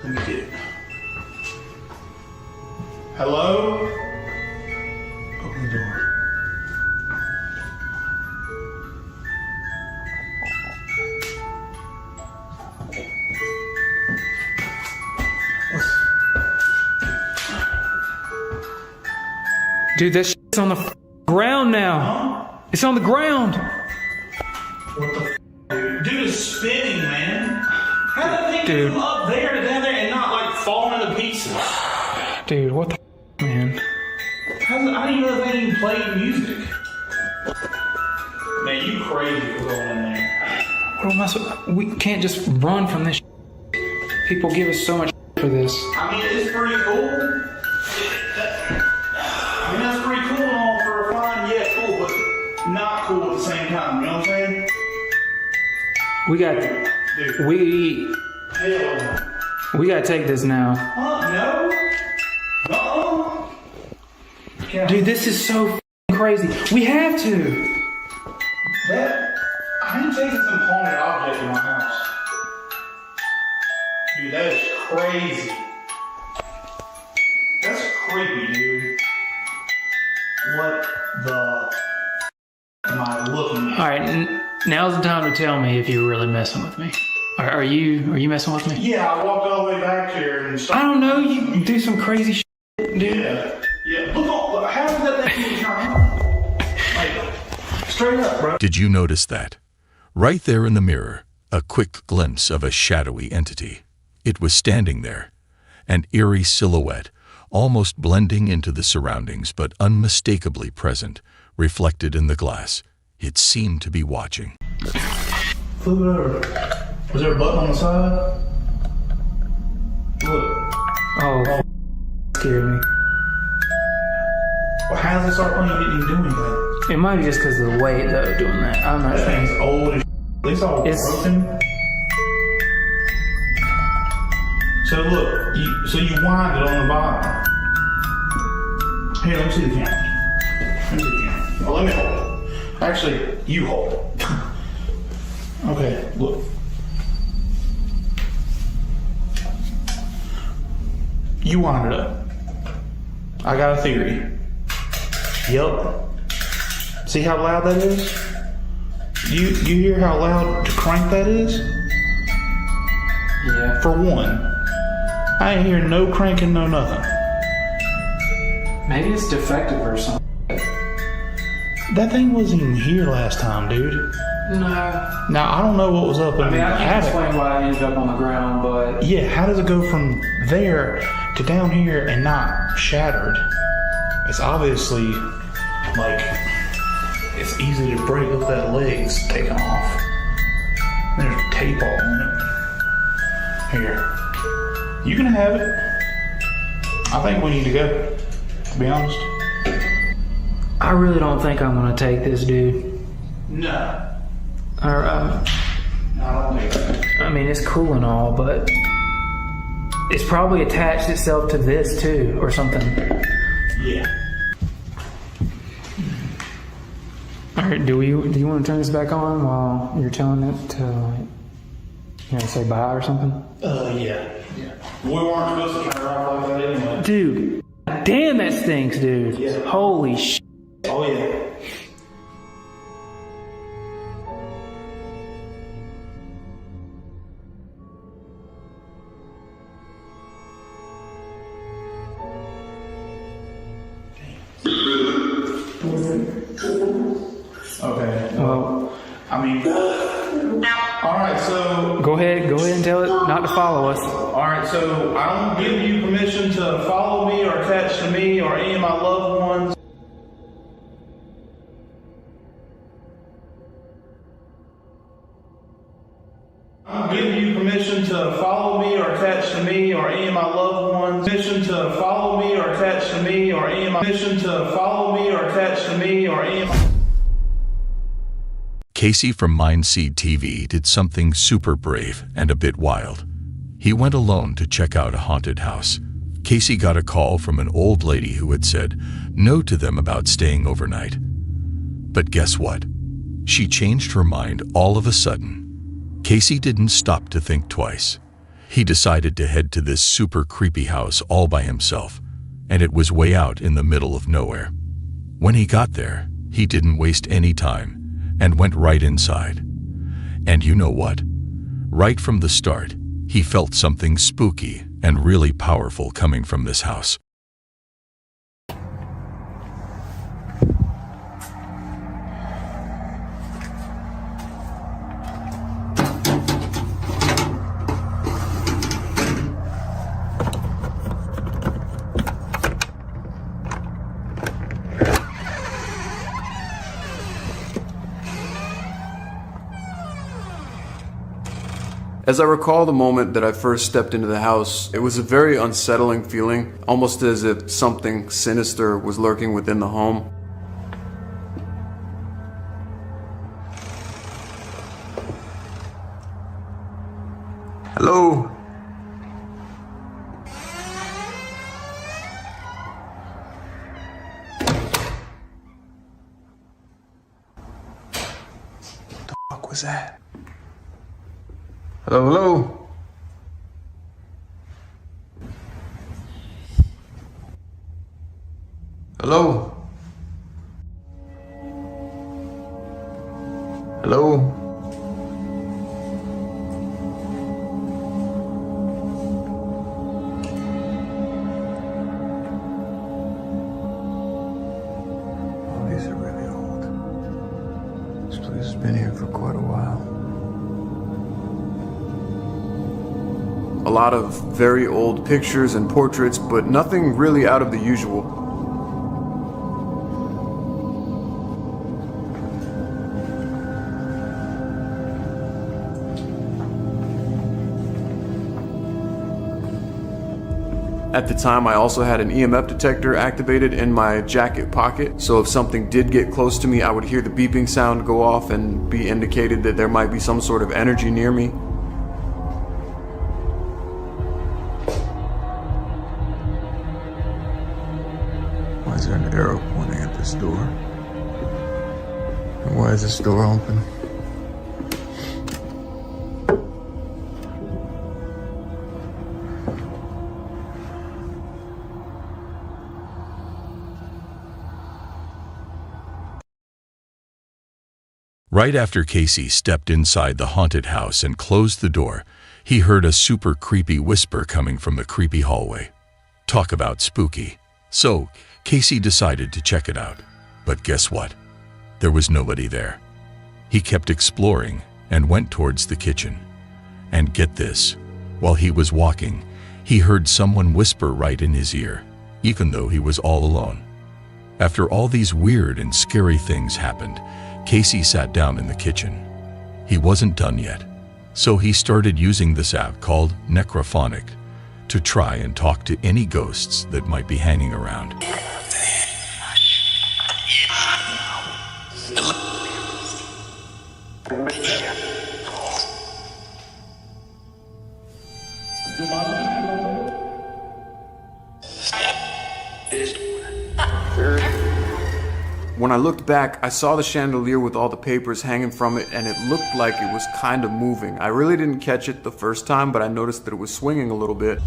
let me get it. Hello? Open the door. Dude, that shit's on the ground now. It's on the ground. What the dude? Dude is spinning, man. How did that thing Dude. come up there to down there and not like fall into pieces? Dude, what the man? I didn't even know that they even played music. Man, you crazy for going in there. What am I supposed? We can't just run from this. People give us so much for this. I mean, it's pretty cool. I mean, that's pretty cool and all for a fun, yeah, cool, but not cool at the same time. You know what I'm saying? We got. Dude. We gotta take this now. No. Dude, this is so f***ing crazy. We have to. I ain't taking some haunted object in my house. Dude, that is crazy. That's creepy, dude. What the am I looking at? All right, now's the time to tell me if you're really messing with me. Are you messing with me? Yeah, I walked all the way back here and I don't know. You do some crazy shit, dude. Yeah. Look, how did that thing even turn on? Like, straight up, bro. Did you notice that? Right there in the mirror, a quick glimpse of a shadowy entity. It was standing there, an eerie silhouette, almost blending into the surroundings, but unmistakably present, reflected in the glass. It seemed to be watching. Flip it over. Was there a button on the side? Look. Oh, scared me. Well, how does it start playing? You didn't even do anything. It might be just because of the weight, though, doing that. I'm not That sure. thing's old as It's all broken. So look, you wind it on the bottom. Here, let me see the camera. Oh, let me hold it. Actually, you hold it. Okay, look. You wind it up. I got a theory. Yup. See how loud that is? You hear how loud to crank that is? Yeah. For one, I ain't hear no cranking, no nothing. Maybe it's defective or something. That thing wasn't even here last time, dude. No. Now, I don't know what was up in I mean, the I can't attic. explain why I ended up on the ground, but... Yeah, how does it go from there to down here and not shattered? It's obviously, like, it's easy to break. Look, that leg's taken off. There's tape all on it. Here. You can have it. I think we need to go, to be honest. I really don't think I'm gonna take this, dude. No. I don't think so. I mean, it's cool and all, but it's probably attached itself to this too, or something. Yeah. All right, do you want to turn this back on while you're telling it to, like, say bye or something? Yeah. We weren't supposed to turn it off like that anyway. Dude, damn, that stinks, dude. Yeah. Holy shit. Oh, yeah. Okay. Well, I mean, all right, so. Go ahead and tell it not to follow us. All right, so I don't give you permission to follow me or attach to me or any of my loved ones. I don't give you permission to follow me or attach to me or any of my loved ones. Permission to follow me or attach to me or any of my permission to follow me or attach to me or any of my Casey from Mindseed TV did something super brave and a bit wild. He went alone to check out a haunted house. Casey got a call from an old lady who had said no to them about staying overnight. But guess what? She changed her mind all of a sudden. Casey didn't stop to think twice. He decided to head to this super creepy house all by himself, and it was way out in the middle of nowhere. When he got there, he didn't waste any time and went right inside. And you know what? Right from the start, he felt something spooky and really powerful coming from this house. As I recall the moment that I first stepped into the house, it was a very unsettling feeling, almost as if something sinister was lurking within the home. Hello? What the fuck was that? Hello, hello? Hello? Hello? Oh, these are really old. This place has been here for quite a while. A lot of very old pictures and portraits, but nothing really out of the usual. At the time, I also had an EMF detector activated in my jacket pocket, so if something did get close to me, I would hear the beeping sound go off and be indicated that there might be some sort of energy near me. Why is there an arrow pointing at this door? And why is this door open? Right after Casey stepped inside the haunted house and closed the door, he heard a super creepy whisper coming from the creepy hallway. Talk about spooky. So, Casey decided to check it out. But guess what? There was nobody there. He kept exploring and went towards the kitchen. And get this, while he was walking, he heard someone whisper right in his ear, even though he was all alone. After all these weird and scary things happened, Casey sat down in the kitchen. He wasn't done yet, so he started using this app called Necrophonic to try and talk to any ghosts that might be hanging around. When I looked back, I saw the chandelier with all the papers hanging from it, and it looked like it was kind of moving. I really didn't catch it the first time, but I noticed that it was swinging a little bit.